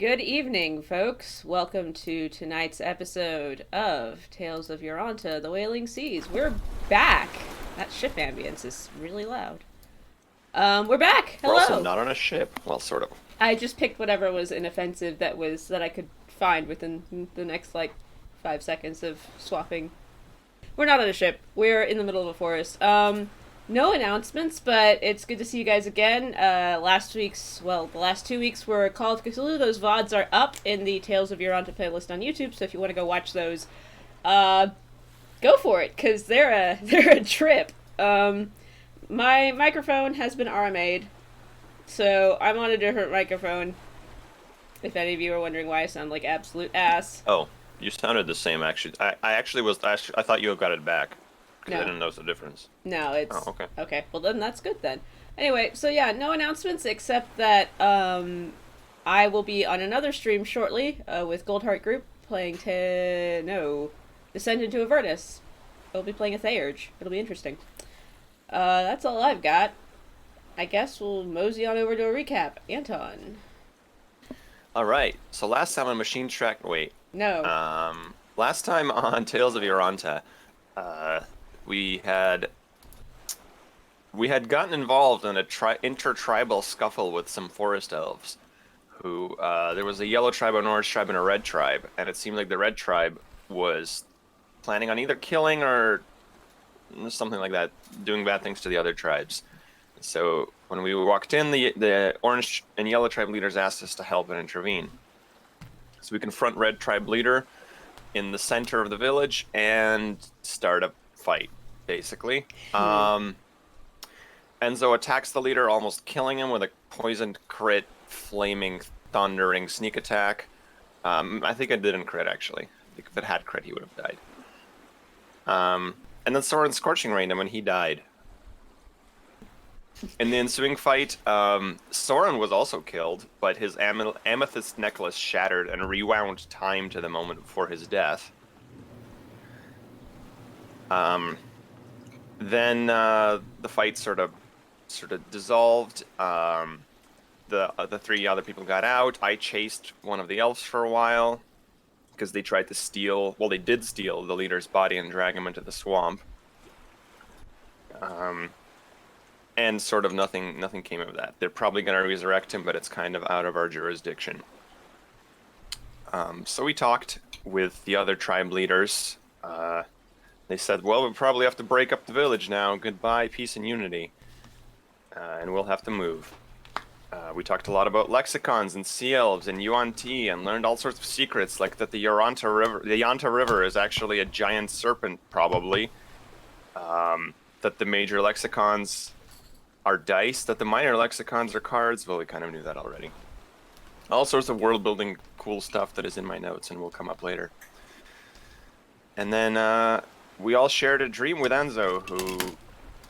Good evening, folks. Welcome to tonight's episode of Tales of Yoranta, the Wailing Seas. We're back. That ship ambience is really loud. We're back. We're also Hello. not on a ship. Well, sort of. I just picked whatever was inoffensive that I could find within the next 5 seconds of swapping. We're not on a ship. We're in the middle of a forest. No announcements, but it's good to see you guys again. The last 2 weeks were Call of Cthulhu. Those VODs are up in the Tales of Yoranta playlist on YouTube, so if you want to go watch those, uh, go for it, because they're a trip. My microphone has been RMA'd, so I'm on a different microphone, if any of you are wondering why I sound like absolute ass. Oh, you sounded the same, actually. I actually was. I thought you got it back. Because I No. didn't notice the difference. No, it's Oh, okay. okay. Well, then that's good then. Anyway, so yeah, no announcements except that I will be on another stream shortly with Goldheart Group playing Descend into Avernus. We'll be playing a Theurge. It'll be interesting. That's all I've got. I guess we'll mosey on over to a recap. Anton. All right. So last time on Machine Track. Wait. No. Last time on Tales of Yoranta, we had gotten involved in a intertribal scuffle with some forest elves. Who there was a yellow tribe, an orange tribe, and a red tribe, and it seemed like the red tribe was planning on either killing or something like that, doing bad things to the other tribes. So when we walked in, the orange and yellow tribe leaders asked us to help and intervene. So we confront red tribe leader in the center of the village and start a fight, basically. Enzo attacks the leader, almost killing him with a poisoned crit, flaming, thundering sneak attack. I think I didn't crit, actually. I think if it had crit, he would have died. And then Soren Scorching Rained him, and he died. In the ensuing fight, Soren was also killed, but his amethyst necklace shattered and rewound time to the moment before his death. Then the fight sort of dissolved. The three other people got out. I chased one of the elves for a while because they tried to steal. Well, they did steal the leader's body and drag him into the swamp. And sort of nothing came of that. They're probably going to resurrect him, but it's kind of out of our jurisdiction. So we talked with the other tribe leaders. They said, well, we'll probably have to break up the village now. Goodbye, peace and unity. And we'll have to move. We talked a lot about lexicons and sea elves and UNT and learned all sorts of secrets, like that the Yoranta River is actually a giant serpent, probably. That the major lexicons are dice, that the minor lexicons are cards. Well, we kind of knew that already. All sorts of world-building cool stuff that is in my notes and will come up later. And then we all shared a dream with Enzo, who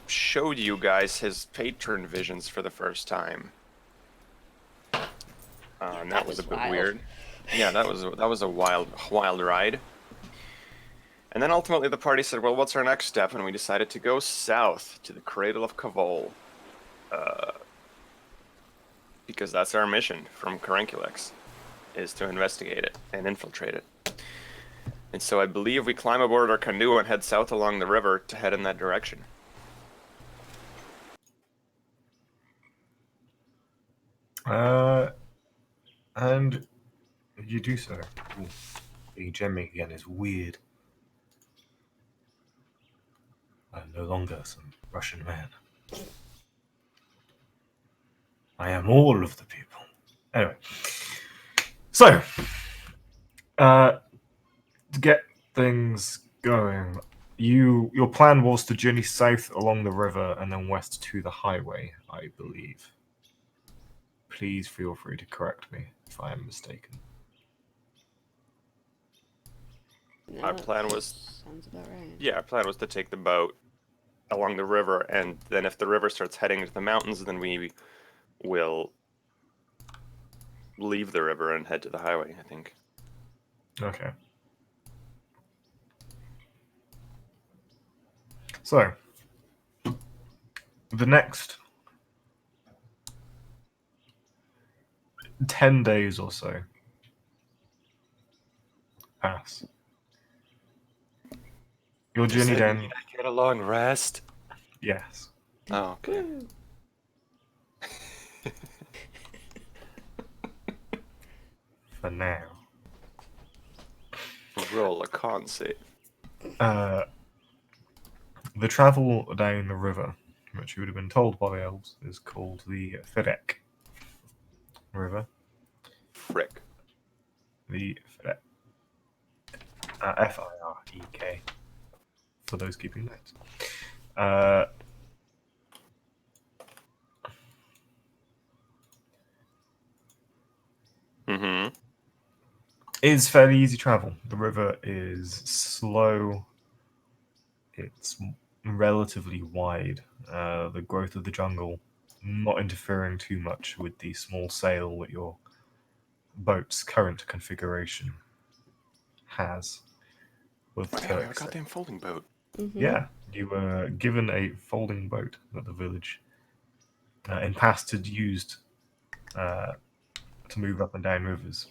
showed you guys his patron visions for the first time. And that was a bit weird. Yeah, that was a wild ride. And then ultimately the party said, well, what's our next step? And we decided to go south to the Cradle of Kvoli. Because that's our mission from Caranculex, is to investigate it and infiltrate it. And so I believe we climb aboard our canoe and head south along the river to head in that direction. And you do so. Ooh, being gemming again is weird. I'm no longer some Russian man. I am all of the people. Anyway, so to get things going, your plan was to journey south along the river and then west to the highway, I believe. Please feel free to correct me if I am mistaken. No, Our plan was... sounds about right. Yeah, our plan was to take the boat along the river, and then if the river starts heading into the mountains, then we will leave the river and head to the highway, I think. Okay. So, the next 10 days or so, pass. Your Does journey that down. mean I get a long rest? Yes. Oh, okay. Woo. For now. Roll a con save. The travel down the river, which you would have been told by the elves, is called the Firek River. Frick. The Firek. Firek. For those keeping notes. Mm-hmm. Is fairly easy travel. The river is slow. It's relatively wide. The growth of the jungle not interfering too much with the small sail that your boat's current configuration has. With Oh, yeah, we have a Turks. goddamn folding boat. Yeah, you were given a folding boat that the village in past had used to move up and down rivers.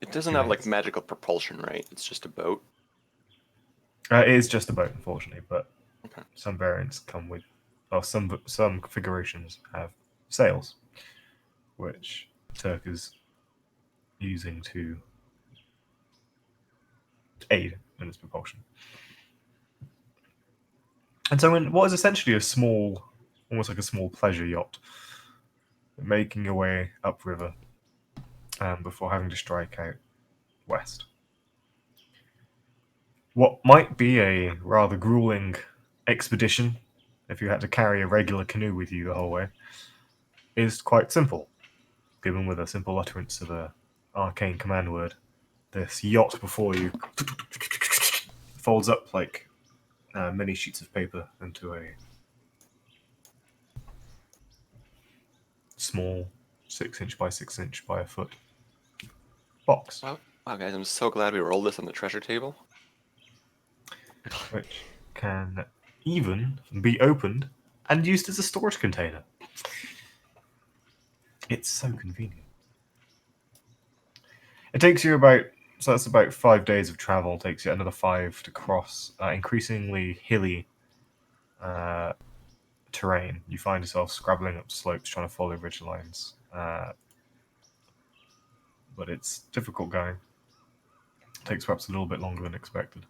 It doesn't have like magical propulsion, right? It's just a boat. It is just a boat, unfortunately, but Okay. some variants come with, or some configurations have sails, which Turk is using to aid in its propulsion. And so, in what is essentially a small, almost like a small pleasure yacht, making your way upriver before having to strike out west. What might be a rather grueling expedition, if you had to carry a regular canoe with you the whole way, is quite simple, given with a simple utterance of a arcane command word. This yacht before you folds up like many sheets of paper into a small 6-inch by 6-inch by a foot box, Wow, guys, I'm so glad we rolled this on the treasure table. which can even be opened and used as a storage container. It's so convenient. It takes you so that's about 5 days of travel. It takes you another 5 to cross increasingly hilly terrain. You find yourself scrabbling up slopes trying to follow ridge lines. But it's difficult going. It takes perhaps a little bit longer than expected.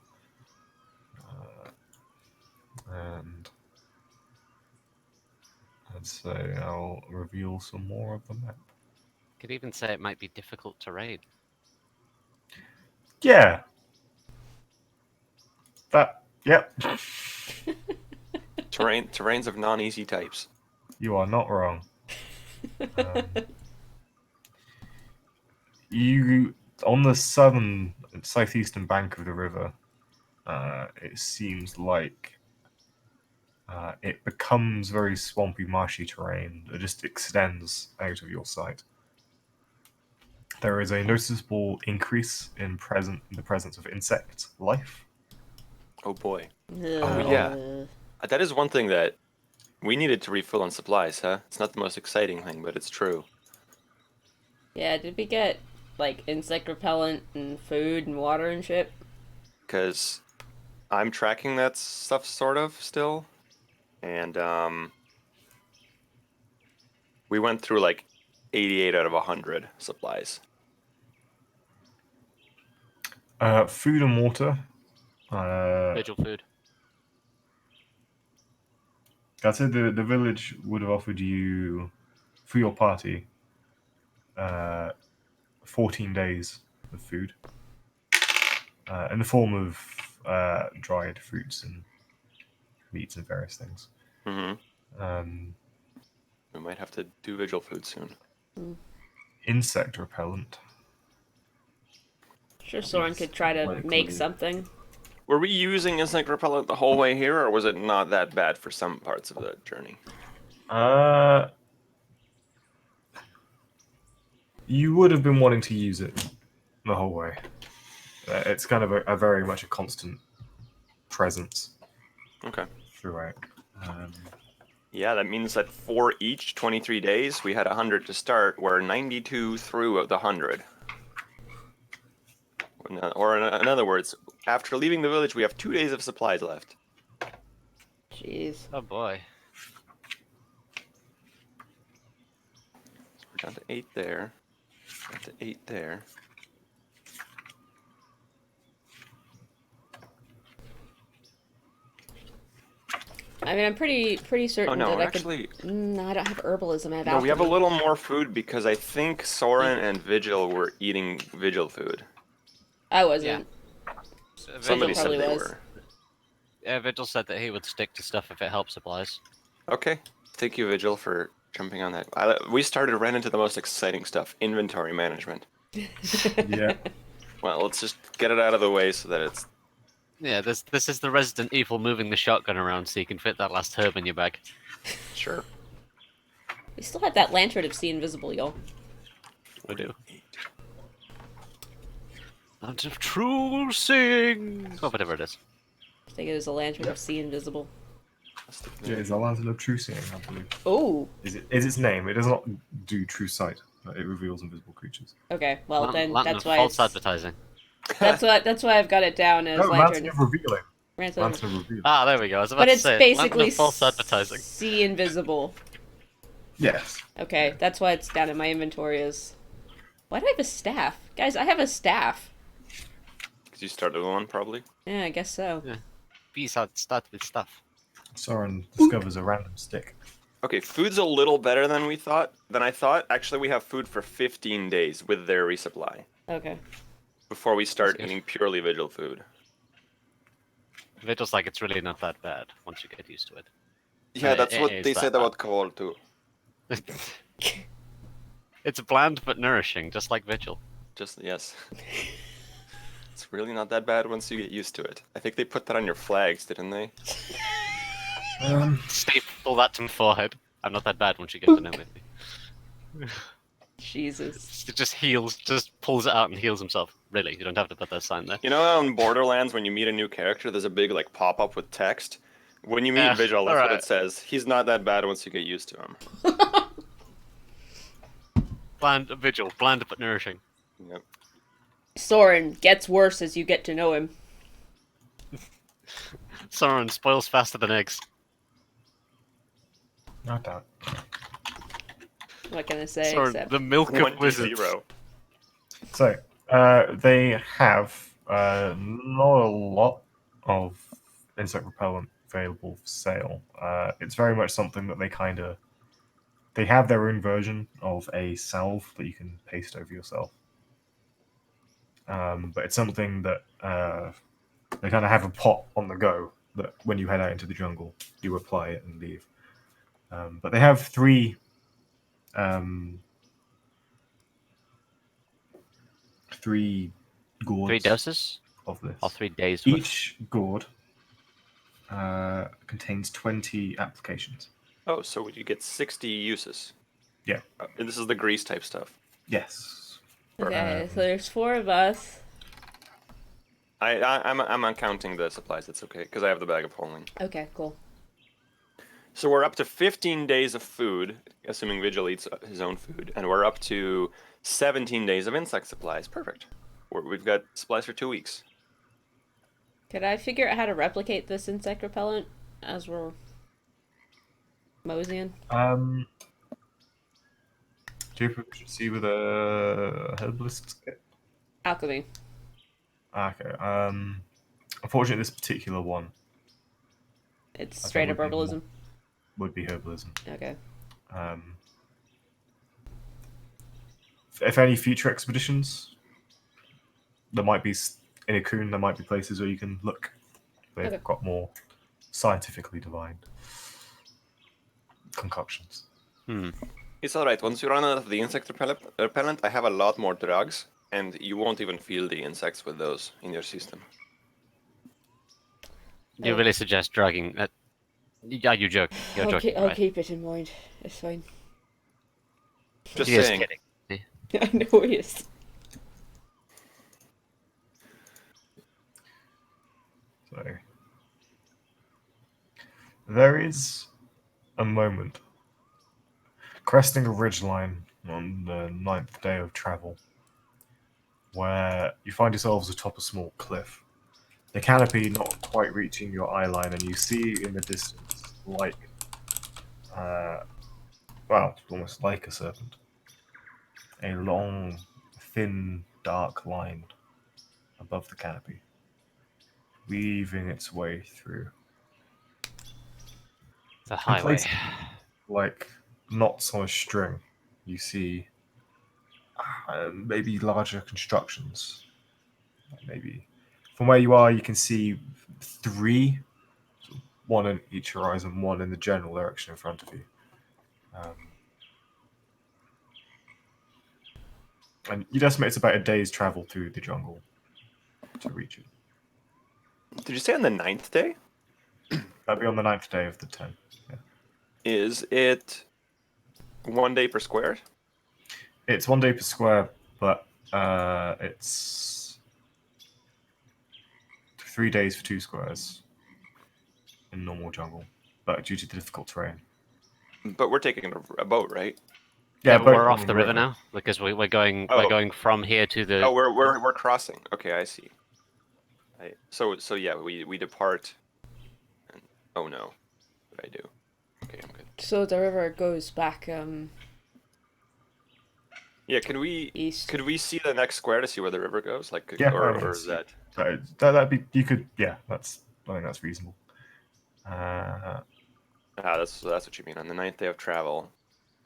And I'd say I'll reveal some more of the map. Could even say it might be difficult terrain. Yeah. Yep. Terrains of non-easy types. You are not wrong. You on the southeastern bank of the river. It seems like it becomes very swampy, marshy terrain that just extends out of your sight. There is a noticeable increase in the presence of insect life. Oh boy. Oh, yeah. That is one thing that we needed to refill on supplies, huh? It's not the most exciting thing, but it's true. Yeah, did we get, like, insect repellent and food and water and shit? Because I'm tracking that stuff sort of still. And we went through like 88 out of 100 supplies. Food and water. Vigil food. I'd say the village would have offered you, for your party, 14 days of food in the form of dried fruits and meats and various things. Mm-hmm. We might have to do vigil food soon. Insect repellent. Sure, Soren could try to make something. Were we using insect repellent the whole way here, or was it not that bad for some parts of the journey? You would have been wanting to use it the whole way. It's kind of a very much a constant presence. Okay. Throughout. Yeah, that means that for each 23 days, we had 100 to start. We're 92 through of the 100. in other words, after leaving the village, we have 2 days of supplies left. Jeez. Oh boy. So we're down to 8 there. Down to 8 there. I mean, I'm pretty certain Oh no, that I actually, could. No, I don't have herbalism. I have no, we have a alchemy. little more food because I think Soren and Vigil were eating Vigil food. I wasn't. Somebody probably said they was. were. Yeah, Vigil said that he would stick to stuff if it helps supplies. Okay, thank you, Vigil, for jumping on that. We ran into the most exciting stuff: inventory management. Yeah. Well, let's just get it out of the way so that it's. Yeah, this is the Resident Evil moving the shotgun around so you can fit that last herb in your bag. Sure. We still have that lantern of See Invisible, y'all. We do. And of true seeing, or whatever it is. Take it as a lantern of See Invisible. Yeah, it's a lantern of true seeing, I believe. Oh. Is its name? It does not do true sight. But it reveals invisible creatures. Okay. Well, then Lantern that's of why. false It's, advertising. that's why I've got it down as No, lantern. lantern of revealing. Lantern. Lantern of revealing. Ah, there we go. I was about But to it's say basically Lantern of false advertising. See Invisible. Yes. Okay, that's why it's down in my inventory as. Why do I have a staff? Guys, I have a staff. Because you started one, probably. Yeah, I guess so. Yeah. Peace out. Start with stuff. Soren discovers a random stick. Okay, food's a little better than I thought. Actually, we have food for 15 days with their resupply Okay. before we start That's good. eating purely Vigil food. Vigil's like it's really not that bad once you get used to it. Yeah, that's what it's they that said bad. about Kvoli too. It's bland but nourishing, just like Vigil. Yes. It's really not that bad once you get used to it. I think they put that on your flags, didn't they? Staple that to my forehead. I'm not that bad once you get to know me. Jesus. It just heals, just pulls it out and heals himself. Really, you don't have to put that sign there. You know, on Borderlands, when you meet a new character, there's a big like pop-up with text. When you meet Yeah, Vigil, that's what alright. it says. He's not that bad once you get used to him. Vigil, bland but nourishing. Yep. Soren gets worse as you get to know him. Sauron spoils faster than eggs. Not that. What can I say? Sauron, Except the milk of wizards. 1d0. So, they have not a lot of insect repellent available for sale. It's very much something that they have their own version of a salve that you can paste over yourself. But it's something that they kind of have a pot on the go that when you head out into the jungle, you apply it and leave. But they have three gourds 3 doses? of this. Or 3 days worth? Each gourd contains 20 applications. Oh, so you get 60 uses. Yeah. And this is the grease type stuff. Yes. okay, so there's 4 of us. I'm uncounting the supplies. It's okay because I have the bag of holding. Okay, cool. So we're up to 15 days of food, assuming Vigil eats his own food, and we're up to 17 days of insect supplies. Perfect. We've got supplies for 2 weeks. Could I figure out how to replicate this insect repellent as we're moseying? Do you proficiency with a herbalist kit? Alchemy. Okay. Unfortunately, this particular one It's I straight think up would be herbalism. would be herbalism. Okay. If any future expeditions, there might be in Akun, there might be places where you can look. They've Okay. got more scientifically defined concoctions. It's alright. Once you run out of the insect repellent, I have a lot more drugs, and you won't even feel the insects with those in your system. You really suggest dragging... yeah, you joke. You're joking, I'll right? keep it in mind. It's fine. Just He is saying. kidding. I know he is. So there is a moment cresting a ridgeline on the 9th day of travel where you find yourselves atop a small cliff. The canopy not quite reaching your eye line, and you see in the distance, like, well, almost like a serpent, a long, thin, dark line above the canopy, weaving its way through. The In highway. places like knots on a string, you see maybe larger constructions. Maybe from where you are, you can see three, one in each horizon, one in the general direction in front of you. And you'd estimate it's about a day's travel through the jungle to reach it. Did you say on the 9th day? That'd be on the 9th day of the 10. Yeah. Is it 1 day per square? It's 1 day per square, but it's 3 days for 2 squares in normal jungle, but due to the difficult terrain. But we're taking a boat, right? Yeah, but but we're off the river now because we're going Oh. we're going from here to the. Oh, we're crossing. Okay, I see. So yeah, we depart. And, oh no, what did I do? Okay, I'm good. So the river goes back Yeah, could we east. see the next square to see where the river goes? Like, Yeah, or is that? that'd be, you could, yeah, I think that's reasonable. That's what you mean. On the 9th day of travel,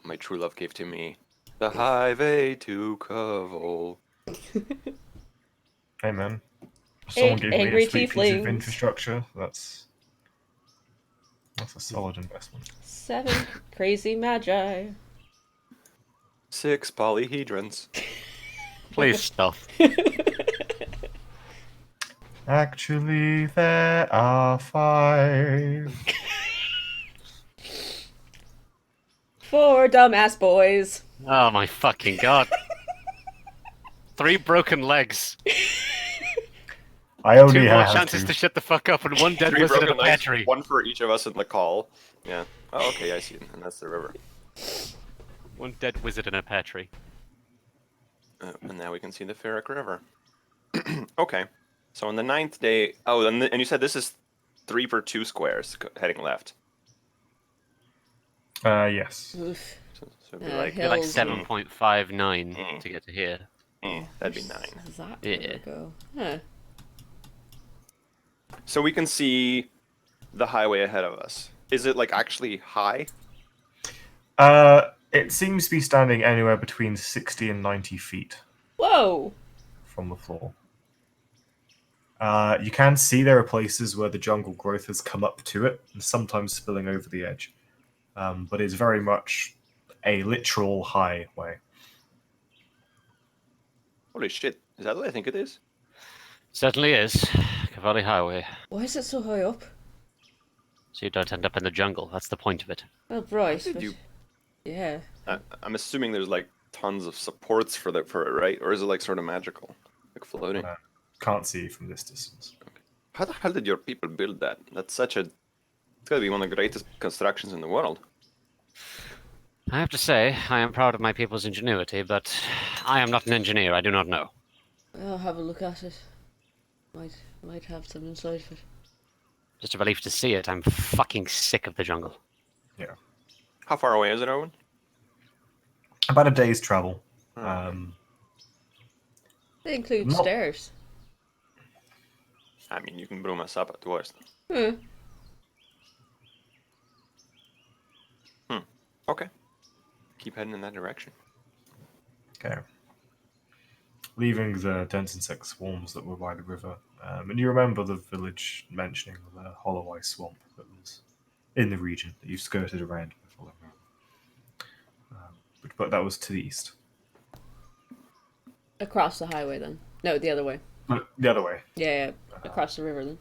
my true love gave to me the highway to Kvoli. Hey man, someone gave me Angry a sweet piece tieflings. of infrastructure. That's a solid investment. 7 crazy magi. 6 polyhedrons. Please stop. Actually, there are 5. 4 dumbass boys. Oh my fucking god. 3 broken legs. I only 2 more have chances to shut the fuck up, and 1 dead 3 wizard in a broken legs, pear tree. 1 for each of us in the call. Yeah. Oh, okay, I see. And that's the river. 1 dead wizard in a pear tree. And now we can see the Ferric River. Okay. So on the 9th day... Oh, and you said this is 3 per 2 squares heading left. Yes. Oof. So it'd be Uh, like... hill- Like Hills. 7.59 to get to here. that'd be 9. How does that Yeah. river go? Huh. So we can see the highway ahead of us. Is it like actually high? It seems to be standing anywhere between 60 and 90 feet Whoa! from the floor. You can see there are places where the jungle growth has come up to it, and sometimes spilling over the edge. But it's very much a literal highway. Holy shit. Is that what I think it is? Certainly is. Kvoli Highway. Why is it so high up? So you don't end up in the jungle. That's the point of it. Well, right. did But... you- Yeah. I'm assuming there's like tons of supports for it, right? Or is it like sort of magical? Like floating? Can't see from this distance. How the hell did your people build that? That's such a... It's gotta be one of the greatest constructions in the world. I have to say, I am proud of my people's ingenuity, but I am not an engineer. I do not know. I'll have a look at it. Might have some insight of it. Just a relief to see it. I'm fucking sick of the jungle. Yeah. How far away is it, Owen? About a day's travel. They include Not- stairs. I mean, you can broom us up at worst. Okay. Keep heading in that direction. Okay. Leaving the dense insect swarms that were by the river, and you remember the village mentioning the hollow ice swamp that was in the region that you skirted around before. But that was to the east. Across the highway, then. No, the other way. The other way. Yeah. Across the river, then.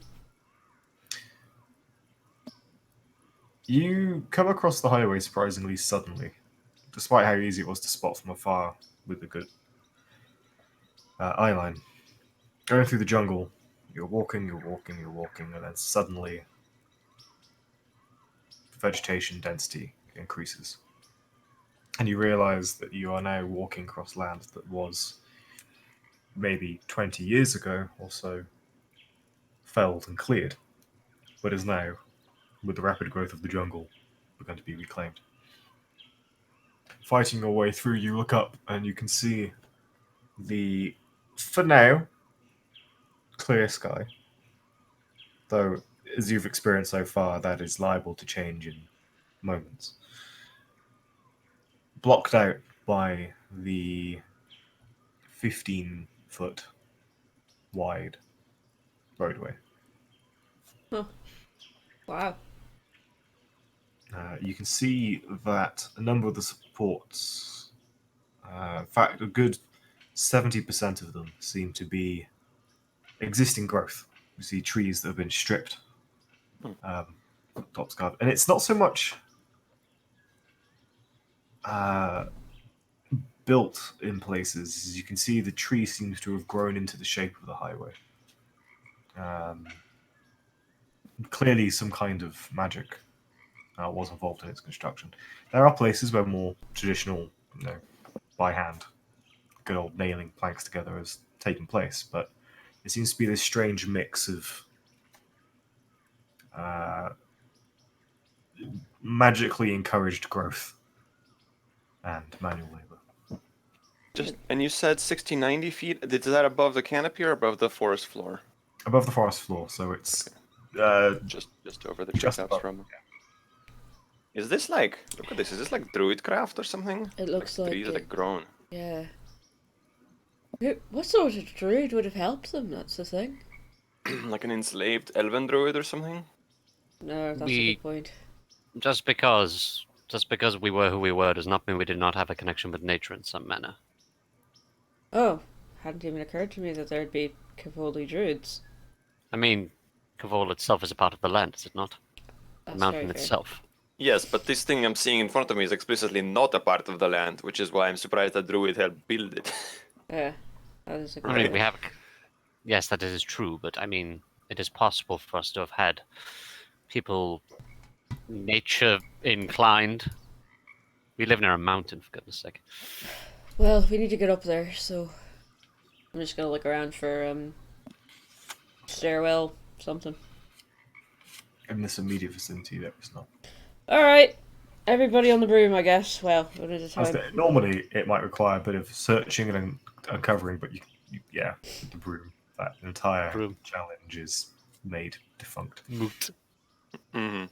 You come across the highway surprisingly suddenly, despite how easy it was to spot from afar with a good eye line. Going through the jungle, you're walking, and then suddenly vegetation density increases. And you realize that you are now walking across land that was maybe 20 years ago or so, felled and cleared, but is now, with the rapid growth of the jungle, begun to be reclaimed. Fighting your way through, you look up and you can see for now, clear sky. Though, as you've experienced so far, that is liable to change in moments. Blocked out by the 15-foot wide roadway. Huh. Wow. You can see that a number of the supports, in fact, a good 70% of them seem to be existing growth. You see trees that have been stripped, top scarred. And it's not so much built in places. As you can see, the tree seems to have grown into the shape of the highway. Clearly, some kind of magic was involved in its construction. There are places where more traditional, by hand, good old nailing planks together has taken place, but it seems to be this strange mix of magically encouraged growth and manual labor. And you said 60, 90 feet? Is that above the canopy or above the forest floor? Above the forest floor, so it's Just over the just treetops above. from. Is this like? Look at this. Is this like druid craft or something? It looks like trees are it. like grown. Yeah. What sort of druid would have helped them? That's the thing. Like an enslaved elven druid or something? No, that's a good point. Just because we were who we were does not mean we did not have a connection with nature in some manner. Oh, hadn't even occurred to me that there'd be Kvoli druids. I mean, Kvoli itself is a part of the land, is it not? That's The mountain very fair. itself. Yes, but this thing I'm seeing in front of me is explicitly not a part of the land, which is why I'm surprised that druid helped build it. Yeah, that is a good I mean, point. we have. Yes, that is true, but I mean, it is possible for us to have had people nature inclined. We live near a mountain, for goodness sake. Well, we need to get up there, so I'm just gonna look around for stairwell something. In this immediate vicinity, there is not. All right, everybody on the broom, I guess. Well, one at a time. Normally, it might require a bit of searching and uncovering, but with the broom, that entire Broom. challenge is made defunct. Moot. Mm-hmm.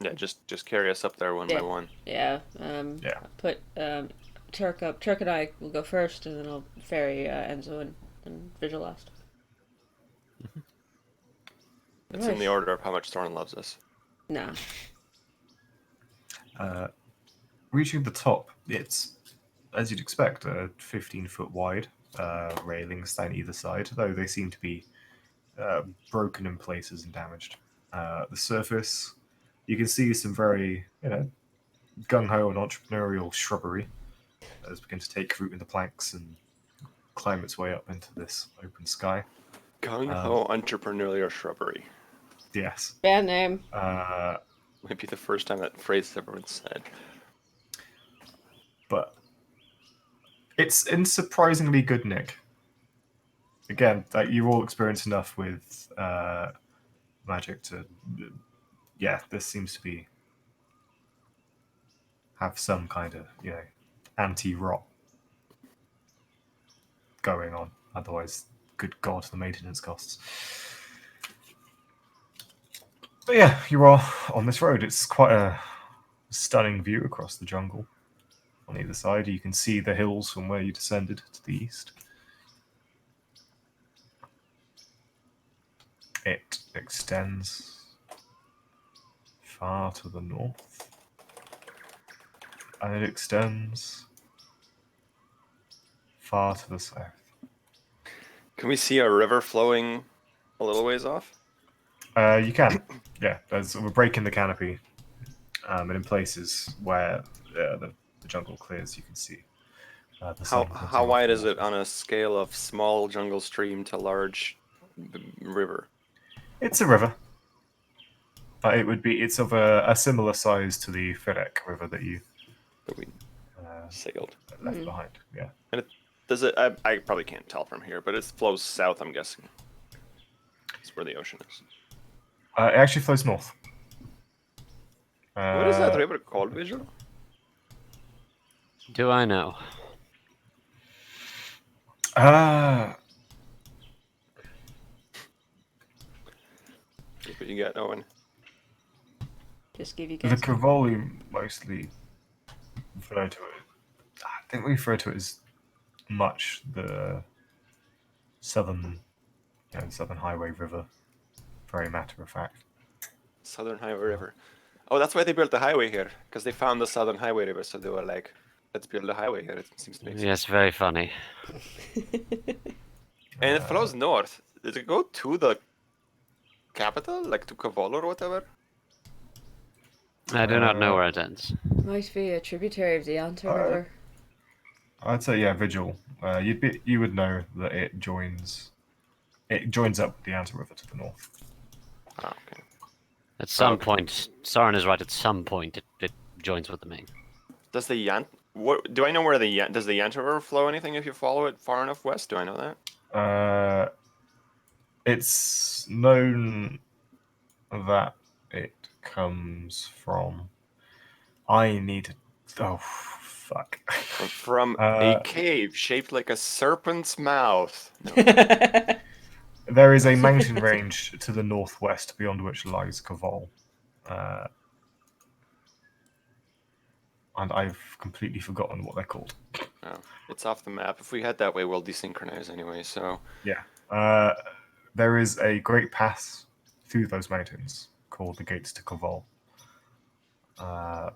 Yeah, just carry us up there one by one. Yeah. Yeah. I'll put Turk up. Turk and I will go first, and then I'll ferry Enzo and Vigil last. It's in the order of how much Thorn loves us. Nah. Reaching the top, it's, as you'd expect, a 15-foot wide railings down either side, though they seem to be broken in places and damaged. The surface, you can see some very, gung-ho and entrepreneurial shrubbery that has begun to take root in the planks and climb its way up into this open sky. Gung-ho entrepreneurial shrubbery. Yes. Band name. Might be the first time that phrase has ever been said. But it's in surprisingly good nick. Again, you've all experienced enough with magic to, this seems to be have some kind of anti-rot going on. Otherwise, good God, the maintenance costs. But yeah, you are on this road. It's quite a stunning view across the jungle. On either side, you can see the hills from where you descended to the east. It extends far to the north, and it extends far to the south. Can we see a river flowing a little ways off? You can. Yeah, there's a break in the canopy, and in places where the jungle clears, you can see the sun. How wide is it on a scale of small jungle stream to large river? It's a river. It's of a similar size to the Ferek River that you That we sailed. left behind. Yeah. Does it? I probably can't tell from here, but it flows south. I'm guessing. That's where the ocean is. It actually flows north. What is that river called, Vigil? Do I know? What you got, Owen? Just give you The guys. Kvoli mostly refer to it. I think we refer to it as much the Southern Highway River. Very matter of fact. Southern Highway River. Oh, that's why they built the highway here, because they found the Southern Highway River, so they were like, let's build a highway here. It seems to make sense. Yes, very funny. And it flows north. Does it go to the capital, like to Kvoli or whatever? I do not know where it ends. Might be a tributary of the Yoranta River. I'd say Vigil. You would know that it joins up the Anta River to the north. Oh, okay. At some point, Soren is right. At some point, it joins with the main. Does the what do I know where does the Yanta River flow anything if you follow it far enough west? Do I know that? It's known that it comes from. Oh, fuck. From a cave shaped like a serpent's mouth. No. There is a mountain range to the northwest beyond which lies Kvoli. And I've completely forgotten what they're called. Oh, it's off the map. If we head that way, we'll desynchronize anyway, so... Yeah. There is a great pass through those mountains called the Gates to Kvoli. Well,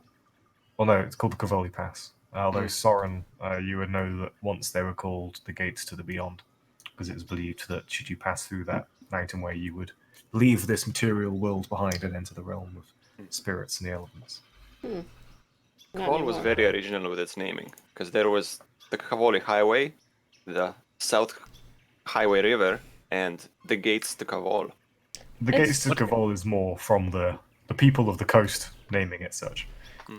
no, it's called the Kvoli Pass. Although Soren, you would know that once they were called the Gates to the Beyond, because it was believed that should you pass through that mountain way, you would leave this material world behind and enter the realm of spirits and the elements. Kvoli was very original with its naming, because there was the Kvoli Highway, the South Highway River, and the Gates to Kvoli. The Gates to Kvoli is more from the people of the coast naming it such.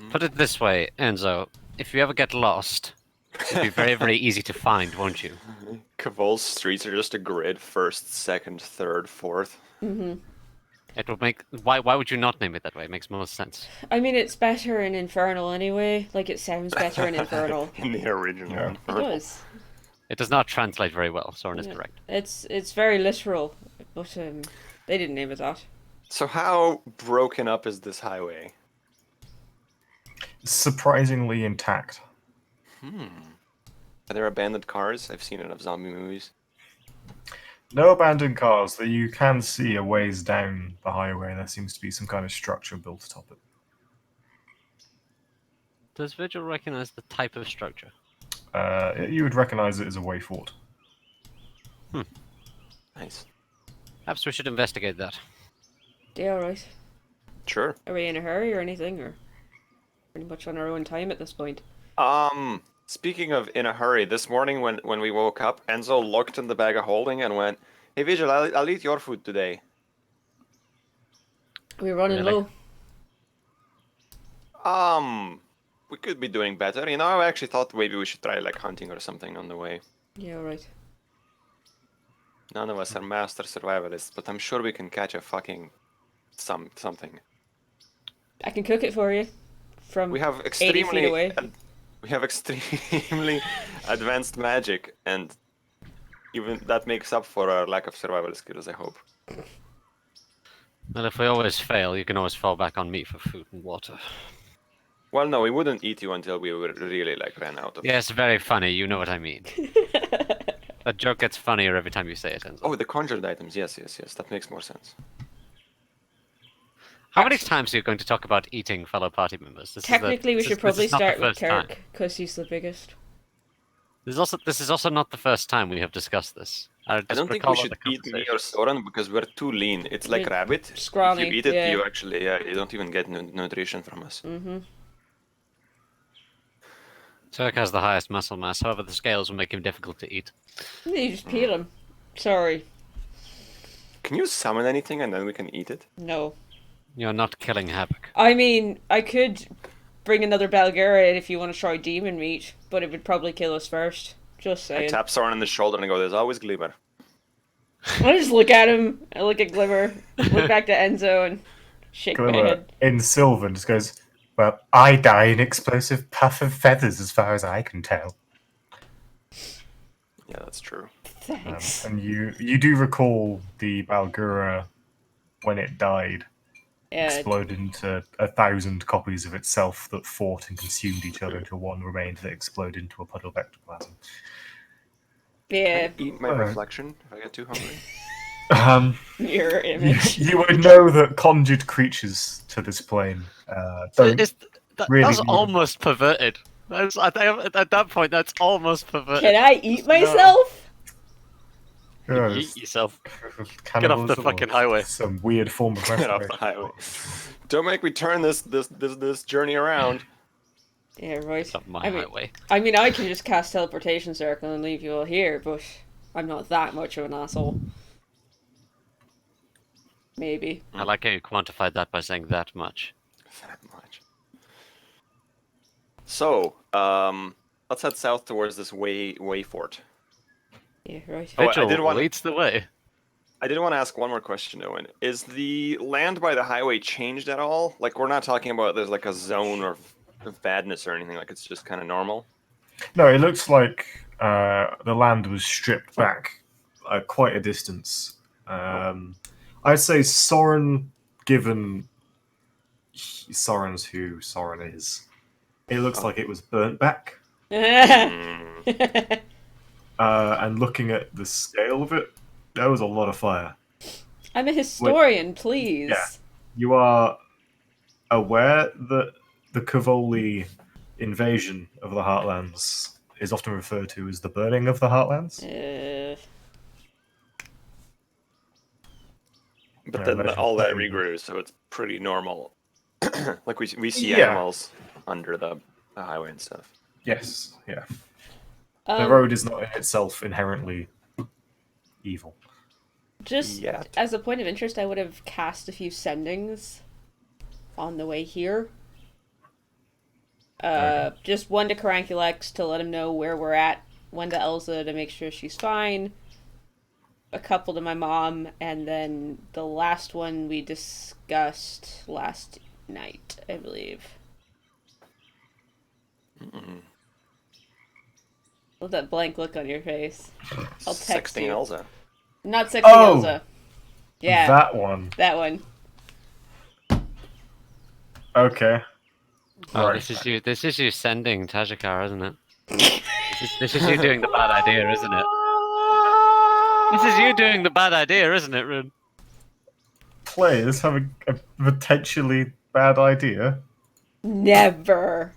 Put it this way, Enzo. If you ever get lost, it'll be very, very easy to find, won't you? Kvoli's streets are just a grid: first, second, third, fourth. It will make. Why would you not name it that way? It makes most sense. I mean, it's better in Infernal anyway. Like, it sounds better in Infernal. In the original. Yeah. It does. It does not translate very well. Soren is correct. It's very literal, but they didn't name it that. So how broken up is this highway? Surprisingly intact. Are there abandoned cars? I've seen it in zombie movies. No abandoned cars, that you can see a ways down the highway. There seems to be some kind of structure built atop it. Does Vigil recognize the type of structure? You would recognize it as a way fort. Nice. Perhaps we should investigate that. Yeah, alright. Sure. Are we in a hurry or anything, or pretty much on our own time at this point? Speaking of in a hurry, this morning when we woke up, Enzo looked in the bag of holding and went, "Hey Vigil, I'll eat your food today." We're running Really? low. We could be doing better. You know, I actually thought maybe we should try like hunting or something on the way. Yeah, alright. None of us are master survivalists, but I'm sure we can catch a fucking something. I can cook it for you. From We have 80 feet away. We have extremely advanced magic, and even that makes up for our lack of survival skills, I hope. Well, if we always fail, you can always fall back on me for food and water. Well, no, we wouldn't eat you until we were really like ran out of. Yes, very funny. You know what I mean. That joke gets funnier every time you say it, Enzo. Oh, the conjured items. Yes. That makes more sense. How many times are you going to talk about eating fellow party members? Technically, we should probably start with time. Kirk, because he's the biggest. This is also not the first time we have discussed this. I don't think we should eat me or Soren because we're too lean. It's like We're rabbit. scrawny, If you eat it, yeah. you actually you don't even get nutrition from us. Turk has the highest muscle mass, however the scales will make him difficult to eat. You just peel him. Sorry. Can you summon anything and then we can eat it? No. You're not killing havoc. I mean, I could bring another Belgara in if you want to try demon meat, but it would probably kill us first. Just I saying. tap Soren on the shoulder and I go, "There's always Glimmer." I just look at him. I look at Glimmer. Look back to Enzo and shake my Glimmer head. in Sylvan just goes, "Well, I die in explosive puff of feathers, as far as I can tell." Yeah, that's true. Thanks. And you do recall the Balgura when it died Yeah. exploded into 1,000 copies of itself that fought and consumed each other until one remained that exploded into a puddle of ectoplasm. Yeah. Can I eat my reflection if I get too hungry? Mirror You, image. you would know that conjured creatures to this plane don't really. That's almost perverted. At that point, that's almost perverted. Can I eat myself? Eat yourself. Get off the Cannibalism fucking or highway. Some weird form of Get off the masturbation. highway. Don't make me turn this journey around. Yeah, right. It's not my I mean, highway. I mean, I can just cast teleportation circle and leave you all here, but I'm not that much of an asshole. Maybe. I like how you quantified that by saying that much. That much. So, let's head south towards this way fort. Yeah, right. Oh, I Vigil did want- leads the way. I did want to ask one more question, Owen. Is the land by the highway changed at all? Like, we're not talking about there's like a zone of badness or anything. Like, it's just kind of normal. No, it looks like the land was stripped back quite a distance. I'd say Soren, given Soren's who Soren is, it looks like it was burnt back. Mm. And looking at the scale of it, there was a lot of fire. I'm a historian, please. Yeah. You are aware that the Kvoli invasion of the Heartlands is often referred to as the burning of the Heartlands? But Yeah, then legend all that playing. regrew, so it's pretty normal. Like we see Yeah. animals under the highway and stuff. Yes, yeah. The road is not in itself inherently evil. Just Yet. as a point of interest, I would have cast a few sendings on the way here. Okay. Just one to Caranculex to let him know where we're at, one to Elsa to make sure she's fine, a couple to my mom, and then the last one we discussed last night, I believe. Love that blank look on your face. I'll text Sexting you. Elsa. Not sexting Oh! Elsa. Yeah, That one. that one. Okay. Oh, Right. this is you sending Tajikar, isn't it? this is you doing the bad idea, isn't it? This is you doing the bad idea, isn't it, Rune? Players have a potentially bad idea. Never.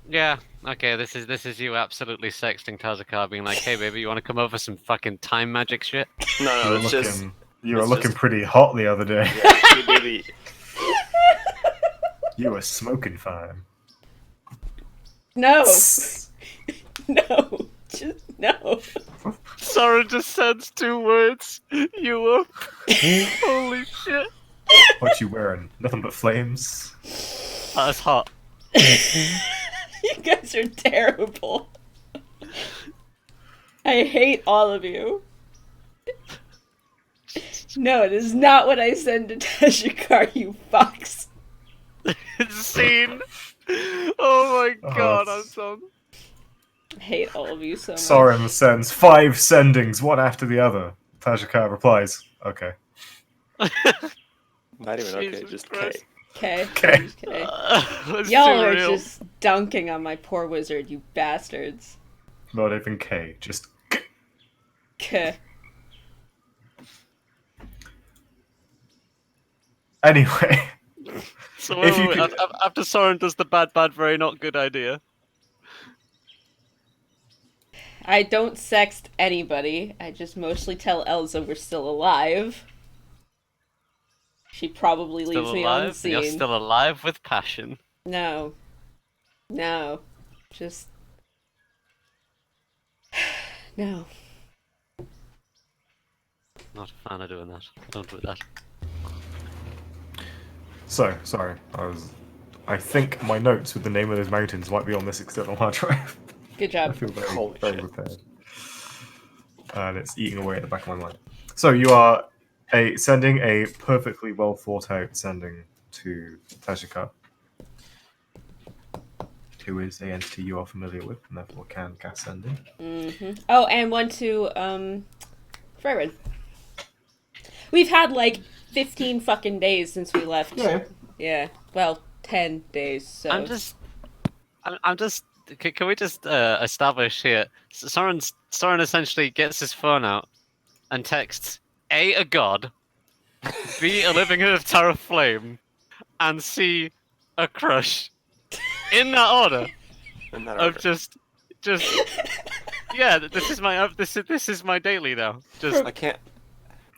Yeah. Okay. This is you absolutely sexting Tajikar, being like, "Hey, baby, you want to come over some fucking time magic shit?" No, it's just You were it's looking just- pretty hot the other day. hey, baby. You were smoking fine. No. No. Just no. Sora just sends 2 words. You up? Holy shit. What you wearing? Nothing but flames? That's hot. You guys are terrible. I hate all of you. No, it is not what I send to Teshikar, you fucks. Scene. Oh my god, I'm it's- so... I hate all of you so much. Soren sends 5 sendings, one after the other. Tajikar replies, okay. Not even okay, Jesus just Christ. Okay. Okay. Okay. That's Y'all too are real. just dunking on my poor wizard, you bastards. Not even K, just K. Anyway. So If you wait, could- after Soren does the bad, very not good idea. I don't sext anybody. I just mostly tell Elsa we're still alive. She probably Still leaves me on alive? scene. You're still alive with passion. No. No. Just... No. Not a fan of doing that. Don't do that. So, sorry. I think my notes with the name of those mountains might be on this external hard drive. Good I job. feel very, Holy very shit. prepared. And it's eating away at the back of my mind. So you are sending a perfectly well thought out sending to Tajika, who is an entity you are familiar with, and therefore can cast sending. Oh, and one to Freyrun. We've had like 15 fucking days since we left. Yeah. Yeah. Well, 10 days. So. I'm just. Can we just establish here? Soren essentially gets his phone out and texts A god, B a living avatar of flame, and C a crush. In that order In that of order. just yeah. This is my daily now. Just I can't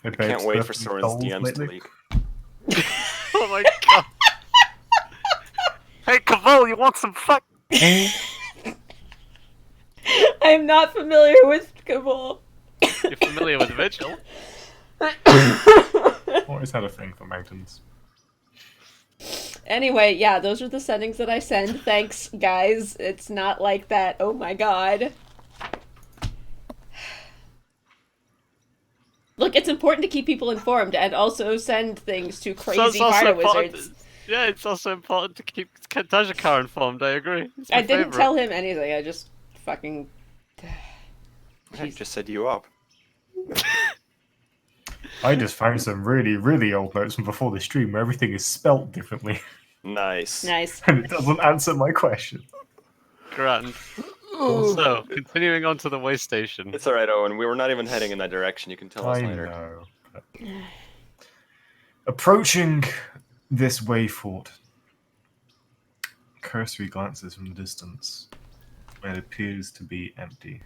I can't wait for Soren's DMs to leak. oh my god. Hey Kvoli, you want some fuck? I'm not familiar with Kabul. You're familiar with Vigil? Always had a thing for mountains. Anyway, yeah, those are the settings that I send. Thanks, guys. It's not like that. Oh my god. Look, it's important to keep people informed and also send things to So crazy it's also fire important- wizards. Yeah, it's also important to keep Tajikar informed, I agree. It's my I didn't favorite. tell him anything. I just fucking. I just set you up. I just found some really, really old notes from before the stream where everything is spelt differently, Nice. Nice. and it doesn't answer my question. Grand. So, continuing on to the way station. It's alright, Owen. We were not even heading in that direction. You can tell us I later. know. but- Approaching this way fort, cursory glances from the distance, it appears to be empty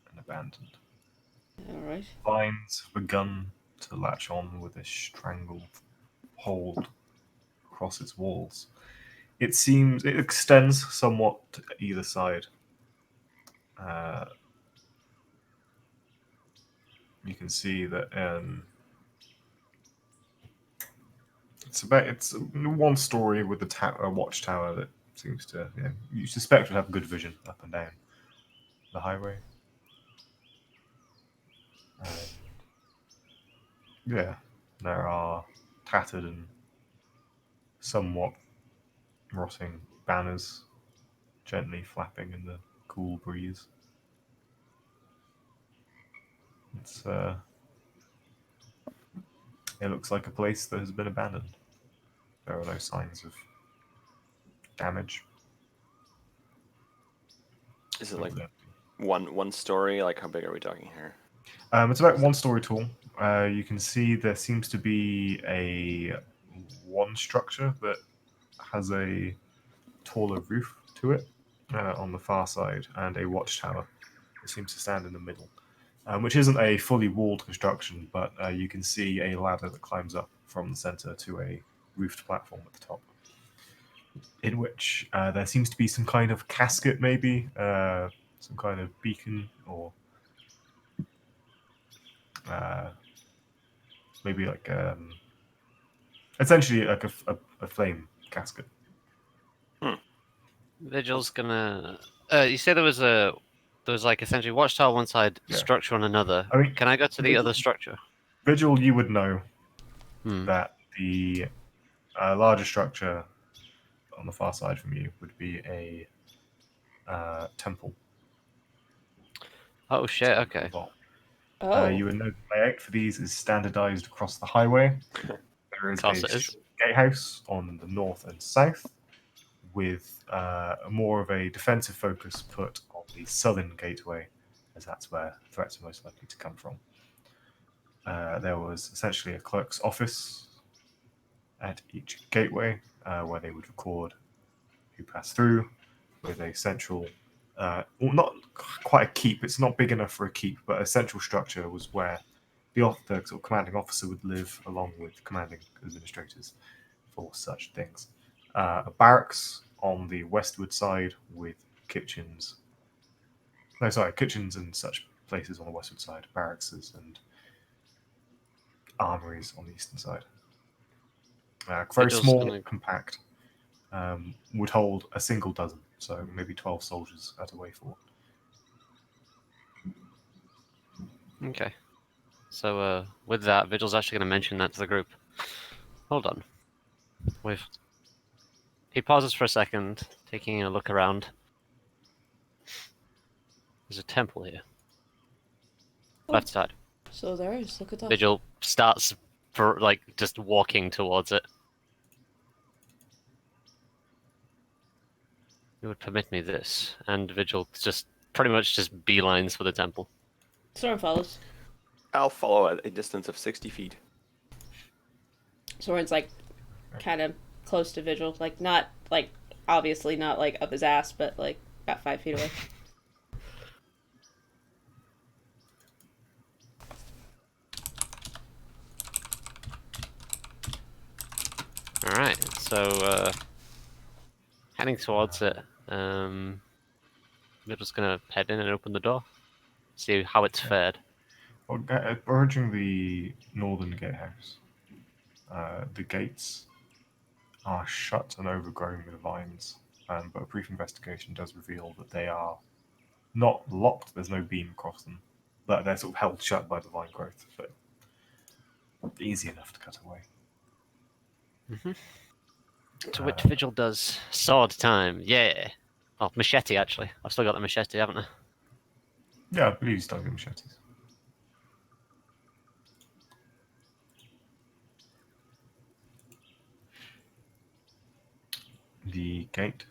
and abandoned. Alright. Vines have begun to latch on with a strangled hold across its walls. It seems it extends somewhat to either side. You can see that it's one story with a watchtower that seems to you suspect would have good vision up and down the highway. Yeah, there are tattered and somewhat rotting banners gently flapping in the cool breeze. It's it looks like a place that has been abandoned. There are no signs of damage. Is it like one story? Like, how big are we talking here? It's about one story tall. You can see there seems to be one structure that has a taller roof to it on the far side, and a watchtower that seems to stand in the middle, which isn't a fully walled construction, but you can see a ladder that climbs up from the center to a roofed platform at the top, in which there seems to be some kind of casket, maybe some kind of beacon, or maybe like essentially like a flame casket. Vigil's gonna. You say there was like essentially watchtower one side, Yeah. structure on another. I mean, Can I go to the other structure? Vigil, you would know Hmm. that the larger structure on the far side from you would be a temple. Oh shit. Okay. Vault. Oh. You would know the layout for these is standardized across the highway. There is Course a it is. gatehouse on the north and south, with more of a defensive focus put on the southern gateway, as that's where threats are most likely to come from. There was essentially a clerk's office at each gateway where they would record who passed through, with a central, well, not quite a keep, it's not big enough for a keep, but a central structure was where the sort of commanding officer would live along with commanding administrators for such things. A barracks on the westward side with kitchens. No, sorry, kitchens and such places on the westward side, barracks and armories on the eastern side. Very Vigil's small, gonna- compact. Would hold a single dozen, so maybe 12 soldiers at a way fort. Okay. So, with that, Vigil's actually going to mention that to the group. Hold on. He pauses for a second, taking a look around. There's a temple here. Oh. Left side. So there is. Look at that. Vigil starts just walking towards it. You would permit me this, and Vigil just pretty much just beelines for the temple. Soren follows. I'll follow at a distance of 60 feet. Soren's like kind of close to Vigil, like not like obviously not like up his ass, but like about 5 feet away. All right, so heading towards it. Vigil's gonna head in and open the door, see how it's fared. Well, approaching the northern gatehouse, the gates are shut and overgrown with vines, but a brief investigation does reveal that they are not locked. There's no beam across them, but they're sort of held shut by the vine growth, but easy enough to cut away. To which Vigil does sword time. Yeah. Oh, machete actually. I've still got the machete, haven't I? Yeah, I believe you still get machetes. The gate,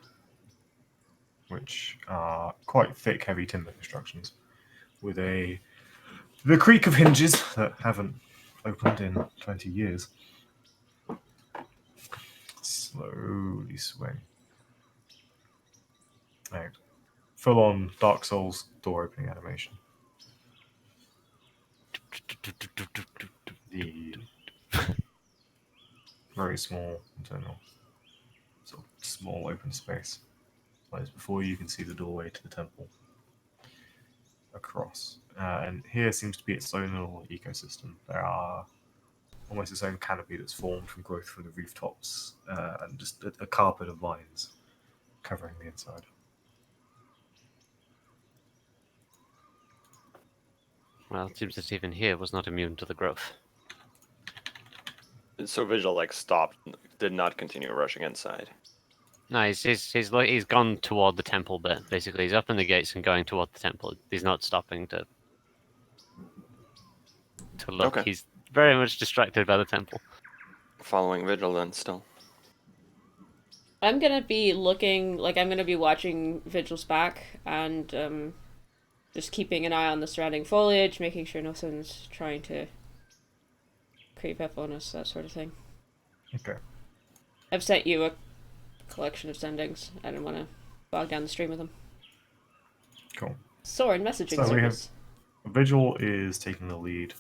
which are quite thick, heavy timber constructions, with the creak of hinges that haven't opened in 20 years, slowly swing. Right. Full on Dark Souls door opening animation. The very small internal, sort of small open space lies before you. Can see the doorway to the temple across. And here seems to be its own little ecosystem. There are almost its own canopy that's formed from growth from the rooftops, and just a carpet of vines covering the inside. Well, it seems that even here was not immune to the growth. So Vigil like stopped, did not continue rushing inside. No, he's gone toward the temple bit. Basically, he's up in the gates and going toward the temple. He's not stopping to look. Okay. He's very much distracted by the temple. Following Vigil then still. I'm gonna be looking, like I'm gonna be watching Vigil's back and just keeping an eye on the surrounding foliage, making sure nothing's trying to creep up on us, that sort of thing. Okay. I've sent you a collection of sendings. I didn't want to bog down the stream with them. Cool. Soren messaging So we have service. Vigil is taking the lead.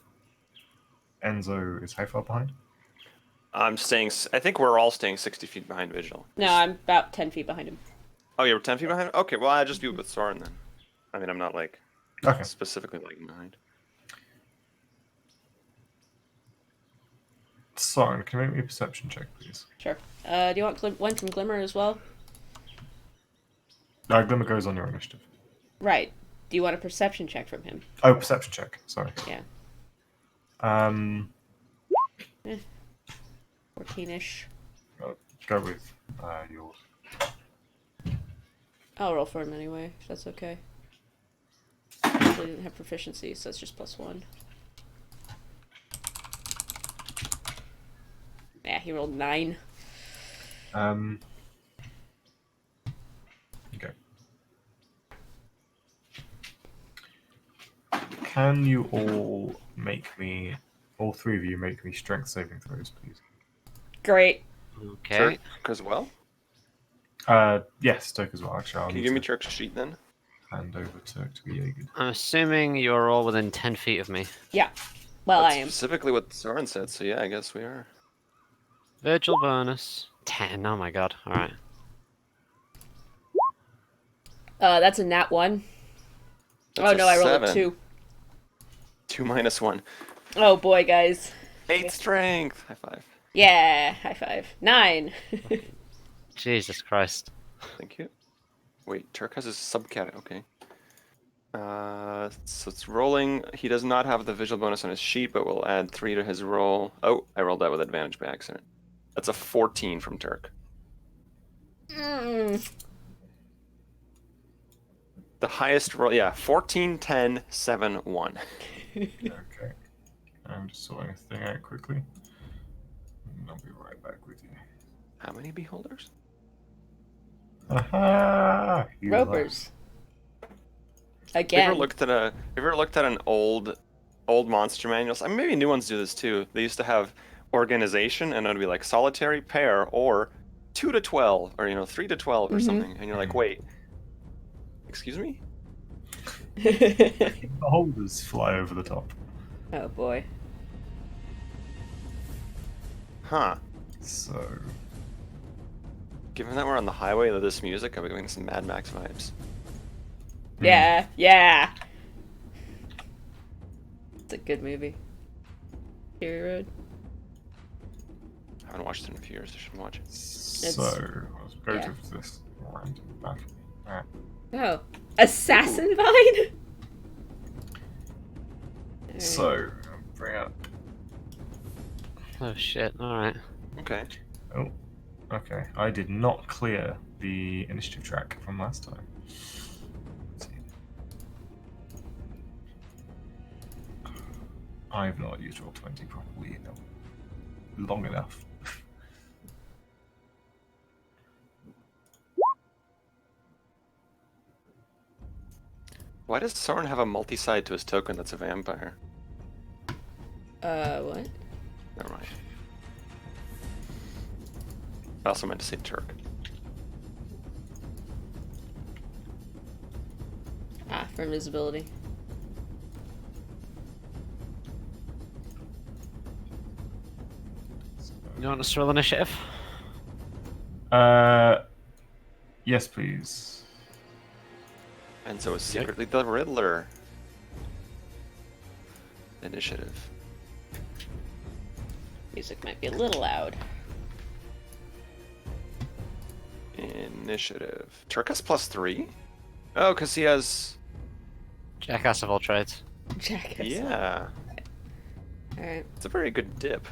Enzo is how far behind? I think we're all staying 60 feet behind Vigil. No, I'm about 10 feet behind him. Oh, you're 10 feet behind? Okay, well, I'll just be with Soren then. I mean, I'm not like Okay. specifically lagging behind. Soren, can you make me a perception check, please? Sure. Do you want one from Glimmer as well? Glimmer goes on your initiative. Right. Do you want a perception check from him? Oh, perception check. Sorry. Yeah. 14-ish. Go with your. I'll roll for him anyway, if that's okay. He didn't have proficiency, so it's just +1. Yeah, he rolled 9. Okay. Can you all three of you make me strength saving throws, please? Great. Okay. Turk as well? Yes, Turk as well. Actually, I'll Can you need give me to Turk's sheet then? hand over Turk to be Jaeger. I'm assuming you're all within 10 feet of me. Yeah. Well, That's I am. specifically what Soren said, so yeah, I guess we are. Virgil bonus 10. Oh my god. All right. That's a nat 1. That's Oh no, I rolled a 7. 2. 2 minus 1. Oh boy, guys. 8 strength! High five. Yeah, high five. 9. Jesus Christ. Thank you. Wait, Turk has his subcat. Okay. So it's rolling. He does not have the visual bonus on his sheet, but we'll add 3 to his roll. Oh, I rolled that with advantage by accident. That's a 14 from Turk. Mm. The highest roll, yeah, 14, 10, 7, 1. Okay. I'm just sorting a thing out quickly. And I'll be right back with you. How many beholders? Aha! You Ropers. Have you ever Again. looked at an old monster manuals? I mean, maybe new ones do this too. They used to have organization, and it would be like solitary, pair, or 2 to 12, or 3 to 12, or something. And you're like, wait, excuse me? Beholders fly over the top. Oh boy. Huh. So, Given that we're on the highway to this music, I'll be getting some Mad Max vibes. Yeah, yeah. It's a good movie. Fury Road. I haven't watched it in a few years. I should watch it. so let's go yeah. to this random battle. Ah. Oh. Assassin Vine? So, bring up. Oh shit! All right. Okay. Oh, okay. I did not clear the initiative track from last time. Let's see. I've not used Roll20 properly long enough. Why does Soren have a multi-side to his token that's a vampire? What? Never mind. I also meant to say Turk. Ah, for invisibility. You want us to roll initiative? Yes, please. And so is secretly the Riddler. Initiative. Music might be a little loud. Initiative. Turk has +3? Oh, because he has... Jackass of all trades. Jackass. Yeah. Alright. It's a very good dip.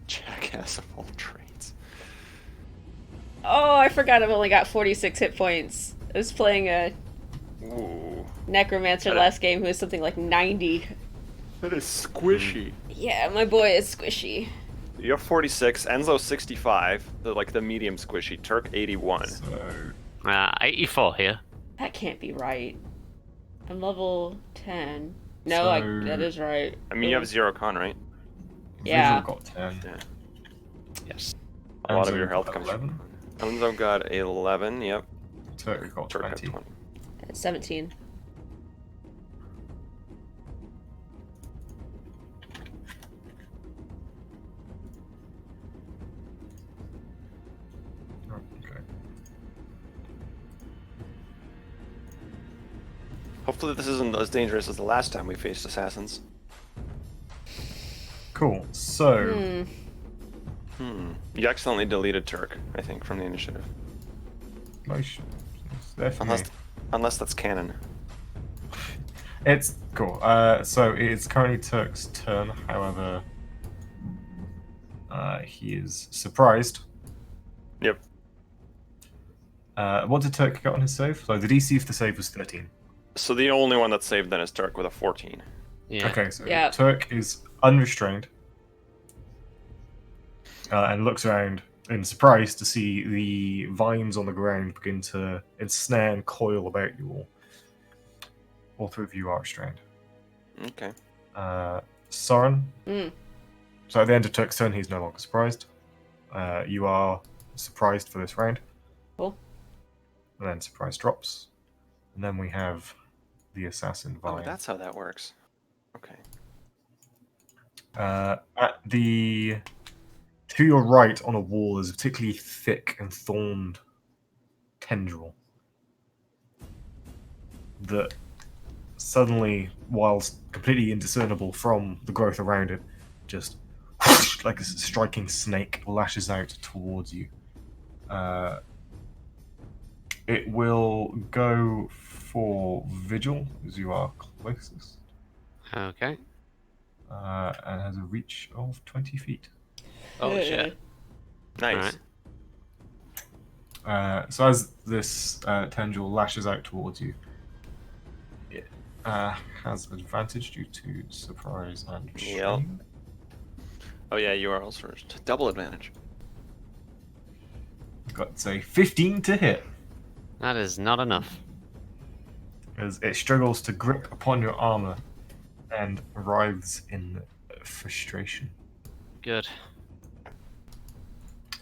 Jackass of all trades. Oh, I forgot I've only got 46 hit points. I was playing a Ooh. Necromancer last game who was something like 90. That is squishy. Yeah, my boy is squishy. You're 46, Enzo 65, the medium squishy, Turk 81. So, 84 here. That can't be right. I'm level 10. No, So- that is right. I mean, you have 0 con, right? Yeah. Visual got 10. Yeah. Yes. A lot of Enzo your health got comes 11. from... Enzo got 11, yep. Turk got Turk got 20. 20. 17. Oh, okay. Hopefully this isn't as dangerous as the last time we faced assassins. Cool. So, You accidentally deleted Turk, I think, from the initiative. motion. It's there for me. Unless that's canon. It's cool. So it's currently Turk's turn. However, he is surprised. Yep. What did Turk get on his save? So the DC for the save was 13. So the only one that's saved then is Turk with a 14. Yeah. Okay, so Yeah. Turk is unrestrained and looks around in surprise to see the vines on the ground begin to ensnare and coil about you all. All three of you are restrained. Okay. Soren. Mm. So at the end of Turk's turn, he's no longer surprised. You are surprised for this round. Cool. And then surprise drops. And then we have the assassin Oh, vine. that's how that works. Okay. At the to your right on a wall is a particularly thick and thorned tendril that suddenly, whilst completely indiscernible from the growth around it, just like a striking snake lashes out towards you. It will go for Vigil, as you are closest, Okay. and has a reach of 20 feet. Oh shit. Nice. So as this tendril lashes out towards you, it has advantage due to surprise and Yep. strain. Oh yeah, URLs first. Double advantage. Got a 15 to hit, That is not enough. as it struggles to grip upon your armor and writhes in frustration. Good.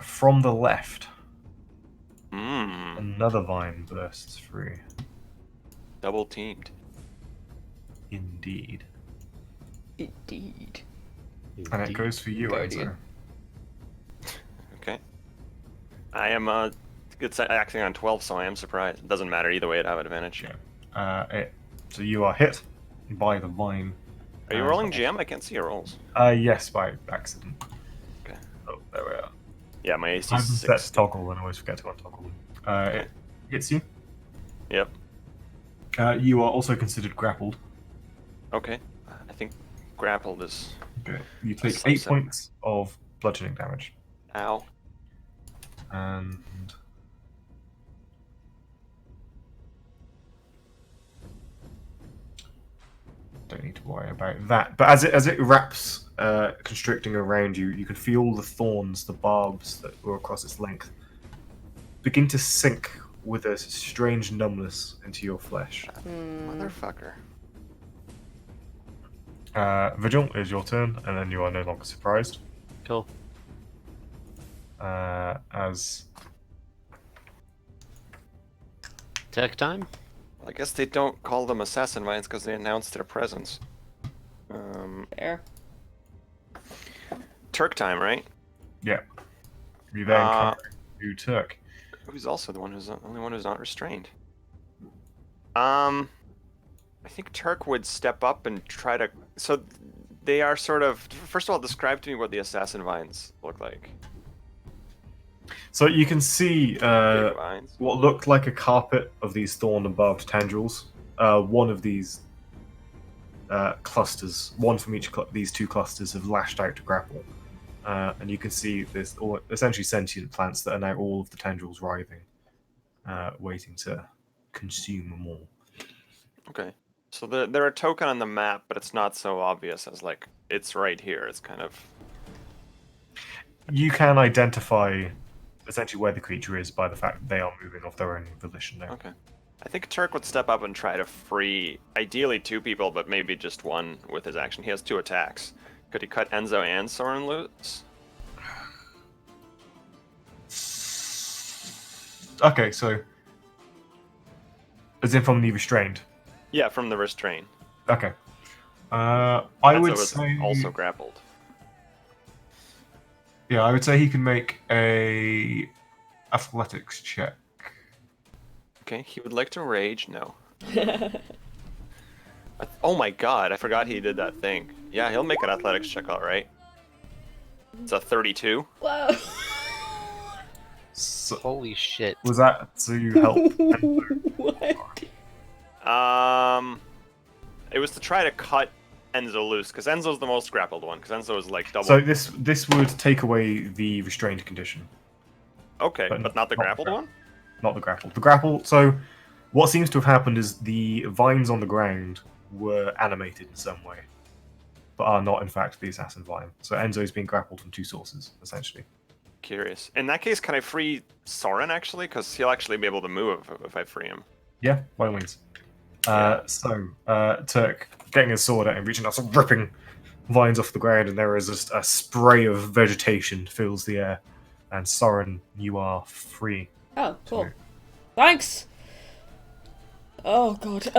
From the left, Mmm. another vine bursts free. Double teamed. Indeed. Indeed. And it goes for you, Guardian. Enzo. Okay. I am it's acting on 12, so I am surprised. It doesn't matter either way. I'd have advantage. Yeah. So you are hit by the vine. Are you rolling GM? I can't see your rolls. Yes, by accident. Okay. Oh, there we are. Yeah, my AC I is have set 6. toggle and I always forget to untoggle them. It hits you. Yep. You are also considered grappled. Okay. I think grappled is. Okay. You take That's like 8 seven. points of bludgeoning damage. Ow. And don't need to worry about that. But as it wraps, constricting around you, you can feel the thorns, the barbs that were across its length, begin to sink with a strange numbness into your flesh. Motherfucker. Vigil, is your turn, and then you are no longer surprised. Cool. As Turk time? I guess they don't call them assassin vines because they announced their presence. Fair. Turk time, right? yeah, you then come to Turk. Who's also the only one who's not restrained. I think Turk would step up and try to. So they are sort of. First of all, describe to me what the assassin vines look like. So you can see Big vines. what looked like a carpet of these thorn and barbed tendrils. One of these clusters, one from each these two clusters, have lashed out to grapple. And you can see this essentially sentient plants that are now all of the tendrils writhing, waiting to consume more. Okay. So they're a token on the map, but it's not so obvious as like it's right here. It's kind of. You can identify essentially where the creature is by the fact that they are moving of their own volition now. Okay. I think Turk would step up and try to free, ideally 2 people, but maybe just 1 with his action. He has 2 attacks. Could he cut Enzo and Soren loose? Okay, so as in from the restrained. Yeah, from the restraint. Okay. I Enzo would was say also grappled. Yeah, I would say he can make a athletics check. Okay, he would like to rage. No. Oh my god, I forgot he did that thing. Yeah, he'll make an athletics check, all right. It's a 32. Whoa. So, Holy shit. was that to help? What? It was to try to cut Enzo loose because Enzo's the most grappled one. Because Enzo is like double. So this would take away the restrained condition, Okay, but but not the not grappled the- one. not the grapple. The grapple. So what seems to have happened is the vines on the ground were animated in some way, but are not in fact the assassin vine. So Enzo's being grappled from 2 sources essentially. Curious. In that case, can I free Soren actually? Because he'll actually be able to move if I free him. Yeah, by all means. Yeah. So Turk getting his sword out and reaching out, sort of ripping vines off the ground, and there is just a spray of vegetation fills the air. And Soren, you are free. Oh, cool. Thanks. Oh god.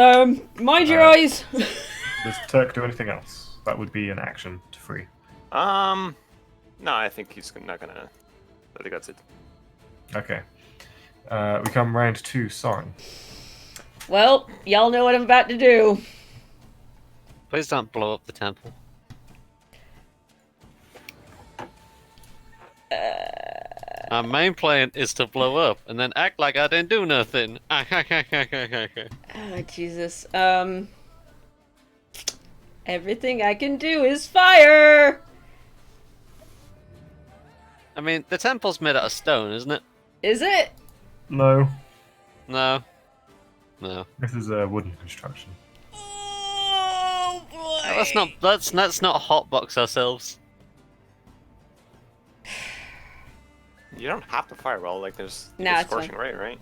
Mind your Uh, eyes. Does Turk do anything else? That would be an action to free. No, I think he's not gonna. I think that's it. Okay. We come round to Soren. Well, y'all know what I'm about to do. Please don't blow up the temple. Our main plan is to blow up and then act like I didn't do nothing. Oh, Jesus. Everything I can do is fire! I mean, the temple's made out of stone, isn't it? Is it? No, No. No. this is a wooden construction. Oh, boy! Let's not hotbox ourselves. You don't have to fireball. Like there's Nah, it's scorching fine. ray, right?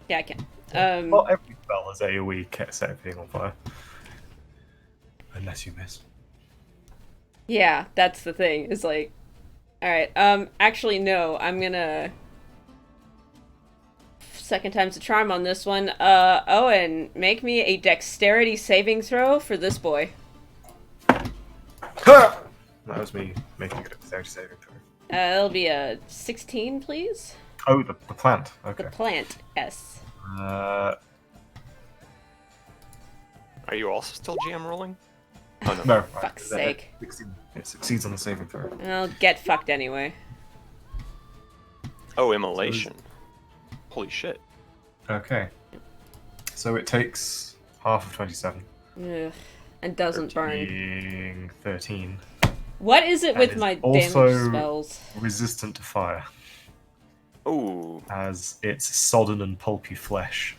Yeah, I can. Not every spell has AoE set everything on fire. Unless you miss. Yeah, that's the thing. Is like, all right. Actually, no. I'm gonna second time's the charm on this one. Owen, make me a dexterity saving throw for this boy. That was me making a dexterity saving throw. It'll be a 16, please. Oh, the plant. Okay. The plant, yes. Are you also still GM rolling? Oh no. No. Fuck's right, sake. It succeeds on the saving throw. I'll get fucked anyway. Oh, immolation. Holy shit. Okay. So it takes half of 27. Ugh. And doesn't burn. Being 13. What is it And with is my also damage spells? resistant to fire, Ooh. as its sodden and pulpy flesh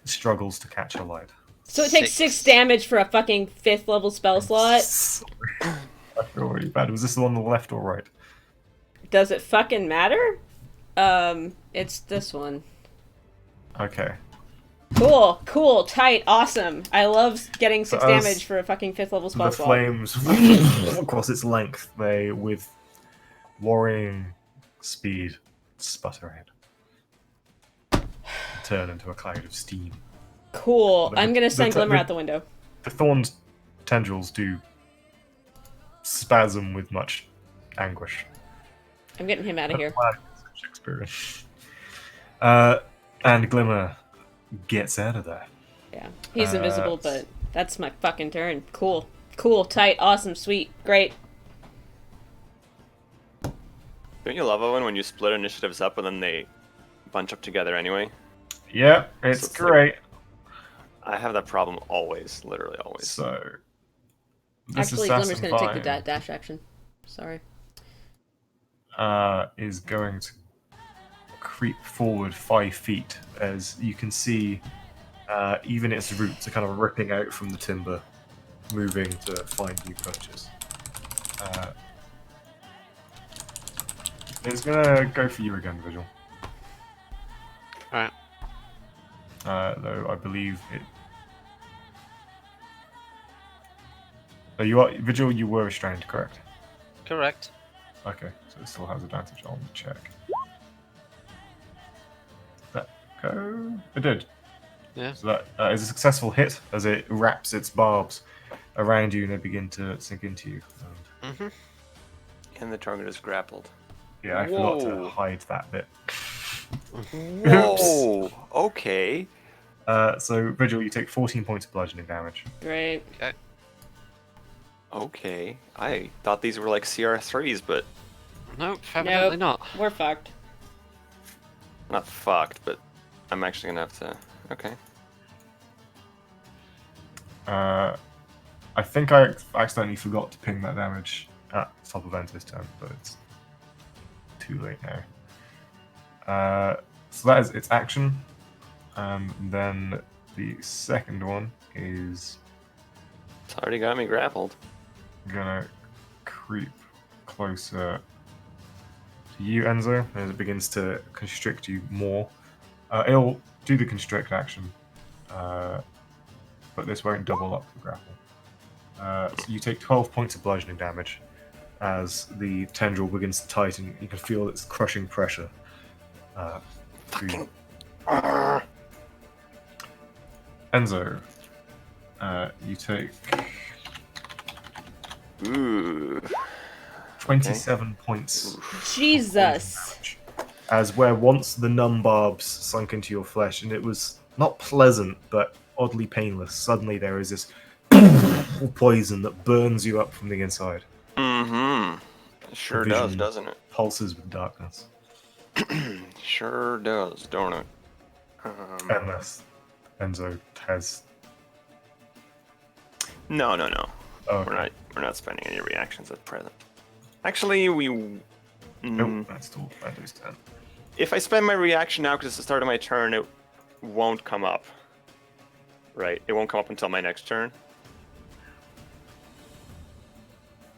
struggles to catch alight. So it takes 6 damage for a fucking 5th level spell slot? Sorry. I feel really bad. Was this the one on the left or right? Does it fucking matter? It's this one. Okay. Cool, tight, awesome. I love getting 6 So as damage for a fucking 5th level spell The slot. flames across its length, they, with worrying speed, sputter out. Turn into a cloud of steam. Cool. The- I'm gonna send the- Glimmer the- out the window. The thorn's tendrils do spasm with much anguish. I'm getting him out of here. Shakespearean. And Glimmer gets out of there. Yeah. He's invisible, but that's my fucking turn. Cool, tight, awesome, sweet, great. Don't you love Owen when you split initiatives up and then they bunch up together anyway? Yeah, it's So it's like- great. I have that problem always, literally always. So, this Actually, Glimmer's assassin gonna take the vine, dash action. Sorry. is going to creep forward 5 feet, as you can see even its roots are kind of ripping out from the timber, moving to find new perches. It's gonna go for you again, Vigil. Alright. Though I believe it. You are Vigil. You were restrained, correct? Correct. Okay, so it still has advantage on the check. Did that go? It did. Yeah. So that is a successful hit as it wraps its barbs around you and they begin to sink into you. Mm-hmm. And the target is grappled. Yeah, I forgot to Whoa. hide that bit. Whoa! Okay. So Vigil, you take 14 points of bludgeoning damage. Great. Okay. I thought these were like CR3s, but Nope, evidently not. We're fucked. not fucked, but I'm actually gonna have to. Okay. I think I accidentally forgot to ping that damage at the top of Enter's turn, but it's too late now. So that is its action. Then the second one is It's already got me grappled. gonna creep closer to you, Enzo, as it begins to constrict you more. It'll do the constrict action, but this won't double up the grapple. So you take 12 points of bludgeoning damage as the tendril begins to tighten. You can feel its crushing pressure. Through you. Enzo, you take Ooh. 27 points. Jesus. As where once the numb barbs sunk into your flesh, and it was not pleasant, but oddly painless, suddenly there is this poison that burns you up from the inside. Mm-hmm. It sure does, Provision. doesn't it? pulses with darkness. Sure does, don't it? Unless Enzo has. No. Oh, okay. We're not spending any reactions at present. Actually, we. Nope, that's still Enzo's turn. If I spend my reaction now because it's the start of my turn, it won't come up. Right? It won't come up until my next turn.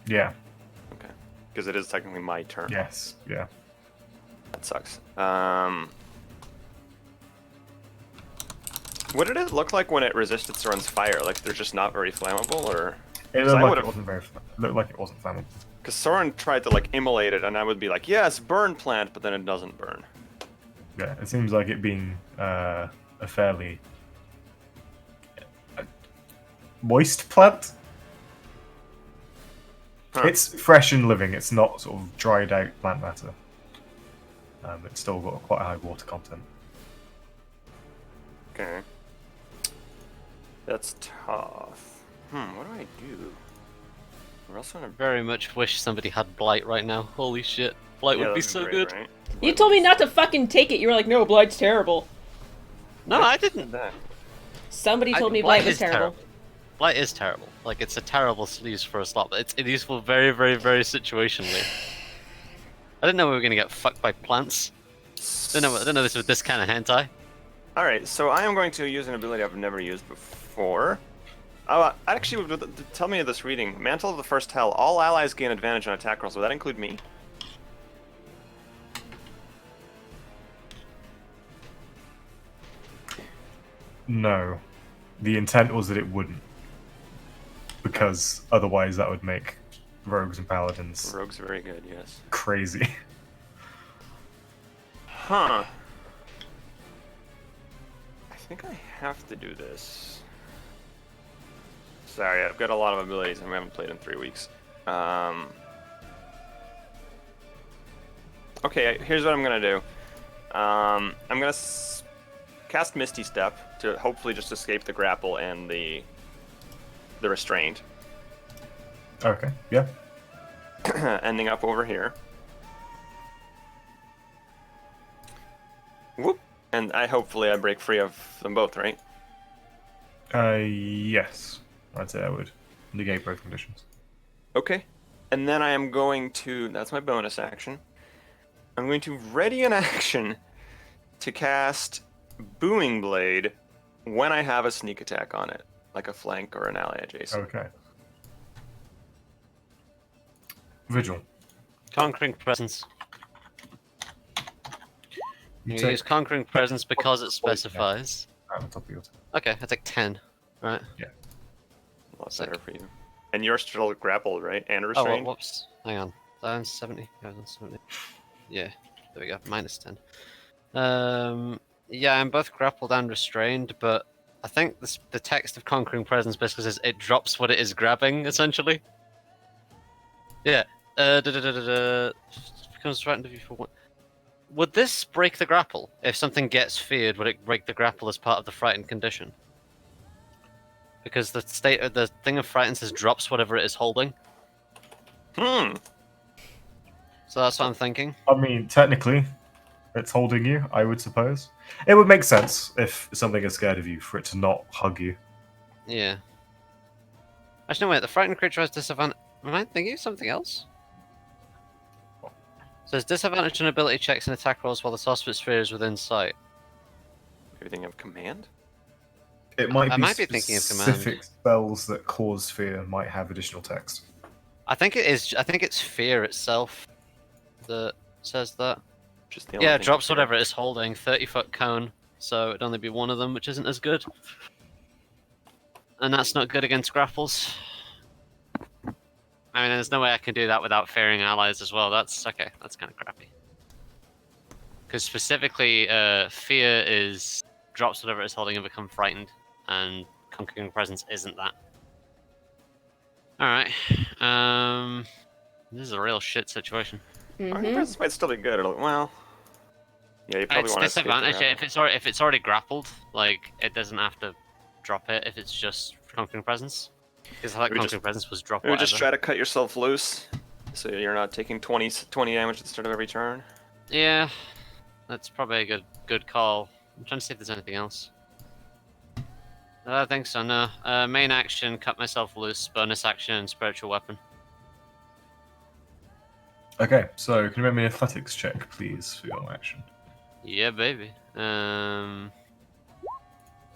Yeah. Okay. Because it is technically my turn. Yes. Yeah. That sucks. What did it look like when it resisted Soren's fire? Like they're just not very flammable, or? It looked like it wasn't looked like it wasn't flammable. Because Soren tried to like immolate it, and I would be like, yes, burn plant, but then it doesn't burn. Yeah, it seems like it being a fairly moist plant. Huh. It's fresh and living. It's not sort of dried out plant matter. It's still got quite a high water content. Okay. That's tough. What do I do? We're also in a Very much wish somebody had Blight right now. Holy shit. Blight would be that'd so great, good. Right? You told me not to fucking take it. You were like, no, Blight's terrible. No, I didn't. That. Somebody told me Blight was is terrible. Blight is terrible. Like, it's a terrible sleeve for a slot, but it's useful very, very, very situationally. I didn't know we were gonna get fucked by plants. I didn't know this was this kind of hentai. Alright, so I am going to use an ability I've never used before. Actually, tell me this reading. Mantle of the First Hell. All allies gain advantage on attack rolls. Would that include me? No, the intent was that it wouldn't, because otherwise that would make rogues and paladins Rogue's very good, yes. crazy. Huh. I think I have to do this. Sorry, I've got a lot of abilities and we haven't played in 3 weeks. Okay, here's what I'm gonna do. I'm gonna cast Misty Step to hopefully just escape the grapple and the restraint. Okay, yeah. Ending up over here. Whoop! And hopefully I break free of them both, right? Yes. I'd say I would negate both conditions. Okay. And then I am going to, that's my bonus action. I'm going to ready an action to cast Booming Blade when I have a sneak attack on it, like a flank or an ally adjacent. Okay. Vigil. Conquering Presence. You take use Conquering Presence because it specifies. at the top of your turn. Okay, I take 10. Right. A lot Sick. better for you. And you're still grappled, right? And Oh, restrained? whoops. Hang on. Down 70. Down 70. Yeah, there we go. Minus 10. Yeah, I'm both grappled and restrained, but I think the text of Conquering Presence basically says it drops what it is grabbing, essentially. Yeah. Becomes threatened if you for one. Would this break the grapple? If something gets feared, would it break the grapple as part of the frightened condition? Because the thing of frightened says drops whatever it is holding. Hmm. So that's what I'm thinking. I mean, technically, it's holding you, I would suppose. It would make sense if something is scared of you for it to not hug you. Yeah. Actually, no, wait. The frightened creature has disadvantage. Am I thinking of something else? So it's disadvantage on ability checks and attack rolls while the sorcerer sphere is within sight. Everything of command? It might I be might be thinking of command. specific spells that cause fear might have additional text. I think it is. I think it's fear itself that says that. Just the only Yeah, thing drops here. whatever it is holding. 30-foot cone, so it'd only be one of them, which isn't as good. And that's not good against grapples. I mean, there's no way I can do that without fearing allies as well. That's okay. That's kind of crappy. Because specifically, fear is drops whatever it's holding and become frightened, and conquering presence isn't that. All right. This is a real shit situation. Conquering Presence might still be good. Well, yeah, you probably It's want to escape the disadvantage grapple. if it's already grappled. Like it doesn't have to drop it if it's just conquering presence. Because I thought Maybe conquering presence was drop Maybe whatever. just try to cut yourself loose. So you're not taking 20 damage at the start of every turn? Yeah, that's probably a good call. I'm trying to see if there's anything else. I don't think so, no. Main action, cut myself loose. Bonus action, spiritual weapon. Okay, so can you make me an athletics check, please, for your action? Yeah, baby. Yeah,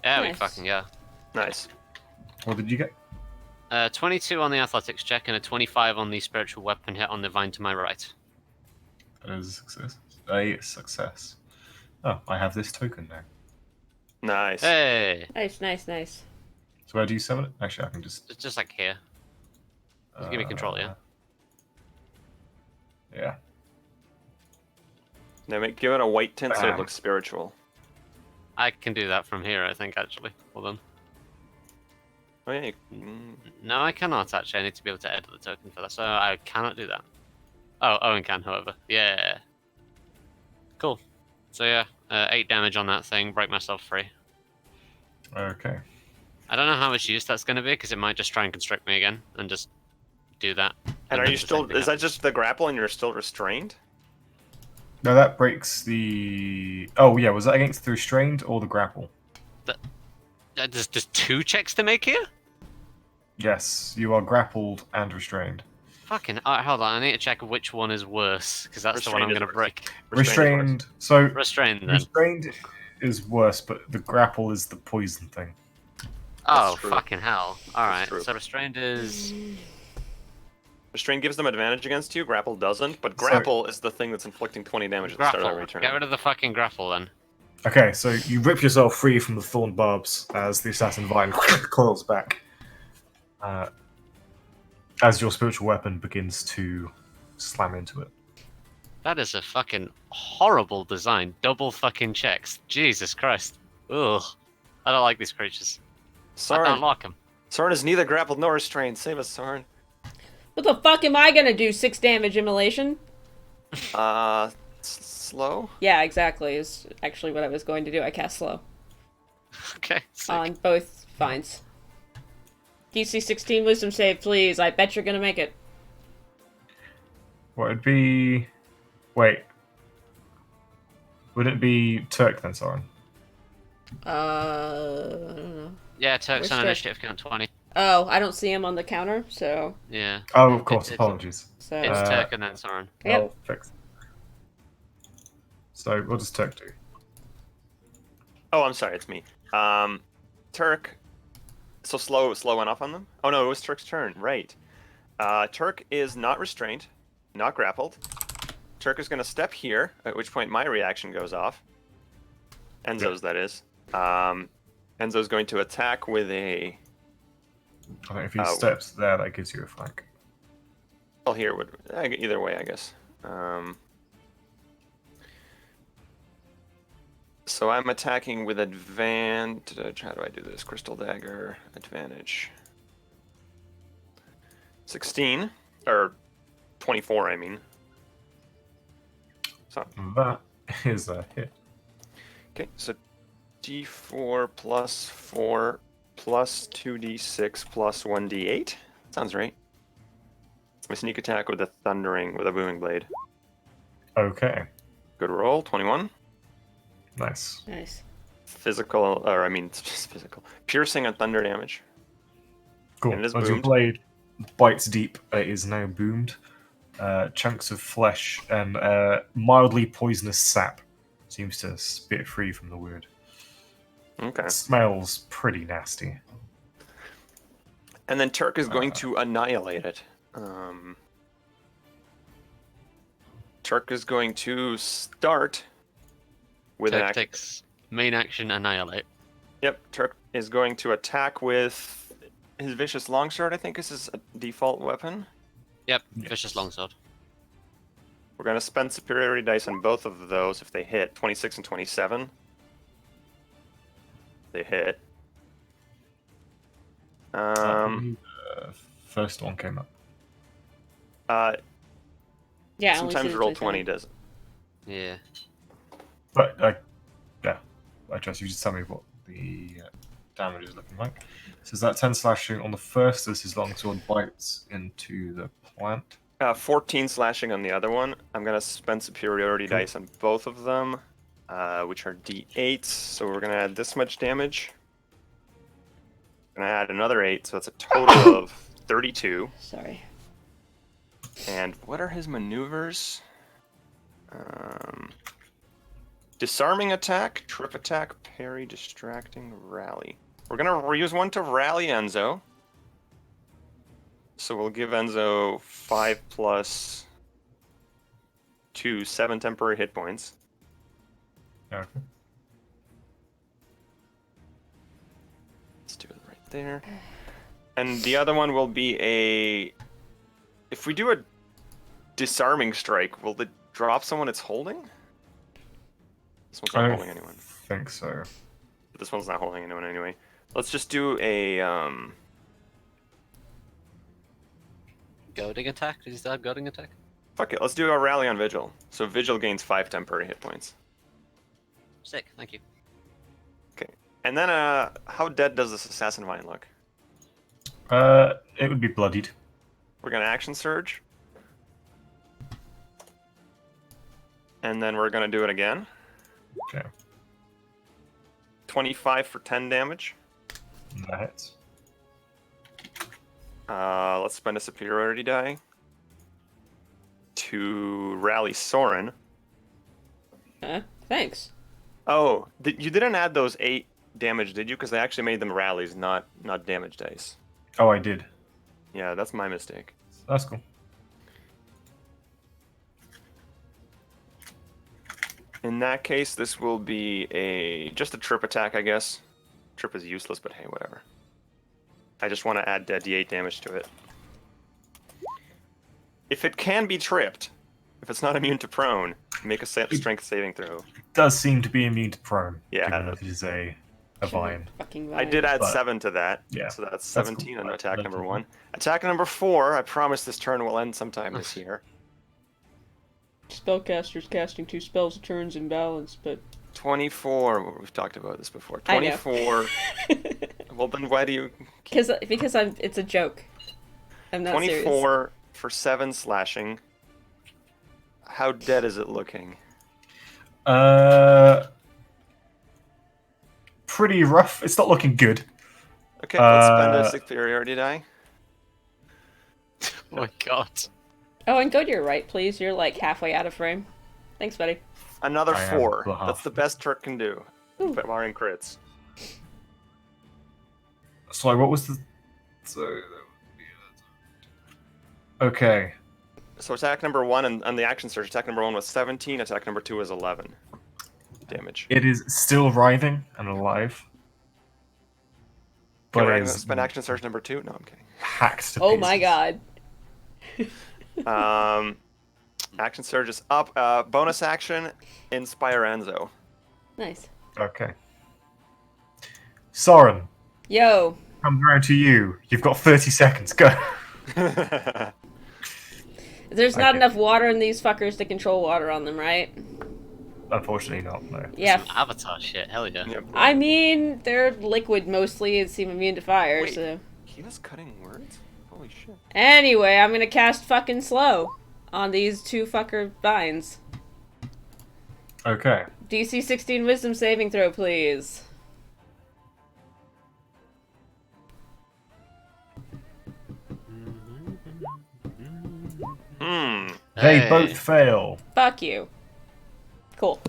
we Nice. fucking go. Nice. What did you get? 22 on the athletics check and a 25 on the spiritual weapon hit on the vine to my right. That is a success. A success. Oh, I have this token now. Nice. Hey! Nice. So where do you summon it? Actually, I can just... It's just like here. Just give me control, yeah? Yeah. Now give it a white tint so it Bam. looks spiritual. I can do that from here, I think, actually. Hold on. Oh yeah. No, I cannot, actually. I need to be able to edit the token for that, so I cannot do that. Oh, Owen can, however. Yeah. Cool. So yeah, 8 damage on that thing, break myself free. Okay. I don't know how much use that's going to be, because it might just try and constrict me again, and just do that. And are then you the still? same thing Is that happens. just the grapple and you're still restrained? No, that breaks the... Oh, yeah, was that against the restrained or the grapple? There's 2 checks to make here? Yes, you are grappled and restrained. Fucking... Alright, hold on, I need to check which one is worse, because that's the one I'm Restrained is going to worse. break. Restrained... So, Restrained, then. restrained is worse, but the grapple is the poison thing. Oh, true. fucking hell. Alright, true. so restrained is... Restraint gives them advantage against you. Grapple doesn't. But So- grapple is the thing that's inflicting 20 damage at the start of Grapple. every turn. Get rid of the fucking grapple, then. Okay, so you rip yourself free from the thorn barbs as the assassin vine coils back. As your spiritual weapon begins to slam into it. That is a fucking horrible design. Double fucking checks. Jesus Christ. Ugh. I don't like these creatures. I don't Soren, like them. Soren is neither grappled nor restrained. Save us, Soren. What the fuck am I gonna do? 6 damage immolation? Slow? Yeah, exactly. Is actually what I was going to do. I cast slow Okay, sick. on both vines. DC 16 wisdom save, please. I bet you're gonna make it. What would be... Wait. Would it be Turk then, Soren? I don't know. Yeah, Turks Where's on Turk? initiative count 20. Oh, I don't see him on the counter, so Yeah. Oh, of course, It's- apologies. It's Turk and then Soren. Yep. I'll fix it. So, what does Turk do? Oh, I'm sorry. It's me. Turk. So slow went off on them? Oh no, it was Turk's turn. Right. Turk is not restrained, not grappled. Turk is going to step here, at which point my reaction goes off. Enzo's, that is. Enzo's going to attack with a... I think if he steps there, that gives you a flank. Well, here would... Either way, I guess. So I'm attacking with advantage. How do I do this? Crystal Dagger, advantage. 16. Or 24, I mean. So, That is a hit. okay, so d4 plus 4 plus 2d6 plus 1d8. Sounds right. My sneak attack with a booming blade. Okay, Good roll, 21. nice. nice. Physical, or I mean, just physical. Piercing and thunder damage. Cool. And it is As your boomed. blade bites deep, it is now boomed. Chunks of flesh and mildly poisonous sap seems to spit free from the wound. Okay. It smells pretty nasty. And then Turk is going to annihilate it. Turk is going to start with an Turk action. takes main action annihilate. Yep, Turk is going to attack with his vicious longsword. I think is his default weapon. Yep, Yes. vicious longsword. We're going to spend superiority dice on both of those if they hit. 26 and 27. They hit. First one came up. Yeah, I only Sometimes see the roll 27. 20 does. Yeah. But, yeah, I trust you just tell me what the damage is looking like. So is that 10 slashing on the first as his longsword bites into the plant? 14 slashing on the other one. I'm gonna spend superiority Cool. dice on both of them, which are d8s. So we're gonna add this much damage. Gonna add another 8, so that's a total of 32. Sorry. And what are his maneuvers? Disarming attack, trip attack, parry, distracting, rally. We're gonna use one to rally Enzo. So we'll give Enzo 5 plus 2, 7 temporary hit points. Okay. Let's do it right there. And the other one will be a... If we do a disarming strike, will it drop someone it's holding? This one's I not don't holding anyone. think so. But this one's not holding anyone anyway. Let's just do a... Goading attack? Is that goading attack? Fuck it, let's do a rally on Vigil. So Vigil gains 5 temporary hit points. Sick, thank you. Okay. And then, how dead does this Assassin Vine look? It would be bloodied. We're gonna Action Surge. And then we're gonna do it again. Okay. 25 for 10 damage. That hits. Let's spend a superiority die to rally Soren. Thanks. Oh, you didn't add those 8 damage, did you? Because I actually made them rallies, not damage dice. Oh, I did. Yeah, that's my mistake. That's cool. In that case, this will be just a trip attack, I guess. Trip is useless, but hey, whatever. I just want to add d8 damage to it. If it can be tripped, if it's not immune to prone, make a strength saving throw. It does seem to be immune to prone. Yeah. Given that it is a vine. Fucking I did add But- 7 to that, Yeah, so that's that's 17 cool. on attack That's number cool. 1. Attack number 4, I promise this turn will end sometime this year. Spellcasters casting 2 spells a turns in balance, but 24, we've talked about this before. I know. 24, well then why do you... because it's a joke. I'm not serious. 24 for 7 slashing. How dead is it looking? Pretty rough. It's not looking good. Okay, let's spend a superiority die. Oh my god. Oh, and go to your right, please. You're like halfway out of frame. Thanks, buddy. Another I am 4. the half. That's the best Turk can do. Ooh. But barring crits. Sorry, what was the... Okay. So attack number 1 and the action surge, attack number 1 was 17, attack number 2 was 11 damage. It is still writhing and alive. But But we're it gonna is spend action surge number 2? No, I'm kidding. hacked to Oh my pieces. god. Action surge is up. Bonus action, inspire Enzo. Nice. Okay. Soren, Yo. come round to you. You've got 30 seconds. Go. There's not Okay. enough water in these fuckers to control water on them, right? Unfortunately not, no. Yeah. Some Avatar shit, hell yeah. Yep. I mean, they're liquid mostly and seem immune to fire, Wait. so... He was cutting words? Holy shit. Anyway, I'm gonna cast fucking slow on these 2 fucker vines. Okay. DC 16 wisdom saving throw, please. They Hey. both fail. Fuck you. Cool.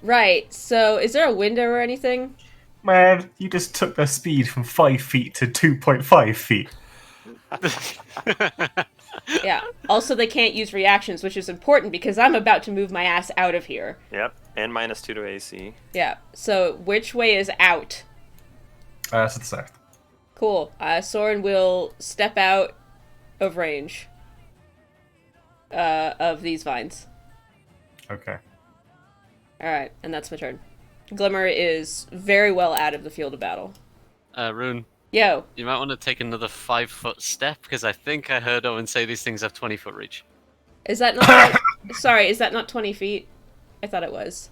Right, so is there a window or anything? Man, you just took their speed from 5 feet to 2.5 feet. Yeah. Also, they can't use reactions, which is important because I'm about to move my ass out of here. Yep, and -2 to AC. Yeah. So, which way is out? To the south. Cool. Soren will step out of range of these vines. Okay. Alright, and that's my turn. Glimmer is very well out of the field of battle. Rune, Yo, you might want to take another 5-foot step because I think I heard Owen say these things have 20-foot reach. is that not... Sorry, is that not 20 feet? I thought it was.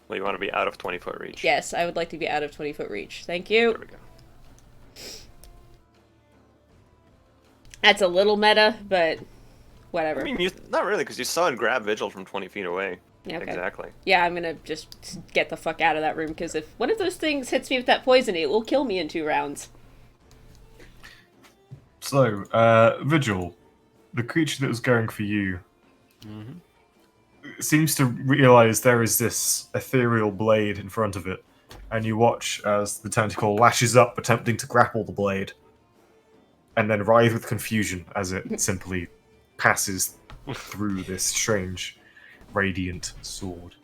Well, you want to be out of 20-foot reach. Yes, I would like to be out of 20-foot reach. Thank you. There we go. That's a little meta, but whatever. I mean, not really, because you saw it grab Vigil from 20 feet away. Yeah, okay. Exactly. Yeah, I'm gonna just get the fuck out of that room, because if one of those things hits me with that poison, it will kill me in 2 rounds. So, Vigil, the creature that was going for you, seems to realize there is this ethereal blade in front of it, and you watch as the tentacle lashes up, attempting to grapple the blade, and then writhe with confusion as it simply passes through this strange, radiant sword.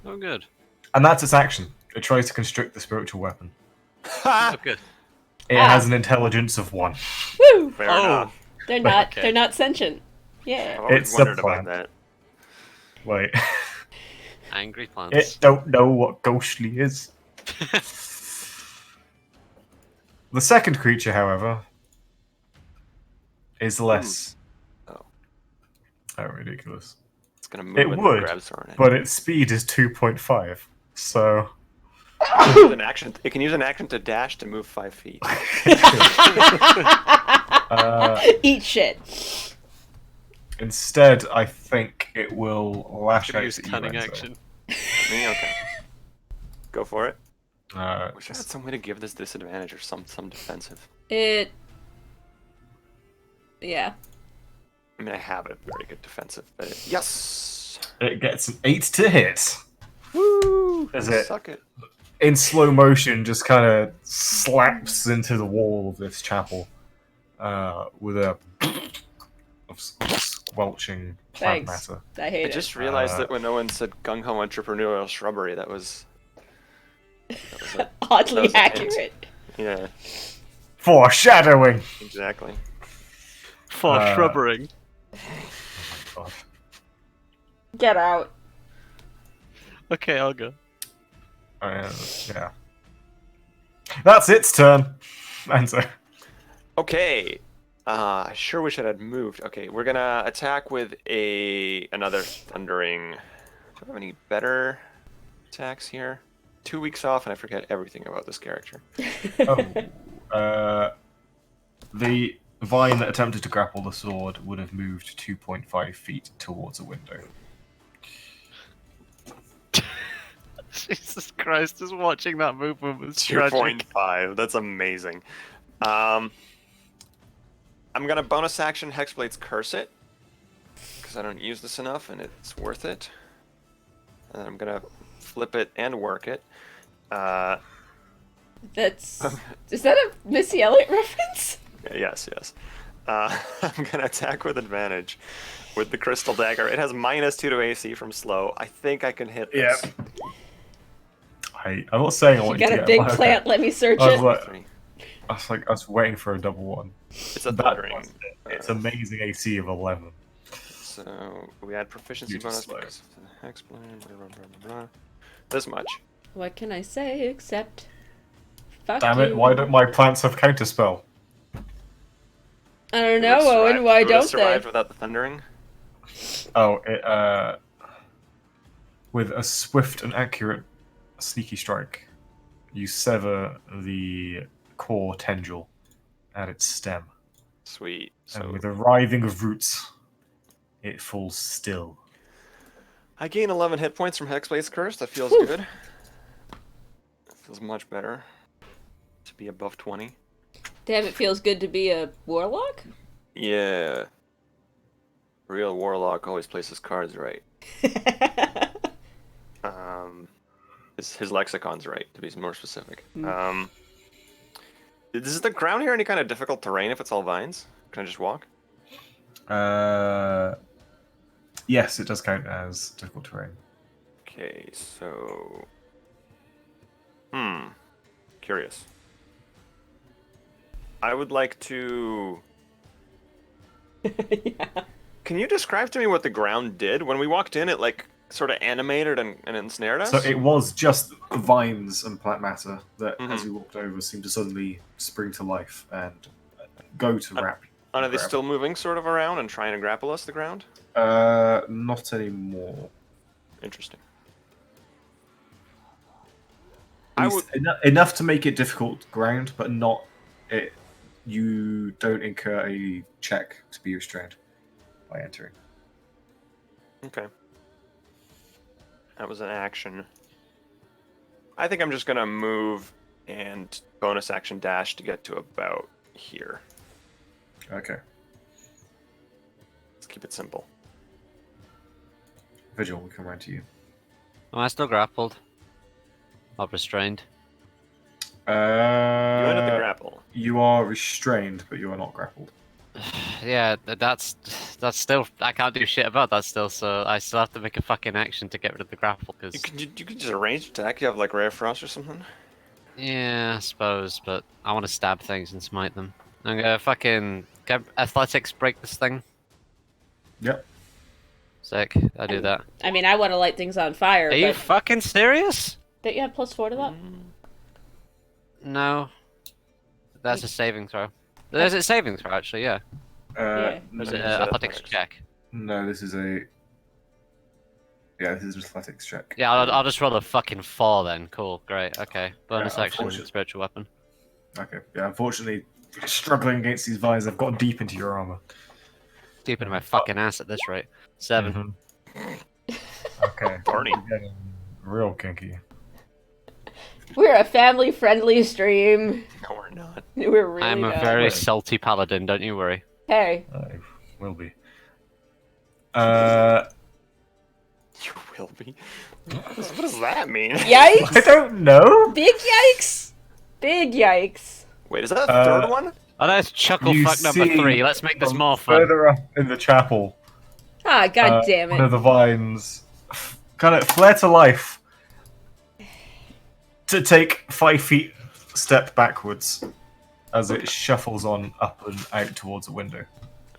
Oh, good. And that's its action. It tries to constrict the spiritual weapon. Oh, good. It has an intelligence of 1. Woo! Fair enough. They're not. Okay. They're not sentient. Yeah. I've always It's wondered a about plant. that. Wait. Angry plants. It don't know what ghostly is. The second creature, however, is less. Oh. Oh, ridiculous. It's gonna move It and would, grab Soren. but its speed is 2.5. So. It can use an action to dash to move 5 feet. Eat shit. Instead, I think it will lash Gonna out use at you, cunning Enzo. action. Okay. Go for it. Wish I had Just- some way to give this disadvantage or some defensive. It. Yeah. I mean, I have a very good defensive, but yes. It gets an 8 to hit. Woo! Is it? Suck it. In slow motion, just kind of slaps into the wall of this chapel with a of squelching plant Thanks. matter. I hate I just realized that when Owen said gung ho entrepreneurial shrubbery, that was it. that Oddly was a hint. accurate. Yeah, Foreshadowing. exactly. For shrubbering. God. Get out. Okay, I'll go. Yeah. That's its turn. Enzo. Okay. I sure wish it had moved. Okay, we're gonna attack with another thundering. Do I have any better attacks here? 2 weeks off, and I forget everything about this character. The vine that attempted to grapple the sword would have moved 2.5 feet towards a window. Jesus Christ, just watching that movement was tragic. 2.5. That's amazing. I'm gonna bonus action Hexblade's Curse it, because I don't use this enough, and it's worth it. And I'm gonna flip it and work it. That's. Is that a Missy Elliott reference? Yes. I'm gonna attack with advantage with the Crystal Dagger. It has -2 to AC from slow. I think I can hit this. Yeah. I'm not saying I You want got you a to big get plant. Let me search I was it. like, 3. I was waiting for a double one. It's a That thundering. was it. It's amazing AC of 11. So we add proficiency You're bonus just slow. because of the Hexblade. Blah, blah, blah, blah. This much. What can I say except. Fuck Damn it! you. Why don't my plants have counterspell? I don't It know, would've Owen. survived- Why it would've don't they? survived without the thundering. Oh, it with a swift and accurate sneaky strike, you sever the core tendril at its stem, Sweet. and So with a writhing of roots, it falls still. I gain 11 hit points from Hexblade's Curse. That feels good. That feels much better. To be above 20. Damn, it feels good to be a warlock? Yeah. Real warlock always plays his cards right. His lexicon's right, to be more specific. Is the ground here any kind of difficult terrain if it's all vines? Can I just walk? Yes, it does count as difficult terrain. Okay, so... Curious. I would like to... Yeah. Can you describe to me what the ground did? When we walked in, it like sort of animated and ensnared us? So it was just vines and plant matter that, Mhm. as we walked over, seemed to suddenly spring to life and go to wrap. And are they grab. still moving sort of around and trying to grapple us, the ground? Not anymore. Interesting. At I least enough to make it difficult ground, but not it you don't incur a check to be restrained by entering. Okay. That was an action. I think I'm just gonna move and bonus action dash to get to about here. Okay. Let's keep it simple. Vigil will come around to you. Am I still grappled? Or restrained? You ended the Uh, grapple. you are restrained, but you are not grappled. Yeah, that's still. I can't do shit about that still, so I still have to make a fucking action to get rid of the grapple, because. You can just range attack. You have like Ray of Frost or something. Yeah, I suppose, but I want to stab things and smite them. I'm gonna fucking get athletics break this thing. Yep. Sick, I do that. I mean, I want to light things on fire, Are you but fucking serious? don't you have +4 to that? No. That's a saving throw. There's a saving throw, actually, yeah. Yeah. Or is No, it it's athletics athletics. check? No, this is a. Yeah, this is an athletics check. Yeah, I'll just roll a fucking 4 then. Cool, great, okay. Bonus Yeah, action, unfortunate- spiritual weapon. Okay. Yeah, unfortunately, struggling against these vines, I've got deep into your armor. Deep into my fucking ass at this rate. 7. Okay. Barney. We're getting real kinky. We're a family-friendly stream. No, we're not. We're really I'm a not. very Right. salty paladin, don't you worry. Hey. I will be. You will be. What does that mean? I Yikes! don't know. Big yikes! Big yikes! Wait, is that a third one? Oh, that's chuckle You fuck number see 3. Let's make this from more fun. Further up in the chapel, Ah, god damn one of it. the vines kind of flare to life to take 5 feet step backwards as it shuffles on up and out towards a window.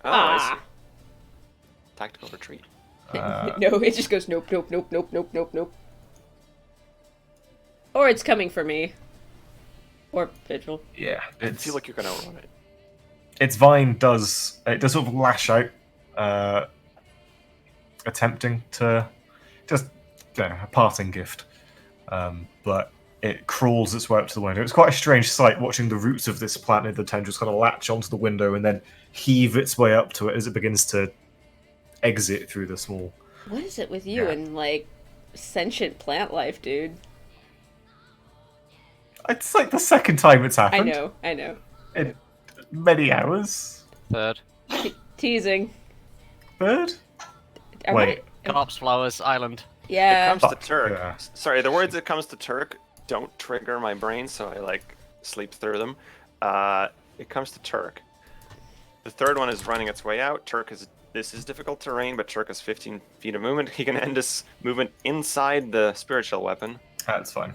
Oh, I Ah. see. Tactical retreat. No, it just goes nope, nope, nope, nope, nope, nope, nope. Or it's coming for me. Or Vigil. Yeah, I feel like you're gonna outrun it. its vine does sort of lash out, attempting to just a parting gift, but it crawls its way up to the window. It's quite a strange sight watching the roots of this plant in the tendrils kind of latch onto the window and then heave its way up to it as it begins to exit through the small. What is it with you Yeah. and, like, sentient plant life, dude? It's like the second time it's I happened. know, I know. In many hours. 3rd. Teasing. Third? Am Wait. I- Corpse Flowers Island. Yeah. It comes to Turk. yeah. Sorry, the words "it comes to Turk" don't trigger my brain, so I like sleep through them. It comes to Turk. The third one is running its way out. This is difficult terrain, but Turk has 15 feet of movement. He can end his movement inside the spiritual weapon. That's fine.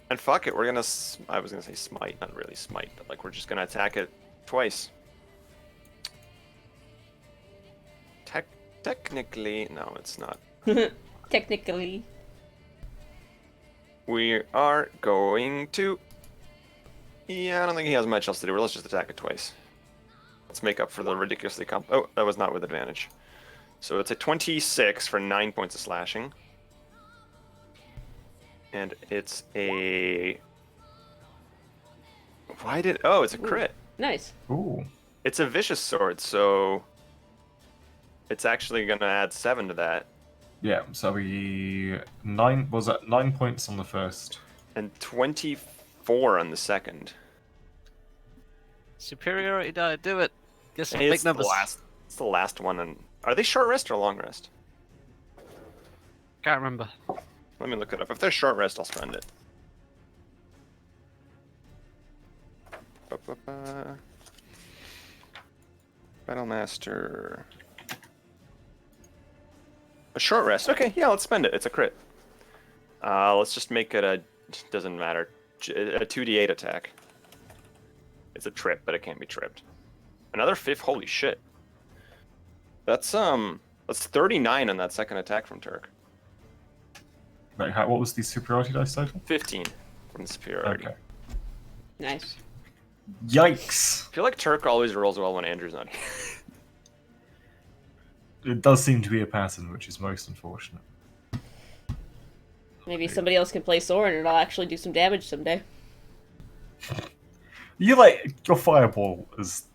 And fuck it, we're gonna. I was gonna say smite, not really smite, but like we're just gonna attack it twice. Technically, no, it's not. Technically. We are going to. Yeah, I don't think he has much else to do. Let's just attack it twice. Let's make up for the ridiculously Oh, that was not with advantage. So it's a 26 for 9 points of slashing. And it's a. Why did. Oh, it's a crit. Nice. Ooh. It's a vicious sword, so. It's actually gonna add 7 to that. Yeah, so was that 9 points on the first? And 24 on the second. Superiority die, do it. Get some Hey, big numbers. It's the last one. And are they short rest or long rest? Can't remember. Let me look it up. If they're short rest, I'll spend it. Ba-ba-ba. Battlemaster. A short rest. Okay, yeah, let's spend it. It's a crit. Let's just make it a. Doesn't matter. A 2d8 attack. It's a trip, but it can't be tripped. Another 5th. Holy shit. That's 39 on that second attack from Turk. Right, what was the superiority dice total? 15 from the superiority. Okay. Nice. Yikes! I feel like Turk always rolls well when Andrew's not here. It does seem to be a pattern, which is most unfortunate. Maybe somebody else can play Soren and it'll actually do some damage someday. You like your fireball is.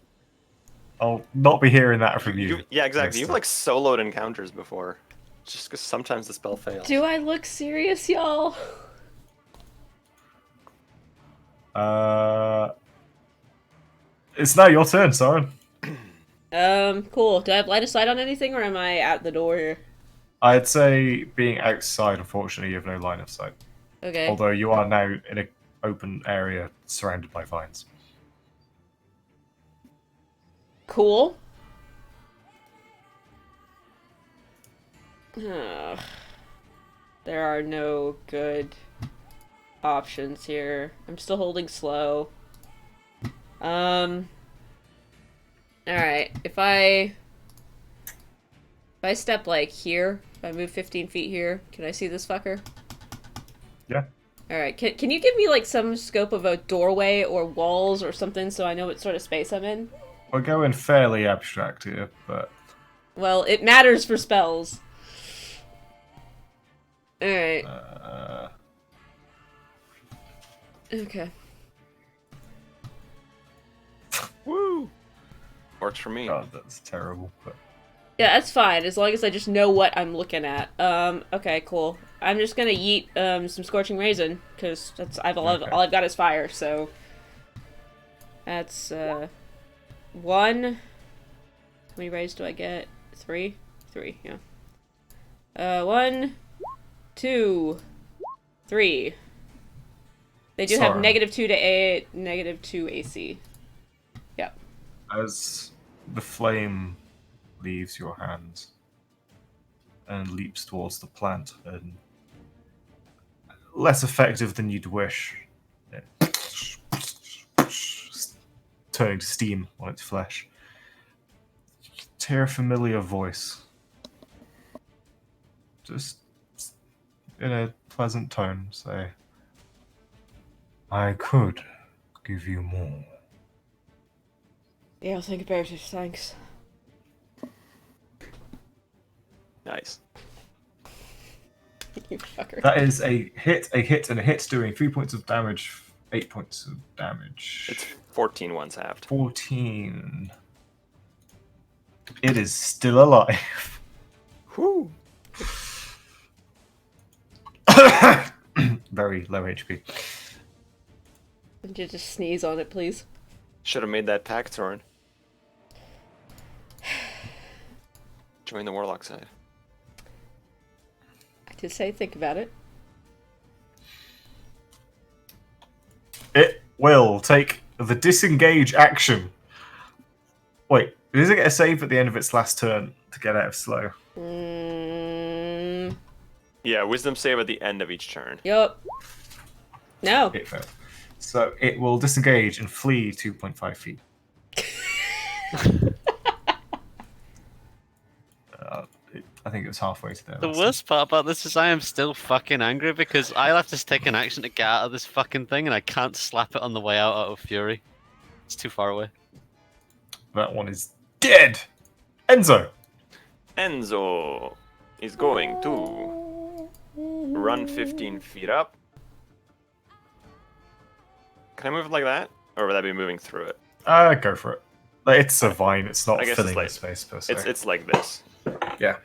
I'll not be hearing that from you. Yeah, exactly. Mister. You've like soloed encounters before. Just because sometimes the spell fails. Do I look serious, y'all? It's now your turn, Soren. Cool. Do I have line of sight on anything, or am I out the door here? I'd say being outside, unfortunately, you have no line of sight. Okay. Although you are now in an open area surrounded by vines. Cool. Ugh. There are no good options here. I'm still holding slow. Alright, if I step like here, if I move 15 feet here, can I see this fucker? Yeah. Alright, can you give me like some scope of a doorway or walls or something so I know what sort of space I'm in? We're going fairly abstract here, but Well, it matters for spells. Alright. Okay. Woo! Works for me. God, that's terrible. But Yeah, that's fine, as long as I just know what I'm looking at. Okay, cool. I'm just gonna yeet, some Scorching Raisin, because all I've got is fire, so... That's, 1... How many rays do I get? 3? 3, yeah. 1, 2, 3. They do have Sorry. -2 AC. Yep. as the flame leaves your hands and leaps towards the plant, and less effective than you'd wish, turning to steam on its flesh, you hear a familiar voice, just in a pleasant tone, say, "I could give you more." Yeah, I'll think about it, thanks. Nice. You fucker. That is a hit, and a hit, doing 3 points of damage, 8 points of damage. It's 14 once halved. 14. It is still alive. Whoo! Very low HP. Would you just sneeze on it, please? Should have made that pact, Soren. Join the warlock side. I did say think about it. It will take the disengage action. Wait, does it get a save at the end of its last turn to get out of slow? Yeah, wisdom save at the end of each turn. Yup. No. It failed. So it will disengage and flee 2.5 feet. I think it was halfway to there. The worst part about this is I am still fucking angry because I'll have to take an action to get out of this fucking thing and I can't slap it on the way out of fury. It's too far away. That one is dead! Enzo! Enzo is going to run 15 feet up. Can I move it like that? Or would that be moving through it? Go for it. It's a vine, it's not I guess filling it's like, the space per se. it's like this. Yeah.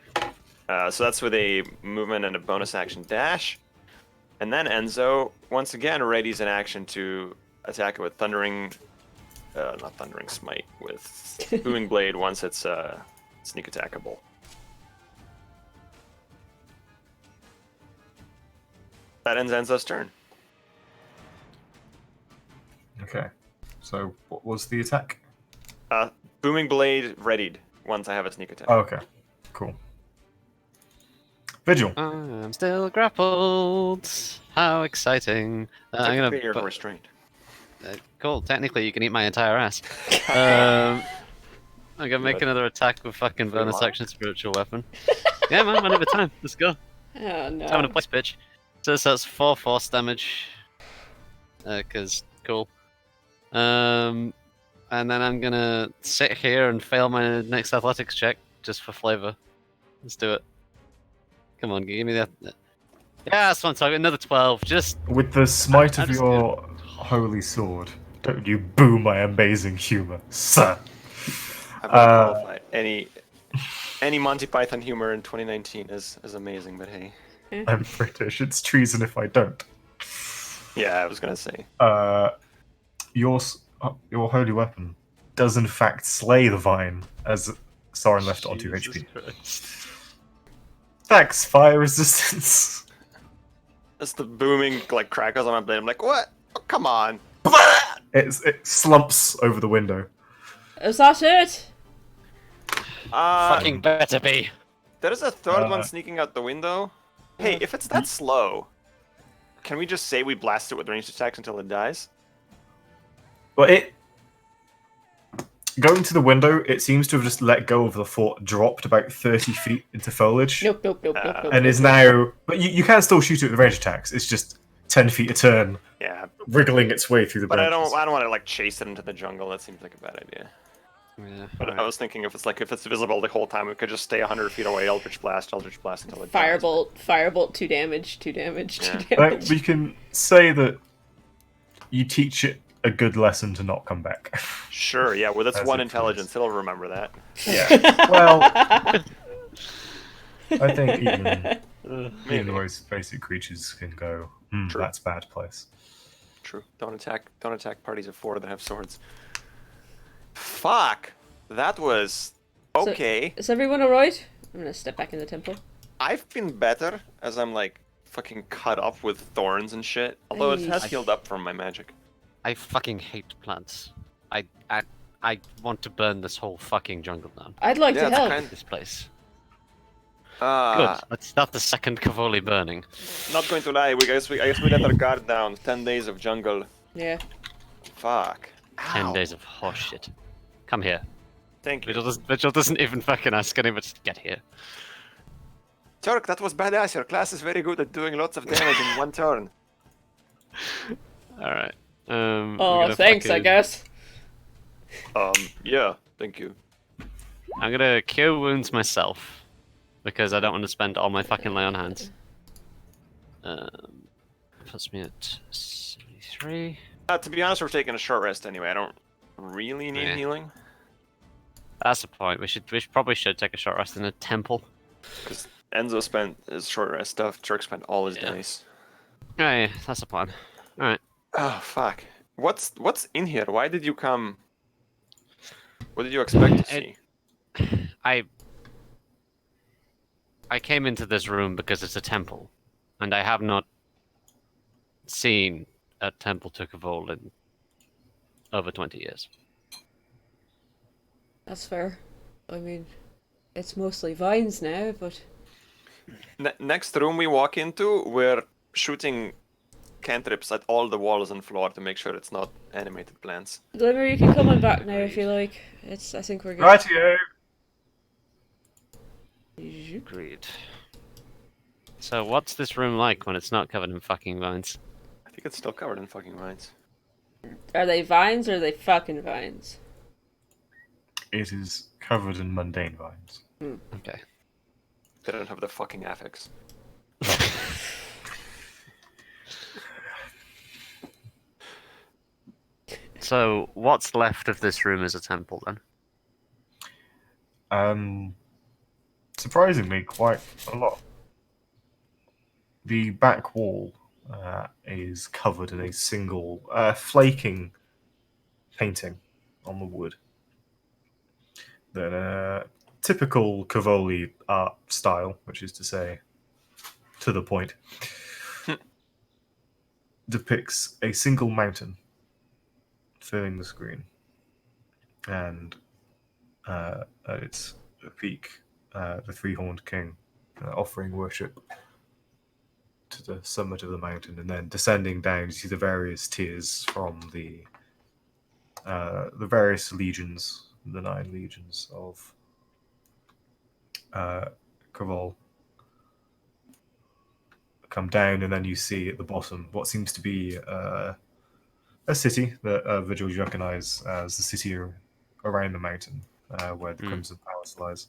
So that's with a movement and a bonus action dash. And then Enzo, once again, readies an action to attack it with Thundering... not Thundering Smite, with Booming Blade once it's sneak attackable. That ends Enzo's turn. Okay. So, what was the attack? Booming Blade readied once I have a sneak attack. Oh, okay. Cool. Vigil. I'm still grappled. How exciting. I'm Technically, gonna... you're restrained. Cool, technically you can eat my entire ass. I'm gonna make another attack with fucking bonus action spiritual weapon. Yeah man, whenever time. Let's go. Oh no. Having a place pitch. So that's 4 force damage. Cause cool. And then I'm gonna sit here and fail my next athletics check just for flavor. Let's do it. Come on, give me that. Yeah, that's what I'm talking. Another 12. Just With the smite I of just- your holy sword, don't you boo my amazing humor, sir. I've not qualified. Any Monty Python humor in 2019 is amazing, but hey. I'm British. It's treason if I don't. Yeah, I was gonna say. Your holy weapon does in fact slay the vine as Soren left it on 2 Jesus HP. Christ. Thanks, fire resistance. That's the booming like crackles on my blade. I'm like, what? Oh, come on. It slumps over the window. Is that it? Fucking better be. There is a third one Uh, sneaking out the window. Hey, if it's that slow, can we just say we blast it with ranged attacks until it dies? Well, it going to the window, it seems to have just let go of the fort, dropped about 30 feet into foliage, Nope, nope, nope, nope, nope. and nope, is nope. now. But you can still shoot it with range attacks. It's just 10 feet a turn, Yeah, wriggling its way through the but I branches. don't want to like chase it into the jungle. That seems like a bad idea. Yeah, But alright. I was thinking if it's visible the whole time, we could just stay 100 feet away, Eldritch Blast until it dies. Firebolt, 2 damage, 2 damage, 2 Yeah. damage. We can say that you teach it a good lesson to not come back. Sure, yeah, with its As one it intelligence, proves. it'll remember that. Yeah. Well, I think even Maybe. the most basic creatures can go, True. that's bad place. True. Don't attack parties of 4 that have swords. Fuck! That was So- okay. Is everyone alright? I'm gonna step back in the temple. I've been better as I'm like fucking cut up with thorns and shit. Although it has Ay. healed up from my magic. I fucking hate plants. I want to burn this whole fucking jungle down. I'd like Yeah, to it's help. kind- This place. Ah, Good. That's not the second Kvoli burning. not going to lie. I guess we let our guard down. 10 days of jungle. Yeah. Fuck. 10 Ow. days of horseshit. Come here. Thank you. Vigil doesn't even fucking ask anyone to get here. Turk, that was badass. Your class is very good at doing lots of damage in one turn. Alright. Oh, thanks, I guess. Yeah, thank you. I'm gonna cure wounds myself. Because I don't want to spend all my fucking lay on hands. Puts me at 73. To be honest, we're taking a short rest anyway. I don't really need Yeah. healing. That's the point. We probably should take a short rest in a temple. Because Enzo spent his short rest stuff. Turk spent all his Yeah. dice. Oh, yeah, that's the plan. Alright. Oh, fuck. What's in here? Why did you come? What did you expect to see? I came into this room because it's a temple, and I have not seen a temple to Kvoli in over 20 years. That's fair. I mean, it's mostly vines now, but Next room we walk into, we're shooting cantrips at all the walls and floor to make sure it's not animated plants. Glimmer, you can come on back now if you like. I think we're good. Rightio. Agreed. So what's this room like when it's not covered in fucking vines? I think it's still covered in fucking vines. Are they vines or are they fucking vines? It is covered in mundane vines. Okay. They don't have the fucking affix. So what's left of this room is a temple then? Surprisingly, quite a lot. The back wall is covered in a single flaking painting on the wood. Then typical Kvoli art style, which is to say, to the point, depicts a single mountain filling the screen, and at its peak, the three-horned king offering worship to the summit of the mountain, and then descending down, you see the various tiers from the various legions, the 9 legions of Kvol, come down, and then you see at the bottom what seems to be a city that Vigil you recognize as the city around the mountain where the Crimson Palace lies.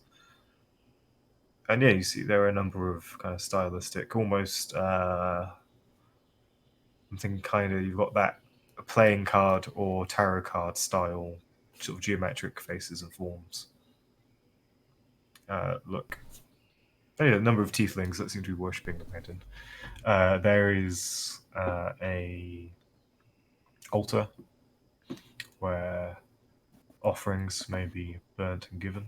And yeah, you see there are a number of kind of stylistic, almost. I'm thinking kind of you've got that playing card or tarot card style sort of geometric faces and forms. Look, yeah, a number of tieflings that seem to be worshipping the mountain. There is a altar where offerings may be burnt and given.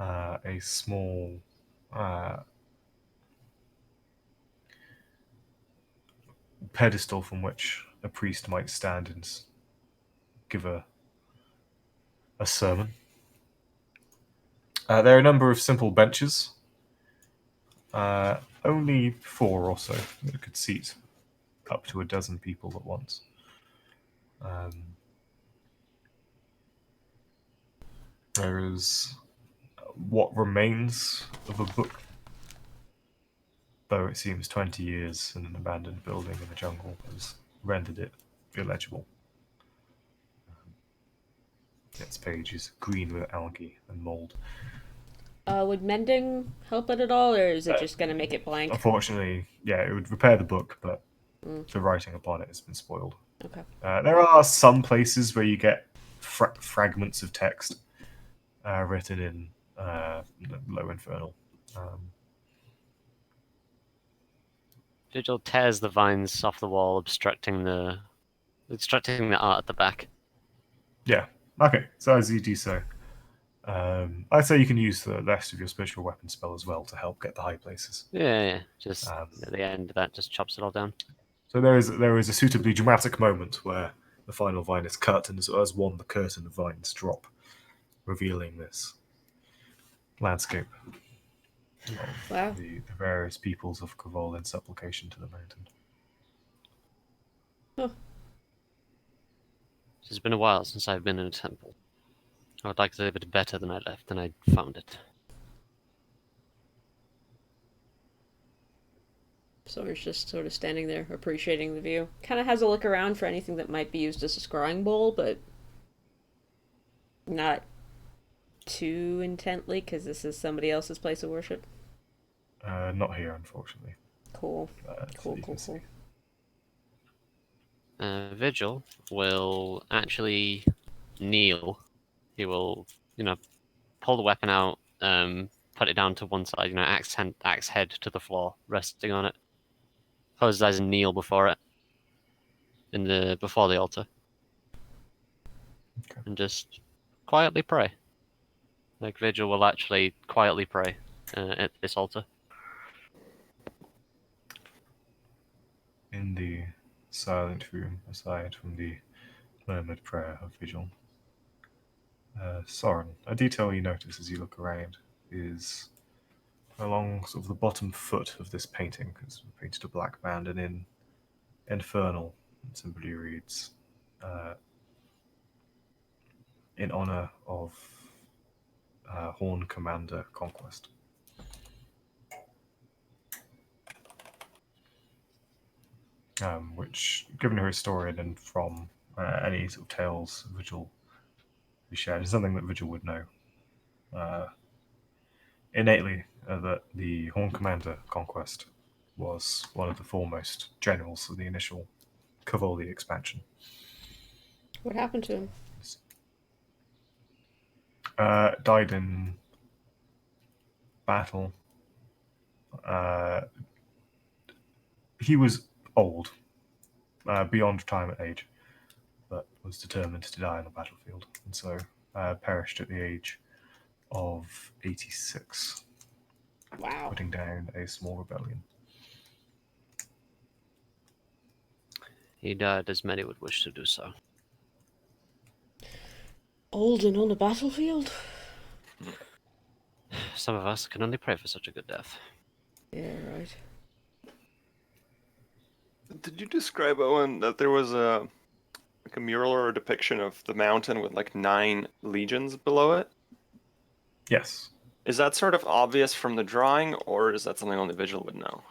A small pedestal from which a priest might stand and give a sermon. There are a number of simple benches, only 4 or so that could seat up to a dozen people at once. There is what remains of a book, though it seems 20 years in an abandoned building in the jungle has rendered it illegible. Its page is green with algae and mold. Would mending help it at all, or is it just going to make it blank? Unfortunately, yeah, it would repair the book, but the writing upon it has been spoiled. Okay. There are some places where you get fragments of text written in Low Infernal. Vigil tears the vines off the wall, obstructing the art at the back. Yeah. Okay. So as you do so, I'd say you can use the rest of your spiritual weapon spell as well to help get the high places. Yeah. Just at the end of that, just chops it all down. So there is a suitably dramatic moment where the final vine is cut, and as one, the curtain of vines drop, revealing this landscape of Wow. the various peoples of Kvoli in supplication to the mountain. Huh. It's been a while since I've been in a temple. I would like to leave it better than I left, than I found it. So he's just sort of standing there, appreciating the view. Kind of has a look around for anything that might be used as a scrying bowl, but not too intently, because this is somebody else's place of worship. Not here, unfortunately. Cool. Cool. Vigil will actually kneel. He will, pull the weapon out, put it down to one side, axe head to the floor, resting on it. Close his eyes and kneel before it, before the altar, Okay. and just quietly pray. Like Vigil will actually quietly pray at this altar. In the silent room, aside from the murmured prayer of Vigil, Soren, a detail you notice as you look around is along sort of the bottom foot of this painting, it's painted a black band, and in Infernal, it simply reads, in honor of Horn Commander Conquest. Which, given her historian and from any sort of tales Vigil we shared, is something that Vigil would know innately, that the Horn Commander Conquest was one of the foremost generals of the initial Kvoli expansion. What happened to him? Died in battle. He was old, beyond retirement age, but was determined to die on the battlefield, and so perished at the age of 86, Wow. putting down a small rebellion. He died as many would wish to do so. Old and on the battlefield? Some of us can only pray for such a good death. Yeah, right. Did you describe, Owen, that there was a mural or a depiction of the mountain with like 9 legions below it? Yes. Is that sort of obvious from the drawing, or is that something only Vigil would know?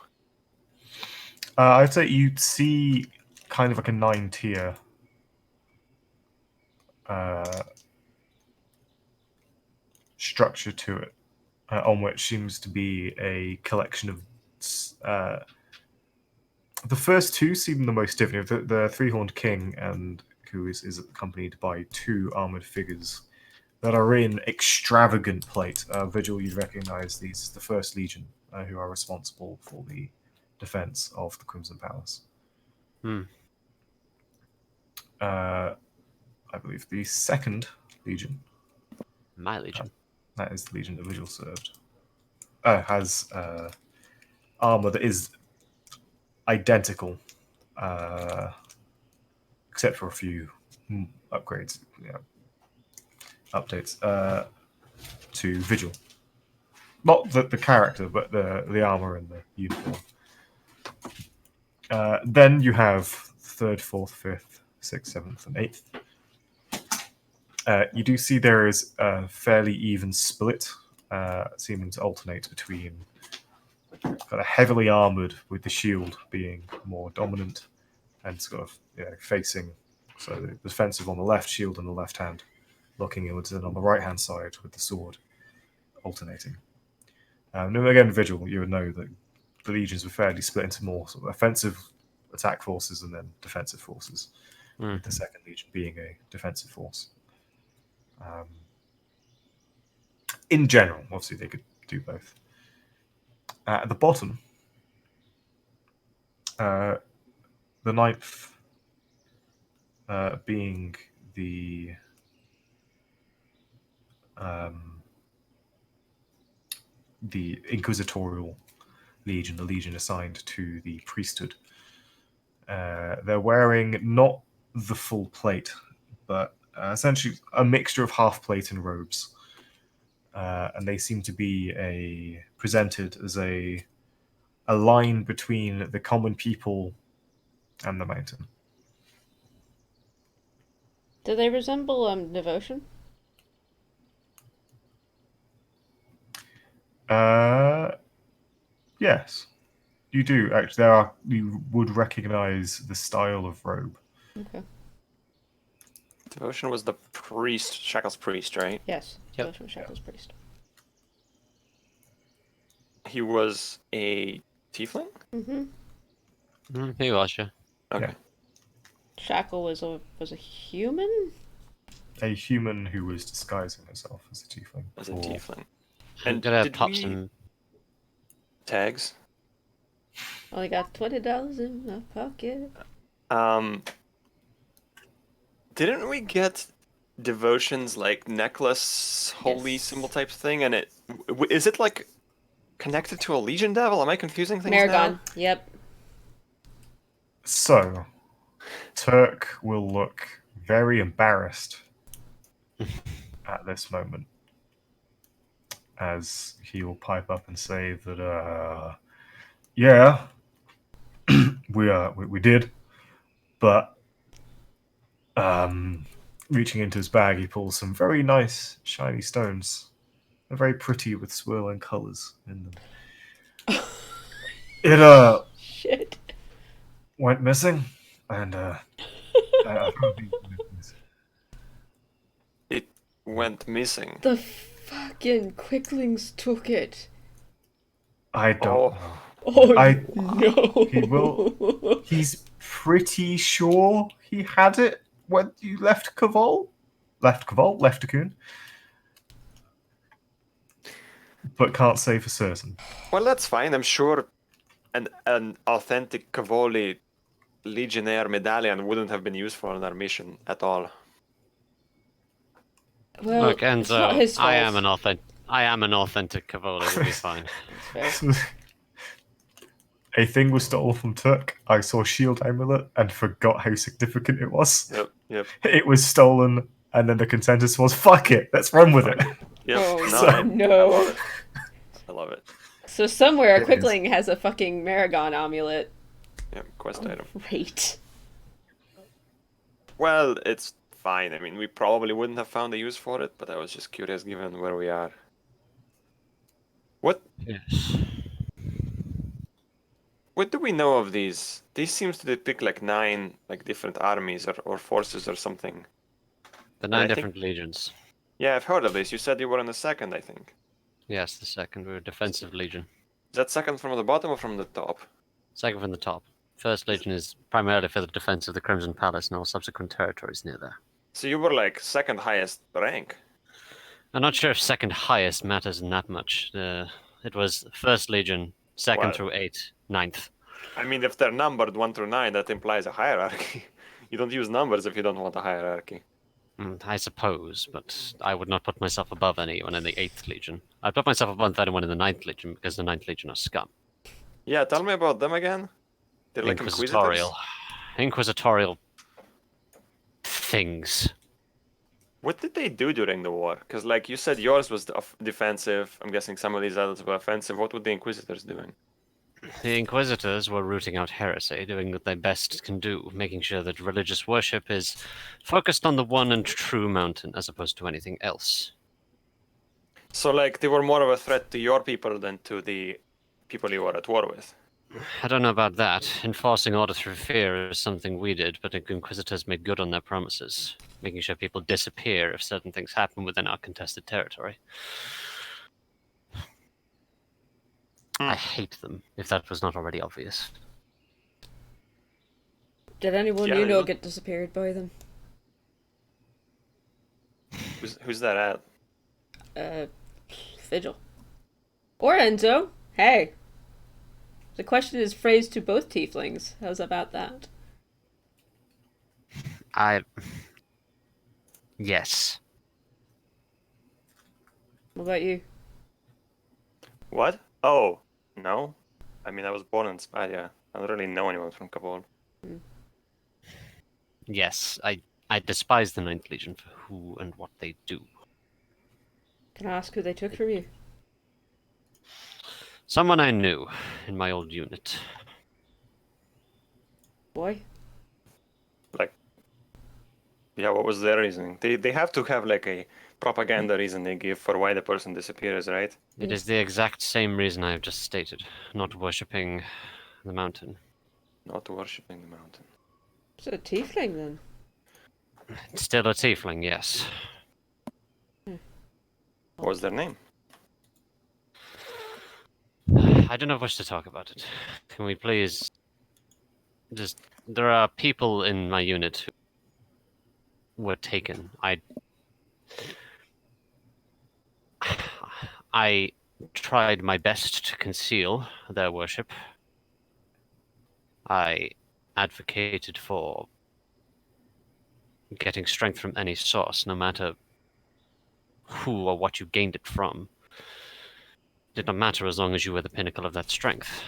I'd say you'd see kind of like a 9-tier structure to it. on which seems to be a collection of. The first two seem the most different. The three-horned king, and who is accompanied by two armored figures that are in extravagant plate. Vigil, you recognize these as the First Legion, who are responsible for the defense of the Crimson Palace. I believe the Second Legion. My legion. That is the Legion that Vigil served. Has armor that is identical, except for a few upgrades, updates to Vigil. Not the character, but the armor and the uniform. Then you have third, fourth, fifth, sixth, seventh, and eighth. You do see there is a fairly even split, seeming to alternate between kind of heavily armored, with the shield being more dominant, and sort of facing, so the defensive on the left, shield in the left hand, looking inwards, and on the right hand side with the sword alternating. And again, Vigil, you would know that the legions were fairly split into more sort of offensive attack forces and then defensive forces, with the Second Legion being a defensive force. In general, obviously they could do both. At the bottom, the ninth being the Inquisitorial Legion, the legion assigned to the priesthood. They're wearing not the full plate, but essentially a mixture of half plate and robes. And they seem to be presented as a line between the common people and the mountain. Do they resemble devotion? Yes, you do actually. You would recognize the style of robe. Okay. Devotion was the priest, Shackle's priest, right? Yes. Yep. Devotion was Shackle's priest. He was a tiefling? He was, yeah. Okay. Yeah. Shackle was a human? A human who was disguising herself as a tiefling. As a Or- tiefling. I'm And gonna did pop we- some. Tags? Only got $20 in my pocket. Didn't we get Devotion's like necklace, holy Yes. symbol type thing? And is it like connected to a Legion devil? Am I confusing things Maragon. now? Yep. So, Turk will look very embarrassed at this moment, as he will pipe up and say that, yeah, we did, but reaching into his bag, he pulls some very nice shiny stones. They're very pretty with swirling colors in them. It Shit. went missing, and It went missing. The fucking quicklings took it. I don't Oh. know. Oh I- no. He will. He's pretty sure he had it when you left Kvol. Left Cocoon. But can't say for certain. Well, that's fine. I'm sure an authentic Kvoli Legionnaire medallion wouldn't have been useful on our mission at all. Well, Look, it's not Enzo, his fault. I am an authentic Kvoli. We'll be fine. That's fair. A thing was stolen from Turk. I saw Shield Amulet and forgot how significant it was. Yep. It was stolen, and then the consensus was, fuck it, let's run with it. Yep. Oh So- I no. love it. I love it. So somewhere It is. Quickling has a fucking Maragon amulet. Yep. Quest item. Great. Well, it's fine. I mean, we probably wouldn't have found a use for it, but I was just curious given where we are. What Yes. do we know of these? These seems to depict like 9 like different armies or forces or something. The I 9 think- different legions. Yeah, I've heard of this. You said you were on the second, I think. Yes, the second. We're a defensive legion. Is that second from the bottom or from the top? Second from the top. First legion is primarily for the defense of the Crimson Palace and all subsequent territories near there. So you were like second highest rank. I'm not sure if second highest matters in that much. It was first legion, second Well- through 8, 9th. I mean, if they're numbered 1 through 9, that implies a hierarchy. You don't use numbers if you don't want a hierarchy. I suppose, but I would not put myself above anyone in the 8th Legion. I'd put myself above anyone in the 9th Legion because the 9th Legion are scum. Yeah, tell me about them again. They're like Inquisitorial. inquisitors. Inquisitorial things. What did they do during the war? Because, like you said, yours was defensive. I'm guessing some of these others were offensive. What were the inquisitors doing? The Inquisitors were rooting out heresy, doing what they best can do, making sure that religious worship is focused on the one and true mountain as opposed to anything else. So, like, they were more of a threat to your people than to the people you were at war with. I don't know about that. Enforcing order through fear is something we did, but the Inquisitors made good on their promises, making sure people disappear if certain things happen within our contested territory. I hate them, if that was not already obvious. Did anyone Yeah, you know you- get disappeared by them? Who's that at? Vigil. Or Enzo. Hey. The question is phrased to both tieflings. How's about that? Yes. What about you? What? Oh, no. I mean, I was born in Spadia. I don't really know anyone from Kabul. Yes, I despise the Ninth Legion for who and what they do. Can I ask who they took from you? Someone I knew in my old unit. Boy? Like, yeah, what was their reasoning? They have to have like a propaganda reason they give for why the person disappears, right? It is the exact same reason I have just stated, not worshipping the mountain. Not worshipping the mountain. It's a tiefling then. Still a tiefling, yes. What was their name? I do not wish to talk about it. Can we please... There are people in my unit who were taken. I tried my best to conceal their worship. I advocated for getting strength from any source, no matter who or what you gained it from. It did not matter as long as you were the pinnacle of that strength.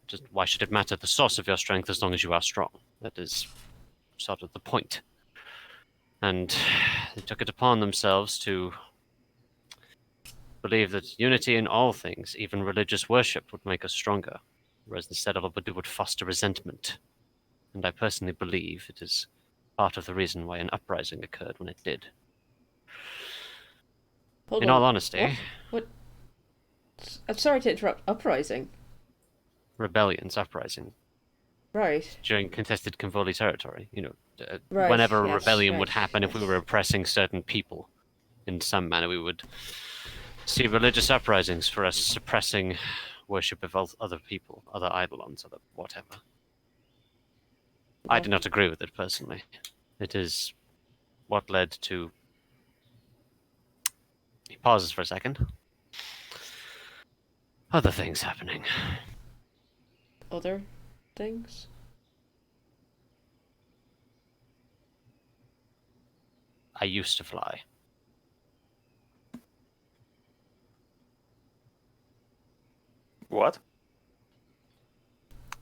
Just why should it matter the source of your strength as long as you are strong? That is sort of the point. And they took it upon themselves to believe that unity in all things, even religious worship, would make us stronger, whereas instead all it would do would foster resentment. And I personally believe it is part of the reason why an uprising occurred when it did. Hold In on. all honesty, What? I'm sorry to interrupt. Uprising. rebellions, uprising, Right. during contested Kvoli territory. Right, Whenever a yes, rebellion would right, happen, if we yes. were oppressing certain people in some manner, we would see religious uprisings for us suppressing worship of other people, other eidolons, other whatever. I do not agree with it personally. It is what led to... He pauses for a second. Other things happening. Other things? I used to fly. What?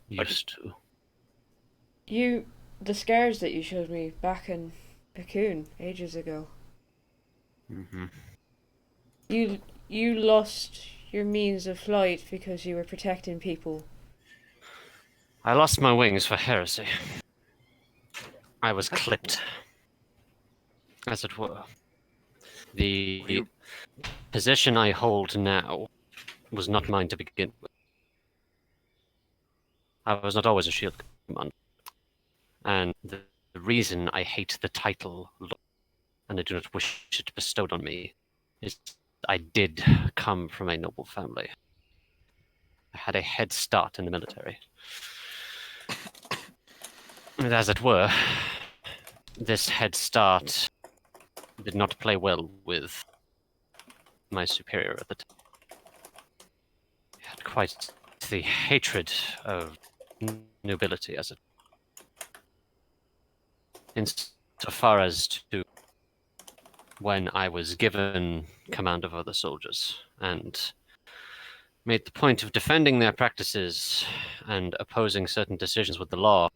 Used to. The scars that you showed me back in Cocoon ages ago. Mm-hmm. You lost your means of flight because you were protecting people. I lost my wings for heresy. I was clipped, as it were. The You- position I hold now was not mine to begin with. I was not always a shield commander. And the reason I hate the title, and I do not wish it bestowed on me, is I did come from a noble family. I had a head start in the military. And as it were, this head start did not play well with my superior at the time. He had quite the hatred of nobility as it insofar as to when I was given command of other soldiers and made the point of defending their practices and opposing certain decisions with the law,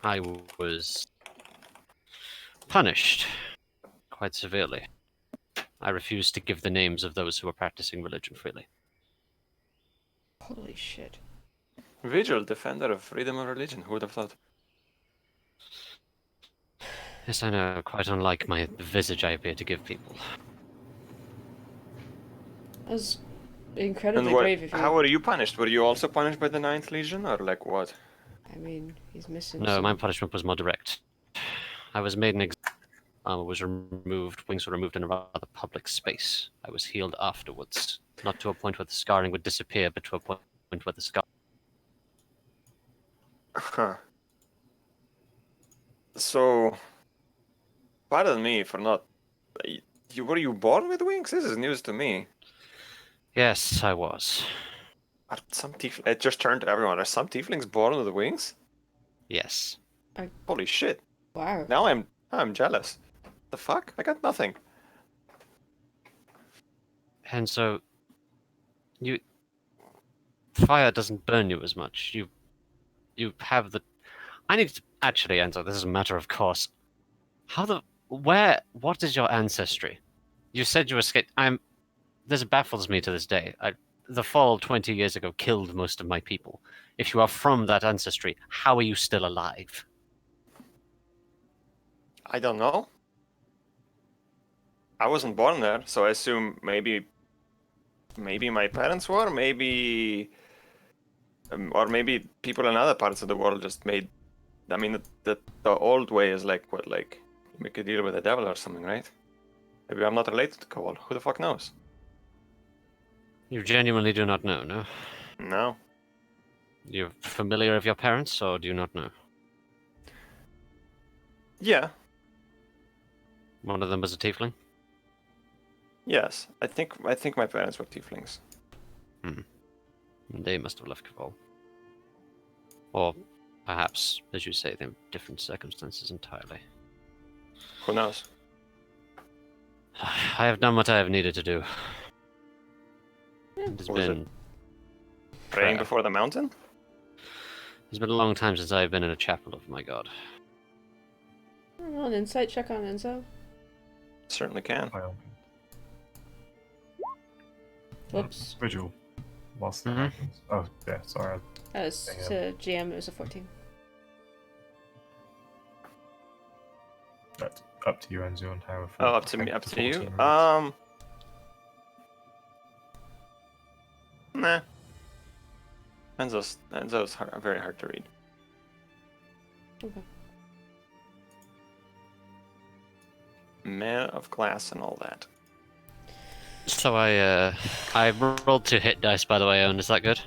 I was punished quite severely. I refused to give the names of those who were practicing religion freely. Holy shit. Vigil, defender of freedom of religion. Who would have thought? Yes, I know, quite unlike my visage I appear to give people. That was And incredibly what? brave of you. How were you punished? Were you also punished by the Ninth Legion, or like what? I mean, he's missing No, some... my punishment was more direct. I was made an armor was removed, wings were removed in a rather public space. I was healed afterwards, not to a point where the scarring would disappear, but to a point where the scar. Huh. So, pardon me for not. Were you born with wings? This is news to me. Yes, I was. Are some it just turned to everyone. Are some tieflings born with wings? Yes. Holy shit! Wow. Now I'm jealous. The fuck? I got nothing. And so, fire doesn't burn you as much. You have the. I need to actually answer. This is a matter of course. What is your ancestry? You said you escaped. This baffles me to this day. The fall 20 years ago killed most of my people. If you are from that ancestry, how are you still alive? I don't know. I wasn't born there, so I assume maybe my parents were, maybe, or maybe people in other parts of the world just made. I mean, the old way is like what, like you make a deal with the devil or something, right? Maybe I'm not related to Kvoli. Who the fuck knows? You genuinely do not know, no? No. You're familiar of your parents, or do you not know? Yeah. One of them was a tiefling? Yes. I think my parents were tieflings. They must have left Kvol. Or perhaps, as you say, in different circumstances entirely. Who knows? I have done what I have needed to do. It has What was been Praying prayer. before the mountain? It's been a long time since I have been in a chapel of my god. Roll an insight check on Enzo. Certainly can. By all means. Whoops. Vigil. Whilst that Mhm. happens. Oh, yeah, sorry. That was to GM, it was a 14. That's up to you, Enzo, and how. Oh, up to me, up to you. 14 minutes. Nah. Enzo's very hard to read. Okay. Man of glass and all that. So I rolled 2 hit dice, by the way, Owen. Is that good?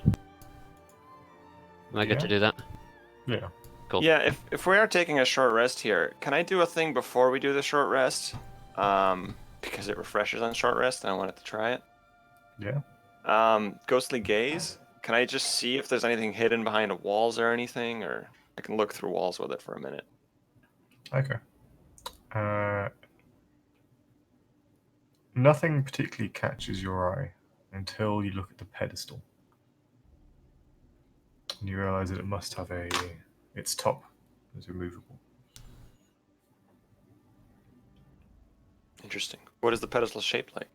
Am I good to do that? Yeah. Cool. Yeah, if we are taking a short rest here, can I do a thing before we do the short rest? Because it refreshes on short rest and I wanted to try it. Yeah. Ghostly gaze. Can I just see if there's anything hidden behind walls or anything, or I can look through walls with it for a minute. Okay. Nothing particularly catches your eye until you look at the pedestal. And you realize that it must have its top is removable. Interesting. What is the pedestal shaped like?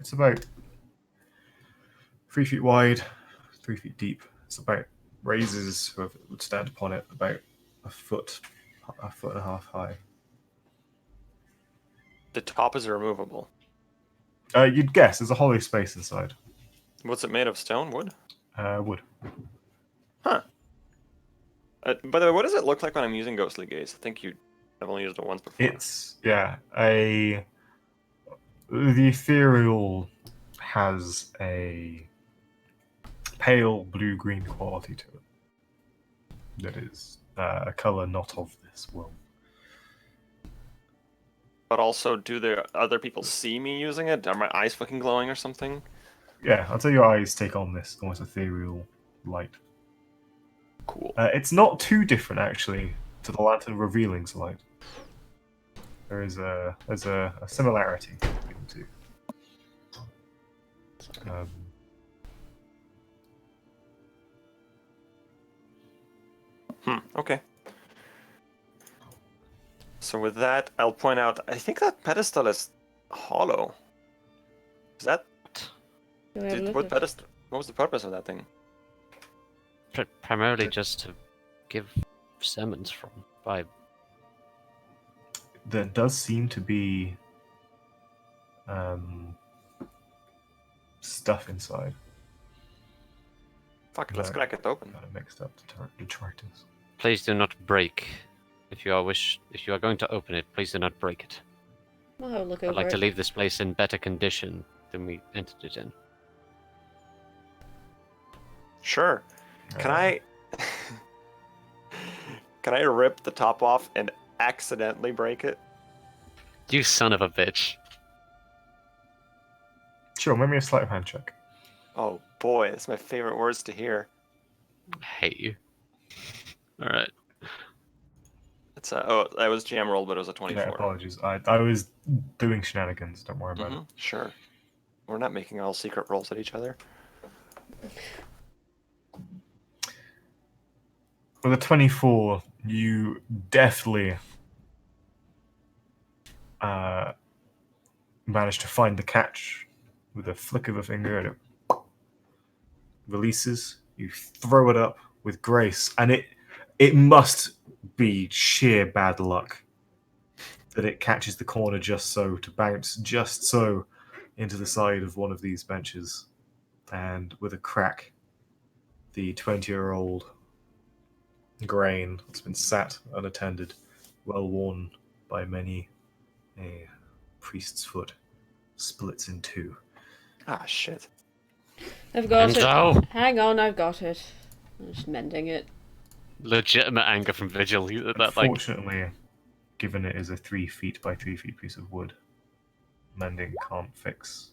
It's about 3 feet wide, 3 feet deep. It's about raises whoever would stand upon it about a foot and a half high. The top is removable. You'd guess there's a hollow space inside. What's it made of? Stone? Wood? Wood. Huh. By the way, what does it look like when I'm using Ghostly Gaze? I think I've only used it once before. It's The ethereal has a pale blue-green quality to it. That is a color not of this world. But also, do the other people see me using it? Are my eyes fucking glowing or something? Yeah, until your eyes take on this almost ethereal light. Cool. It's not too different, actually, to the lantern revealing's light. There's a similarity between the two. Okay. So with that, I'll point out, I think that pedestal is hollow. Is that... Do I have a look What at- pedestal? What was the purpose of that thing? Primarily just to give sermons from. By There does seem to be stuff inside. Fuck it, let's No. crack it open. Kind of mixed up the detritus. please do not break. If you are going to open it, please do not break it. I'll have a look I'd over like to it. leave this place in better condition than we entered it in. Sure. Can I... Can I rip the top off and accidentally break it? You son of a bitch. Sure, make me a sleight of hand check. Oh boy, that's my favorite words to hear. I hate you. Alright. It's oh, that was jam roll, but it was a Yeah, 24. apologies. I was doing shenanigans. Don't worry about it. Sure. We're not making all secret rolls at each other. With a 24, you definitely manage to find the catch with a flick of a finger, and it releases. You throw it up with grace, and it must be sheer bad luck that it catches the corner just so to bounce just so into the side of one of these benches, and with a crack, the 20-year-old grain that's been sat unattended, well worn by many a priest's foot, splits in two. Ah, shit. I've got Enzo! it. Hang on, I've got it. I'm just mending it. Legitimate anger from Vigil. That like Unfortunately, given it is a 3 feet by 3 feet piece of wood, mending can't fix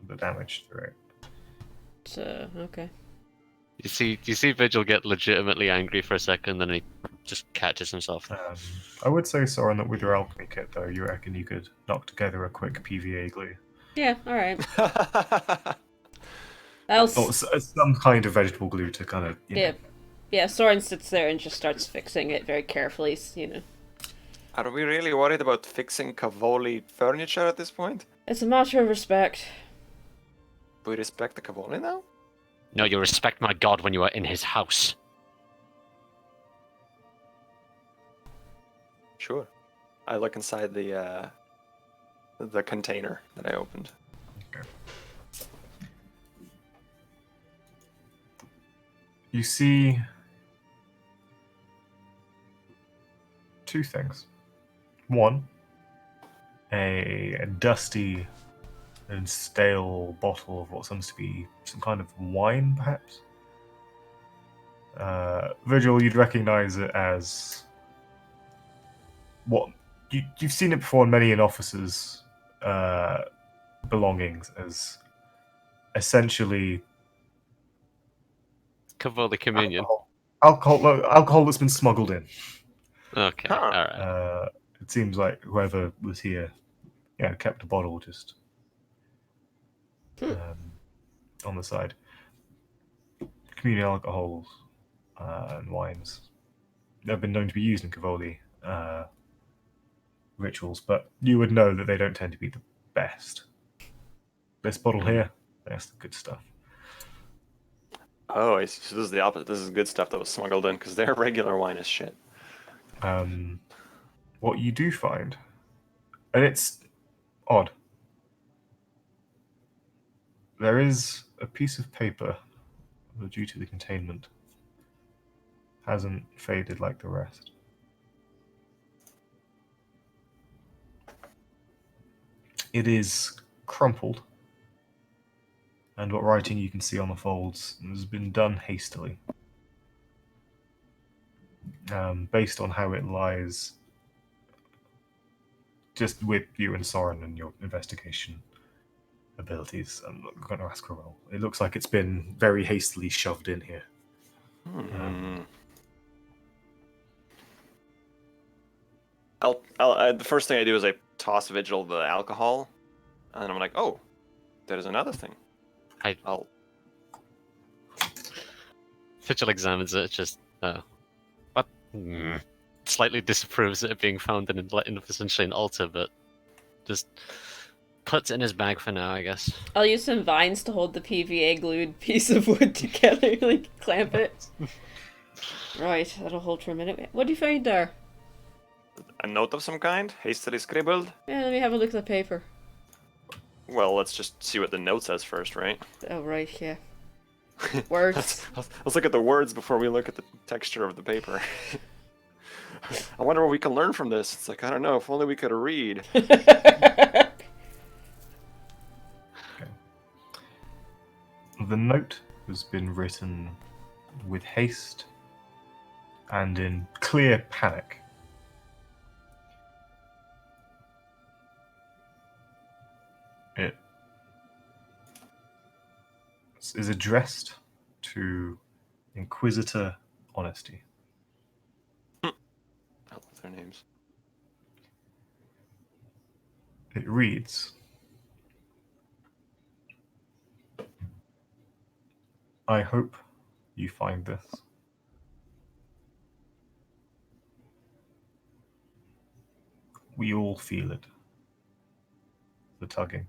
the damage through it. Okay. you see Vigil get legitimately angry for a second, then he just catches himself. I would say, Soren, that with your alchemy kit, though, you reckon you could knock together a quick PVA glue. Yeah, alright. Or some kind of vegetable glue to kind of, you know. Yeah. Yeah, Soren sits there and just starts fixing it very carefully, you know. Are we really worried about fixing Kvoli furniture at this point? It's a matter of respect. Do we respect the Kvoli now? No, you respect my god when you are in his house. Sure. I look inside the container that I opened. Okay. You see two things. One, a dusty and stale bottle of what seems to be some kind of wine, perhaps. Virgil, you'd recognize it as what you've seen it before in many an officer's belongings as essentially Kvoli communion. alcohol that's been smuggled in. Okay, Huh. alright. It seems like whoever was here, kept a bottle just on the side. Communal alcohols and wines have been known to be used in Kvoli rituals, but you would know that they don't tend to be the best. This bottle here, that's the good stuff. Oh, so this is the opposite. This is good stuff that was smuggled in, because their regular wine is shit. What you do find, and it's odd, there is a piece of paper that, due to the containment, hasn't faded like the rest. It is crumpled, and what writing you can see on the folds has been done hastily. Based on how it lies, just with you and Soren and your investigation abilities, I'm not going to ask a roll. It looks like it's been very hastily shoved in here. The first thing I do is I toss Vigil the alcohol, and then I'm like, oh, that is another thing. I'll Vigil examines it, just what? Slightly disapproves it being found in essentially an altar, but just puts it in his bag for now, I guess. I'll use some vines to hold the PVA glued piece of wood together, like clamp it. Right, that'll hold for a minute. What do you find there? a note of some kind, hastily scribbled. Yeah, let me have a look at the paper. Well, let's just see what the note says first, right? Oh, right, yeah. Words. Let's look at the words before we look at the texture of the paper. I wonder what we can learn from this. It's like, I don't know, if only we could read. Okay. The note has been written with haste and in clear panic. It is addressed to Inquisitor Honesty. I love their names. It reads, I hope you find this. We all feel it. The tugging,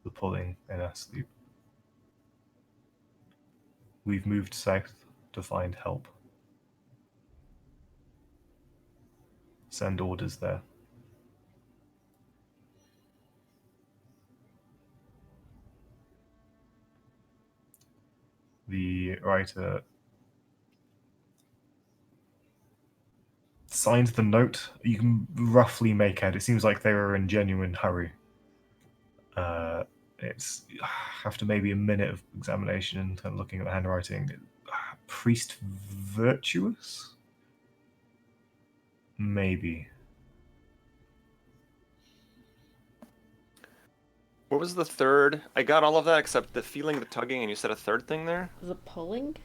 the pulling in our sleep. We've moved south to find help. Send orders there. The writer signed the note. You can roughly make out. It seems like they were in genuine hurry. It's after maybe a minute of examination and kind of looking at the handwriting. Priest Virtuous? Maybe. What was the third? I got all of that except the feeling, the tugging, and you said a third thing there? The pulling?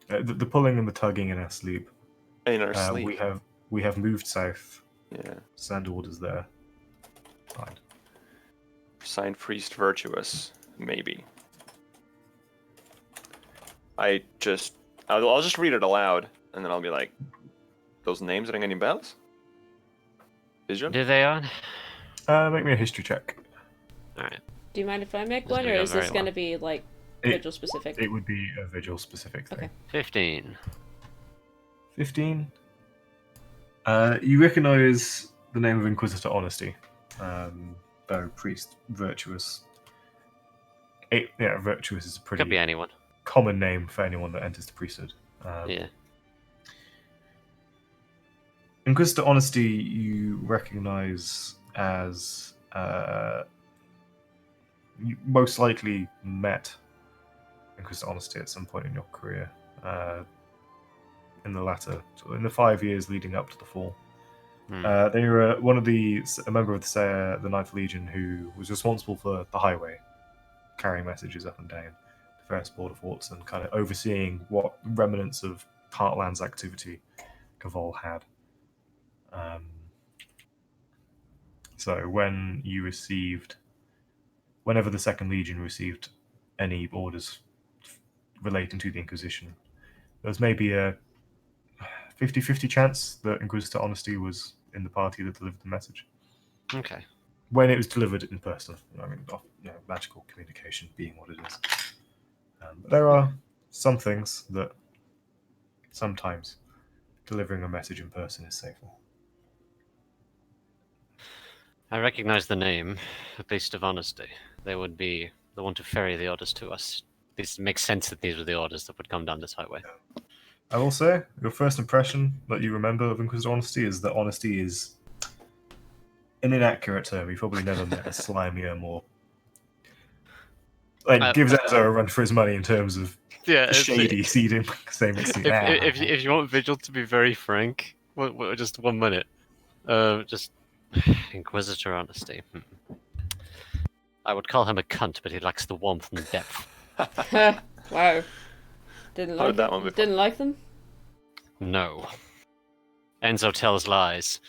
The pulling and the tugging in our sleep. In our sleep. We have moved south. Yeah. Send orders there. Fine. Signed Priest Virtuous. Maybe. I'll just read it aloud, and then I'll be like, those names ring any bells? Vision? Do they on? Make me a history check. Alright. Do you mind if I make This is one, gonna or go is this very going to well. be, like, It- vigil specific? It would be a vigil specific thing. Okay. 15. 15. You recognize the name of Inquisitor Honesty, though Priest Virtuous. Virtuous is a Could be pretty anyone. common name for anyone that enters the priesthood. Yeah. Inquisitor Honesty, you recognize as you most likely met Inquisitor Honesty at some point in your career. In the 5 years leading up to the fall. They were a member of the Ninth Legion who was responsible for the highway, carrying messages up and down the various border forts and kind of overseeing what remnants of Heartland's activity Kvoli had. So whenever the Second Legion received any orders relating to the Inquisition, there was maybe a 50-50 chance that Inquisitor Honesty was in the party that delivered the message. Okay. When it was delivered in person. I mean, magical communication being what it is. But there are some things that sometimes delivering a message in person is safer. I recognize the name, the Beast of Honesty. They would be the one to ferry the orders to us. This makes sense that these were the orders that would come down this highway. I will say, your first impression that you remember of Inquisitor Honesty is that Honesty is an inaccurate term. You've probably never met a slimier, more like Uh, gives Enzo a run for his money in terms of Yeah, shady seeding. Same as if you want Vigil to be very frank, just 1 minute. Just Inquisitor honesty. I would call him a cunt, but he lacks the warmth and depth. Wow. Didn't Heard like that one before. Didn't like them. No. Enzo tells lies,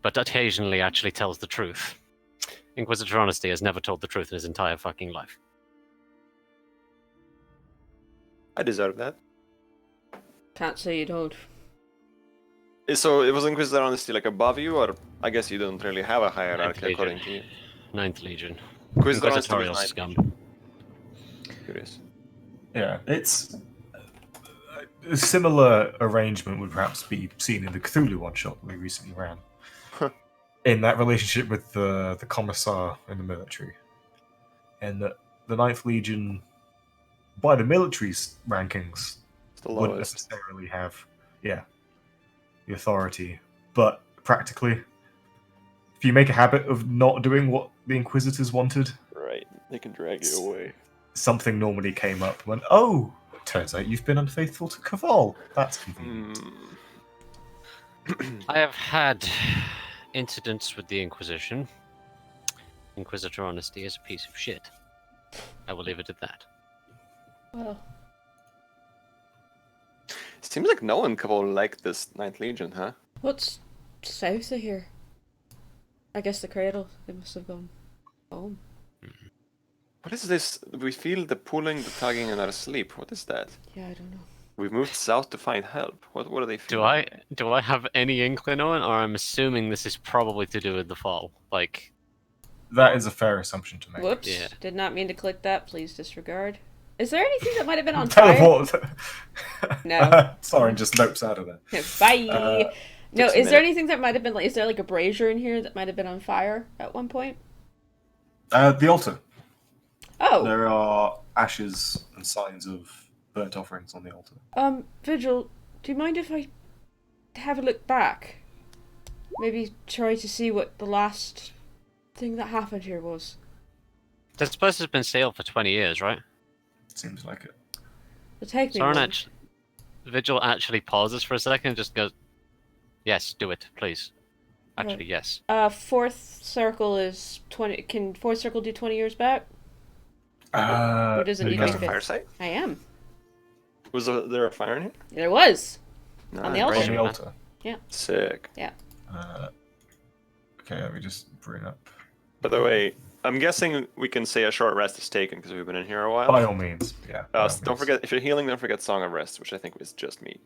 but occasionally actually tells the truth. Inquisitor honesty has never told the truth in his entire fucking life. I deserve that. Can't say you don't. So it was Inquisitor Honesty like above you, or I guess you don't really have a hierarchy Ninth according to you. Ninth Legion. Inquisitor Honesty was Inquisitorial ninth. scum. Curious. Yeah, it's a similar arrangement would perhaps be seen in the Cthulhu one shot that we recently ran. In that relationship with the commissar in the military, and that the Ninth Legion, by the military's rankings, It's the wouldn't lowest. necessarily have, the authority, but practically, if you make a habit of not doing what the Inquisitors wanted, Right. They can drag you away. something normally came up. When turns out you've been unfaithful to Kvol. That's convenient. I have had incidents with the Inquisition. Inquisitor honesty is a piece of shit. I will leave it at that. Well, Seems like no one will like this Ninth Legion, huh? what's south of here? I guess the cradle. They must have gone home. What is this? We feel the pulling, the tugging, and are asleep. What is that? Yeah, I don't know. We've moved south to find help. What are they feeling? Do I have any inkling on it, or I'm assuming this is probably to do with the fall? Like, That is a fair assumption to make. Whoops. Yeah. Did not mean to click that. Please disregard. Is there anything that might have been on Teleport. fire? No. Sorry, just nopes out of there. Bye. No, takes a is there minute. anything that might have been like? Is there like a brazier in here that might have been on fire at one point? The altar. Oh, There are ashes and signs of burnt offerings on the altar. Vigil, do you mind if I have a look back? Maybe try to see what the last thing that happened here was. this place has been sealed for 20 years, right? Seems like it. It'll take me. Soren one. Vigil actually pauses for a second and just goes, "Yes, do it, please." Actually, yes. Fourth circle is 20. Can fourth circle do 20 years back? Or does it no, need you to There's be a fifth? fire site? I am. Was there a fire in here? There was. No. On the altar? on the altar. Sick. Okay, let me just bring up. By the way, I'm guessing we can say a short rest is taken because we've been in here a while. By all means, yeah. by all Don't means. forget, if you're healing, don't forget Song of Rest, which I think was just me.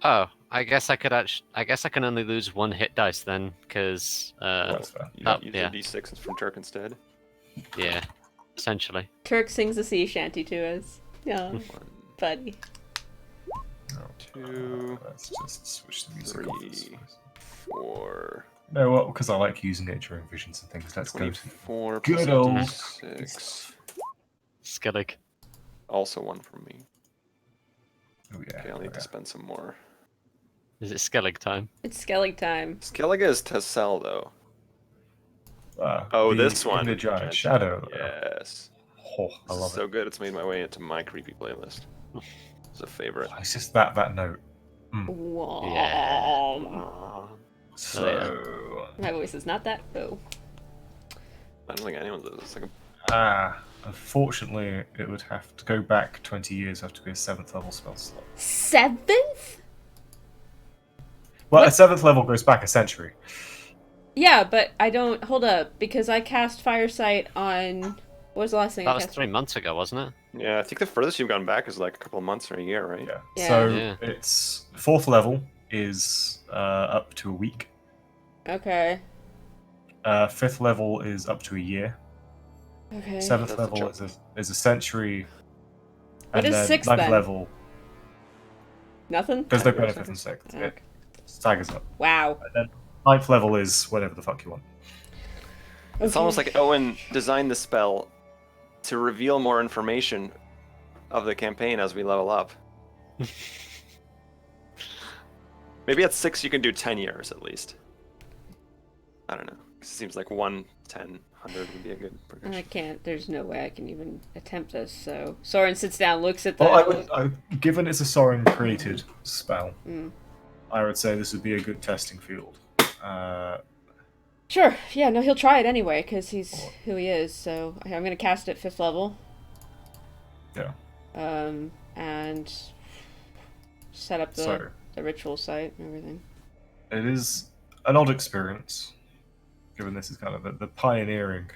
Oh, I guess I could I guess I can only lose one hit dice then, because That's fair. You Oh, use yeah. your D6 from Turk instead. yeah, essentially. Turk sings a sea shanty to us. Yeah, 1, buddy. No, 2, let's just switch the music 3, off. I suppose. 4, No, well, because I like using it during visions and things. Let's go to 24, good plus old 6. Skellig. Also 1 from me. Oh yeah. Okay, I'll need okay. to spend some more. Is it Skellig time? It's Skellig time. Skellige is Tessel, though. Oh, this one. The giant shadow. Yes. Oh, I love so it. good, it's made my way into my creepy playlist. It's a favorite. It's just that note. Whoa. Yeah. So My voice is not that low. I don't think anyone's. It's like a unfortunately, it would have to go back 20 years. Have to be a 7th level spell slot. 7th? Well, What? a 7th level goes back a century. Yeah, but I don't. Hold up, because I cast Firesight on. What was the last thing That I was cast? 3 months ago, wasn't it? Yeah, I think the furthest you've gone back is like a couple of months or a year, right? Yeah. Yeah. So Yeah. it's 4th level is up to a week. Okay. 5th level is up to a year. Okay. 7th That's a level jump. is a century. What And is then 6th 9th then? level. Nothing? There's no Stagger benefit from 6th. Okay. It staggers up. Wow. And then 9th level is whatever the fuck you want. It's almost like Owen designed the spell to reveal more information of the campaign as we level up. Maybe at 6 you can do 10 years at least. I don't know. It seems like 1, 10, 100 would be a good And I progression. can't. There's no way I can even attempt this. So Soren sits down, looks at the. Well, given it's a Soren created spell, Mm. I would say this would be a good testing field. Sure. Yeah. No, he'll try it anyway because he's who he is. So I'm gonna cast it 5th level. Yeah. And set up the ritual site and everything. It is an odd experience, given this is kind of the pioneering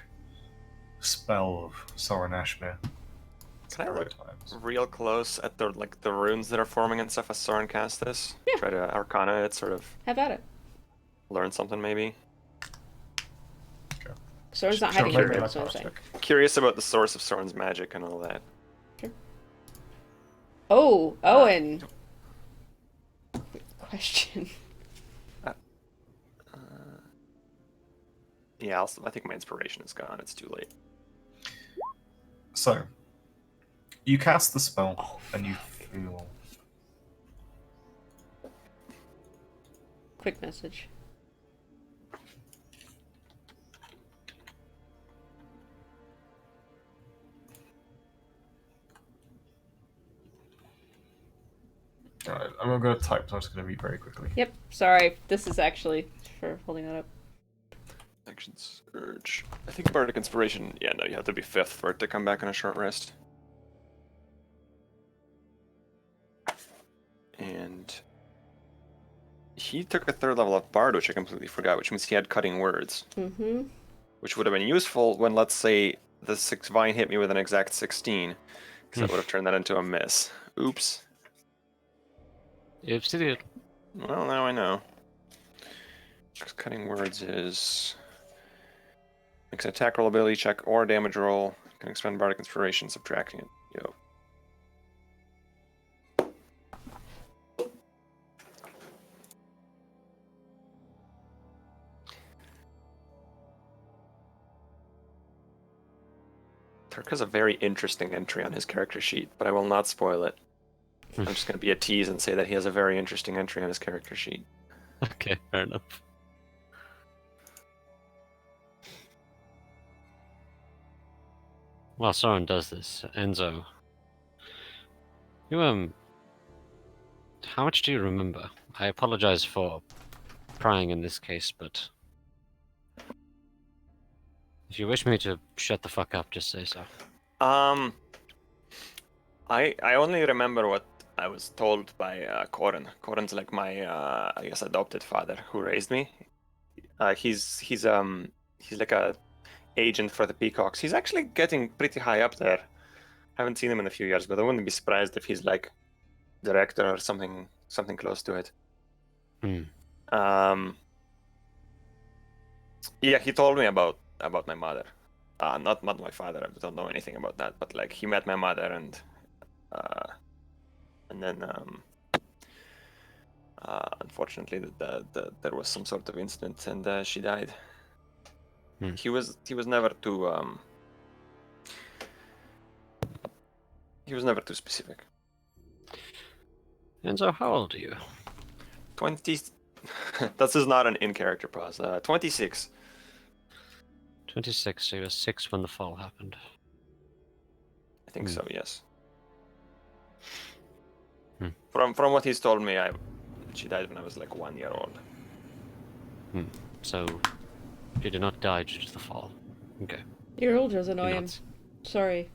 spell of Soren Ashmere. Can I look real close at the runes that are forming and stuff as Soren casts this? Yeah. Try to Arcana it, sort of Have at it. learn something maybe. Okay. Soren's not Sure, hiding maybe anything, an that's what I'm Arcana saying. check. Curious about the source of Soren's magic and all that. Sure. Oh, Owen. Question. Yeah, I think my inspiration is gone. It's too late. So, you cast the spell, and you feel... Quick message. Alright, I'm going to type, so I'm just going to read very quickly. Yep. Sorry. This is actually for holding that up. Action Surge. I think Bardic Inspiration, yeah, no, you have to be 5th for it to come back on a short rest. And he took a 3rd level of Bard, which I completely forgot, which means he had cutting words. Mm-hmm. Which would have been useful when, let's say, the 6 Vine hit me with an exact 16, because that would have turned that into a miss. Oops. Oopsie doo. Well, now I know. 'Cause cutting words is... makes an attack roll, ability check, or damage roll. Can expend Bardic Inspiration, subtracting it. Yo. Turk has a very interesting entry on his character sheet, but I will not spoil it. I'm just going to be a tease and say that he has a very interesting entry on his character sheet. Okay, fair enough. While Soren does this, Enzo, you how much do you remember? I apologize for prying in this case, but if you wish me to shut the fuck up, just say so. I only remember what I was told by Corin. Corin's like my I guess adopted father who raised me. He's like a agent for the Peacocks. He's actually getting pretty high up there. Haven't seen him in a few years, but I wouldn't be surprised if he's like director or something close to it. Yeah, he told me about my mother. Not my father. I don't know anything about that. But like he met my mother and then unfortunately there was some sort of incident and she died. He was never too specific. Enzo, how old are you? 20. This is not an in-character pause. 26. 26, so you were 6 when the fall happened. I think so. Yes. Hmm. From what he's told me, she died when I was like 1 year old. So you did not die due to the fall. Okay. You're older than I You're am. not- Sorry.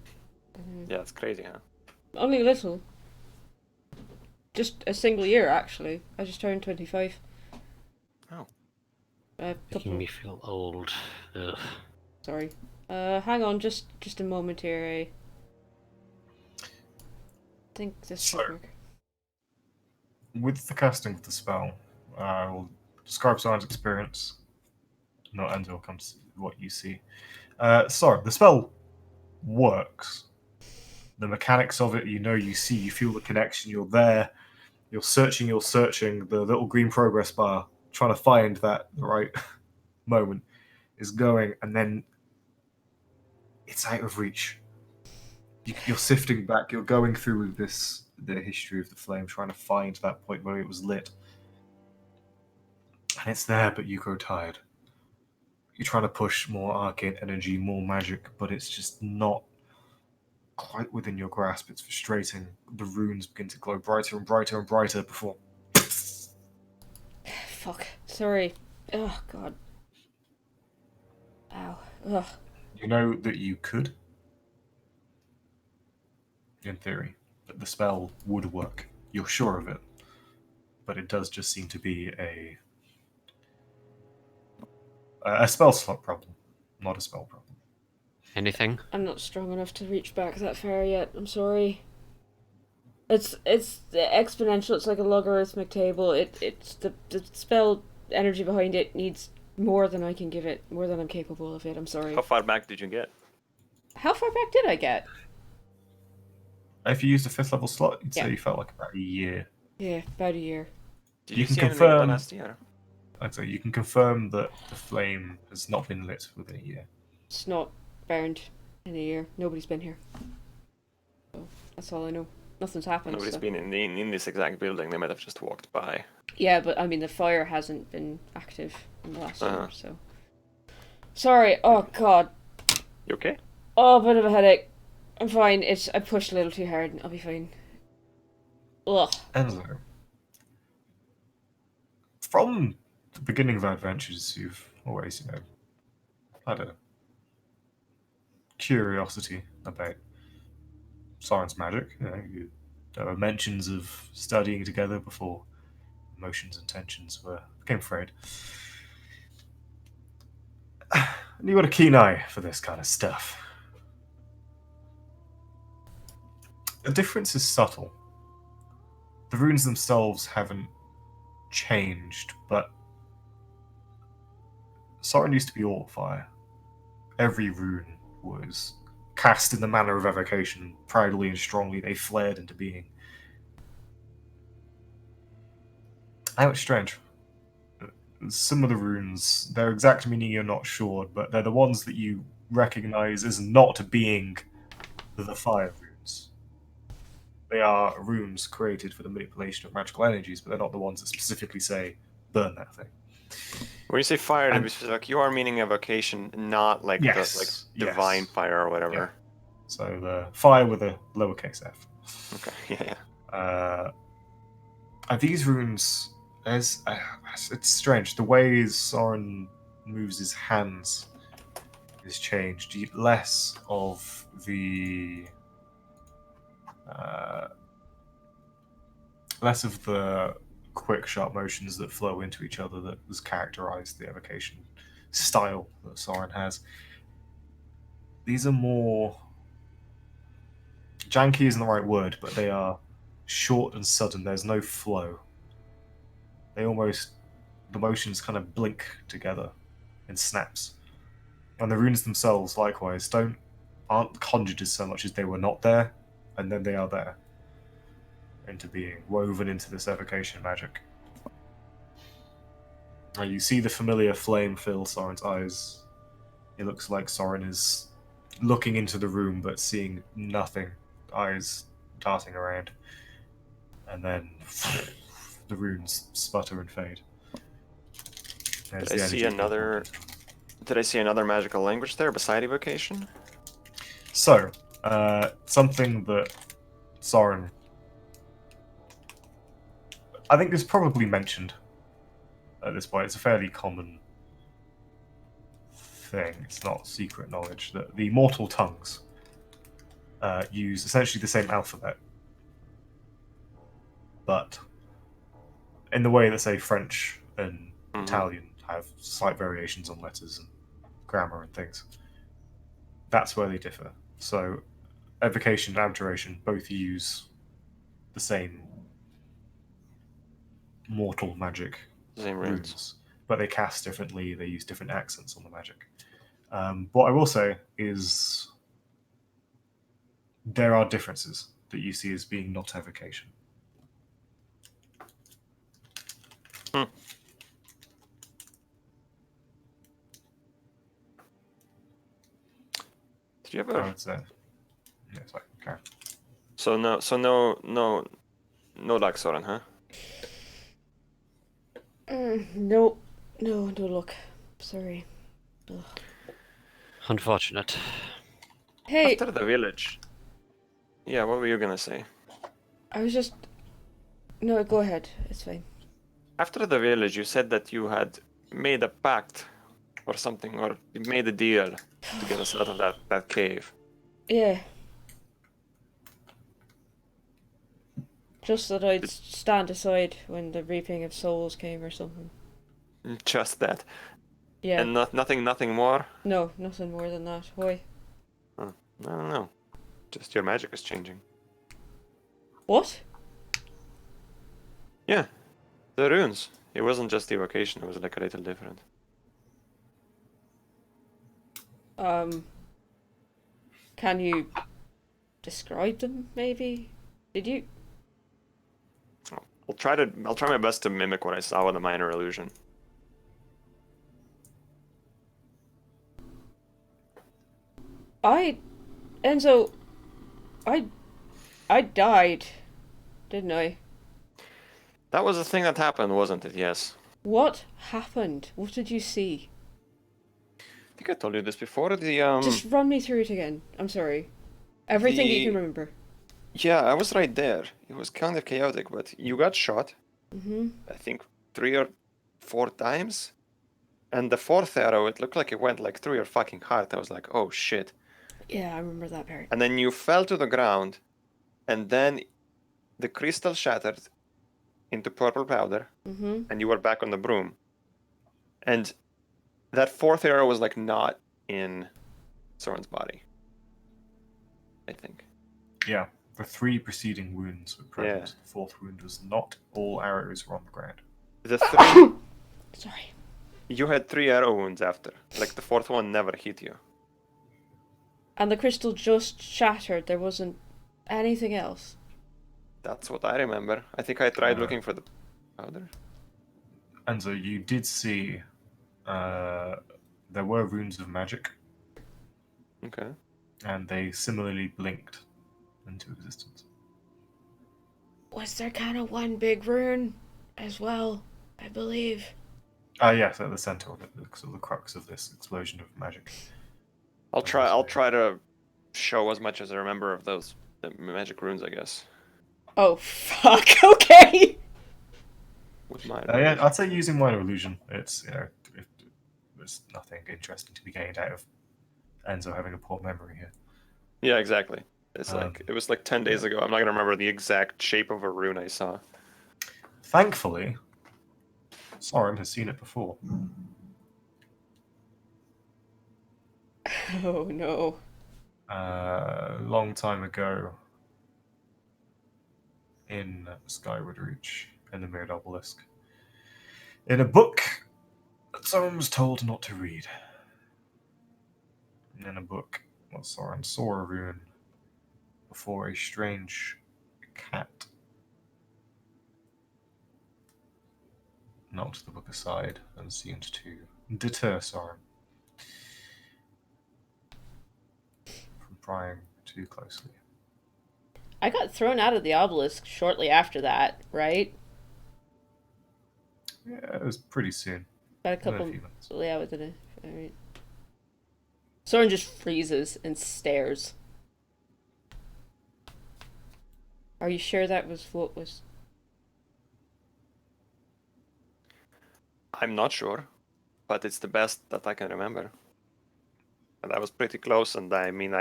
Yeah, it's crazy, huh? Only a little. Just a single year, actually. I just turned 25. Oh. Making me feel old. Ugh. Sorry. Hang on, just a moment here. I think this should work. With the casting of the spell, I will describe Soren's experience. Not Enzo will come to what you see. Soren, the spell works. The mechanics of it, you see, you feel the connection, you're there, you're searching, the little green progress bar, trying to find the right moment is going, and then it's out of reach. You're sifting back, you're going through the history of the flame, trying to find that point where it was lit. And it's there, but you grow tired. you're trying to push more arcane energy, more magic, but it's just not quite within your grasp. It's frustrating. The runes begin to glow brighter and brighter and brighter before. Fuck. Sorry. Oh, God. Ow. Ugh. You know that you could, in theory, that the spell would work. You're sure of it, but it does just seem to be a spell slot problem, not a spell problem. Anything? I'm not strong enough to reach back that far yet. I'm sorry. It's exponential. It's like a logarithmic table. It's the spell energy behind it needs more than I can give it, more than I'm capable of it. I'm sorry. How far back did you get? How far back did I get? If you used a 5th level slot, you'd Yeah. say you felt like about a year. Yeah, about a year. Did You you can see anything in the confirm- last year? I'd say you can confirm that the flame has not been lit within a year. It's not burned in a year. Nobody's been here. So that's all I know. Nothing's happened. Nobody's so. been in this exact building. They might have just walked by. Yeah, but I mean the fire hasn't been active in the last Uh-huh. year, so. Sorry. Oh God. You okay? Oh, a bit of a headache. I'm fine. I pushed a little too hard. I'll be fine. Ugh. Enzo, from the beginning of our adventures, you've always, had a curiosity about Soren's magic. There were mentions of studying together before emotions and tensions became frayed. And you got a keen eye for this kind of stuff. The difference is subtle. The runes themselves haven't changed, but Soren used to be all fire. Every rune was cast in the manner of evocation. Proudly and strongly they flared into being. Now it's strange. Some of the runes, their exact meaning you're not sure, but they're the ones that you recognize as not being the fire runes. They are runes created for the manipulation of magical energies, but they're not the ones that specifically say, burn that thing. When you say fire, to And- be specific, you are meaning evocation, not like Yes, the yes. divine fire or whatever. Yeah. So the fire with a lowercase f. Okay, yeah, yeah. And these runes, it's strange. The way Soren moves his hands is changed. Less of the quick, sharp motions that flow into each other that has characterized the evocation style that Soren has. These are more janky isn't the right word, but they are short and sudden. There's no flow. The motions kind of blink together in snaps. And the runes themselves, likewise, aren't conjured as so much as they were not there, and then they are there. Into being, woven into this evocation magic. You see the familiar flame fill Soren's eyes. It looks like Soren is looking into the room but seeing nothing. Eyes darting around. And then the runes sputter and fade. Did I see another magical language there beside evocation? So, something that Soren, I think, is probably mentioned at this point. It's a fairly common thing. It's not secret knowledge that the mortal tongues use essentially the same alphabet, but in the way that, say, French and Italian have slight variations on letters and grammar and things. That's where they differ. So, evocation and abjuration both use the same mortal magic Same runes. but they cast differently. They use different accents on the magic. What I will say is there are differences that you see as being not evocation. Did you I ever? would say. Yeah, it's like, okay. So no luck, Soren, huh? No luck. Sorry. Unfortunate. Hey, After the village. Yeah, what were you gonna say? I was just. No, go ahead. It's fine. After the village, you said that you had made a pact or something, or you made a deal to get us out of that cave. Yeah. Just that I'd stand aside when the reaping of souls came or something. Just that. Yeah. And nothing more? No, nothing more than that. Why? Huh. I don't know. Just your magic is changing. What? Yeah, the runes. It wasn't just evocation, it was like a little different. Can you describe them, maybe? Did you? I'll try my best to mimic what I saw with a minor illusion. Enzo, I, I died, didn't I? That was a thing that happened, wasn't it? Yes. What happened? What did you see? I think I told you this before. Just run me through it again. I'm sorry. Everything you can The remember. Yeah, I was right there. It was kind of chaotic, but you got shot. Mm-hmm. I think 3 or 4 times. And the fourth arrow, it looked like it went like through your fucking heart. I was like, oh shit. Yeah, I remember that part. And then you fell to the ground, and then the crystal shattered into purple powder, Mm-hmm. and you were back on the broom. And that fourth arrow was like not in Soren's body, I think. Yeah, the 3 preceding wounds were present. Yeah. The 4th wound was not. All arrows were on the ground. The three, Sorry. you had 3 arrow wounds after. Like the fourth one never hit you. And the crystal just shattered. There wasn't anything else. That's what I remember. I think I tried looking for the powder. And so you did see there were runes of magic, Okay. and they similarly blinked into existence. Was there kind of one big rune as well? I believe. Yes, at the center of it, the sort of the crux of this explosion of magic. I'll try to show as much as I remember of the magic runes, I guess. Oh fuck! Okay. With my Yeah, I'd say using minor illusion. It's there's nothing interesting to be gained out of Enzo having a poor memory here. Yeah, exactly. It's like it was like 10 days ago. I'm not gonna remember the exact shape of a rune I saw. Thankfully, Soren has seen it before. Oh no. A long time ago in Skyward Reach, in the Mirrored Obelisk, in a book that Soren was told not to read. In a book, Soren saw a rune before a strange cat knocked the book aside and seemed to deter Soren from prying too closely. I got thrown out of the obelisk shortly after that, right? Yeah, it was pretty soon. About a Within couple. a few minutes. Yeah, within a. Alright. Soren just freezes and stares. Are you sure that was what was? I'm not sure, but it's the best that I can remember. And I was pretty close, and I mean,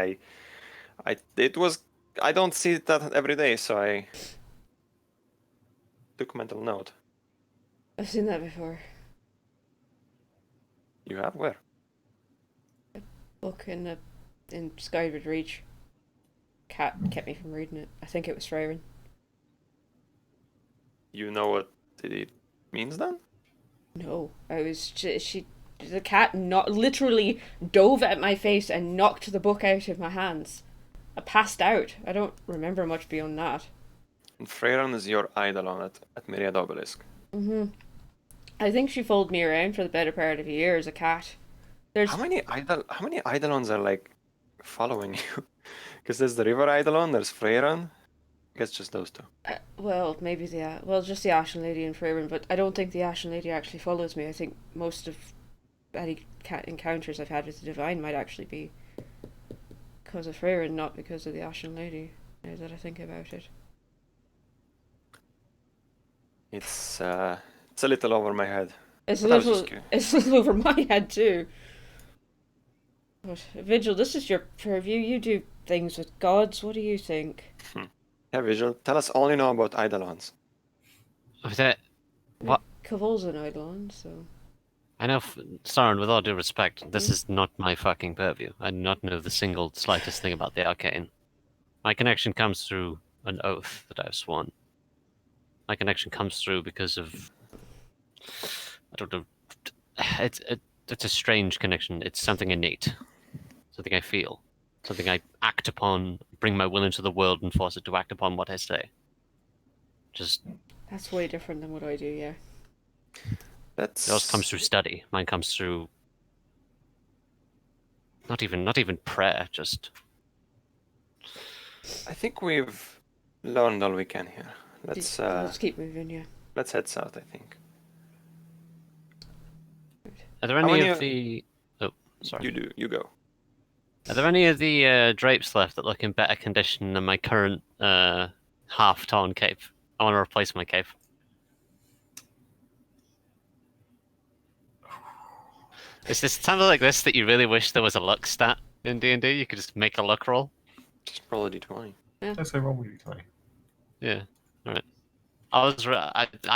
it was. I don't see that every day, so I took mental note. I've seen that before. You have where? Book in Skyward Reach. Cat kept me from reading it. I think it was Freyrin. You know what it means then? No, I was she. The cat not literally dove at my face and knocked the book out of my hands. I passed out. I don't remember much beyond that. And Freyron is your eidolon at Myriad Obelisk. Mm-hmm. I think she followed me around for the better part of a year as a cat. There's How many eidolons are like following you? Because there's the River Eidolon, there's Freyron. I guess just those two. well, maybe just the Ashen Lady and Freyrin, but I don't think the Ashen Lady actually follows me. I think most of any encounters I've had with the Divine might actually be because of Freyr and not because of the Ashen Lady, now that I think about it. It's a little over my head. It's But I was just curious. a little over my head too. But Vigil, this is your purview. You do things with gods. What do you think? Yeah, Visual, tell us all you know about Eidolons. What? Kvol's an Eidolon, so. I know, Sauron, with all due respect, this is not my fucking purview. I do not know the single slightest thing about the arcane. My connection comes through an oath that I've sworn. My connection comes through because of... I don't know. It's a strange connection. It's something innate. Something I feel. Something I act upon, bring my will into the world and force it to act upon what I say. Just... That's way different than what I do, yeah. Yours comes through study. Mine comes through... Not even prayer, just... I think we've learned all we can here. Let's keep moving, yeah. Let's head south, I think. Are there any of the... Oh, sorry. You go. Are there any of the drapes left that look in better condition than my current half-torn cape? I want to replace my cape. Is this something like this that you really wish there was a luck stat in D&D? You could just make a luck roll? Just roll a d20. Let's say roll with d20. Yeah, alright. I'm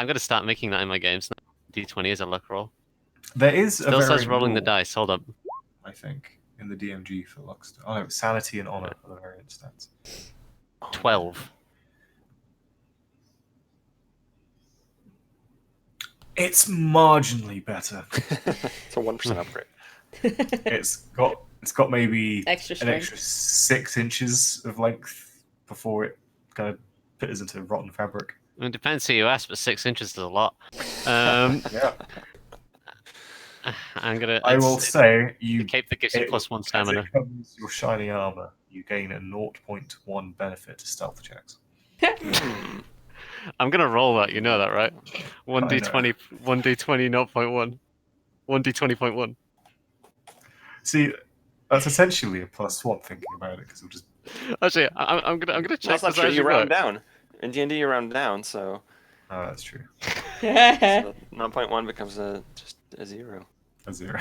going to start making that in my games now. D20 is a luck roll. There is Still a says variant rolling the rule, dice, hold up. I think, in the DMG for luck. Oh no, sanity and honor are the variant stats. 12. It's marginally better. It's a 1% upgrade. It's got maybe Extra an strength. extra 6 inches of length before it kind of pitters into rotten fabric. I mean, it depends who you ask, but 6 inches is a lot. Yeah. I will say the you cape that gives you plus 1 as stamina. it covers your shiny armor, you gain a 0.1 benefit to stealth checks. I'm gonna roll that, you know that, right? 1d20, 1d20, 0.1. 1d20.1. See, that's essentially a +1 thinking about it, because it'll just... Actually, I'm gonna check. That's not true. You round down. In D&D, you round down, so... Oh, that's true. So 0.1 becomes just a 0. A 0.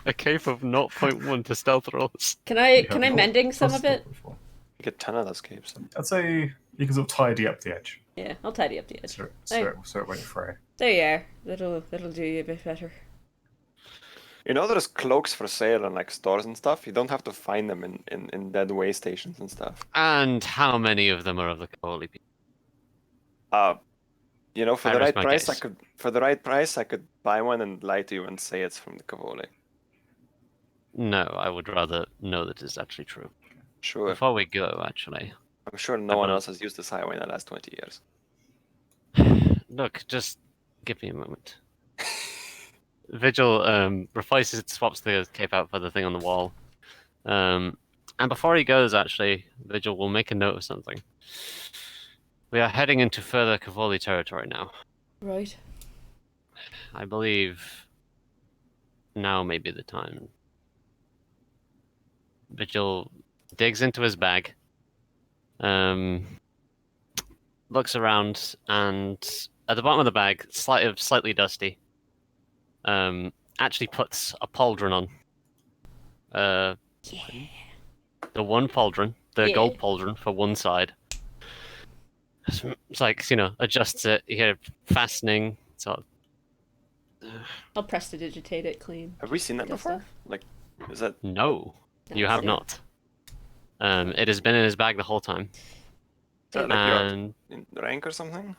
A cape of 0.1 to stealth rolls. Can I mending some of it? You get 10 of those capes. I'd say you can sort of tidy up the edge. Yeah, I'll tidy up the edge. So it won't fray. There you are. That'll do you a bit better. You know there's cloaks for sale in like stores and stuff? You don't have to find them in dead way stations and stuff. And how many of them are of the Kvoli people? You know, for I the rest right my price case. I could buy one and lie to you and say it's from the Kvoli. No, I would rather know that it's actually true. Sure. Before we go, actually. I'm sure no one else has used this highway in the last 20 years. Look, just give me a moment. Vigil replaces it, swaps the cape out for the thing on the wall. And before he goes, actually, Vigil will make a note of something. We are heading into further Kvoli territory now. Right. I believe now may be the time. Vigil digs into his bag, looks around, and at the bottom of the bag, slightly dusty, actually puts a pauldron on. The one pauldron, the gold pauldron for one side. It's like, adjusts it. You hear fastening. So I'll prestidigitate it clean. Have we seen that before? Like, is that... No, you have not. It has been in his bag the whole time. Like in rank or something?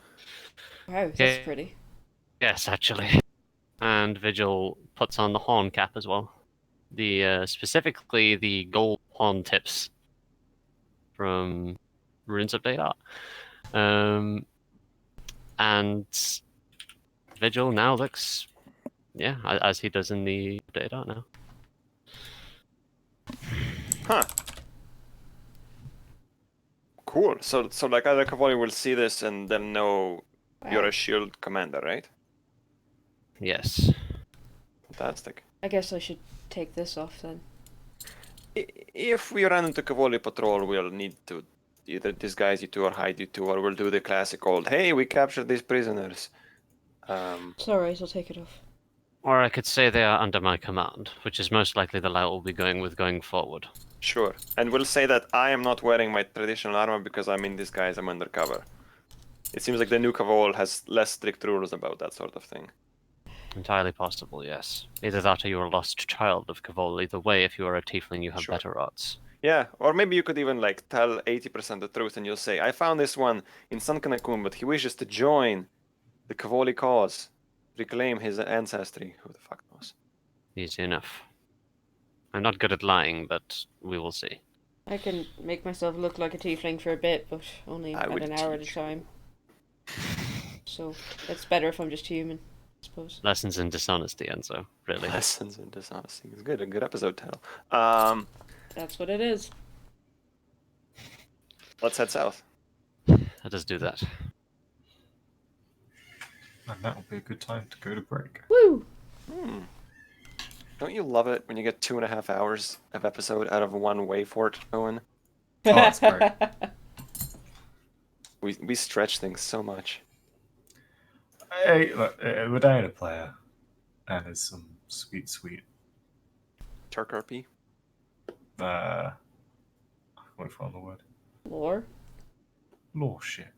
Wow, that's pretty. Yes, actually. And Vigil puts on the horn cap as well. Specifically the gold horn tips from Runes Update Art. And Vigil now looks, as he does in the updated art now. Huh. Cool. So like other Kvoli will see this and they'll know you're a shield commander, right? Yes. Fantastic. I guess I should take this off then. If we run into Kvoli patrol, we'll need to either disguise you two or hide you two, or we'll do the classic old, hey, we captured these prisoners. It's alright, I'll take it off. Or I could say they are under my command, which is most likely the route we'll be going with going forward. Sure. And we'll say that I am not wearing my traditional armor because I'm in disguise, I'm undercover. It seems like the new Kvol has less strict rules about that sort of thing. Entirely possible, yes. Either that or you're a lost child of Kvoli. Either way, if you are a tiefling, you have Sure. better odds. Yeah, or maybe you could even like tell 80% the truth and you'll say, I found this one in Sankanakun, but he wishes to join the Kvoli cause, reclaim his ancestry. Who the fuck knows? Easy enough. I'm not good at lying, but we will see. I can make myself look like a tiefling for a bit, but only I at would an hour at a teach. time. So it's better if I'm just human, I suppose. Lessons in dishonesty, Enzo. Really. Lessons in dishonesty. It's good, a good episode title. That's what it is. Let's head south. Let us do that. And that will be a good time to go to break. Woo! Don't you love it when you get 2.5 hours of episode out of one way fort, Owen? Oh, that's great. We stretch things so much. Hey, look, we're down a player, and there's some sweet, Turkarpy? I can't find the word. Lore? Lore shit.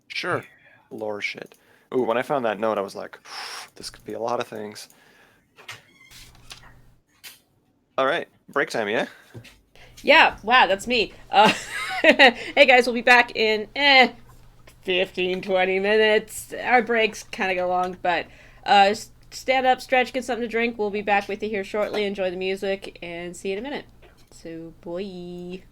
Sure. Lore shit. Ooh, when I found that note, I was like, this could be a lot of things. All right, break time, yeah? Yeah, wow, that's me. Hey guys, we'll be back in 15, 20 minutes. Our breaks kind of go long, but stand up, stretch, get something to drink. We'll be back with you here shortly. Enjoy the music, and see you in a minute. So, boy.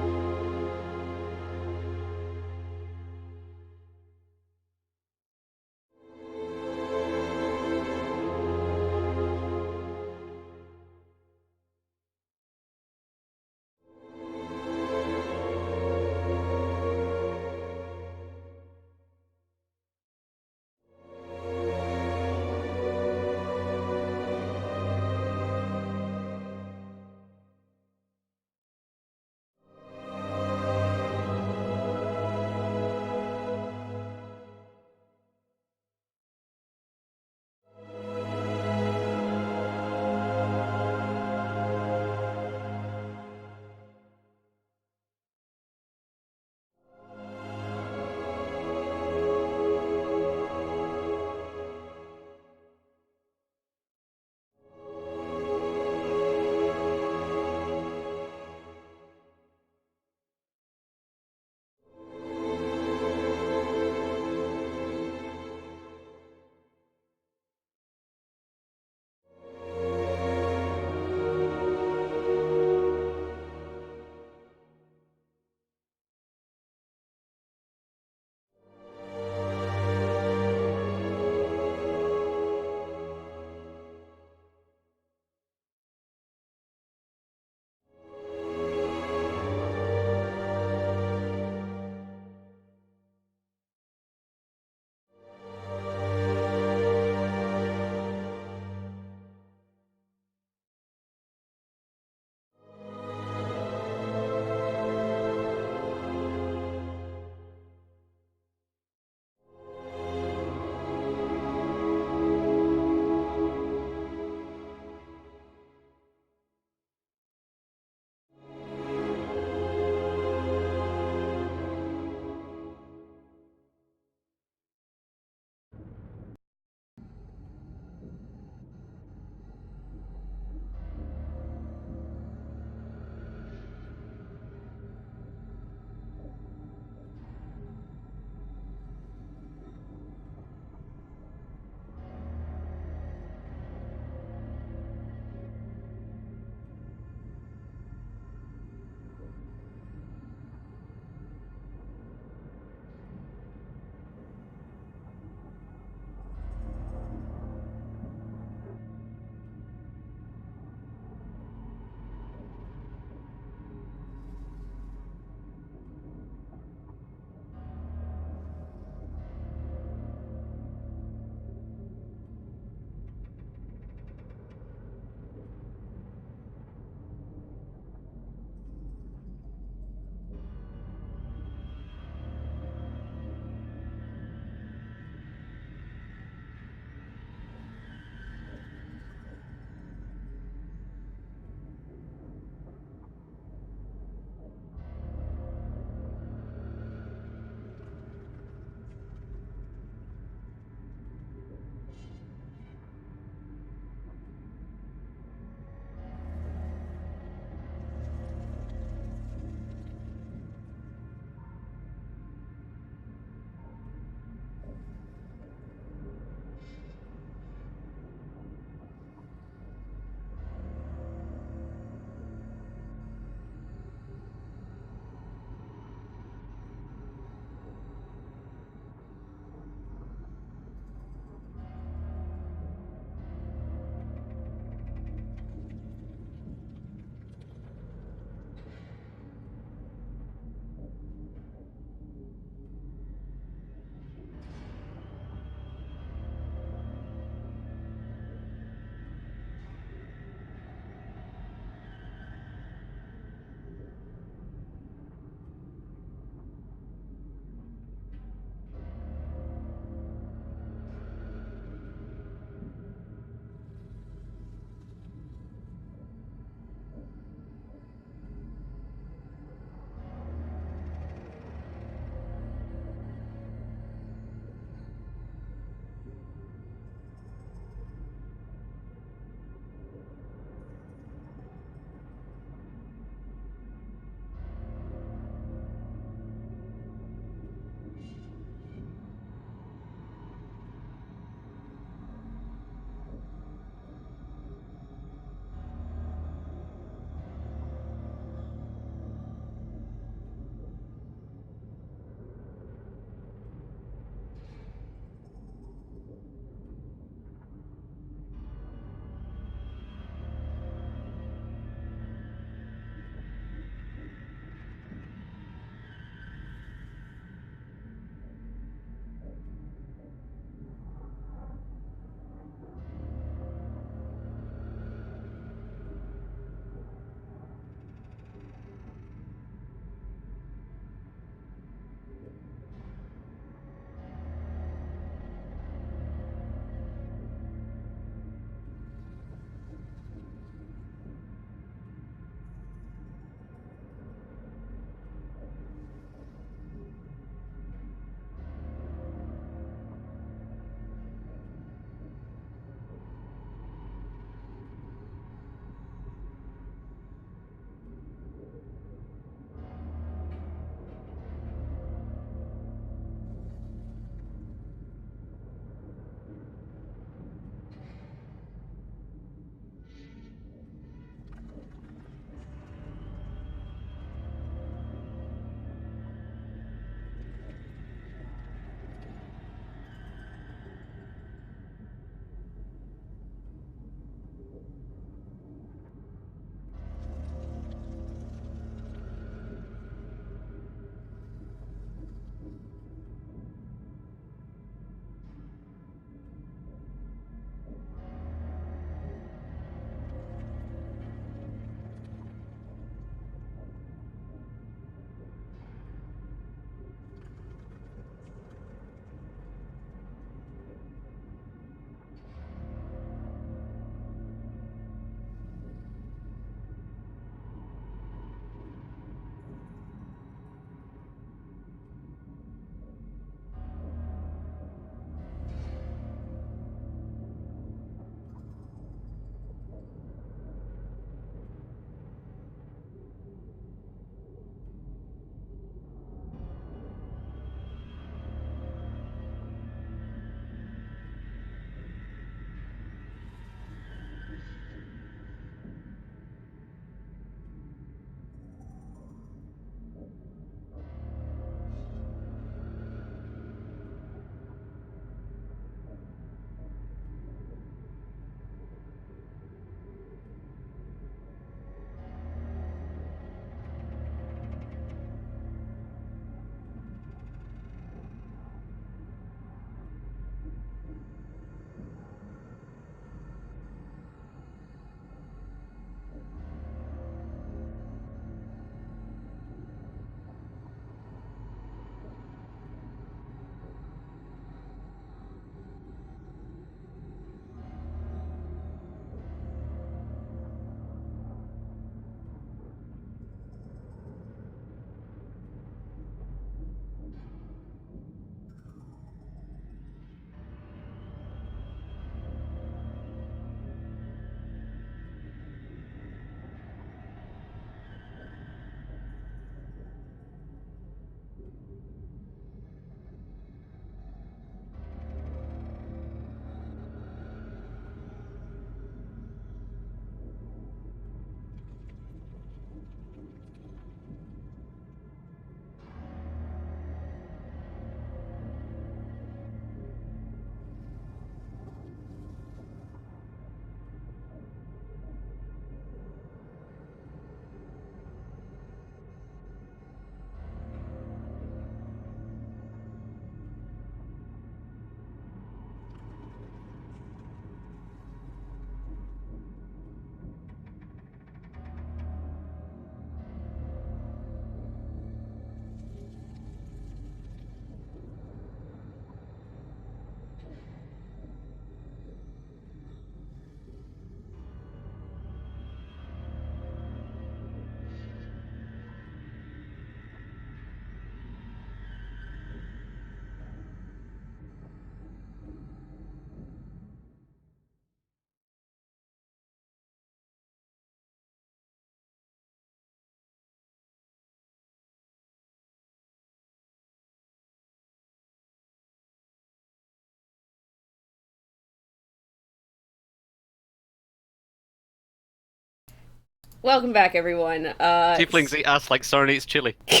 Welcome back, everyone. Tieflings eat ass like Soren eats chili. I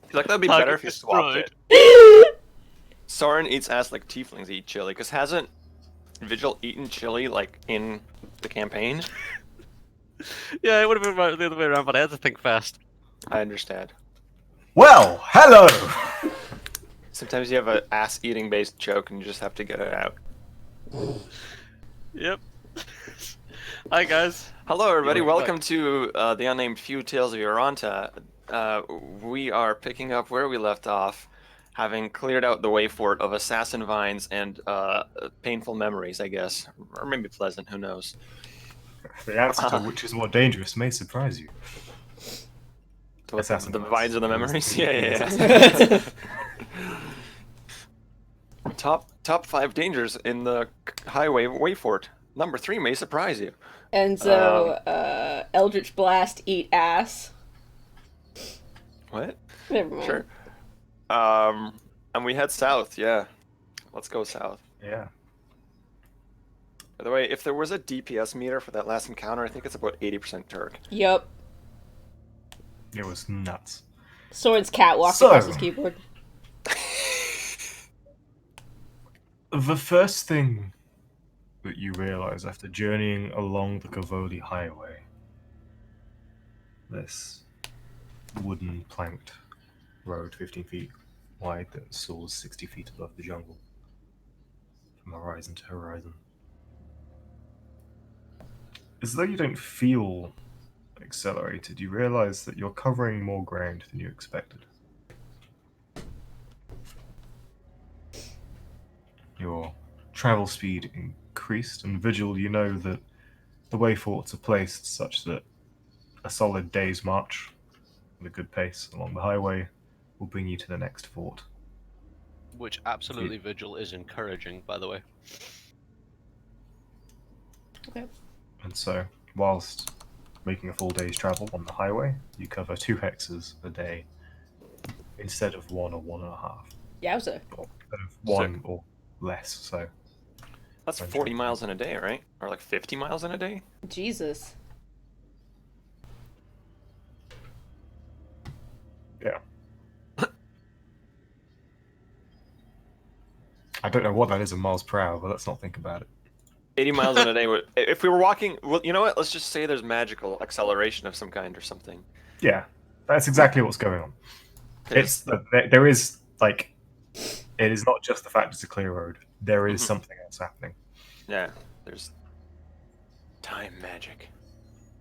feel like that'd be Target better if you swapped it. Soren eats ass like tieflings eat chili, because hasn't Vigil eaten chili, like, in the campaign? Yeah, it would have been right the other way around, but I had to think fast. I understand. Well, hello! Sometimes you have an ass-eating based joke and you just have to get it out. Yep. Hi, guys. Hello, everybody. You're right. Welcome to the Unnamed Few Tales of Yoranta. We are picking up where we left off, having cleared out the way fort of assassin vines and painful memories, I guess. Or maybe pleasant, who knows. The answer to which is more dangerous may surprise you. What, Assassin the vines. vines of the memories? Yeah. Top 5 dangers in the highway way fort. Number 3 may surprise you. And so, Eldritch Blast, eat ass. What? Never mind. Sure. And we head south, yeah. Let's go south. Yeah. By the way, if there was a DPS meter for that last encounter, I think it's about 80% Turk. Yup. It was nuts. Soren's cat walked So- across his keyboard. The first thing that you realize after journeying along the Kvoli highway, this wooden planked road 15 feet wide that soars 60 feet above the jungle from horizon to horizon, as though you don't feel accelerated, you realize that you're covering more ground than you expected. Your travel speed increased, and Vigil, you know that the way forts are placed such that a solid day's march with a good pace along the highway will bring you to the next fort. Which absolutely Vigil is encouraging, by the way. Okay. And so, whilst making a full day's travel on the highway, you cover 2 hexes a day instead of 1 or 1.5. Yowza. Or instead of 1 or less, so. That's 40 miles in a day, right? Or like 50 miles in a day? Jesus. Yeah. I don't know what that is in miles per hour, but let's not think about it. 80 miles in a day. If we were walking, well, you know what? Let's just say there's magical acceleration of some kind or something. Yeah, that's exactly what's going on. Because There is, like, it is not just the fact it's a clear road. There is Mhm. something else happening. yeah, there's time magic.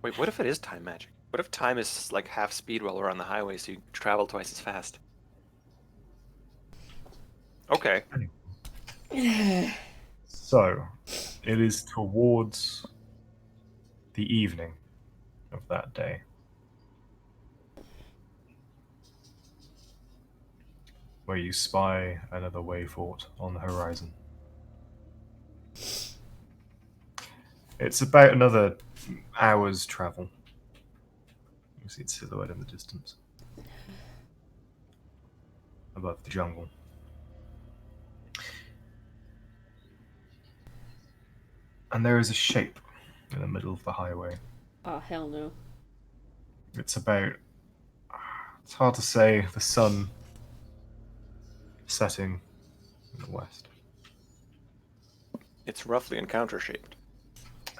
Wait, what if it is time magic? What if time is like half speed while we're on the highway, so you travel twice as fast? Okay. So, it is towards the evening of that day. Where you spy another way fort on the horizon. It's about another hour's travel. You see its silhouette in the distance. Above the jungle. And there is a shape in the middle of the highway. Oh, hell no. It's about... It's hard to say. The sun setting in the west. It's roughly encounter shaped.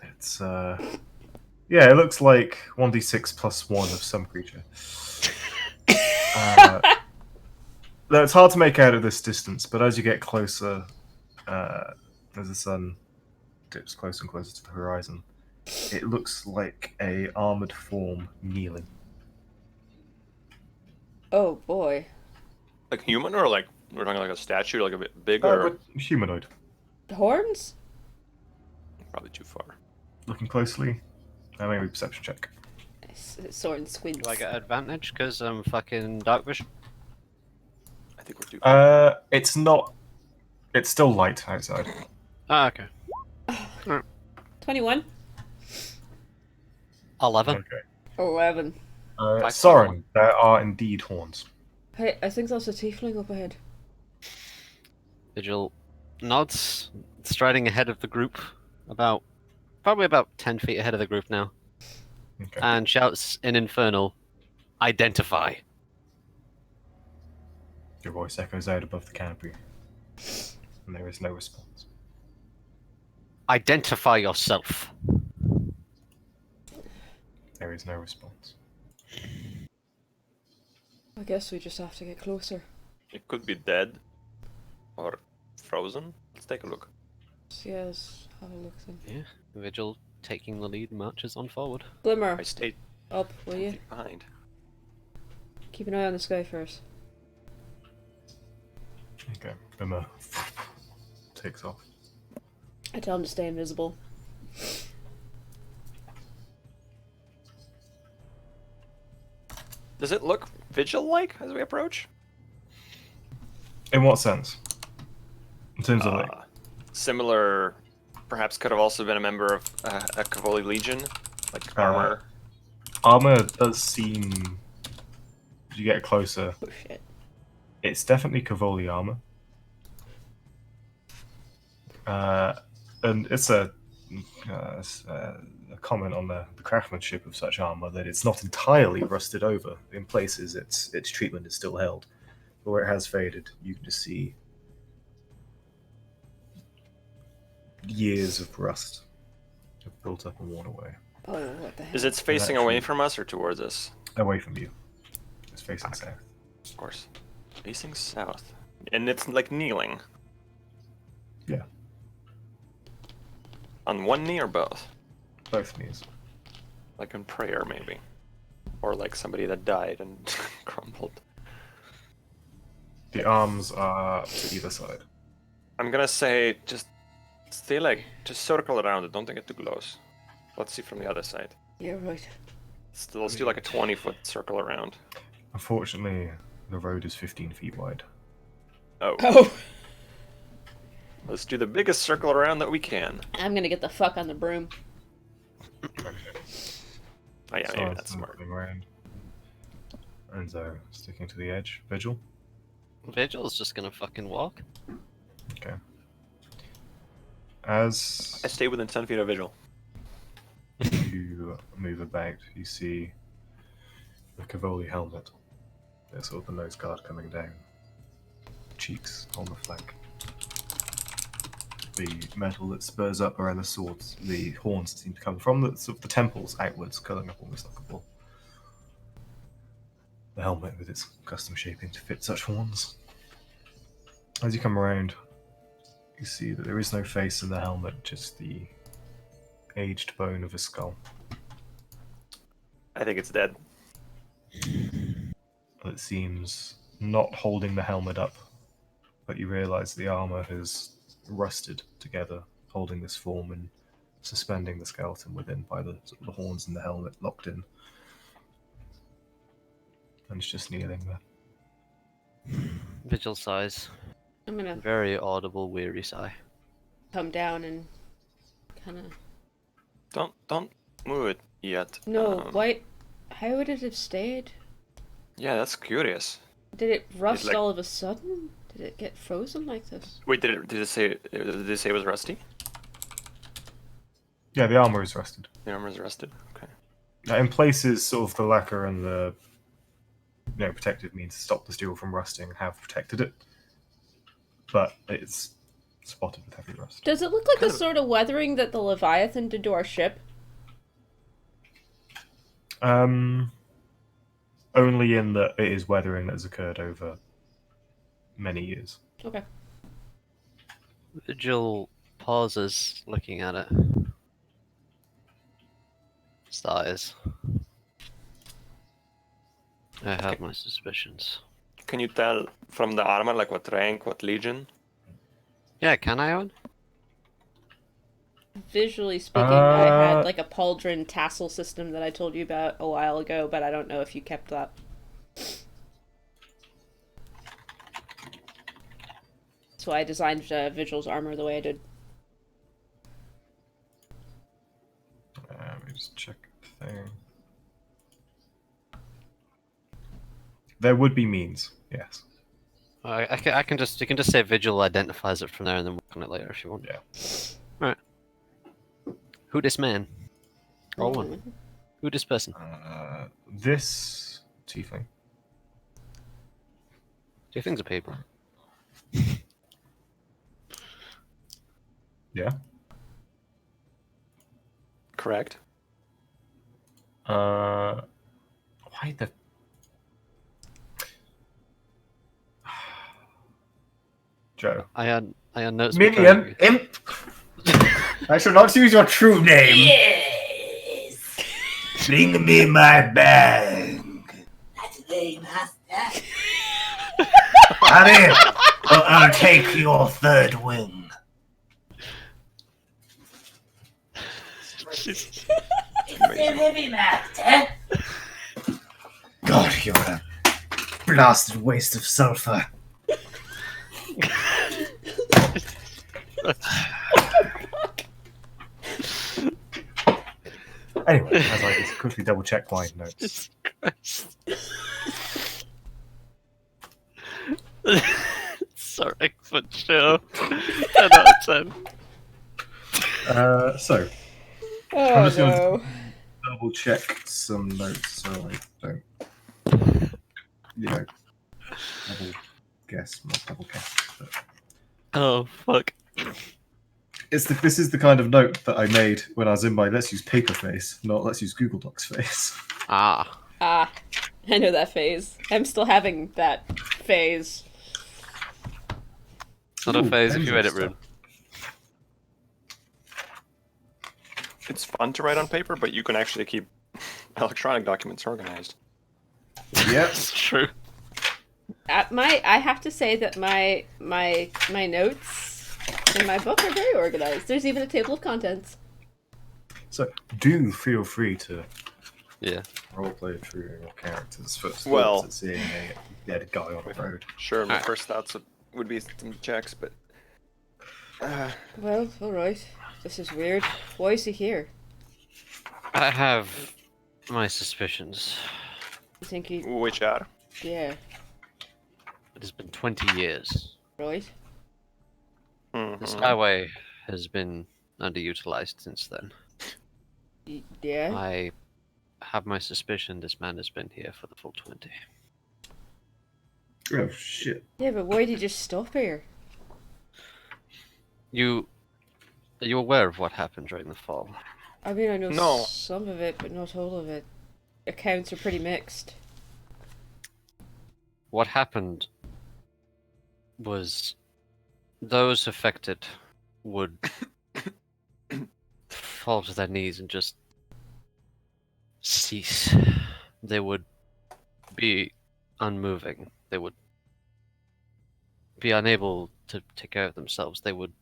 It's, yeah, it looks like 1d6 plus 1 of some creature. Though it's hard to make out at this distance, but as you get closer, as the sun dips closer and closer to the horizon, it looks like a armored form kneeling. Oh, boy. Like human, or like we're talking like a statue, like a bit bigger? But humanoid. Horns? Probably too far. Looking closely, maybe perception check. Soren squints. Do I get advantage because I'm fucking dark vision? I think we're too far. It's not. It's still light outside. Ah, okay. 21? 11. Okay. 11. Soren, there are indeed horns. Hey, I think there's a tiefling up ahead. Vigil nods, striding ahead of the group, probably about 10 feet ahead of the group now, Okay. and shouts in Infernal, "Identify!" Your voice echoes out above the canopy, and there is no response. Identify yourself! There is no response. I guess we just have to get closer. It could be dead or frozen. Let's take a look. So yeah, let's have a look then. Yeah, Vigil taking the lead marches on forward. Glimmer, I stayed up, will 10 you? feet behind. Keep an eye on the sky first. Okay. Bimmer takes off. I tell him to stay invisible. Does it look vigil-like as we approach? In what sense? In terms of like, Similar, perhaps could have also been a member of a Kvoli Legion, like armor. armor does seem. As you get closer, Oh shit. it's definitely Kvoli armor. And it's a comment on the craftsmanship of such armor that it's not entirely rusted over. In places, its treatment is still held, but where it has faded, you can just see years of rust have built up and worn away. Oh, what the hell? Is it facing away from us or towards us? Away from you. It's facing south. Of course. Facing south. And it's like kneeling. Yeah, On one knee or both? both knees. Like in prayer, maybe. Or like somebody that died and crumbled. The arms are to either side. I'm gonna say just stay like, just circle around it. Don't get too close. Let's see from the other side. Yeah, right. Let's do like a 20-foot circle around. Unfortunately, the road is 15 feet wide. Oh, Oh! let's do the biggest circle around that we can. I'm gonna get the fuck on the broom. Oh yeah, maybe that's smart. Around. And so, sticking to the edge. Vigil. Vigil's just gonna fucking walk. Okay. As I stay within 10 feet of vigil. you move about, you see the Kvoli helmet. There's sort of the nose guard coming down. Cheeks on the flank. The metal that spurs up around the swords, the horns seem to come from the, sort of the temples outwards, curling up almost like a ball. The helmet with its custom shaping to fit such horns. As you come around, you see that there is no face in the helmet, just the aged bone of a skull. I think it's dead. It seems not holding the helmet up, but you realise the armour has rusted together, holding this form and suspending the skeleton within by the, sort of the horns and the helmet locked in. And it's just kneeling there. Vigil sighs. I'm gonna Very audible, weary sigh. come down and kind of. Don't move it yet. No, why? How would it have stayed? Yeah, that's curious. Did it rust like- all of a sudden? Did it get frozen like this? Wait, did it say it was rusty? Yeah, the armour is rusted. The armor's rusted. Okay. In places, sort of the lacquer and the protective means to stop the steel from rusting have protected it, but it's spotted with heavy rust. Does it look like the sort of weathering that the Leviathan did to our ship? Only in that it is weathering that has occurred over many years. Okay. Vigil pauses, looking at it. Sighs. I have my suspicions. Can you tell from the armor, like what rank, what legion? Yeah, can I, Owen? Visually speaking, I had like a pauldron tassel system that I told you about a while ago, but I don't know if you kept that. So I designed Vigil's armor the way I did. Let me just check the thing. There would be means, yes. I can just you can just say Vigil identifies it from there and then work on it later if you want. Yeah. Alright. Who this man? Roll one. Who this person? This tiefling. Two things are people. Yeah. Correct. Why the? Joe. I had notes. Minion, imp. I shall not use your true name. Yes! Bring me my bag. That's way, master. Hurry, or I'll take your third wing. It's so heavy, master. God, you're a blasted waste of sulfur. Anyway, as I just quickly double check my notes. Sorry, but sure. 10 out of 10. So, Oh I'm just no. double check some notes so I don't, double guess, not double guess. But Oh, fuck. this is the kind of note that I made when I was in my let's use paper phase, not let's use Google Docs phase. Ah. Ah, I know that phase. I'm still having that phase. It's not a phase if you engine edit stuff. rude. It's fun to write on paper, but you can actually keep electronic documents organized. Yep. It's true. I have to say that my notes in my book are very organized. There's even a table of contents. So do feel free to Yeah. roleplay through your character's first Well- thoughts at seeing a dead guy on the road. Sure, my Alright. first thoughts would be some checks, but Well, alright. This is weird. Why is he here? I have my suspicions. You think he... which are? Yeah, It has been 20 years. right? The Mhm. Skyway has been underutilized since then. Yeah? I have my suspicion this man has been here for the full 20. Oh shit. Yeah, but why did he just stop here? Are you aware of what happened during the fall? I mean, I know No. some of it, but not all of it. Accounts are pretty mixed. What happened was those affected would fall to their knees and just cease. They would be unmoving. They would be unable to take care of themselves. They would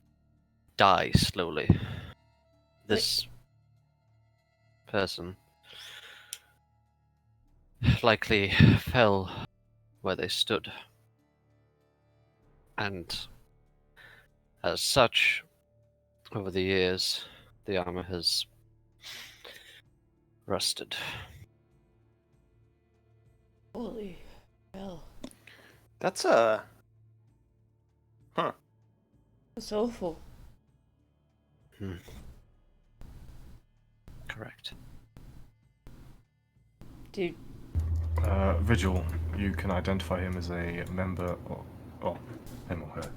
die slowly. This person likely fell where they stood. And as such, over the years, the armor has rusted. Holy hell. That's That's awful. Correct. Dude, Vigil, you can identify him as a member of him or her.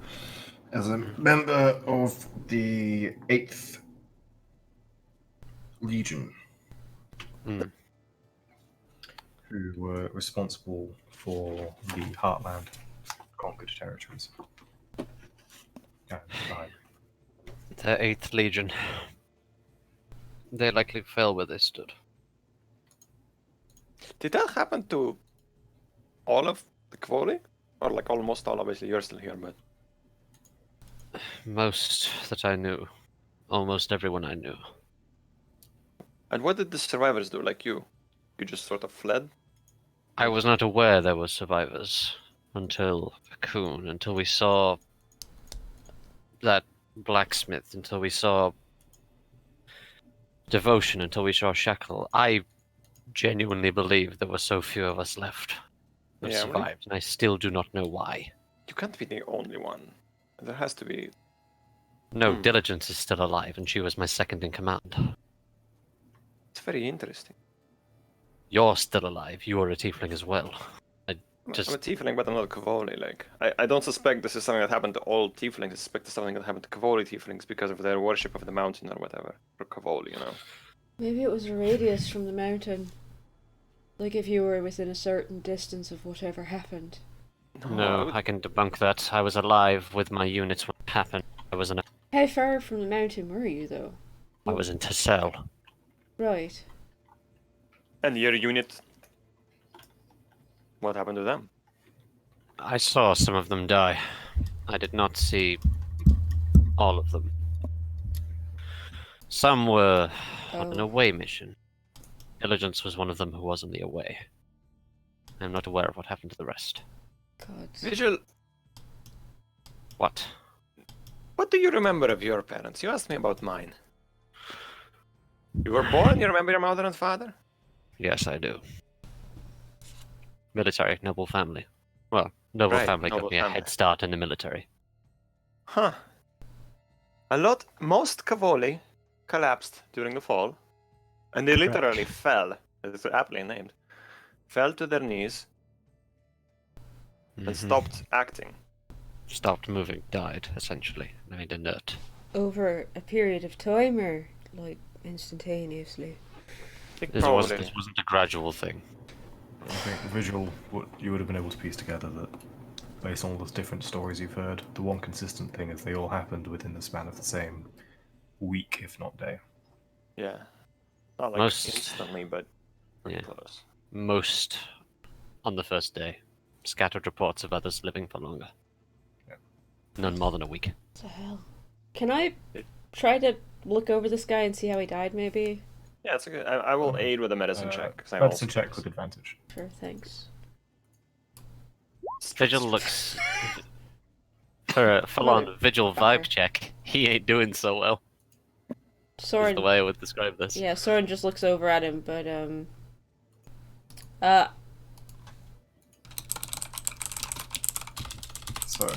As a member of the 8th Legion, Mm. who were responsible for the Heartland conquered territories. The 8th Legion. They likely fell where they stood. did that happen to all of the Kvoli? Or like almost all, obviously you're still here, but Most that I knew. Almost everyone I knew. and what did the survivors do? Like you? You just sort of fled? I was not aware there were survivors until Cocoon, until we saw that blacksmith, until we saw Devotion, until we saw Shackle. I genuinely believe there were so few of us left. have Yeah, survived, and I still do not know why. You can't be the only one. There has to be. No, Hmm. Diligence is still alive, and she was my second in command. It's very interesting. You're still alive. You are a tiefling as well. I'm a Just tiefling, but I'm not a Kvoli. Like, I don't suspect this is something that happened to all tieflings. I suspect it's something that happened to Kvoli tieflings because of their worship of the mountain or whatever. Or Kvoli, you know. Maybe it was a radius from the mountain. Like if you were within a certain distance of whatever happened. no, I can debunk that. I was alive with my units when it happened. How far from the mountain were you, though? I was in Tassel. Right. And your unit. What happened to them? I saw some of them die. I did not see all of them. Some were on an Oh, away mission. Diligence was one of them who was on the away. I am not aware of what happened to the rest. God. Vigil, What? what do you remember of your parents? You asked me about mine. You were born, you remember your mother and father? Yes, I do. Military, noble family. Well, noble Right, family noble got me a family. head start in the military. Huh. Most Kvoli collapsed during the fall, and they literally fell, it's aptly named, fell to their knees and Mhm. stopped acting. Stopped moving, died, essentially, made inert. Over a period of time, or like instantaneously? I think This probably. wasn't a gradual thing. I think visual, what you would have been able to piece together that, based on all the different stories you've heard, the one consistent thing is they all happened within the span of the same week, if not day. Yeah. Not like Most- instantly, but pretty Yeah. close. Most on the first day. Scattered reports of others living for longer. Yeah. None more than a week. What the hell? Can I try to look over this guy and see how he died, maybe? Yeah, it's a good. I will aid with a medicine check. 'Cause I'm Medicine also check with advantage. Sure, thanks. Vigil looks for a full-on Vigil vibe check. He ain't doing so well. Is the Soren. way I would describe this. Yeah, Soren just looks over at him, but So,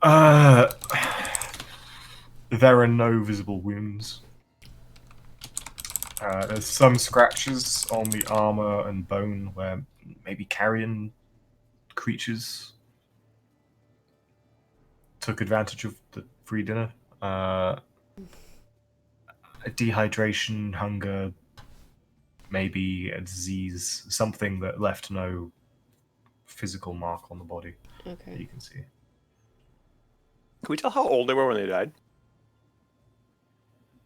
uh, there are no visible wounds. There's some scratches on the armor and bone where maybe carrion creatures took advantage of the free dinner. Dehydration, hunger, maybe a disease, something that left no physical mark on the body that okay. you can see. Can we tell how old they were when they died?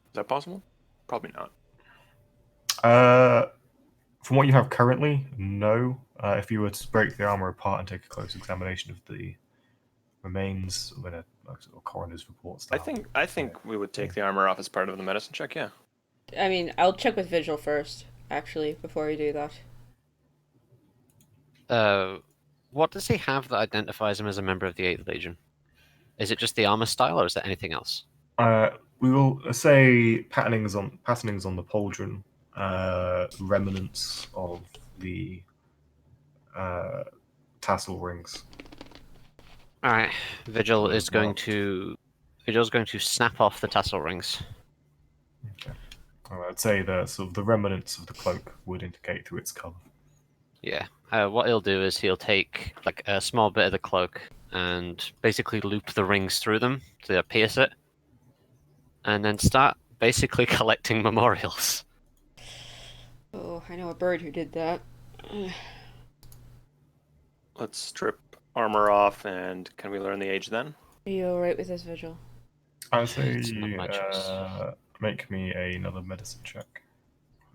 Is that possible? Probably not. From what you have currently, no. If you were to break the armor apart and take a close examination of the remains, when a sort of coroner's report style. I think we would take the armor off as part of the medicine check. Yeah. I mean, I'll check with Vigil first, actually, before we do that. What does he have that identifies him as a member of the 8th Legion? Is it just the armor style, or is there anything else? We will say patternings on the pauldron, remnants of the tassel rings. All right, Vigil is going Marked. to snap off the tassel rings. Okay. I'd say the sort of the remnants of the cloak would indicate through its color. Yeah. What he'll do is he'll take like a small bit of the cloak and basically loop the rings through them to pierce it, and then start basically collecting memorials. Oh, I know a bird who did that. Let's strip armor off, and can we learn the age then? Are you alright with this, Vigil? I'd say It's not my choice. make me another medicine check.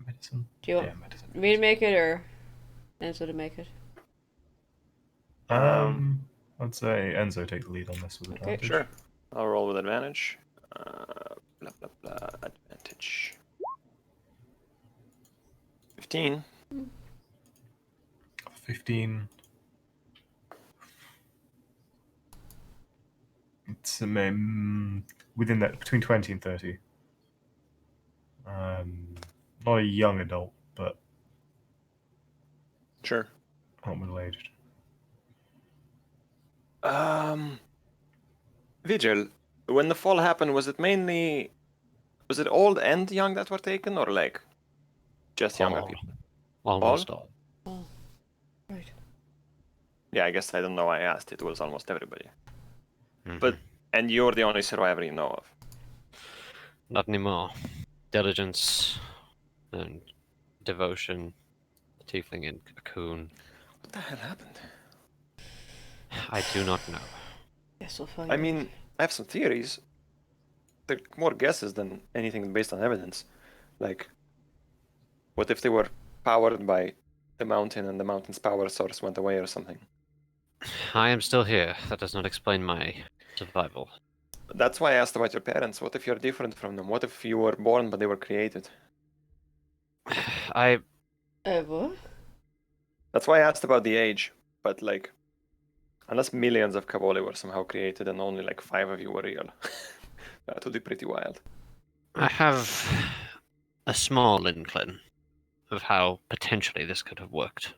Medicine? Do you want Yeah, medicine. me to make it, or Enzo to make it? I'd say Enzo take the lead on this with Okay. advantage. Sure. I'll roll with advantage. Blah blah blah. Advantage. 15. 15. It's within that, between 20 and 30. Not a young adult, but Sure. Not middle-aged. Vigil, when the fall happened, was it old and young that were taken, or like just younger All. people? Almost all. Oh, right. Yeah, I guess I don't know why I asked. It was almost everybody. Mhm. But and you're the only survivor you know of. Not anymore. Diligence and devotion, tiefling in cocoon. What the hell happened? I do not know. Guess we'll find I out. mean, I have some theories. They're more guesses than anything based on evidence. Like, what if they were powered by the mountain and the mountain's power source went away or something? I am still here. That does not explain my survival. That's why I asked about your parents. What if you're different from them? What if you were born but they were created? I What? That's why I asked about the age. But like, unless millions of Kvoli were somehow created and only like 5 of you were real, that would be pretty wild. have a small inkling of how potentially this could have worked.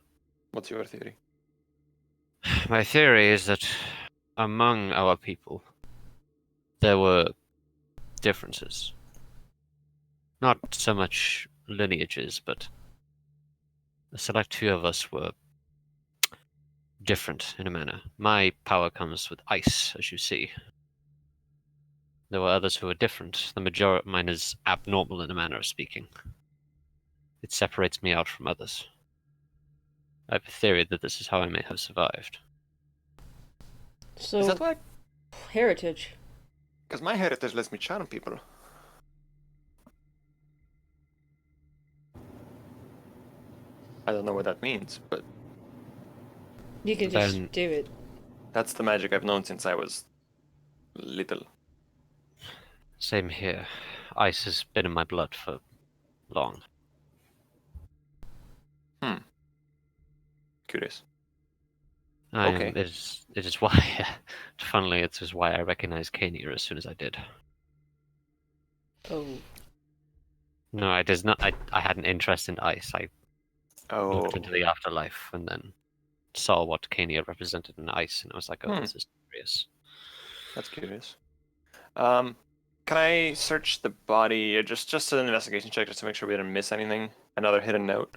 What's your theory? My theory is that among our people, there were differences. Not so much lineages, but a select few of us were different in a manner. My power comes with ice, as you see. There were others who were different. The majority of mine is abnormal in a manner of speaking. It separates me out from others. I have a theory that this is how I may have survived. So, Is that why? heritage. Because my heritage lets me charm people. I don't know what that means, but You can just Then- do it. that's the magic I've known since I was little. Same here. Ice has been in my blood for long. Curious. It Okay. is why, funnily, it is why I recognized Kania as soon as I did. Oh. No, I does not. I had an interest in ice. I Oh, moved into the afterlife and then saw what Kania represented in ice, and I was like, oh, Hmm. this is curious. that's curious. Can I search the body just an investigation check just to make sure we didn't miss anything? Another hidden note.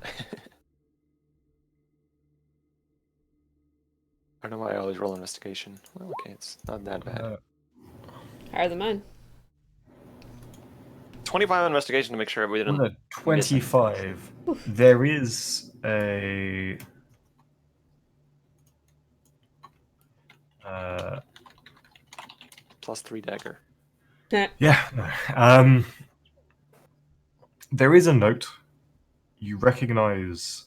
I don't know why I always roll investigation. Well, okay, it's not that bad. Higher than mine. 25 investigation to make sure we didn't. Well, no, 25. There is a. +3 dagger. Yeah. No. There is a note. You recognize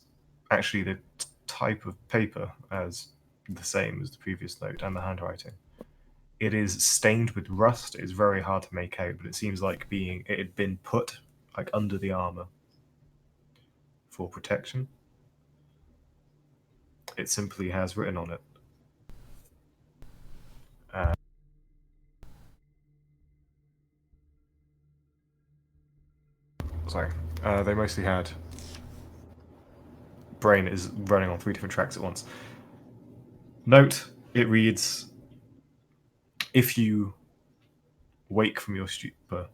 actually the type of paper as the same as the previous note and the handwriting. It is stained with rust. It's very hard to make out, but it seems like it had been put like under the armor for protection. It simply has written on it. Sorry. They mostly had. Brain is running on 3 different tracks at once. Note, it reads, if you wake from your stupor,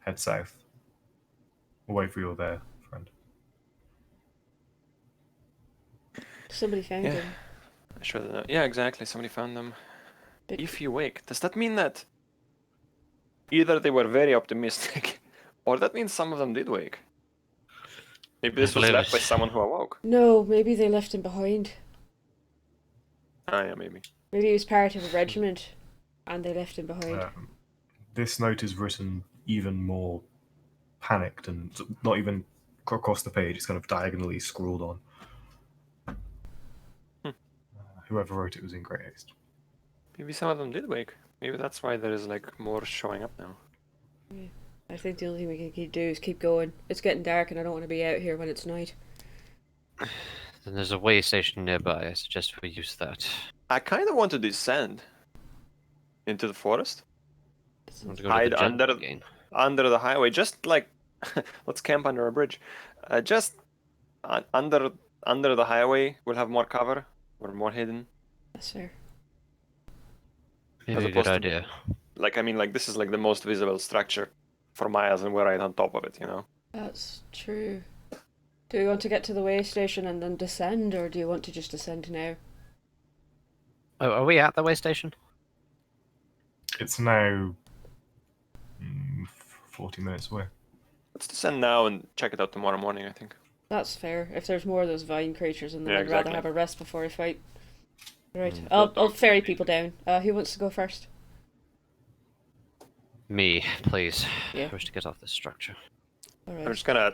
head south. Or wherever you're there, friend. Somebody found Yeah. him. Sure. Yeah, exactly. Somebody found them. But If you wake, does that mean that either they were very optimistic, or that means some of them did wake? Maybe this was believe left by it. someone who awoke. no, maybe they left him behind. Ah, yeah, maybe. Maybe he was part of a regiment, and they left him behind. This note is written even more panicked and not even across the page. It's kind of diagonally scrawled on. Whoever wrote it was in great haste. Maybe some of them did wake. Maybe that's why there is like more showing up now. I think the only thing we can do is keep going. It's getting dark, and I don't want to be out here when it's night. Then there's a way station nearby. I suggest we use that. I kind of want to descend into the forest, I want to go to hide the jungle under again. under the highway. Just like let's camp under a bridge. Just under the highway, we'll have more cover. We're more hidden. That's fair. Maybe a opposed good to- idea. Like, I mean, like, this is like the most visible structure for miles, and we're right on top of it, you know? That's true. Do we want to get to the way station and then descend, or do you want to just descend now? Oh, are we at the way station? It's now 40 minutes away. Let's descend now and check it out tomorrow morning, I think. That's fair. If there's more of those vine creatures, and then Yeah, I'd rather exactly. have a rest before I fight. Right. Mm. I'll ferry people down. Who wants to go first? Me, please. Yeah. I wish to get off this structure. All I'm right. just gonna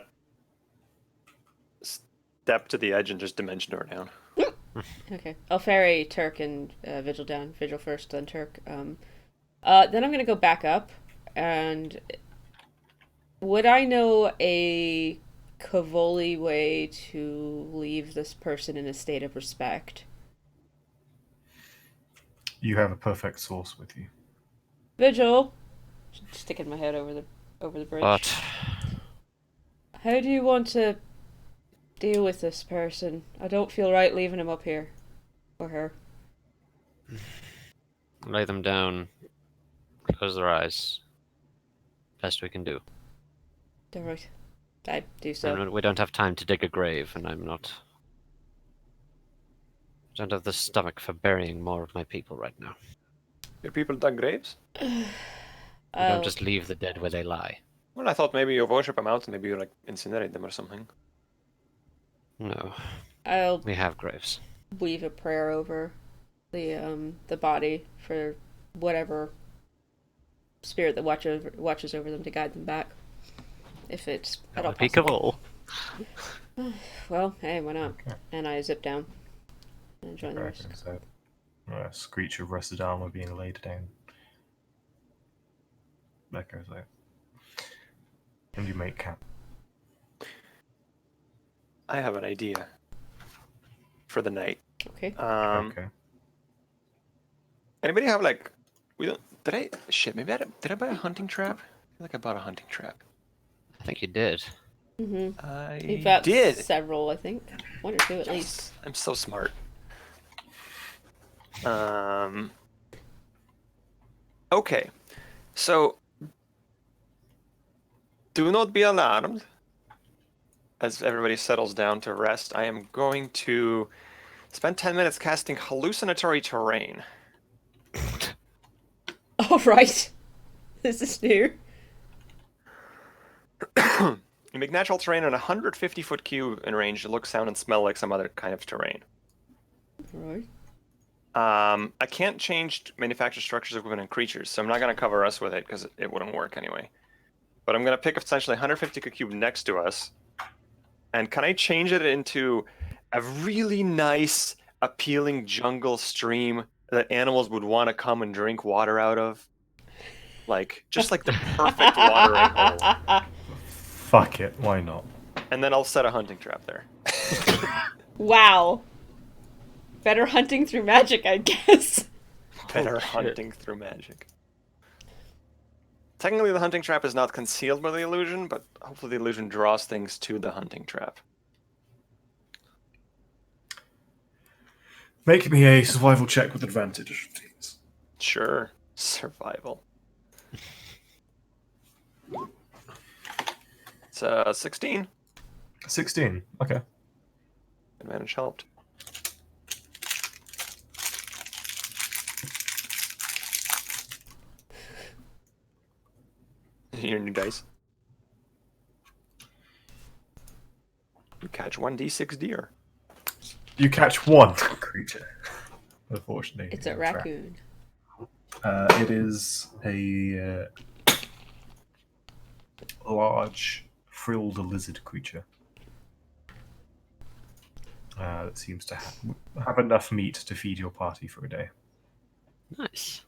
step to the edge and just dimension door down. Okay. I'll ferry Turk and Vigil down. Vigil first, then Turk. Then I'm gonna go back up, and would I know a Kvoli way to leave this person in a state of respect? You have a perfect source with you. Vigil, sticking my head over the bridge. But How do you want to deal with this person? I don't feel right leaving him up here, or her. lay them down, close their eyes. Best we can do. All right. I do so. And we don't have time to dig a grave, and I'm not. I don't have the stomach for burying more of my people right now. Your people dug graves? We I'll- don't just leave the dead where they lie. Well, I thought maybe you worship a mountain, maybe you like incinerate them or something. No, I'll we have graves. weave a prayer over the body for whatever spirit that watches over them to guide them back. If it's at all At the peak possible. of all. Well, hey, why not? Okay. And I zip down and join the Okay, rest. so Screech of Rested Armor being laid down. That goes out. And you make camp. I have an idea for the night. Okay. Okay. Anybody have like, we don't, did I, shit, maybe did I buy a hunting trap? I feel like I bought a hunting trap. I think you did. Mm-hmm. I You've got did. several, I think. One or two at least. Yes, I'm so smart. Okay, so do not be alarmed. As everybody settles down to rest, I am going to spend 10 minutes casting hallucinatory terrain. All right. This is new. You make natural terrain in a 150-foot cube in range to look, sound, and smell like some other kind of terrain. Right. I can't change manufacture structures, equipment, and creatures, so I'm not going to cover us with it because it wouldn't work anyway. But I'm going to pick essentially 150 cube next to us, and can I change it into a really nice, appealing jungle stream that animals would want to come and drink water out of? Like, just like the perfect watering hole. Fuck it, why not? And then I'll set a hunting trap there. Wow. Better hunting through magic, I guess. Better shit. hunting through magic. Technically, the hunting trap is not concealed by the illusion, but hopefully the illusion draws things to the hunting trap. Make me a survival check with advantage, please. Sure. Survival. It's 16. 16. Okay. Advantage helped. Your new dice. You catch 1d6 deer. You catch one creature. Unfortunately. It's a in trap. raccoon. It is a large, frilled lizard creature. That seems to have enough meat to feed your party for a day. Nice.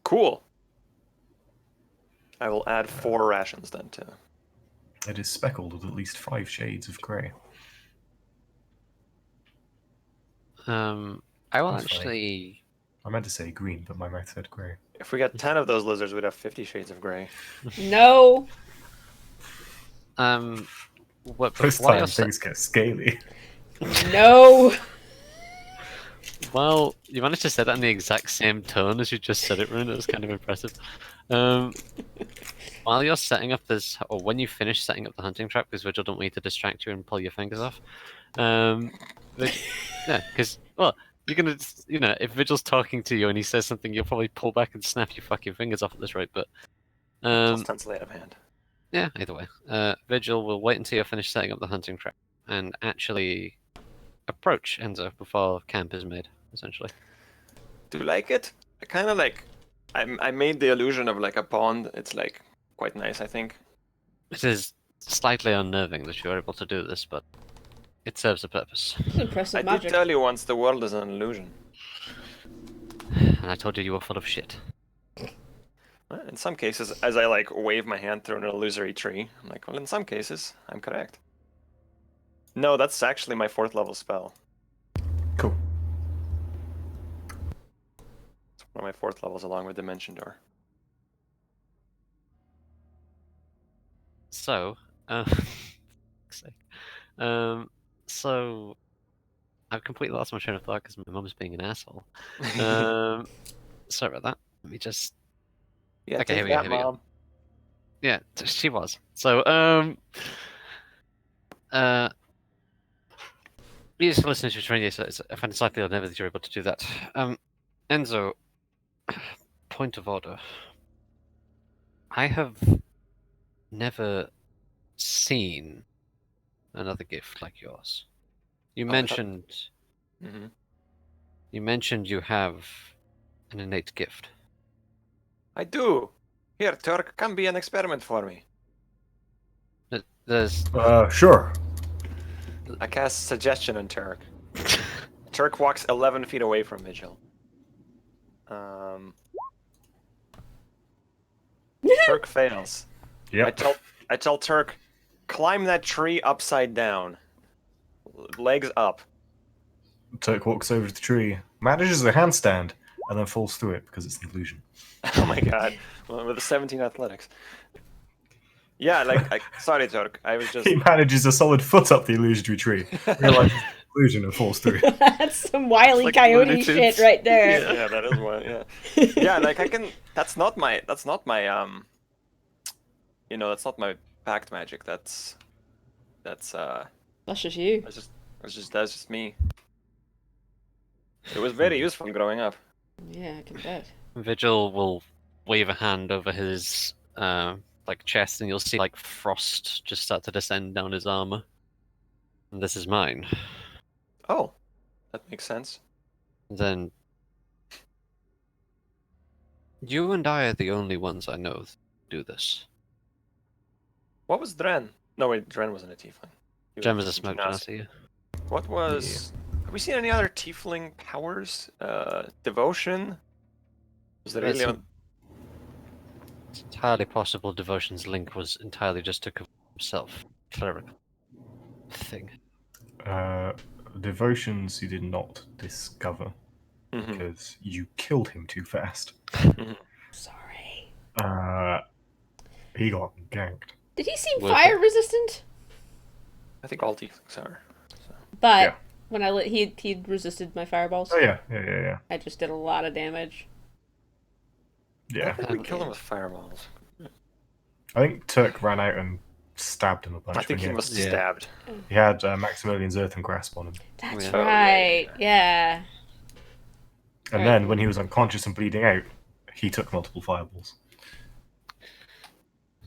Cool. I will add 4 rations then to. It is speckled with at least 5 shades of grey. I will That's funny. actually. I meant to say green, but my mouth said grey. If we got 10 of those lizards, we'd have 50 shades of gray. No. This while time you're things get scaly. No. well, you managed to say that in the exact same tone as you just said it, Rune. It was kind of impressive. While you're setting up this, or when you finish setting up the hunting trap, because Vigil don't want you to distract you and pull your fingers off. Yeah, because you're gonna, if Vigil's talking to you and he says something, you'll probably pull back and snap your fucking fingers off at this rate. But Plus 10 sleight of hand. yeah, either way, Vigil will wait until you're finished setting up the hunting trap and actually approach Enzo before camp is made, essentially. Do you like it? I kind of like. I made the illusion of like a pond. It's like quite nice, I think. It is slightly unnerving that you're able to do this, but it serves a purpose. It's impressive I did magic. tell you once the world is an illusion. And I told you were full of shit. In some cases, as I like wave my hand through an illusory tree, I'm like, well, in some cases, I'm correct. No, that's actually my 4th level spell. Cool. It's one of my 4th levels along with Dimension Door. So, so I've completely lost my train of thought because my mum's being an asshole. Sorry about that. Let me just. Yeah, Okay, take here we go. that, Here we go. Mom. Yeah, she was. So, you just listen to your train. So I find it slightly unnerving that you're able to do that. Enzo, point of order. I have never seen another gift like yours. You Oh, mentioned Mm-hmm. you mentioned you have an innate gift. I do. Here, Turk, come be an experiment for me. There's Sure. I cast suggestion on Turk. Turk walks 11 feet away from Vigil. Turk fails. Yep. I tell Turk, climb that tree upside down. Legs up. Turk walks over to the tree, manages a handstand, and then falls through it because it's an illusion. Oh my god. Well, with a 17 athletics. Yeah, sorry, Turk. I was just. He manages a solid foot up the illusionary tree, realizes it's an illusion, and falls through. That's some wily Like coyote Looney shit Tunes. right there. Yeah, that is one. Yeah. Yeah, like I can. That's not my. That's not my. That's not my pact magic. That's. That's just you. That's just me. It was very useful growing up. Yeah, I can bet. Vigil will wave a hand over his chest, and you'll see like frost just start to descend down his armor. And this is mine. Oh, that makes sense. Then you and I are the only ones I know that do this. What was Dren? No, wait, Dren wasn't a tiefling. He Gem is a smoke genasi. genasi. What was? Have we seen any other tiefling powers? Devotion. Was there That's really? It's entirely possible Devotion's link was entirely just to cover himself. Clerical thing. Devotions you did not discover Mhm. because you killed him too fast. Sorry. He got ganked. Did he seem With fire resistant? I think all tieflings are. But Yeah. when he resisted my fireballs. Oh yeah. I just did a lot of damage. I Yeah. think we killed him with fireballs. I think Turk ran out and stabbed him a bunch. I think he when must have Yeah. stabbed. he had Maximilian's earthen grasp on him. That's Yeah. Oh, right. Yeah. And Right. then when he was unconscious and bleeding out, he took multiple fireballs.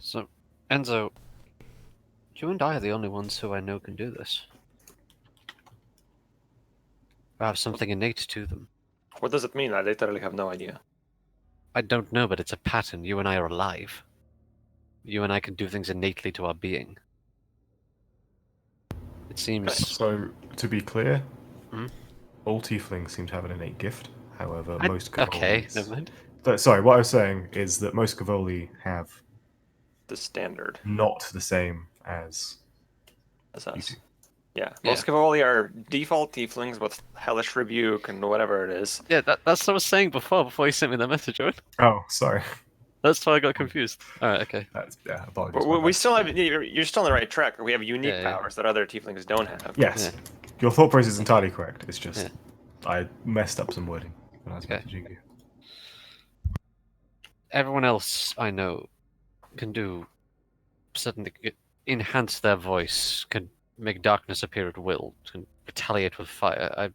So, Enzo, you and I are the only ones who I know can do this. Or have something innate to them. What does it mean? I literally have no idea. I don't know, but it's a pattern. You and I are alive. You and I can do things innately to our being. It seems. So, to be clear, Hmm? all tieflings seem to have an innate gift. However, I- most Okay, Kavolis... never mind. Sorry, what I was saying is that most Kvoli have The standard not the same as as you us. do. Yeah, Yeah. most Kvoli are default tieflings with hellish rebuke and whatever it is. Yeah, that's what I was saying before you sent me that message, Owen. Oh, sorry. That's why I got confused. All right, okay. Apologies. We, my we bad. still have. You're still on the right track. We have unique Yeah, yeah. powers that other tieflings don't have. Yes, Yeah. your thought process is entirely correct. It's just Yeah. I messed up some wording when I was Okay. messaging you. Everyone else I know can do suddenly enhance their voice, can make darkness appear at will, can retaliate with fire.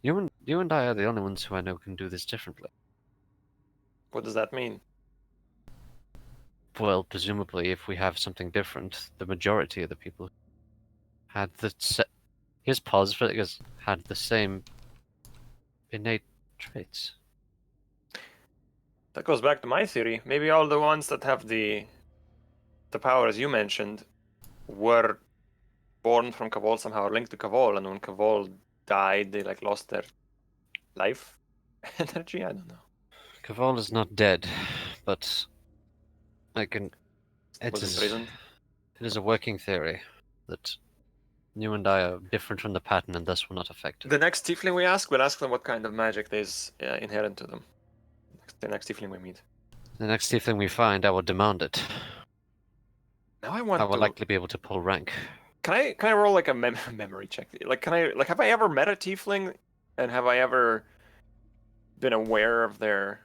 You and I are the only ones who I know can do this differently. What does that mean? Well, presumably, if we have something different, the majority of the people had his pause figures had the same innate traits. That goes back to my theory. Maybe all the ones that have the powers you mentioned were born from Kvol somehow, linked to Kvol, and when Kvol died, they like lost their life energy. I don't know. Kvol is not dead, but I can. It Was is. imprisoned. It is a working theory that you and I are different from the pattern and thus will not affect it. The next tiefling we ask, we'll ask them what kind of magic is inherent to them. The next tiefling we meet. The next tiefling we find, I will demand it. Now I want I will to. likely be able to pull rank. Can I roll like a memory check? Like have I ever met a tiefling, and have I ever been aware of their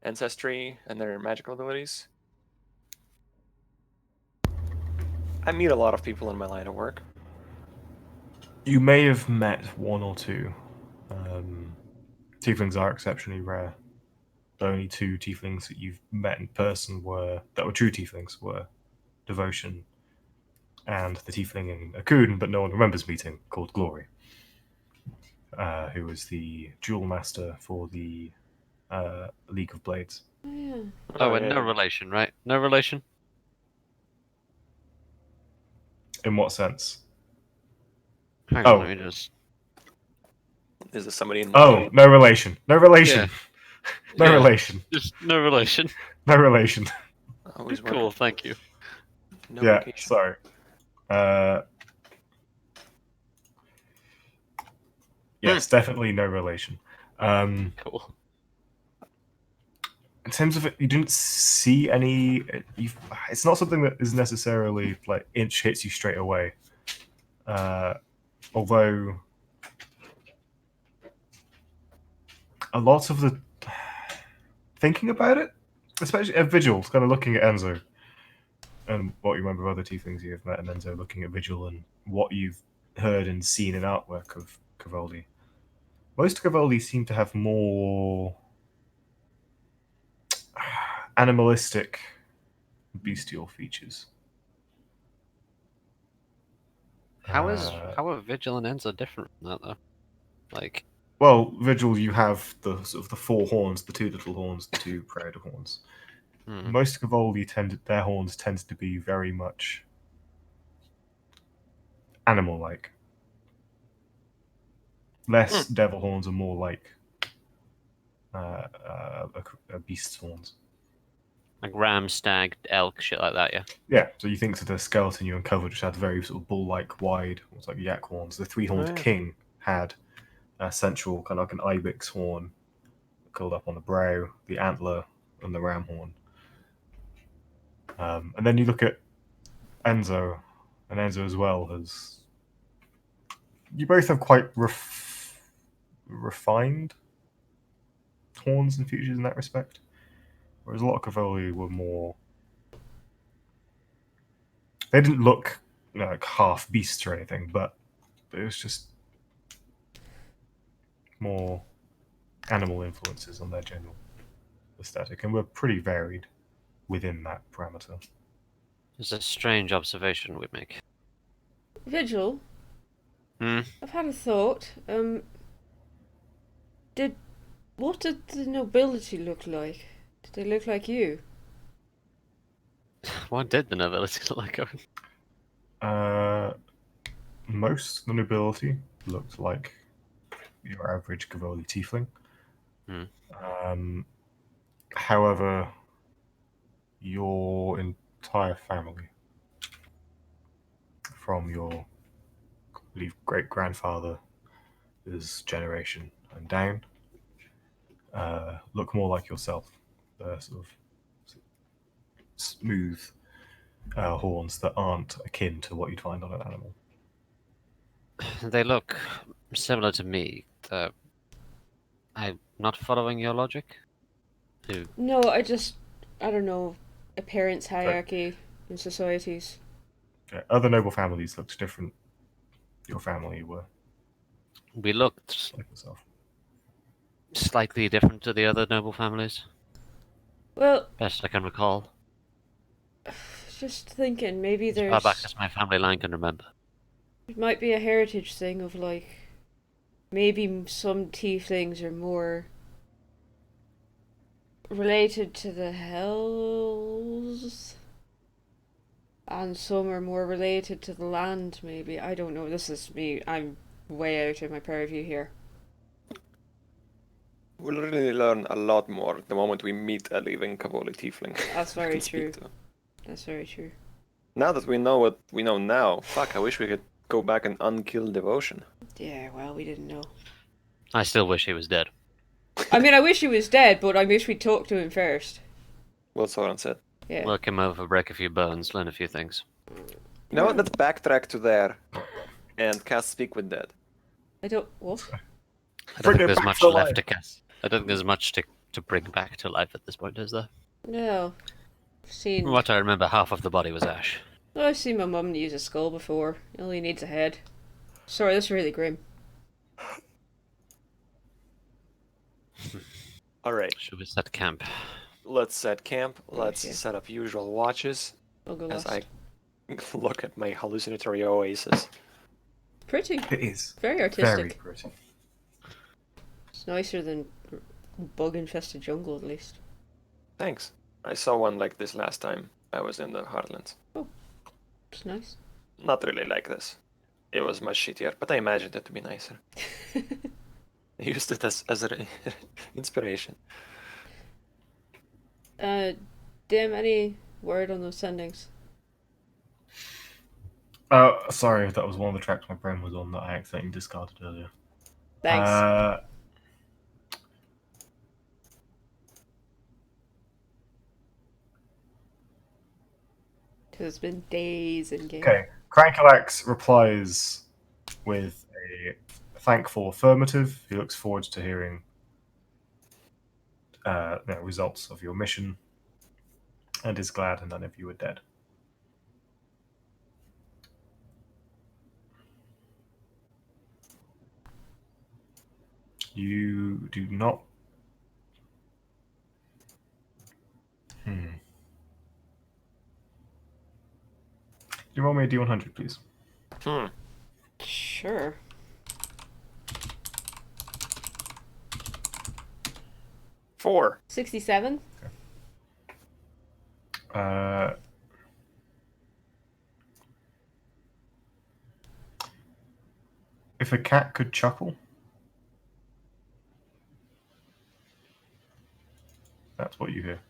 ancestry and their magical abilities? I meet a lot of people in my line of work. You may have met one or two. Tieflings are exceptionally rare. The only two tieflings that you've met in person that were true tieflings were Devotion and the tiefling in Akun, but no one remembers meeting, called Glory, who was the duel master for the League of Blades. Oh, yeah. Oh, and yeah. no relation, right? No relation? In what sense? Hang Oh. on, let me just. Is this somebody in? Oh, no relation. No relation. No Yeah. relation. Just no relation. No relation. Always Cool, working. thank you. No Yeah, vacation. sorry. Yes, definitely no relation. Cool. In terms of it, you didn't see any. It's not something that is necessarily like hits you straight away. Although a lot of the thinking about it, especially at Vigil, kind of looking at Enzo and what you remember of other tieflings you have met, and Enzo looking at Vigil and what you've heard and seen in artwork of Kvoli. Most Kvoli seem to have more animalistic, bestial features. How are Vigil and Enzo different from that though? Like, Well, Vigil, you have the sort of the four horns, the two little horns, the two predator horns. Most Kvoli their horns tend to be very much animal-like. Less devil horns and more like a beast's horns. like ram, stag, elk, shit like that, yeah. Yeah, so you think to the skeleton you uncovered, which had very sort of bull-like, wide, almost like yak horns. The three-horned king had a central kind of like an ibex horn curled up on the brow, the antler, and the ram horn. And then you look at Enzo, and Enzo as well has. You both have quite refined horns and features in that respect, whereas a lot of Kvoli were more. They didn't look like half beasts or anything, but it was just more animal influences on their general aesthetic, and were pretty varied within that parameter. It's a strange observation we make. Vigil, Hmm? I've had a thought. What did the nobility look like? Did they look like you? What did the nobility look like? Most of the nobility looked like your average Kvoli tiefling. However, your entire family, from your, I believe, great grandfather's generation and down, look more like yourself. They're sort of smooth horns that aren't akin to what you'd find on an animal. They look similar to me. I'm not following your logic. No, I don't know, appearance hierarchy in societies. Okay. Other noble families looked different. Your family were We looked like yourself. slightly different to the other noble families, Well, best I can recall. just thinking, maybe As far back there's as my family line can remember. it might be a heritage thing of like maybe some tieflings are more related to the hells and some are more related to the land, maybe. I don't know. This is me. I'm way out of my purview here. We'll really learn a lot more the moment we meet a living Kvoli tiefling. That's we very can speak true. to. That's very true. Now that we know what we know now, fuck, I wish we could go back and unkill Devotion. Yeah, well, we didn't know. I still wish he was dead. I mean, I wish he was dead, but I wish we'd talked to him first. What Soren said. Yeah. Work him over, break a few bones, learn a few things. You know what? Let's backtrack to there and cast Speak with Dead. I don't. What? I don't Bring think it there's back much to left life. to cast. I don't think there's much to bring back to life at this point, is there? No. I've seen. From what I remember, half of the body was ash. I've seen my mum use a skull before. It only needs a head. Sorry, that's really grim. Alright, Should we set camp? let's set camp. Let's yeah. set up usual watches I'll go as last. I look at my hallucinatory oasis. Pretty. It is Very artistic. very pretty. It's nicer than bug-infested jungle, at least. Thanks. I saw one like this last time I was in the Heartlands. It's nice. Not really like this. It was much shittier, but I imagined it to be nicer. I used it as an inspiration. Dim, any word on those sendings? Sorry, that was one of the tracks my brain was on that I accidentally discarded earlier. Thanks. Because it's been days in game. Okay, Crankalax replies with a thankful affirmative. He looks forward to hearing results of your mission and is glad none of you are dead. You do not. Can you roll me a D100, please? Sure. Four. 67? If a cat could chuckle, that's what you hear.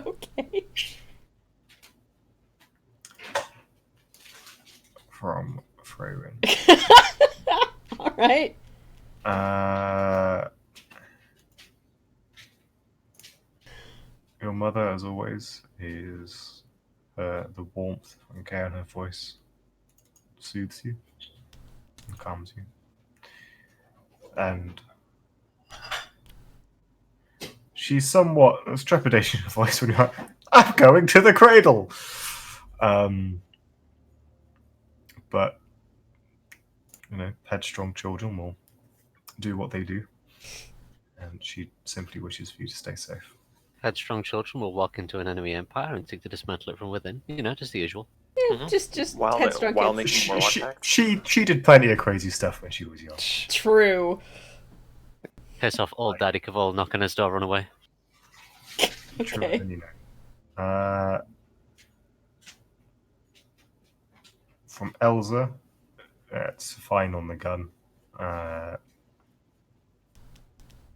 Okay. From Freyrin. Alright. Your mother, as always, is the warmth and care in her voice soothes you and calms you. And she's somewhat there's trepidation in her voice when you're like, I'm going to the cradle. But headstrong children will do what they do, and she simply wishes for you to stay safe. Headstrong children will walk into an enemy empire and seek to dismantle it from within. Just the usual. Yeah, just While headstrong while kids. making more attacks. She did plenty of crazy stuff when she was young. True. Piss off old Daddy Kvoli, knock on his door, run away. Truer Okay. than you know. From Elsa, it's fine on the gun.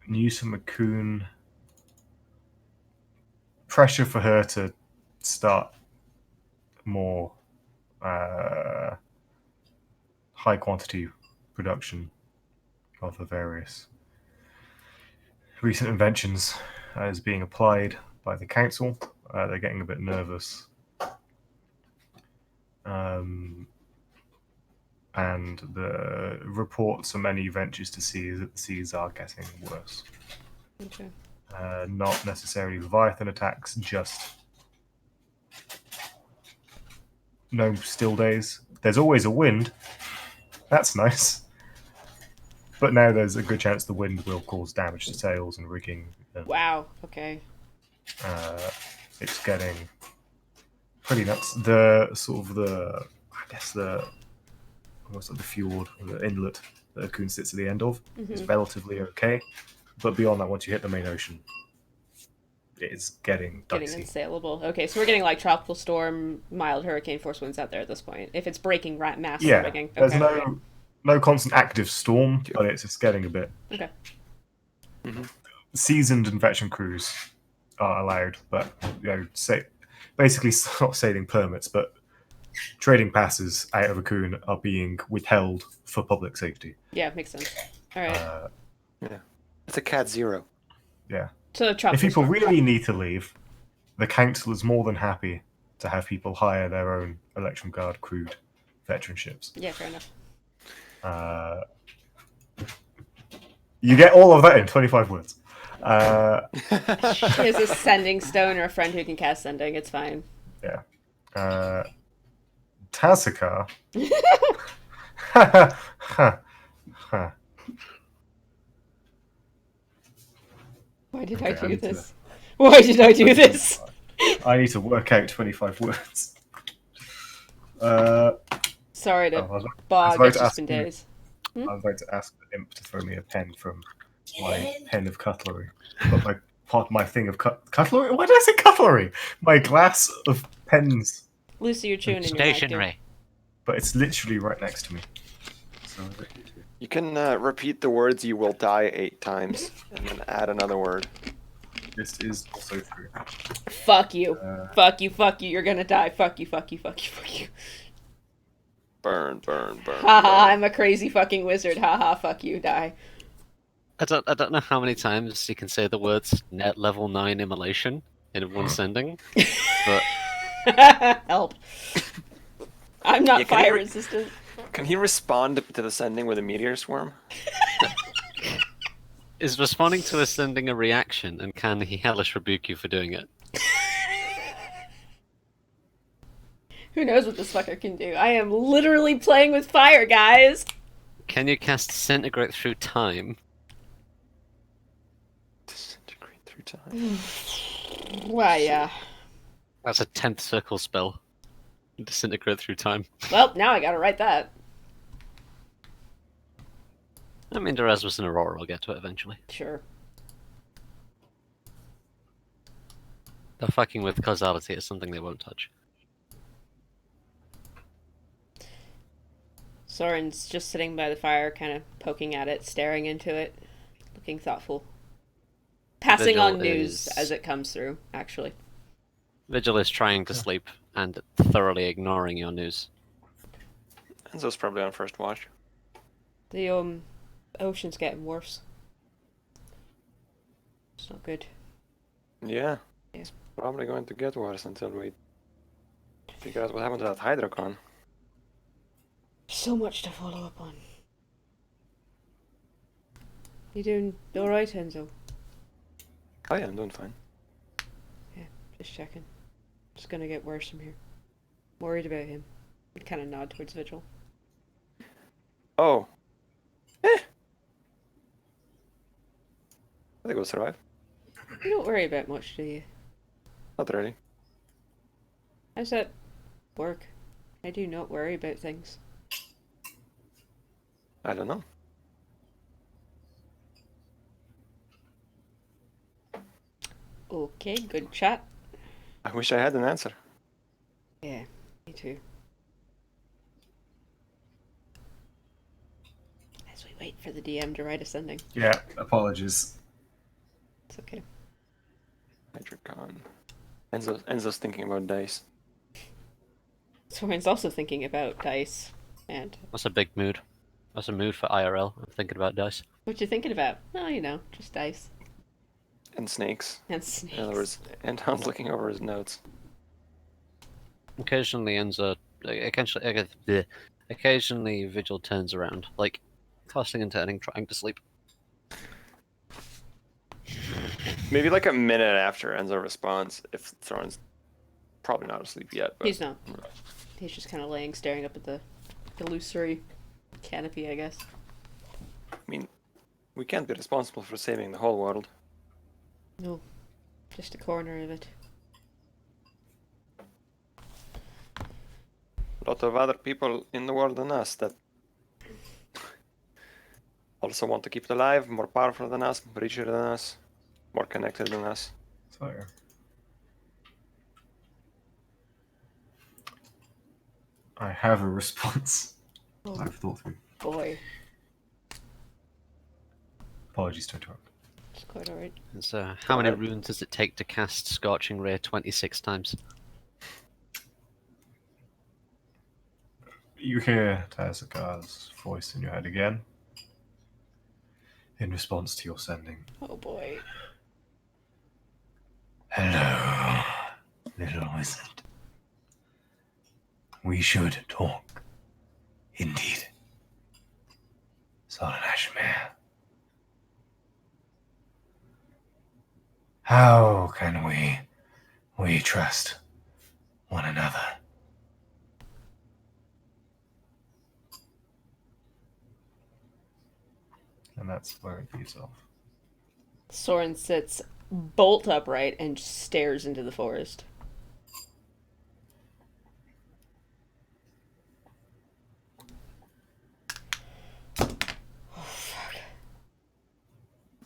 News from McCoon. Pressure for her to start more high quantity production of the various recent inventions is being applied by the council. They're getting a bit nervous. And the reports from many ventures to sea is that the seas are getting worse. Okay. Not necessarily Leviathan attacks, just no still days. There's always a wind. That's nice. But now there's a good chance the wind will cause damage to sails and rigging. Wow. Okay. It's getting pretty nuts. The almost like the fjord, or the inlet that Akun sits at the end of is relatively okay. But beyond that, once you hit the main ocean, it's getting dicey. Unsaleable. Okay, so we're getting like tropical storm, mild hurricane force winds out there at this point. If it's breaking mass rigging. There's Okay. no constant active storm, but it's just getting a bit. Okay. Seasoned and veteran crews are allowed, but basically not sailing permits, but trading passes out of Akun are being withheld for public safety. Yeah, makes sense. All right. Yeah. It's a cat 0. Yeah. So If tropical people storm. really need to leave, the council is more than happy to have people hire their own Electrum Guard crewed veteran ships. Yeah, fair enough. You get all of that in 25 words. She has a sending stone or a friend who can cast sending. It's fine. Yeah. Tazakar. Why did I Okay, I do need to- this? Why did I do this? I need to work out 25 words. Sorry to I was bog. about It's to just ask been you- days. I was about to ask the imp to throw me a pen from my pen of cutlery. But my thing of cutlery? Why did I say cutlery? My glass of pens. Lucy, you're chewing in your mic, dude. Stationary. But it's literally right next to me. So, You can repeat the words "you will die" 8 times, and then add another word. this is also true. Fuck you. Fuck you. Fuck you. You're gonna die. Fuck you. Fuck you. Fuck you. Fuck you. Burn, burn, burn. Haha, burn. I'm a crazy fucking wizard. Haha, fuck you. Die. I don't know how many times you can say the words net level 9 immolation in one sending, but Help. I'm not Yeah, can fire you- resistant. Can he respond to the sending with a meteor swarm? is responding to a sending a reaction, and can he hellish rebuke you for doing it? Who knows what this fucker can do? I am literally playing with fire, guys. Can you cast disintegrate through time? Disintegrate through time. Why, yeah. That's a 10th circle spell. Disintegrate through time. Well, now I gotta write that. I mean, the Erasmus and Aurora will get to it eventually. Sure. They're fucking with causality is something they won't touch. Soren's just sitting by the fire, kind of poking at it, staring into it, looking thoughtful. Passing Vigil on news is- as it comes through, actually. Vigil is trying to sleep and thoroughly ignoring your news. Enzo's probably on first watch. The ocean's getting worse. It's not good. Yeah. Yeah. It's probably going to get worse until we figure out what happened to that Hydrocon. So much to follow up on. You doing alright, Enzo? Oh yeah, I'm doing fine. Just checking. It's gonna get worse from here. Worried about him. I'd kind of nod towards Vigil. Oh. I think we'll survive. You don't worry about much, do you? Not really. How's that work? I do not worry about things. I don't know. Okay, good chat. I wish I had an answer. Yeah, me too. As we wait for the DM to write ascending. Yeah, apologies. It's okay. Hydrocon. Enzo's thinking about dice. Soren's also thinking about dice. And That's a big mood. That's a mood for IRL. I'm thinking about dice. what you thinking about? Well, you know, just dice. And snakes. And In other words, snakes. Anton's looking over his notes. Occasionally, occasionally Vigil turns around, like tossing and turning, trying to sleep. Maybe like a minute after Enzo responds, if Thorin's probably not asleep yet. But He's not. He's just kind of laying, staring up at the illusory canopy, I guess. I mean, we can't be responsible for saving the whole world. No, just a corner of it. A lot of other people in the world than us that also want to keep it alive, more powerful than us, richer than us, more connected than us. So, I have a response. Oh I've thought through. boy, Apologies to interrupt. it's quite alright. And so, how many ahead. runes does it take to cast Scorching Ray 26 times? You hear Tazaka's voice in your head again. In response to your sending. Oh boy. Hello, little wizard. We should talk. Indeed. Solonashmir. How can we trust one another? And that's where it leaves off. Soren sits bolt upright and stares into the forest.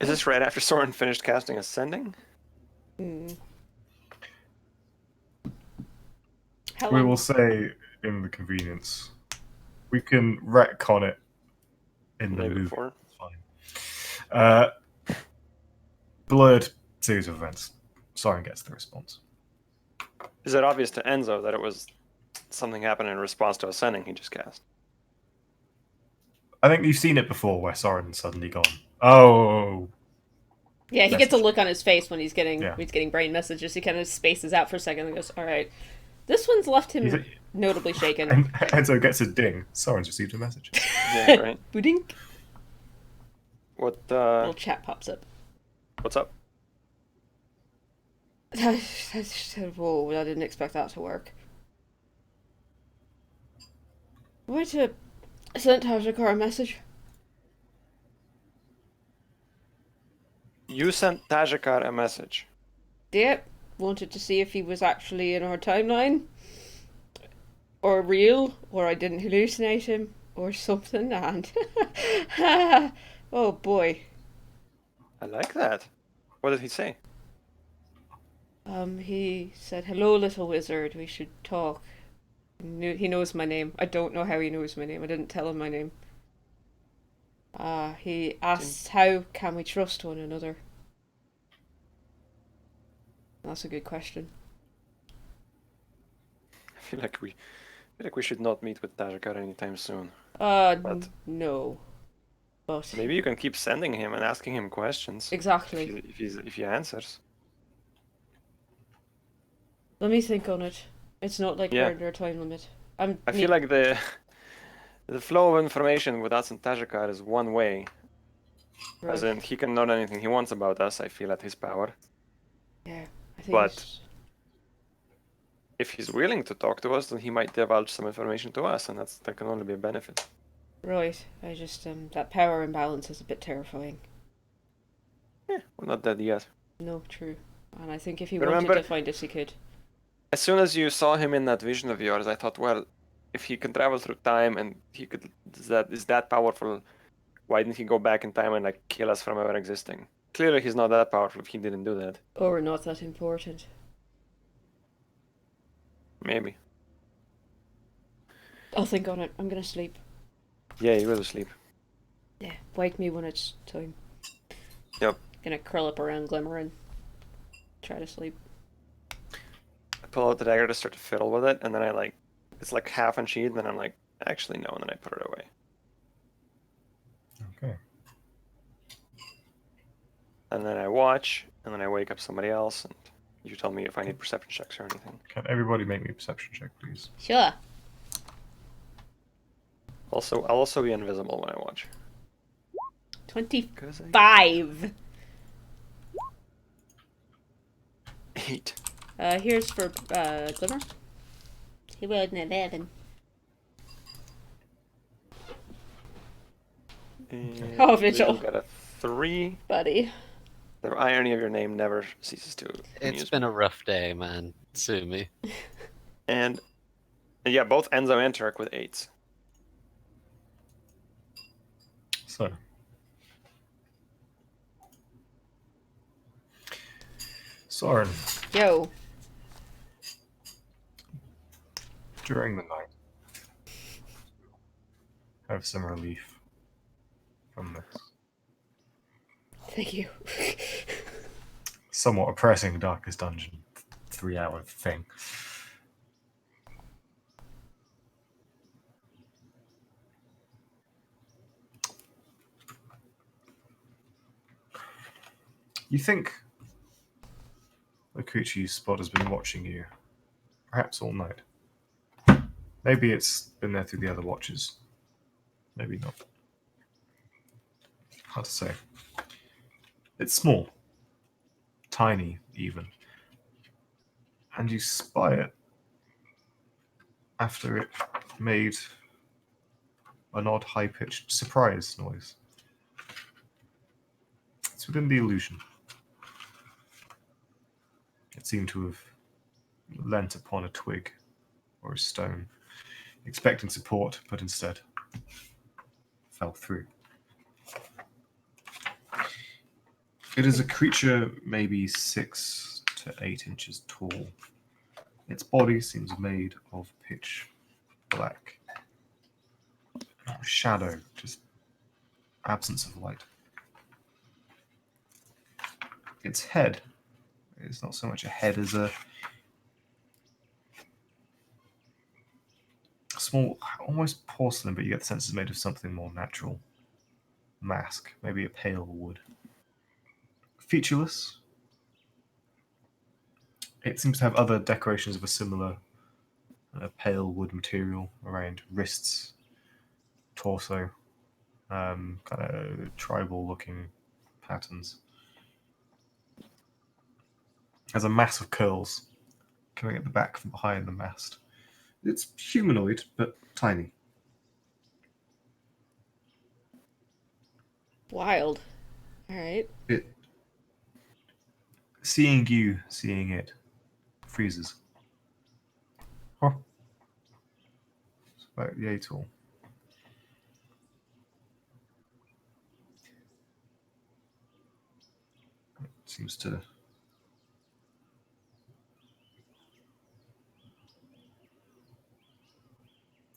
Is this right after Soren finished casting Ascending? How We long? will say in the convenience. We can retcon it in the Maybe movie. before? Fine. Blurred series of events. Soren gets the response. Is it obvious to Enzo that it was something happened in response to Ascending he just cast? I think you've seen it before where Soren's suddenly gone. Oh, Yeah, he gets a Message. look on his face when he's getting Yeah. brain messages. He kind of spaces out for a second and goes, "All right, this one's left him He's- notably shaken." and Enzo gets a ding. Soren's received a message. Yeah, right. Boodink. What, Little chat pops up. what's up? Whoa, I didn't expect that to work. Why to send Tajakar a message? You sent Tajakar a message. Yep, wanted to see if he was actually in our timeline. Or real, or I didn't hallucinate him, or something, and... oh boy. I like that. What did he say? He said, "Hello, little wizard, we should talk." He knows my name. I don't know how he knows my name. I didn't tell him my name. He asks, how can we trust one another? That's a good question. I feel like we should not meet with Tajakar anytime soon. But... no. But... Maybe you can keep sending him and asking him questions. exactly. If he answers. Let me think on it. It's not like Yeah. we're under a time limit. I feel like the flow of information with us and Tajakar is one way. As in, he can learn anything he wants about us, I feel, at his power. yeah, I think but- it's... If he's willing to talk to us, then he might divulge some information to us, and that can only be a benefit. right. I just, that power imbalance is a bit terrifying. Yeah, we're not dead yet. No, true. And I think if he Remember- wanted to find us, he could. As soon as you saw him in that vision of yours, I thought, well, if he can travel through time and he could is that powerful, why didn't he go back in time and like kill us from ever existing? Clearly he's not that powerful if he didn't do that. Or we're not that important. Maybe. I'll think on it. I'm gonna sleep. Yeah, he will sleep. Yeah, wake me when it's time. Yep. Gonna curl up around glimmering. Try to sleep. I pull out the dagger to start to fiddle with it, and then it's like half unsheathed, and then I'm like, actually no, and then I put it away. Okay. and then I watch, and then I wake up somebody else, and you tell me if I need perception checks or anything. Can everybody make me a perception check, please? Sure. Also, I'll also be invisible when I watch. 25. 8. Here's for Glimmer. He rolled an 11. And Oh, Vigil. Got a 3. Buddy. The irony of your name never ceases to amuse It's been me. a rough day, man. Sue me. And yeah, both Enzo and Turk with 8s. So, Soren, Yo. during the night, have some relief from this Thank you. somewhat oppressing Darkest Dungeon 3-hour thing. You think the creature you spot has been watching you, perhaps all night. Maybe it's been there through the other watches. Maybe not. Hard to say. It's small. Tiny, even. And you spy it after it made an odd high-pitched surprise noise. It's within the illusion. It seemed to have leant upon a twig or a stone, expecting support, but instead fell through. It is a creature maybe 6 to 8 inches tall. Its body seems made of pitch black. Shadow, just absence of light. Its head is not so much a head as a small, almost porcelain, but you get the sense it's made of something more natural. Mask, maybe a pale wood. Featureless. It seems to have other decorations of a similar pale wood material around wrists, torso, kind of tribal-looking patterns. Has a mass of curls coming at the back from behind the mast. It's humanoid, but tiny. Wild. Alright. It, seeing you, seeing it, freezes. Huh. It's about yay tall. It seems to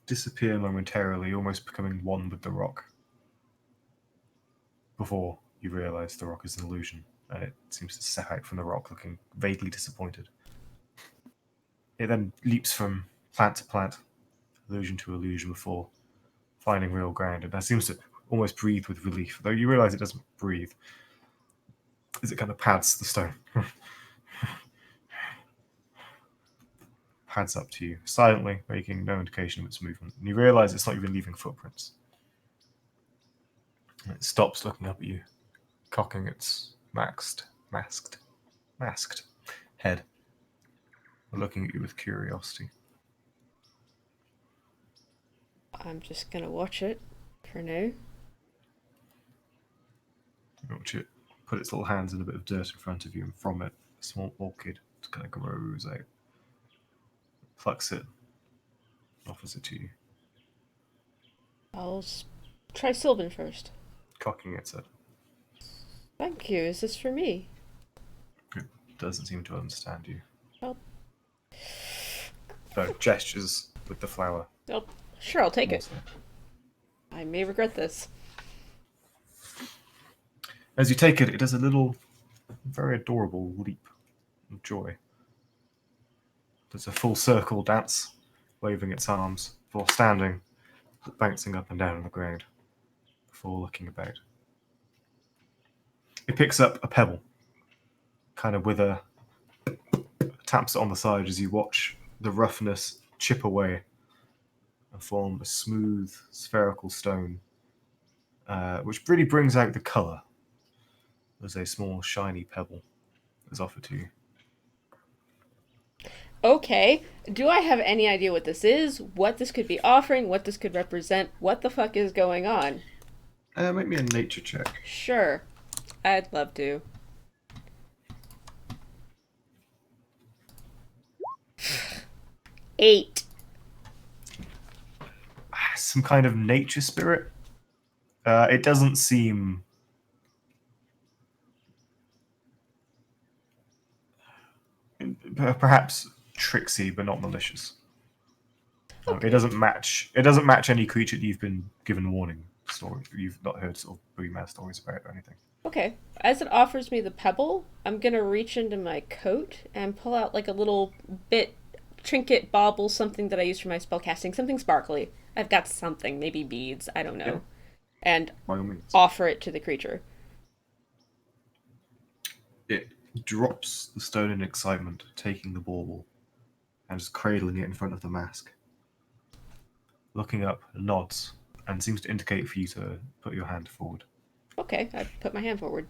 disappear momentarily, almost becoming one with the rock. Before you realise the rock is an illusion, and it seems to step out from the rock looking vaguely disappointed. It then leaps from plant to plant, illusion to illusion, before finding real ground, and that seems to almost breathe with relief, though you realise it doesn't breathe, as it kind of pads the stone. Pads up to you, silently, making no indication of its movement, and you realise it's not even leaving footprints. And it stops looking up at you, cocking its masked head, looking at you with curiosity. I'm just gonna watch it for now. You watch it put its little hands in a bit of dirt in front of you, and from it, a small orchid kind of grows out. Plucks it, offers it to you, I'll try Sylvan first. cocking its head. Thank you. Is this for me? It doesn't seem to understand you. Oh. So gestures with the flower. Oh, sure, I'll take it. Also. I may regret this. As you take it, it does a little, very adorable leap of joy. Does a full circle dance, waving its arms, before standing, bouncing up and down on the ground, before looking about. It picks up a pebble, kind of with a taps it on the side as you watch the roughness chip away and form a smooth spherical stone, which really brings out the colour. There's a small shiny pebble is offered to you. Okay. Do I have any idea what this is? What this could be offering? What this could represent? What the fuck is going on? Make me a nature check. Sure. I'd love to. Eight. Some kind of nature spirit. It doesn't seem. Perhaps tricksy, but not malicious. Okay. It doesn't match. It doesn't match any creature that you've been given warning. Story you've not heard sort of boogeyman stories about or anything. Okay. As it offers me the pebble, I'm gonna reach into my coat and pull out like a little bit trinket bauble, something that I use for my spell casting, something sparkly. I've got something, maybe beads, I don't know. Yeah. And By all means. offer it to the creature. It drops the stone in excitement, taking the bauble and just cradling it in front of the mask. Looking up, nods, and seems to indicate for you to put your hand forward. Okay, I put my hand forward.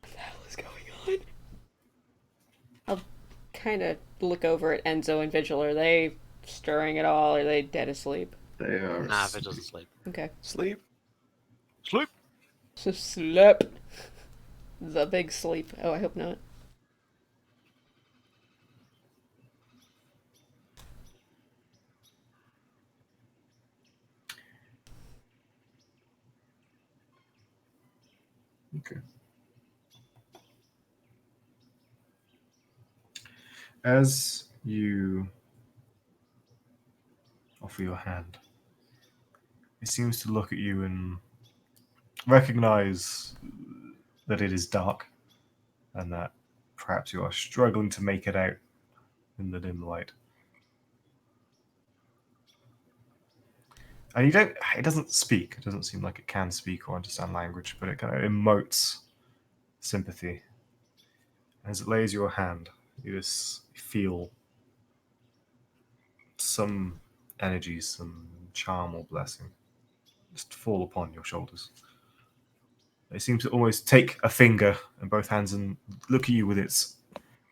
What the hell is going on? I'll kind of look over at Enzo and Vigil. Are they stirring at all? Are they dead asleep? They are. Nah, if it doesn't sleep. Okay. Sleep. Sleep. So sleep. The big sleep. Oh, I hope not. Okay. As you offer your hand, it seems to look at you and recognize that it is dark and that perhaps you are struggling to make it out in the dim light. And it doesn't speak. It doesn't seem like it can speak or understand language, but it kind of emotes sympathy. As it lays your hand, you just feel some energy, some charm or blessing just fall upon your shoulders. It seems to almost take a finger in both hands and look at you with its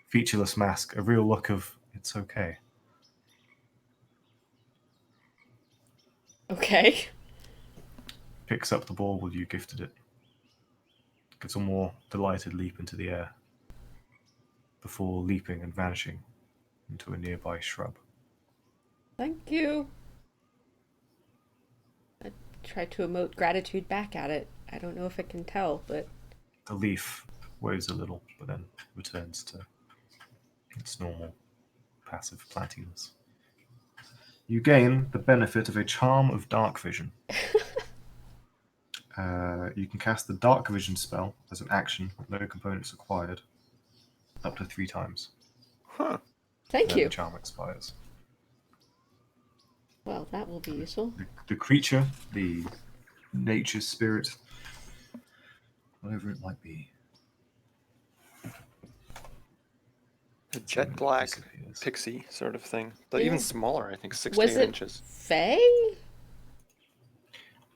featureless mask, a real look of, it's okay. Okay. Picks up the bauble you gifted it. Gives a more delighted leap into the air before leaping and vanishing into a nearby shrub. Thank you. I try to emote gratitude back at it. I don't know if it can tell, but... The leaf waves a little, but then returns to its normal passive plantiness. You gain the benefit of a charm of dark vision. You can cast the dark vision spell as an action with no components required up to 3 times. Huh. Thank Then you. the charm expires. Well, that will be useful. The creature, the nature spirit, whatever it might be. A jet black disappears. pixie sort of thing. But Yeah. even smaller, I think, 6 Was to 8 it inches. Faye?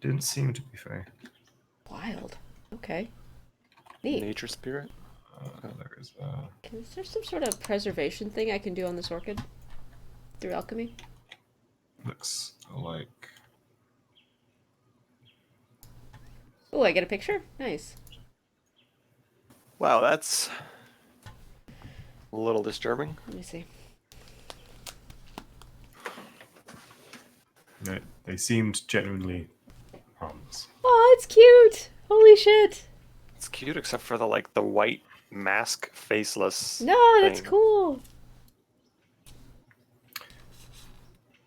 Didn't seem to be fair. Wild. Okay. Neat. Nature spirit. There is. Is there some sort of preservation thing I can do on this orchid? Through alchemy? Looks like. Oh, I get a picture? Nice. Wow, that's a little disturbing. Let me see. No, they seemed genuinely harmless. Oh, it's cute! Holy shit! It's cute except for the white mask faceless. No, that's thing. cool!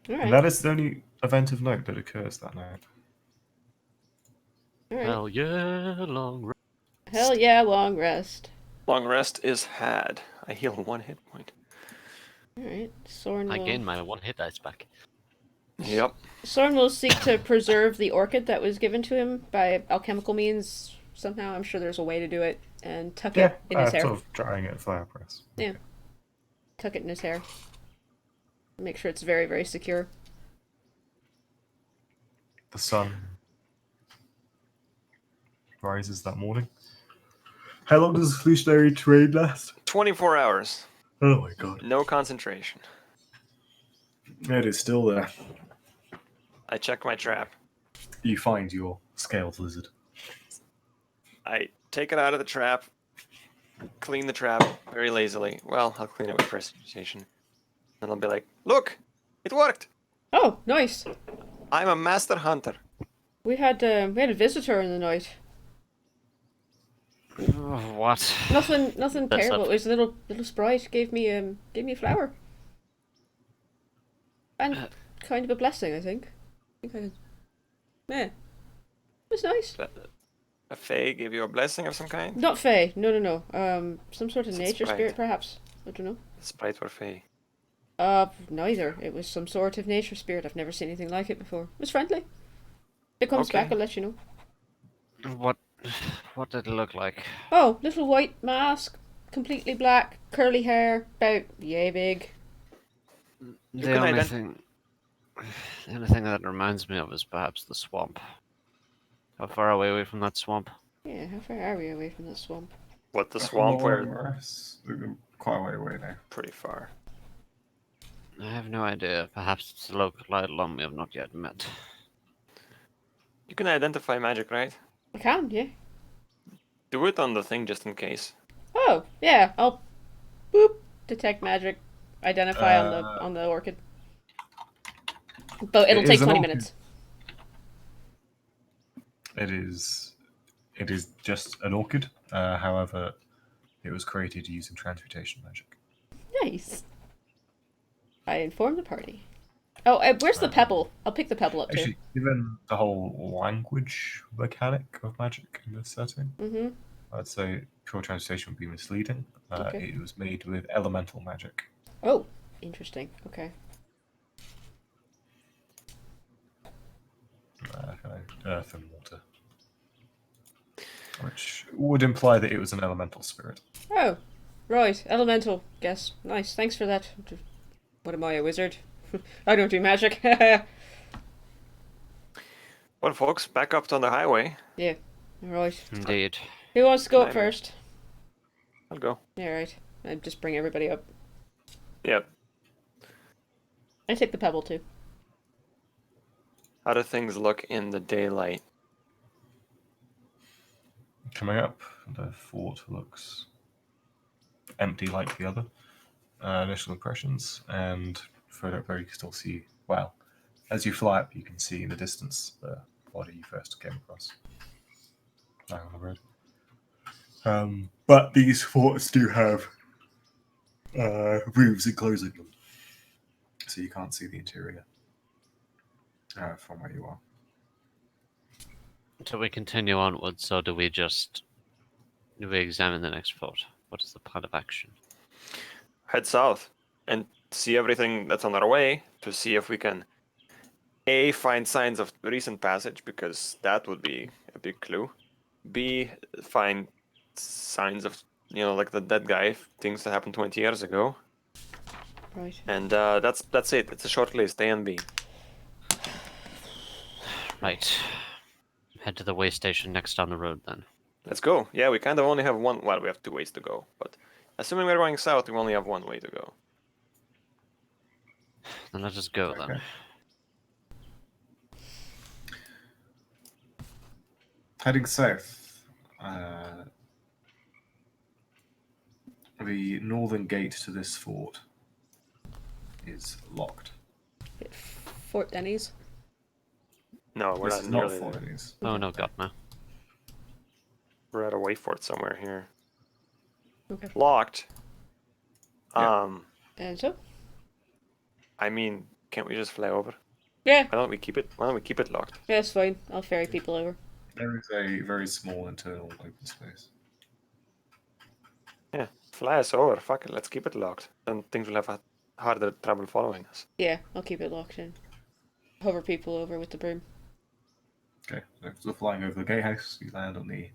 And Alright. that is the only event of note that occurs that night. Alright. Hell yeah, long rest. Hell yeah, long rest. Long rest is had. I heal 1 hit point. Alright. Soren I will... gained my 1 hit dice back. Yep. Soren will seek to preserve the orchid that was given to him by alchemical means somehow. I'm sure there's a way to do it. And tuck Yeah, it in his hair. sort of drying it at fire press. Yeah. Tuck it in his hair. Make sure it's very, very secure. The sun rises that morning. How long does exclusionary terrain last? 24 hours. Oh my god. No concentration. It is still there. I check my trap. You find your scaled lizard. I take it out of the trap, clean the trap very lazily. Well, I'll clean it with precipitation. Then I'll be like, look, it worked. Oh, nice. I'm a master hunter. We had a visitor in the night. What? Nothing That's terrible. up. It was a little sprite gave me a flower. And kind of a blessing, I think. Yeah. It was nice. A fae gave you a blessing of some kind? Not fae. No. Some sort of Is it nature sprite? spirit, perhaps. I don't know. Sprite or fae? Neither. It was some sort of nature spirit. I've never seen anything like it before. It was friendly. If it comes Okay. back, I'll let you know. What did it look like? Oh, little white mask, completely black, curly hair, about yay big. You The can only ident- thing, the only thing that reminds me of is perhaps the swamp. How far away are we from that swamp? Yeah, how far are we away from that swamp? What, the swamp where? We're quite a way away now. Pretty far. I have no idea. Perhaps it's a local Eidolon we have not yet met. You can identify magic, right? I can, yeah. Do it on the thing just in case. Oh, yeah. I'll boop detect magic, identify on the orchid. But it'll It take is an 20 orchid. minutes. It is just an orchid. However, it was created using transmutation magic. Nice. I inform the party. Oh, where's the pebble? I'll pick the pebble up too. Actually, given the whole language mechanic of magic in this setting, Mm-hmm. I'd say pure transmutation would be misleading. Okay. It was made with elemental magic. Oh, interesting. Okay. Kind of earth and water. Which would imply that it was an elemental spirit. Oh, right. Elemental. Guess. Nice. Thanks for that. What am I, a wizard? I don't do magic. Well, folks, back up on the highway. Yeah. Right. Indeed. Who wants to go up Maybe. first? I'll go. Yeah, right. I just bring everybody up. Yep. I take the pebble too. How do things look in the daylight? Coming up, the fort looks empty like the other. Initial impressions, and further up there you can still see, well, as you fly up you can see in the distance the body you first came across. Lying on the road. But these forts do have roofs enclosing them, so you can't see the interior from where you are. Do we continue onwards, or do we examine the next fort? What is the plan of action? Head south and see everything that's on our way to see if we can A, find signs of recent passage, because that would be a big clue. B, find signs of, like the dead guy, things that happened 20 years ago. Right. And that's it. It's a short list, A and B. Right. Head to the way station next down the road then. Let's go. Yeah, we kind of only have one. Well, we have two ways to go, but assuming we're going south, we only have one way to go. Then let us go then. Okay. Heading south, the northern gate to this fort is locked. Fort Denny's. No, we're This not is not nearly Fort there. Denny's. Oh no, God, no. We're at a wayfort somewhere here. Okay. Locked. Yeah. And so? I mean, can't we just fly over? Yeah. Why don't we keep it locked? Yeah, it's fine. I'll ferry people over. There is a very small internal open space. Yeah, fly us over. Fuck it, let's keep it locked. Then things will have a harder trouble following us. Yeah, I'll keep it locked in. Hover people over with the broom. Okay, so flying over the gatehouse, you land on the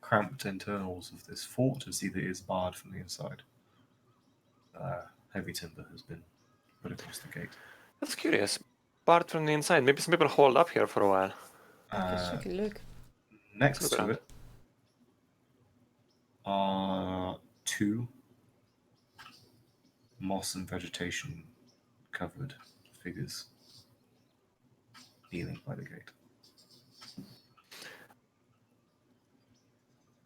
cramped internals of this fort, as it is barred from the inside. Heavy timber has been put across the gate. That's curious. Barred from the inside. Maybe some people hold up here for a while. Let's take a look. Next Look to around. it are two moss and vegetation covered figures kneeling by the gate.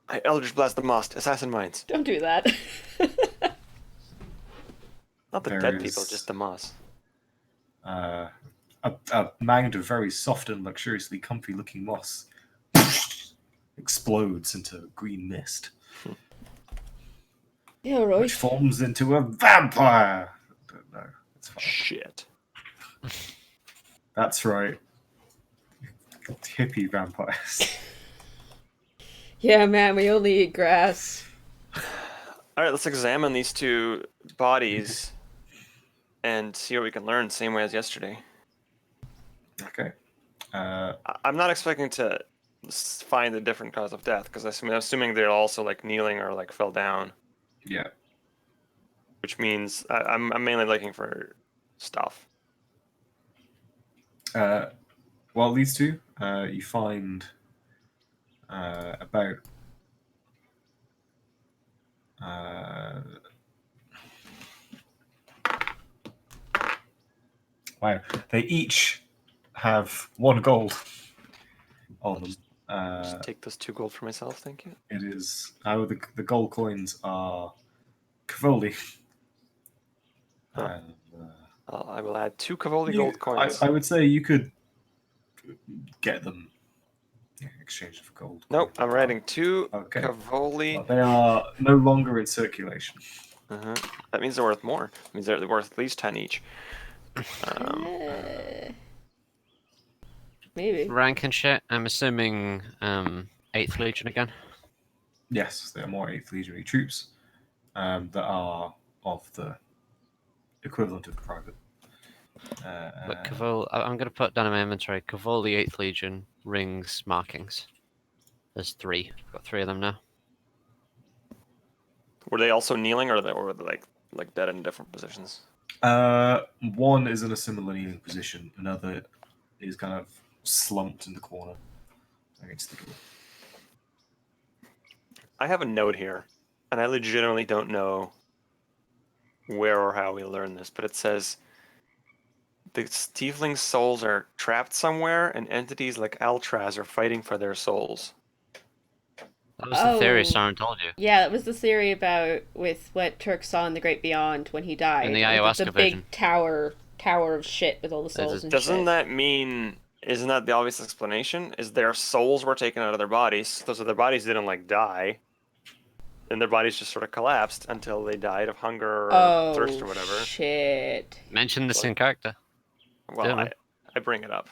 I Eldritch Blast the Moss. Assassin Minds. Don't do that. Not the There dead is- people, just the moss. A mound of very soft and luxuriously comfy looking moss explodes into green mist, Yeah, which right. forms into a vampire. I don't know. It's fine. Shit. That's right. Hippie vampires. Yeah, man, we only eat grass. Alright, let's examine these two bodies and see what we can learn, same way as yesterday. Okay. I'm not expecting to find a different cause of death, because I'm assuming they're also like kneeling or like fell down, Yeah. which means I'm mainly looking for stuff. Well, these two, you find about wow, they each have 1 gold on them. Just take those 2 gold for myself, thank you. It is the gold coins are Kvoli. Huh. And, I will add 2 Kvoli gold coins. I would say you could get them in exchange for gold. Nope, I'm writing 2 Okay. Kvoli. Well, they are no longer in circulation. Uh-huh. That means they're worth more. That means they're worth at least 10 each. Maybe. Rank and shit. I'm assuming 8th Legion again. Yes, they are more 8th Legionary troops that are of the equivalent of private. But Kvoli, I'm going to put down in my inventory Kvoli 8th Legion rings markings. There's 3. I've got 3 of them now. Were they also kneeling, or were they like dead in different positions? One is in a similar kneeling position. Another is kind of slumped in the corner against the door. I have a note here, and I legitimately don't know where or how we learn this, but it says the tiefling souls are trapped somewhere, and entities like Altraz are fighting for their souls. That was the theory Oh. Sauron told you. Yeah, that was the theory about with what Turk saw in the Great Beyond when he died. In the Like, ayahuasca the vision. big tower of shit with all the souls and Doesn't shit. that mean? Isn't that the obvious explanation? Is their souls were taken out of their bodies, so their bodies didn't like die, and their bodies just sort of collapsed until they died of hunger or thirst or whatever. Shit. Mention this in character. Well, Yeah. I bring it up.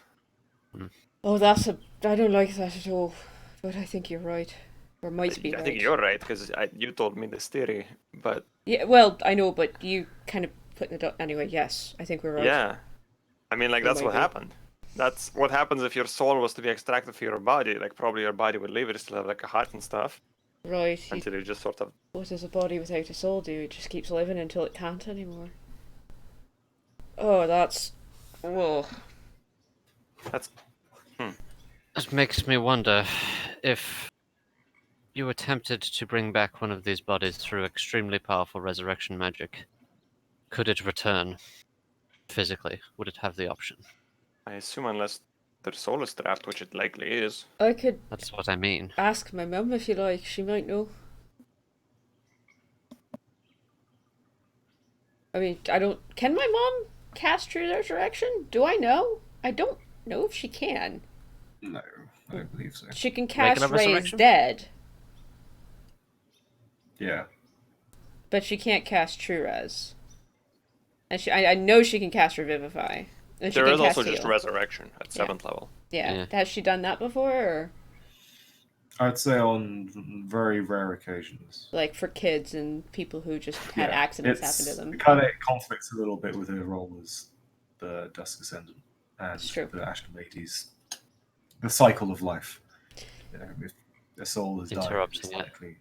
Oh, I don't like that at all. But I think you're right. Or might be I right. think you're right because you told me this theory, but Yeah, well, I know, but you kind of put it up anyway. Yes, I think we're right. yeah, I mean, like You that's might what be. happened. That's what happens if your soul was to be extracted from your body. Like probably your body would leave it, still have like a heart and stuff, Right. until you just sort of. What does a body without a soul do? It just keeps living until it can't anymore. Oh, that's. Oh. That's It makes me wonder if you attempted to bring back one of these bodies through extremely powerful resurrection magic. Could it return physically? Would it have the option? I assume unless their soul is trapped, which it likely is. I could That's what I mean. ask my mum if you like. She might know. I mean, I don't. Can my mom cast True Resurrection? Do I know? I don't know if she can. No, I don't believe so. She can cast Regular Raise resurrection? Dead, Yeah. but she can't cast True Res. And I know she can cast Revivify. And she There can is cast also just Heal. resurrection at 7th level. Yeah. Yeah. Has she done that before, or I'd say on very rare occasions. like for kids and people who just had Yeah, accidents happen to them? It kind of conflicts a little bit with her role as the Dusk Ascendant and It's true. the Ashton Ladies. The cycle of life. You know, The soul has died. Interrupting It's it. likely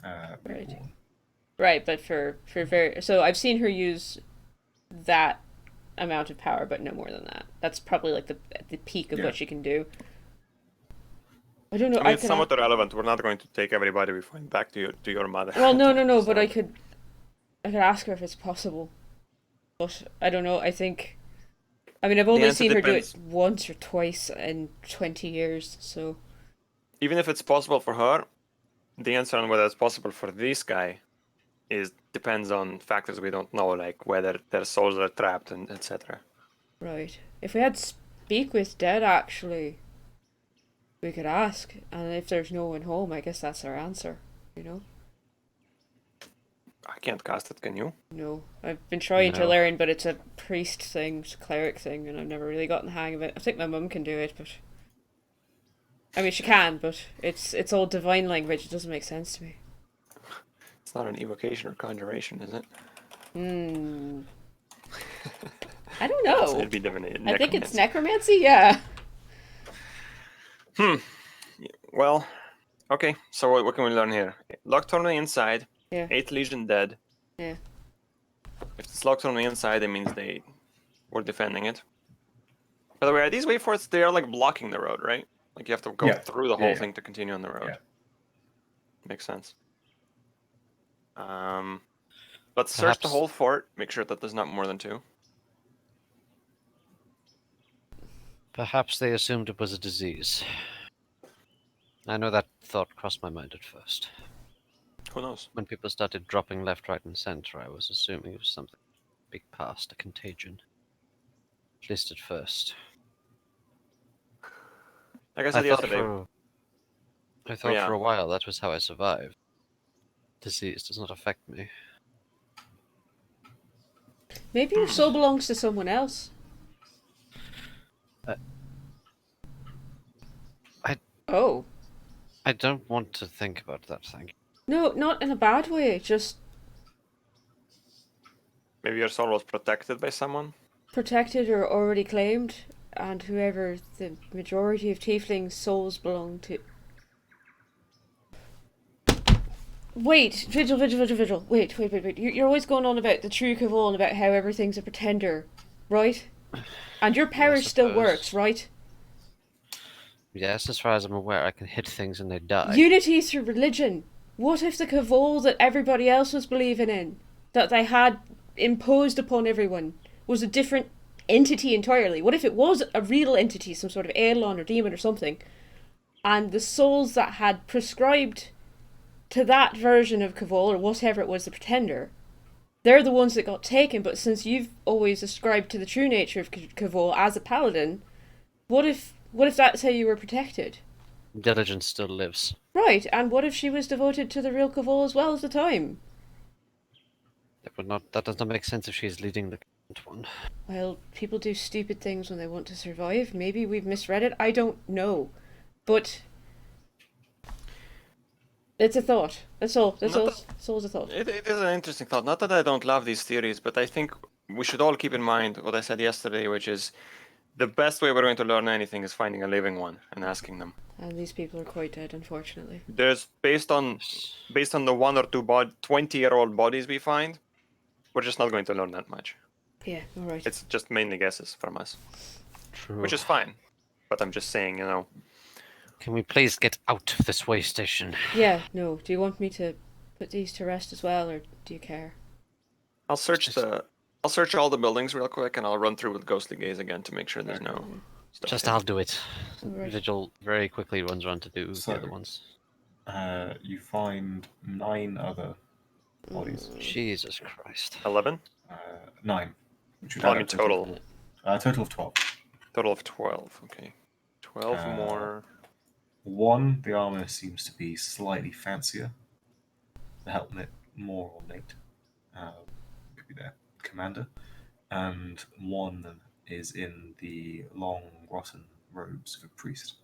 Right. reborn. Right, but for very so I've seen her use that amount of power, but no more than that. That's probably like the peak of Yeah. what she can do. I don't know. I mean, it's could somewhat irrelevant. We're not going to take everybody we find back to your mother. Well, no. But So- I could ask her if it's possible. But I don't know. I think. I mean, I've only answer seen her do depends. it once or twice in 20 years. So Even if it's possible for her, the answer on whether it's possible for this guy depends on factors we don't know, like whether their souls are trapped and etc. right. If we had speak with dead, actually, we could ask. And if there's no one home, I guess that's our answer. You know. I can't cast it, can you? No, I've been trying to No. learn, but it's a priest thing, it's a cleric thing, and I've never really gotten the hang of it. I think my mum can do it, but I mean she can, but it's all divine language. It doesn't make sense to me. It's not an evocation or conjuration, is it? I don't So know. it'd be divination. I think it's necromancy. Yeah. Well, okay. So what can we learn here? Locked on the inside. Yeah. 8 Legion dead. Yeah. If it's locked on the inside, it means they were defending it. By the way, are these wayforts? They are like blocking the road, right? Like you have to go Yeah. through the whole Yeah. thing to continue on the road. Yeah. Makes sense. Let's search the Perhaps- whole fort. Make sure that there's not more than 2. Perhaps they assumed it was a disease. I know that thought crossed my mind at first. Who knows? When people started dropping left, right, and center, I was assuming it was something big past, a contagion. At least at first. Like I said yesterday, I thought Yeah. for a while that was how I survived. Disease does not affect me. Maybe your soul belongs to someone else. I- Oh. I don't want to think about that thing. No, not in a bad way. Just maybe your soul was protected by someone. protected or already claimed, and whoever the majority of tieflings' souls belong to. Wait, Vigil. Wait. You're always going on about the true Kvoli and about how everything's a pretender, right? And your power still suppose. works, right? Yes, as far as I'm aware, I can hit things and they die. Unity through religion. What if the Kvoli that everybody else was believing in, that they had imposed upon everyone, was a different entity entirely? What if it was a real entity, some sort of Eidolon or demon or something, and the souls that had prescribed to that version of Kvoli, or whatever it was, the pretender, they're the ones that got taken, but since you've always ascribed to the true nature of Kvoli as a paladin, what if that's how you were protected? Diligence still lives. Right, and what if she was devoted to the real Kvoli as well at the time? That does not make sense if she's leading the current one. Well, people do stupid things when they want to survive. Maybe we've misread it. I don't know. But it's a thought. That's all. That's Not all. that- It's all a thought. It is an interesting thought. Not that I don't love these theories, but I think we should all keep in mind what I said yesterday, which is the best way we're going to learn anything is finding a living one and asking them. And these people are quite dead, unfortunately. There's based on the 1 or 2 20-year-old bodies we find, we're just not going to learn that much. Yeah, alright. It's just mainly guesses from us, True. which is fine. But I'm just saying, Can we please get out of this way station? Yeah, no. Do you want me to put these to rest as well, or do you care? I'll search all the buildings real quick, and I'll run through with ghostly gaze again to make sure there's no stuff. Just here. I'll do it. Alright. Vigil very quickly runs around to do So- the other ones. You find 9 other bodies. Jesus Christ. 11. 9. Which would Oh, I add mean up to total. total of 12. Total of 12. Okay, 12 more. 1, the armor seems to be slightly fancier. The helmet more ornate. Could be their commander. And 1 is in the long, rotten robes of a priest.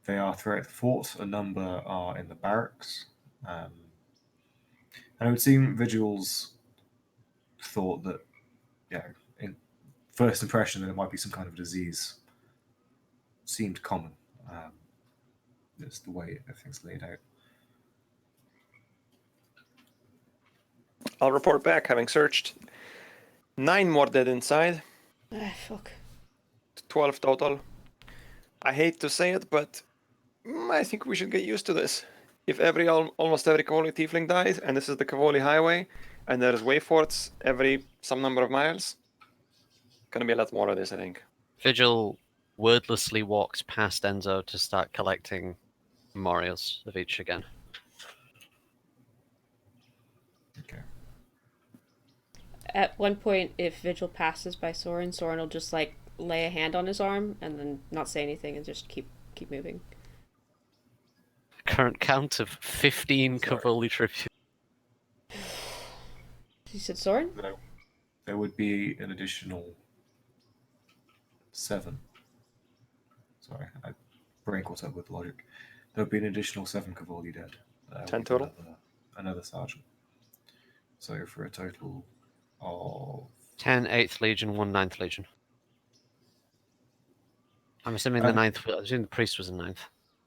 They are throughout the fort. A number are in the barracks. And it would seem Vigil's thought that, first impression that it might be some kind of disease seemed common. It's the way everything's laid out. I'll report back, having searched 9 more dead inside, Ah, fuck. 12 total. I hate to say it, but I think we should get used to this. If almost every Kvoli tiefling dies, and this is the Kvoli highway, and there's wayforts every some number of miles, gonna be a lot more of this, I think. Vigil wordlessly walks past Enzo to start collecting memorials of each again. Okay. At one point, if Vigil passes by Soren, Soren will just like lay a hand on his arm and then not say anything and just keep moving. Current count of 15 Sorry. Kvoli tribute. You said Soren? There would be an additional 7. Sorry, I brain caught up with logic. There would be an additional 7 Kvoli dead. 10 with total? Another sergeant. So for a total of 10 8th Legion, 1 9th Legion. I'm assuming the 9th. I assume the priest was the 9th.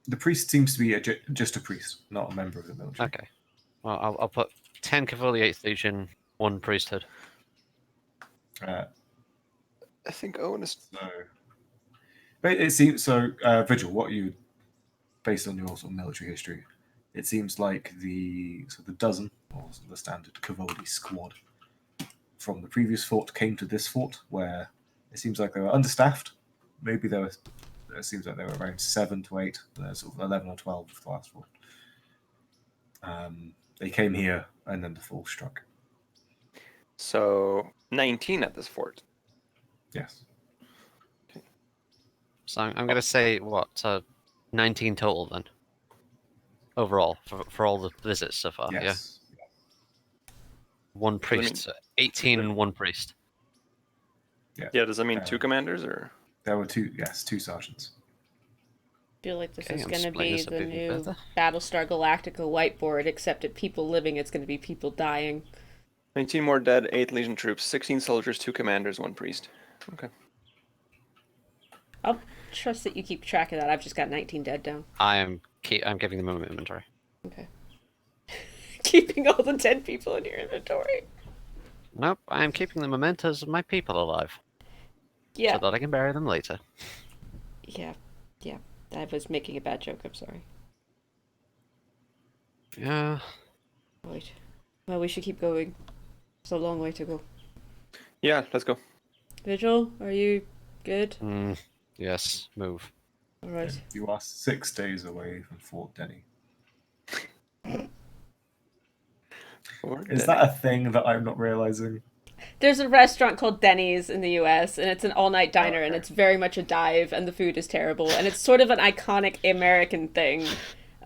the priest seems to be just a priest, not a member of the military. Okay. Well, I'll put 10 Kvoli 8th Legion, 1 priesthood. Uh, I think Owen is. so, but it seems so. Vigil, what you, based on your sort of military history, it seems like the dozen or the standard Kvoli squad from the previous fort came to this fort, where it seems like they were understaffed. Maybe it seems like there were around 7 to 8. There's sort of 11 or 12 of the last fort. They came here, and then the fall struck. So 19 at this fort. Yes. So I'm going to say, what, 19 total then? Overall, for all the visits so far, yeah? Yes. 1 priest, so 18 and 1 priest. Yeah, does that mean 2 commanders or? There were 2 sergeants. I feel like this Okay, is I'm going to splitting be this up the even new further. Battlestar Galactica whiteboard, except at people living, it's going to be people dying. 19 more dead, 8 Legion troops, 16 soldiers, 2 commanders, 1 priest. Okay. I'll trust that you keep track of that. I've just got 19 dead down. I'm giving them an inventory. Okay. Keeping all the dead people in your inventory. Nope, I am keeping the mementos of my people alive, Yeah. so that I can bury them later. Yeah. I was making a bad joke. I'm sorry. Yeah. Right. Well, we should keep going. It's a long way to go. Yeah, let's go. Vigil, are you good? Yes, move. All right. You are 6 days away from Fort Denny. Is that a thing that I'm not realizing? There's a restaurant called Denny's in the U.S. and it's an all-night diner, Okay. and it's very much a dive, and the food is terrible, and it's sort of an iconic American thing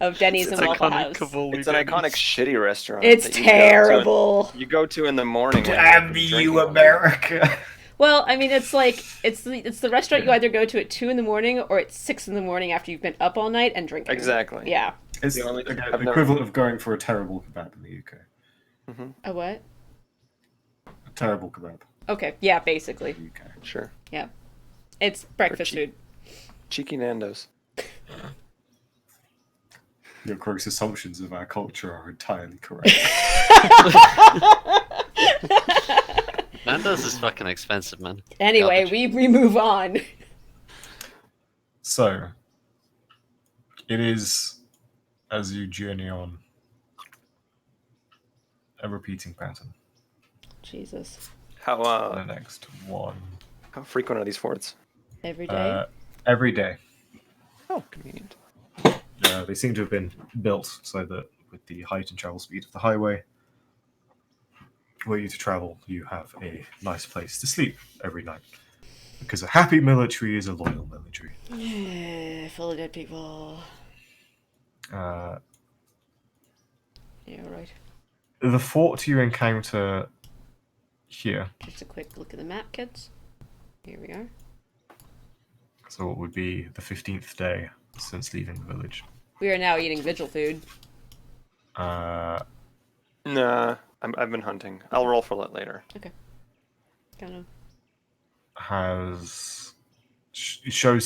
of Denny's and Waffle House. It's an iconic shitty restaurant. It's that you go to terrible. you go to in the morning. when Damn everybody's you, drinking all night. America! Well, I mean, it's like it's the restaurant you either go to at 2 in the morning or at 6 in the morning after you've been up all night and drinking. Exactly. Yeah. It's The only- again, I've the never- equivalent of going for a terrible kebab in the UK. A what? A terrible kebab Okay. Yeah, basically. in the UK. Sure. Yeah. It's breakfast cheap. food. Cheeky Nando's. Your gross assumptions of our culture are entirely correct. Nando's is fucking expensive, man. Anyway, Garbage. we move on. So, it is, as you journey on, a repeating pattern. Jesus. How The next one. how frequent are these forts? Every day. Every day. Oh, convenient. They seem to have been built so that with the height and travel speed of the highway, were you to travel, you have a nice place to sleep every night. Because a happy military is a loyal military. Full of dead people. Uh, Yeah, right. the fort you encounter here, Just a quick look at the map, kids. Here we are. so it would be the 15th day since leaving the village. We are now eating vigil food. Uh, Nah, I've been hunting. I'll roll for that later. Kind of. shows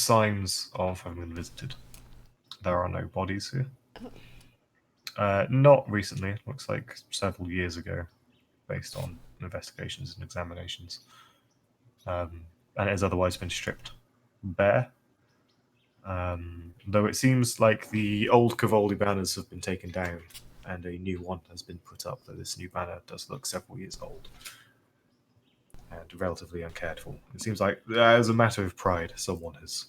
signs of having been visited. There are no bodies here. Not recently. Looks like several years ago, based on investigations and examinations. And it has otherwise been stripped bare. Though it seems like the old Kvoli banners have been taken down and a new one has been put up, though this new banner does look several years old and relatively uncared for. It seems like, as a matter of pride, someone has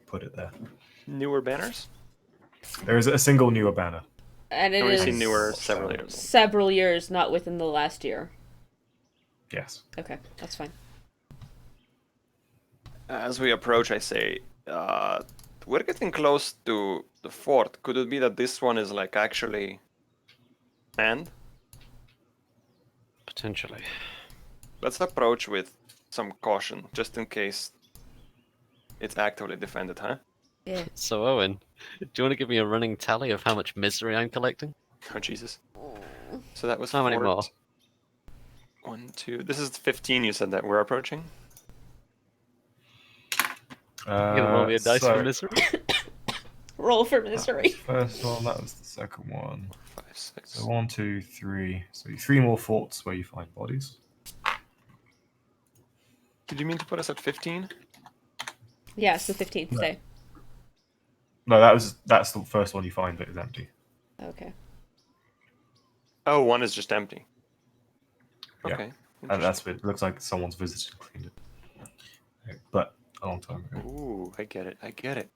put it there. Newer banners? There is a single newer banner. And it We've is seen newer several years. several years, not within the last year. Yes. Okay, that's fine. As we approach, I say, we're getting close to the fort. Could it be that this one is like actually manned? Potentially. Let's approach with some caution, just in case it's actively defended, huh? Yeah. So, Owen, do you want to give me a running tally of how much misery I'm collecting? Oh, Jesus. So that was How many fort. more? 1, 2. This is 15 you said that we're approaching? You gonna roll me a dice so for misery? Roll for that was misery. the first one, that was the second one. 5, 6. So 1, 2, 3. So 3 more forts where you find bodies. Did you mean to put us at 15? Yeah, it's the 15th day. No, that's the first one you find that is empty. Okay. Oh, one is just empty. Yeah. Okay. And that's it. Looks like someone's visited and cleaned it. Okay, but a long time ago. Ooh, I get it. I get it.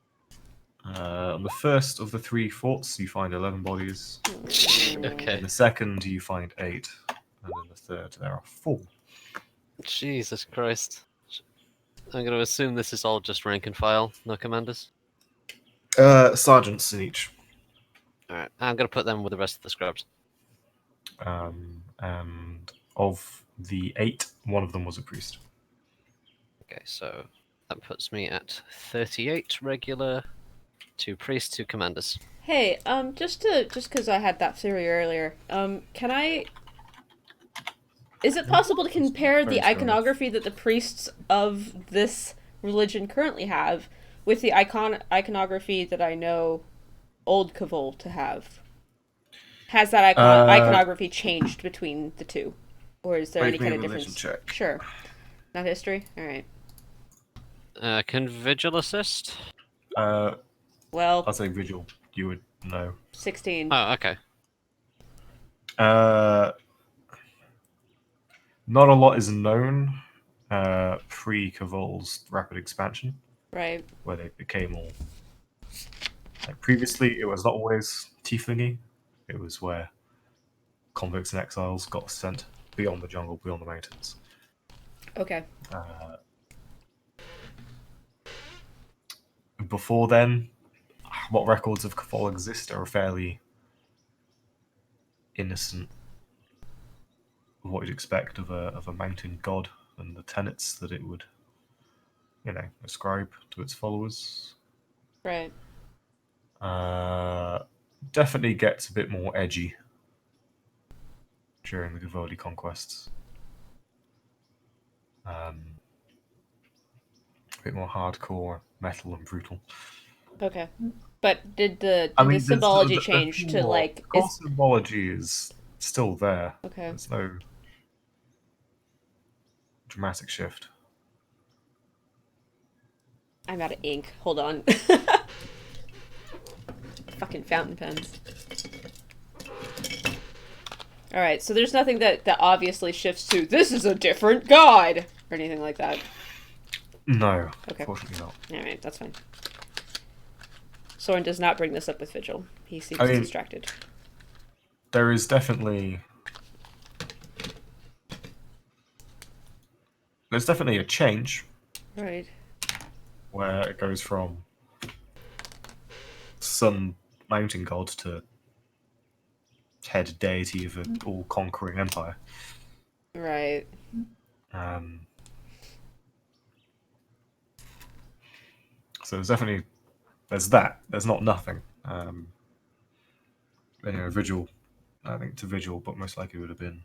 On the first of the 3 forts, you find 11 bodies. Okay. In the second, you find 8. And in the third, there are 4. Jesus Christ. I'm going to assume this is all just rank and file, no commanders. Sergeants in each. Alright, I'm going to put them with the rest of the scrubs. And of the 8, one of them was a priest. Okay, so that puts me at 38 regular, 2 priests, 2 commanders. Hey, just because I had that theory earlier, can I? Is it possible to compare the Very strange. iconography that the priests of this religion currently have with the iconography that I know old Kvol to have? Has that iconography changed between the two, or is there any Make me kind a of religion difference? check. Sure. Not history. All right. Can Vigil assist? Well, I'll say Vigil. You would know. 16. Oh, okay. Not a lot is known pre-Kvol's rapid expansion, Right. where they became all... Like previously, it was not always tieflingy. It was where convicts and exiles got sent beyond the jungle, beyond the mountains. Okay. Before then, what records of Kvol exist are fairly innocent of what you'd expect of a mountain god and the tenets that it would, ascribe to its followers. Right. Definitely gets a bit more edgy during the Kvoli conquests. A bit more hardcore, metal and brutal. Okay. But did the there's symbology change to like? core symbology is still there. Okay. There's no dramatic shift. I'm out of ink. Hold on. Fucking fountain pens. Alright, so there's nothing that obviously shifts to, this is a different god! Or anything like that. No, Okay. unfortunately not. Alright, that's fine. Soren does not bring this up with Vigil. He seems I mean- distracted. There is definitely... There's definitely a change Right. where it goes from sun mountain god to head deity of an all-conquering empire. Right. So there's that. There's not nothing. Vigil, I think to Vigil, but most likely would have been,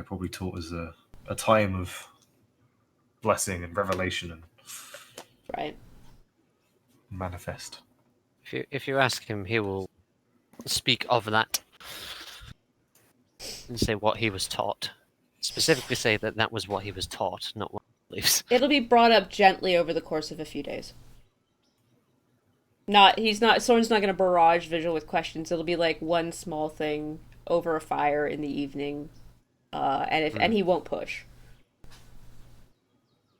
probably taught as a a time of blessing and revelation and Right. manifest. If you ask him, he will speak of that and say what he was taught. Specifically say that that was what he was taught, not what he believes. It'll be brought up gently over the course of a few days. Soren's not going to barrage Vigil with questions. It'll be like one small thing over a fire in the evening, and he won't push.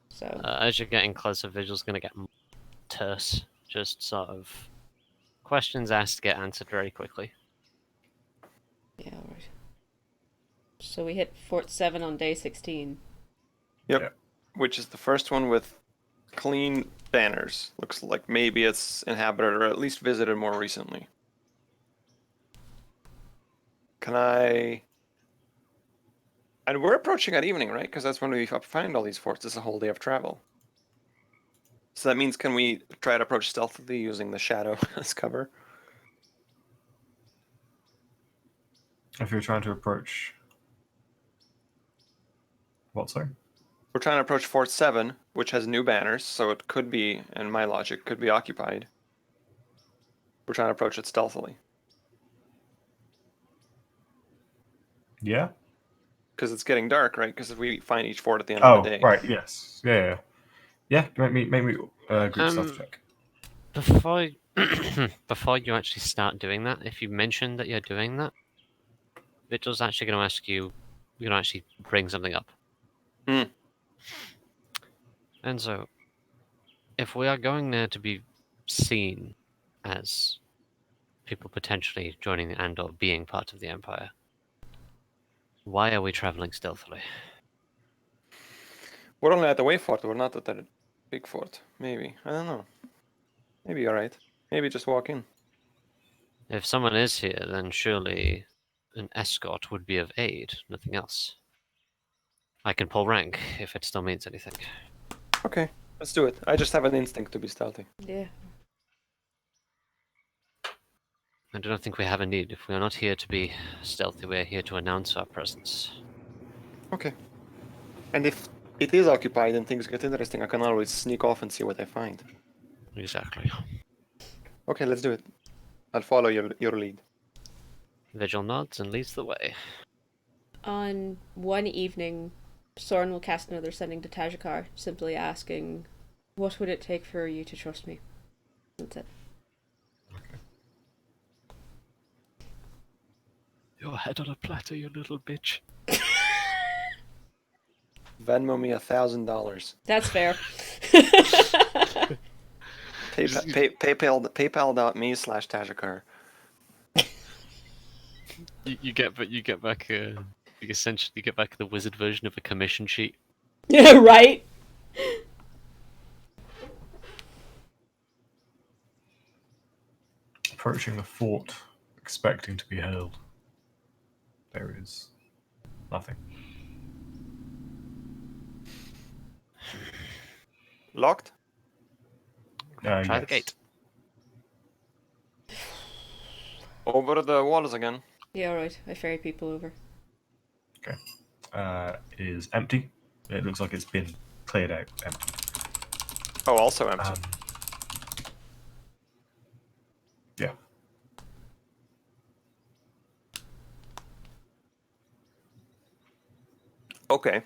So As you're getting closer, Vigil's going to get terse. Just sort of questions asked get answered very quickly. yeah, all right. So we hit Fort 7 on day 16. Yep. Yeah. Which is the first one with clean banners. Looks like maybe it's inhabited or at least visited more recently. Can I... And we're approaching at evening, right? Because that's when we find all these forts. It's a whole day of travel. So that means, can we try to approach stealthily using the shadow as cover? If you're trying to approach... What, sorry? We're trying to approach Fort 7, which has new banners, so it could be, in my logic, could be occupied. We're trying to approach it stealthily. Yeah? Because it's getting dark, right? Because if we find each fort at the end of the day. Right, yes. Yeah. Yeah, make me group stealth check. Before you actually start doing that, if you mention that you're doing that, Vigil's actually going to ask you, you're going to actually bring something up. Hmm. And so, if we are going there to be seen as people potentially joining and or being part of the Empire, why are we traveling stealthily? We're only at the way fort, we're not at the big fort. Maybe. I don't know. Maybe you're right. Maybe just walk in. If someone is here, then surely an escort would be of aid, nothing else. I can pull rank if it still means anything. Okay, let's do it. I just have an instinct to be stealthy. Yeah. I do not think we have a need. If we are not here to be stealthy, we are here to announce our presence. Okay. And if it is occupied and things get interesting, I can always sneak off and see what I find. Exactly. Okay, let's do it. I'll follow your lead. Vigil nods and leads the way. On one evening, Soren will cast another sending to Tajikar, simply asking, "What would it take for you to trust me?" That's it. Your head on a platter, you little bitch. Venmo me $1,000. That's fair. PayPal.me/Tajikar. You get back you essentially get back the wizard version of a commission sheet. Yeah, right? Approaching the fort, expecting to be hailed. There is nothing. Locked? Try the Yes. gate. Over the walls again. Yeah, alright. I ferry people over. Okay. It is empty. It looks like it's been cleared out. Empty. Oh, also empty. Yeah. Okay.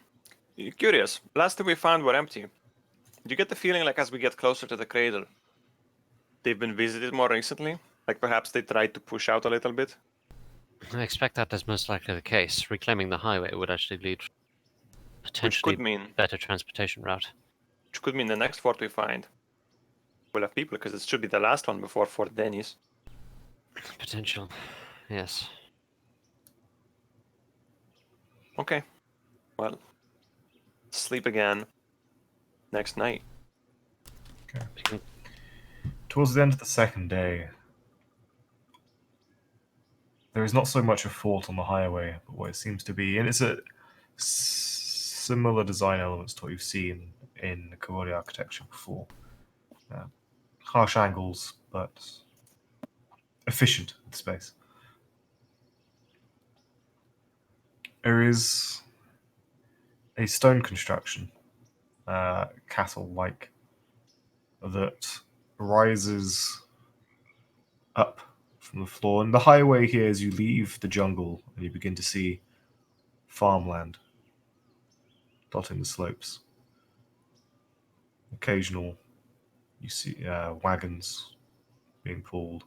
Curious. Last time we found were empty. Do you get the feeling like as we get closer to the cradle, they've been visited more recently? Like perhaps they tried to push out a little bit? I expect that is most likely the case. Reclaiming the highway would actually lead Which potentially could mean better transportation route. the next fort we find will have people, because it should be the last one before Fort Dennis. Potential, yes. Okay. Well, sleep again next night. Okay. We can Towards the end of the second day, there is not so much a fort on the highway, but what it seems to be, and it's a similar design elements to what you've seen in the Kvoli architecture before. Harsh angles, but efficient with space. There is a stone construction, castle-like, that rises up from the floor. And the highway here, as you leave the jungle and you begin to see farmland dotting the slopes. Occasional, you see wagons being pulled.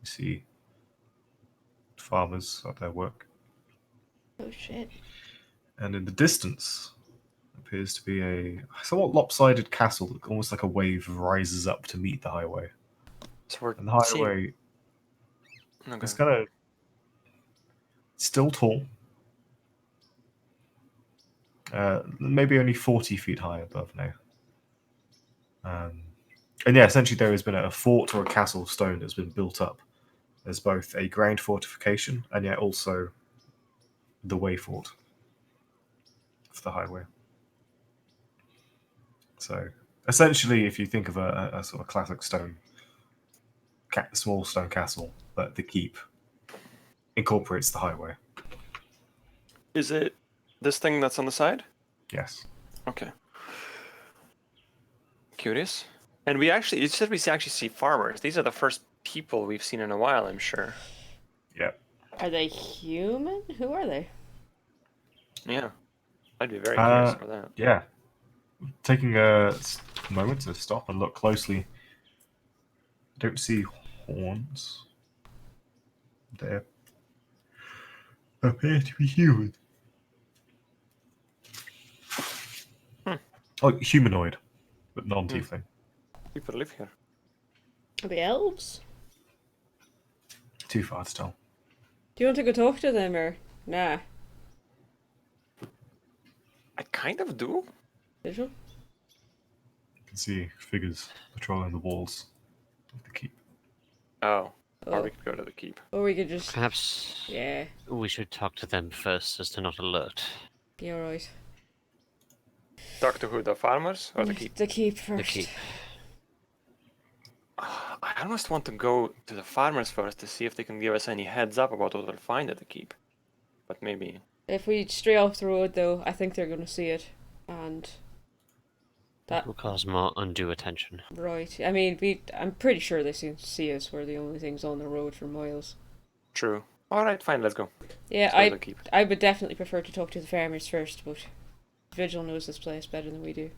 You see farmers at their work. Oh shit. And in the distance appears to be a somewhat lopsided castle, almost like a wave rises up to meet the highway. So we're And the highway Okay. is kind of still tall, maybe only 40 feet high above now. And yeah, essentially there has been a fort or a castle of stone that's been built up as both a ground fortification and yet also the way fort for the highway. So essentially, if you think of a sort of classic small stone castle, but the keep incorporates the highway. Is it this thing that's on the side? Yes. Okay. Curious. And you said we actually see farmers. These are the first people we've seen in a while, I'm sure. Yeah. Are they human? Who are they? Yeah. I'd be very curious about that. Yeah. Taking a moment to stop and look closely. I don't see horns. They appear to be human. Oh, humanoid, but non-tiefling. People live here. Are they elves? Too far to tell. Do you want to go talk to them or nah? I kind of do. Visual? You can see figures patrolling the walls of the keep. Oh. Or Oh. we could go to the keep. Or we could just Perhaps yeah. we should talk to them first as to not alert. Be alright. Talk to who? The farmers or the keep? The keep first. The keep. I almost want to go to the farmers first to see if they can give us any heads up about what we'll find at the keep. But maybe. If we stray off the road though, I think they're gonna see it. And that Will cause more undue attention. right. I mean I'm pretty sure they see us. We're the only things on the road for miles. True. Alright, fine, let's go. Yeah, Let's go to the keep. I would definitely prefer to talk to the farmers first, but Vigil knows this place better than we do.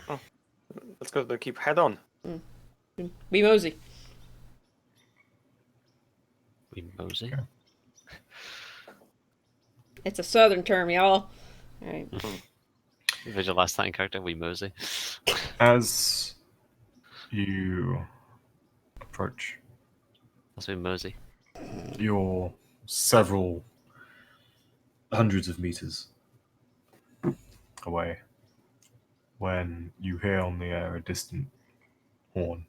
Let's go to the keep head on. We mosey. We mosey. Okay. It's a southern term, y'all. Alright. Visualize that in character. We mosey. As you approach, That's we mosey. you're several hundreds of meters away when you hear on the air a distant horn.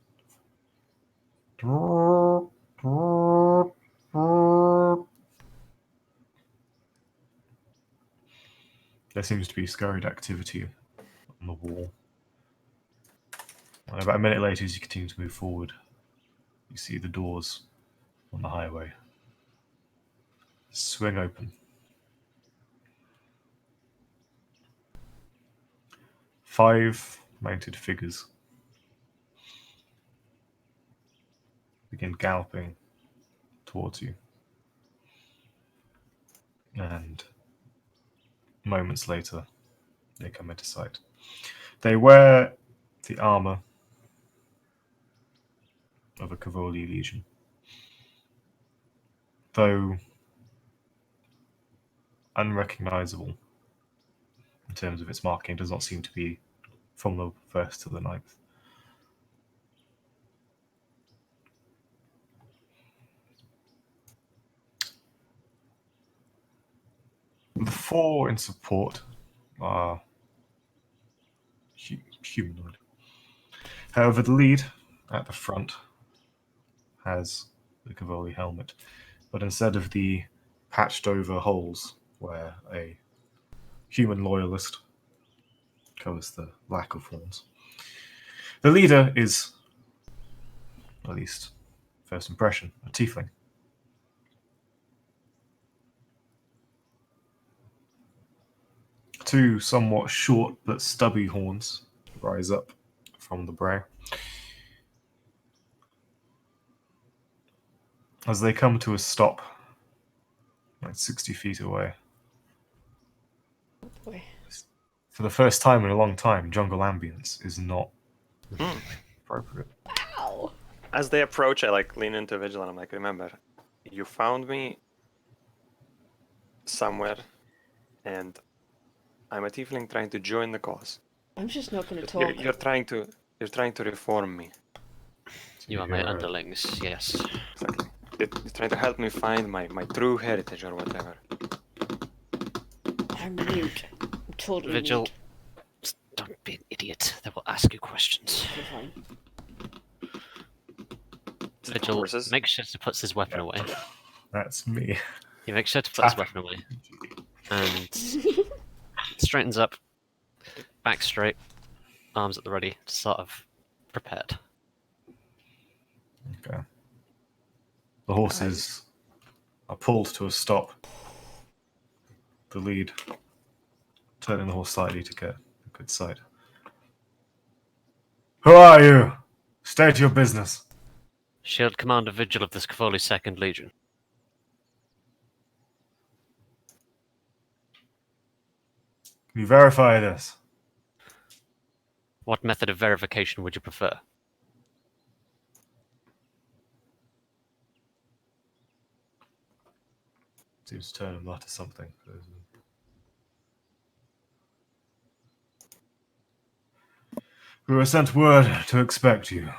There seems to be scurried activity on the wall. And about a minute later, as you continue to move forward, you see the doors on the highway swing open. 5 mounted figures begin galloping towards you. And moments later, they come into sight. They wear the armor of a Kvoli legion. Though unrecognizable in terms of its marking, does not seem to be from the 1st to the 9th. The 4 in support are humanoid. However, the lead at the front has the Kvoli helmet, but instead of the patched over holes where a human loyalist covers the lack of horns, the leader is, at least first impression, a tiefling. two somewhat short but stubby horns rise up from the brow. As they come to a stop, like 60 feet away. Boy. For the first time in a long time, jungle ambience is not Hmm. appropriate. Ow. As they approach, I like lean into Vigil and I'm like, remember, you found me somewhere, and I'm a tiefling trying to join the cause. I'm just not gonna You're, talk. you're trying to reform me. You are my underlings, yes. Exactly. You're trying to help me find my true heritage or whatever. I'm mute. I'm totally Vigil, mute. just don't be an idiot. They will ask you questions. Okay, fine. Vigil, Horses? make sure to put his weapon away. That's me. You make sure to put his weapon away. And straightens up, back straight, arms at the ready, sort of prepared. Okay. The horses are pulled to a stop. The lead turning the horse slightly to get a good sight. Who are you? State your business. Shield Commander Vigil of this Kvoli 2nd Legion. Can you verify this? What method of verification would you prefer? Seems to turn and mutter something. We were sent word to expect you,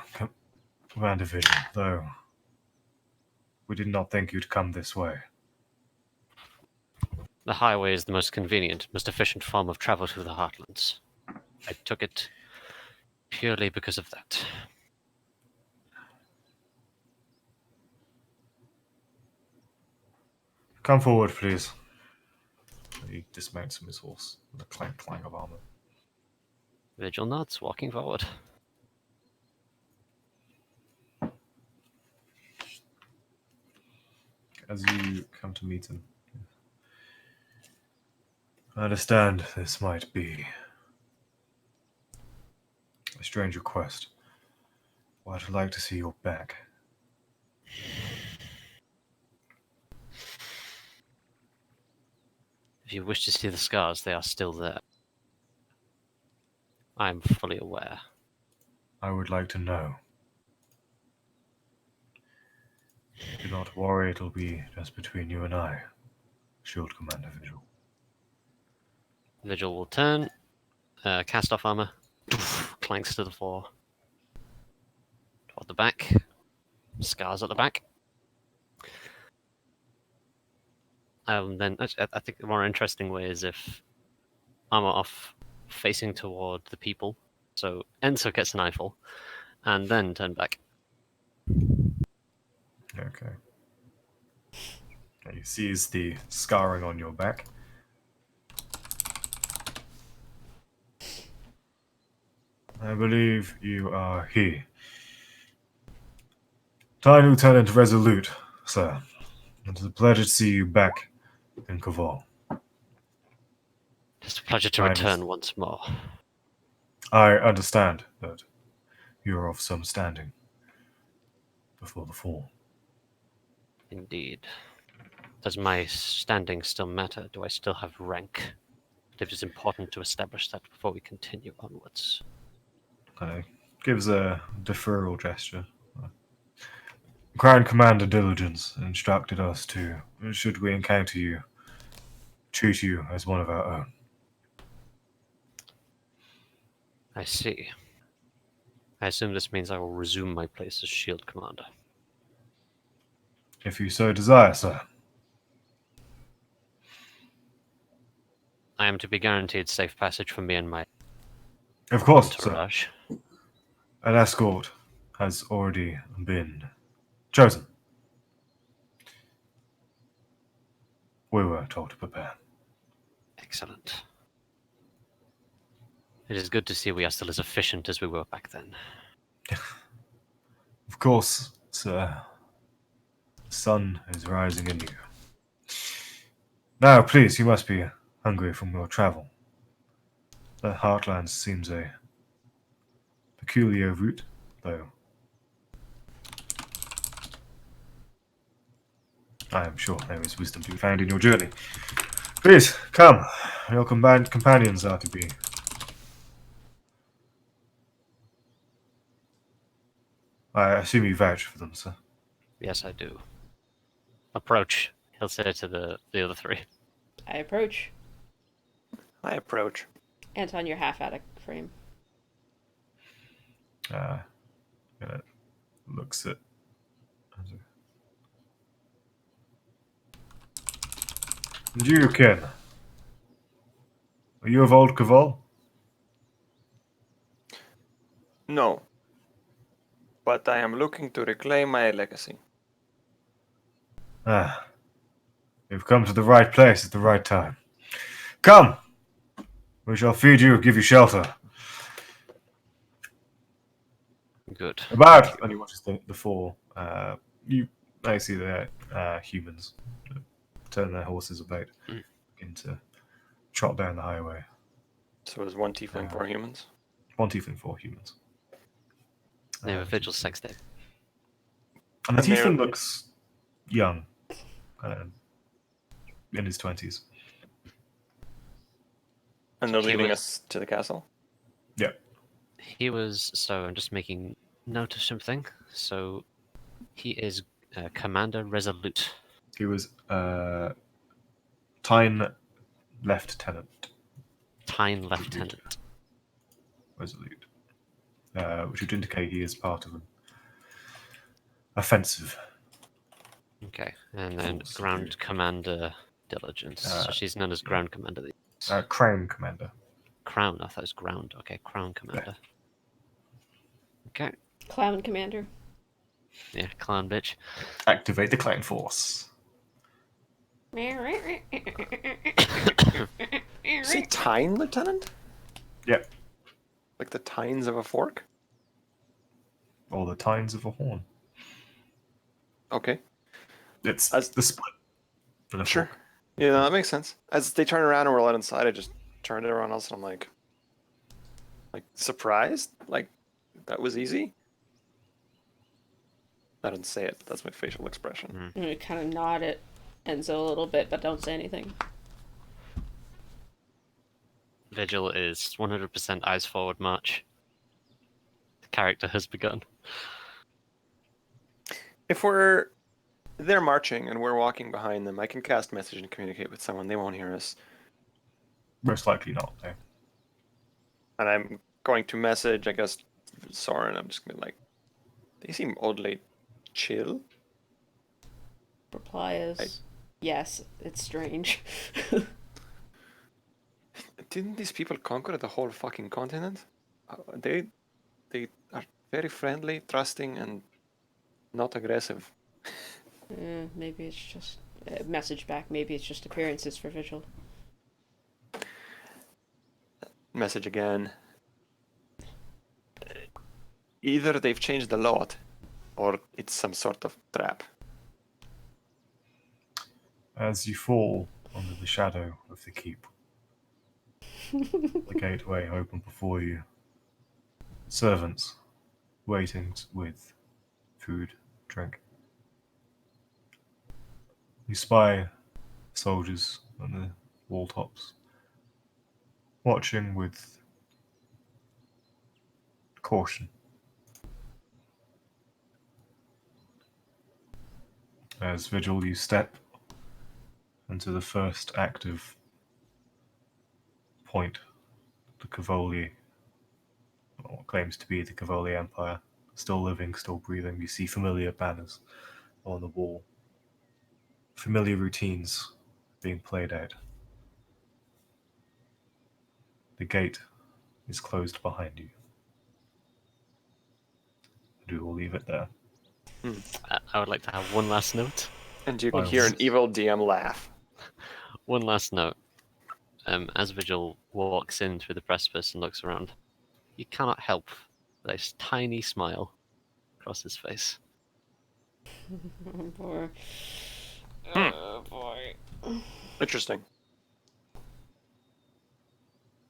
Commander Vigil, though we did not think you'd come this way. The highway is the most convenient, most efficient form of travel through the Heartlands. I took it purely because of that. Come forward, please. He dismounts from his horse with a clank clang of armor. Vigil nods, walking forward. As you come to meet him, I understand this might be a strange request. Well, I'd like to see your back. If you wish to see the scars, they are still there. I am fully aware. I would like to know. Do not worry, it'll be just between you and I, Shield Commander Vigil. Vigil will turn, cast off armor, clanks to the floor. Toward the back, scars at the back. Then I think the more interesting way is if armor off, facing toward the people. So Enzo gets an eyeful, and then turn back. Okay. He sees the scarring on your back. I believe you are he. Time Lieutenant Resolute, sir. It is a pleasure to see you back in Kvoli. It's a pleasure to Mine return is- once more. I understand that you are of some standing before the fall. Indeed. Does my standing still matter? Do I still have rank? It is important to establish that before we continue onwards. Gives a deferral gesture. Crown Commander Diligence instructed us to, should we encounter you, treat you as one of our own. I see. I assume this means I will resume my place as Shield Commander. If you so desire, sir. I am to be guaranteed safe passage for me and my Of course, sir. entourage. An escort has already been chosen. We were told to prepare. Excellent. It is good to see we are still as efficient as we were back then. Of course, sir. The sun is rising in you. Now, please, you must be hungry from your travel. The Heartlands seems a peculiar route, though. I am sure there is wisdom to be found in your journey. Please, come. Your companions are to be. I assume you vouch for them, sir. Yes, I do. Approach. He'll say to the other three. I approach. I approach. Anton, you're half out of frame. Looks at. And you, Ken? Are you of old Kvol? No. But I am looking to reclaim my legacy. Ah. You've come to the right place at the right time. Come! We shall feed you, give you shelter. Good. About, and he watches the four. I see the humans turn their horses about, begin to trot down the highway. So is one tiefling, 4 humans? One tiefling, 4 humans. They have a vigil sex day. And the And they're- tiefling looks young, in his 20s. And they're He leading was- us to the castle? Yeah. He was, so I'm just making note of something. So he is Commander Resolute. He was Tyne Lieutenant Tyne Lieutenant. Resolute, which would indicate he is part of an offensive. Okay, and then Force, Ground okay. Commander Diligence. So she's known as Ground Commander. Crown Commander. Crown, I thought it was Ground. Okay, Crown Commander. Okay, Clown commander. yeah, clown bitch. Activate the clown force. Is he Tyne, Lieutenant? Yep. Like the tines of a fork? Or the tines of a horn. Okay. It's As- the split. For the Sure. fork. Yeah, that makes sense. As they turn around and we're let inside, I just turned to everyone else and I'm like surprised? Like, that was easy? I didn't say it, but that's my facial expression. I'm gonna kind of nod at Enzo a little bit, but don't say anything. Vigil is 100% eyes forward march. The character has begun. If they're marching and we're walking behind them, I can cast message and communicate with someone. They won't hear us. Most likely not, though. And I'm going to message, I guess, Soren. I'm just going to be like, they seem oddly chill. Reply is, yes, it's strange. Didn't these people conquer the whole fucking continent? They are very friendly, trusting, and not aggressive. Maybe it's just message back. Maybe it's just appearances for Vigil. Message again. Either they've changed a lot, or it's some sort of trap. As you fall under the shadow of the keep, the gateway open before you. Servants waiting with food, drink. You spy soldiers on the wall tops, watching with caution. As Vigil, you step into the first active point, the Kvoli, or what claims to be the Kvoli Empire, still living, still breathing. You see familiar banners on the wall, familiar routines being played out. The gate is closed behind you. We will leave it there. I would like to have one last note. And you can By hear an all means. evil DM laugh. One last note. As Vigil walks in through the precipice and looks around, you cannot help but a tiny smile across his face. Poor. Oh boy. Interesting.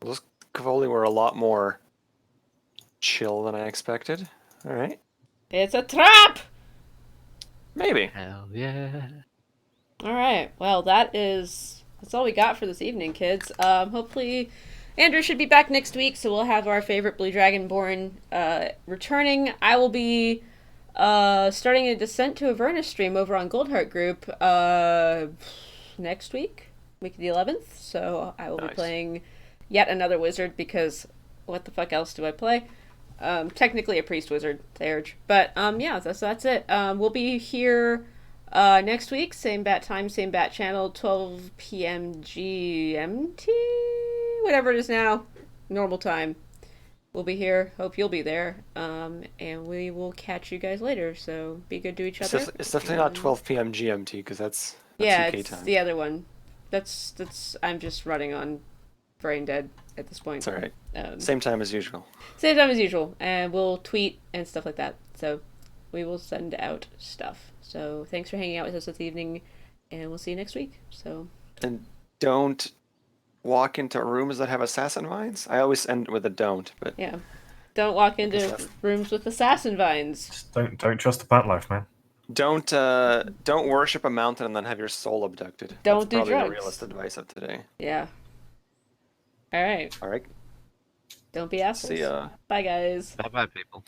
Those Kvoli were a lot more chill than I expected. All right. It's a trap! Maybe. Hell yeah. Alright, well, that's all we got for this evening, kids. Hopefully Andrew should be back next week, so we'll have our favorite Blue Dragonborn returning. I will be starting a Descent to Avernus stream over on Goldheart Group next week of the 11th, so I will be Nice. playing yet another wizard, because what the fuck else do I play? Technically a priest wizard, Theurge. But yeah, that's it. We'll be here next week, same bat time, same bat channel, 12 p.m. GMT, whatever it is now, normal time. We'll be here. Hope you'll be there. And we will catch you guys later. So be good to each other. It's definitely not 12 p.m. GMT because that's Yeah, UK it's time. the other one. That's I'm just running on brain dead at this point. It's all right. Same time as usual. Same time as usual, and we'll tweet and stuff like that. So we will send out stuff. So thanks for hanging out with us this evening, and we'll see you next week. So And don't walk into rooms that have assassin vines. I always end with a don't, but yeah, don't walk into Assassin. rooms with assassin vines. Just don't trust the plant life, man. don't worship a mountain and then have your soul abducted. Don't That's do probably drugs. the realest advice of today. Yeah. All right. All right. Don't be assholes. See ya. Bye, guys. Bye bye, people.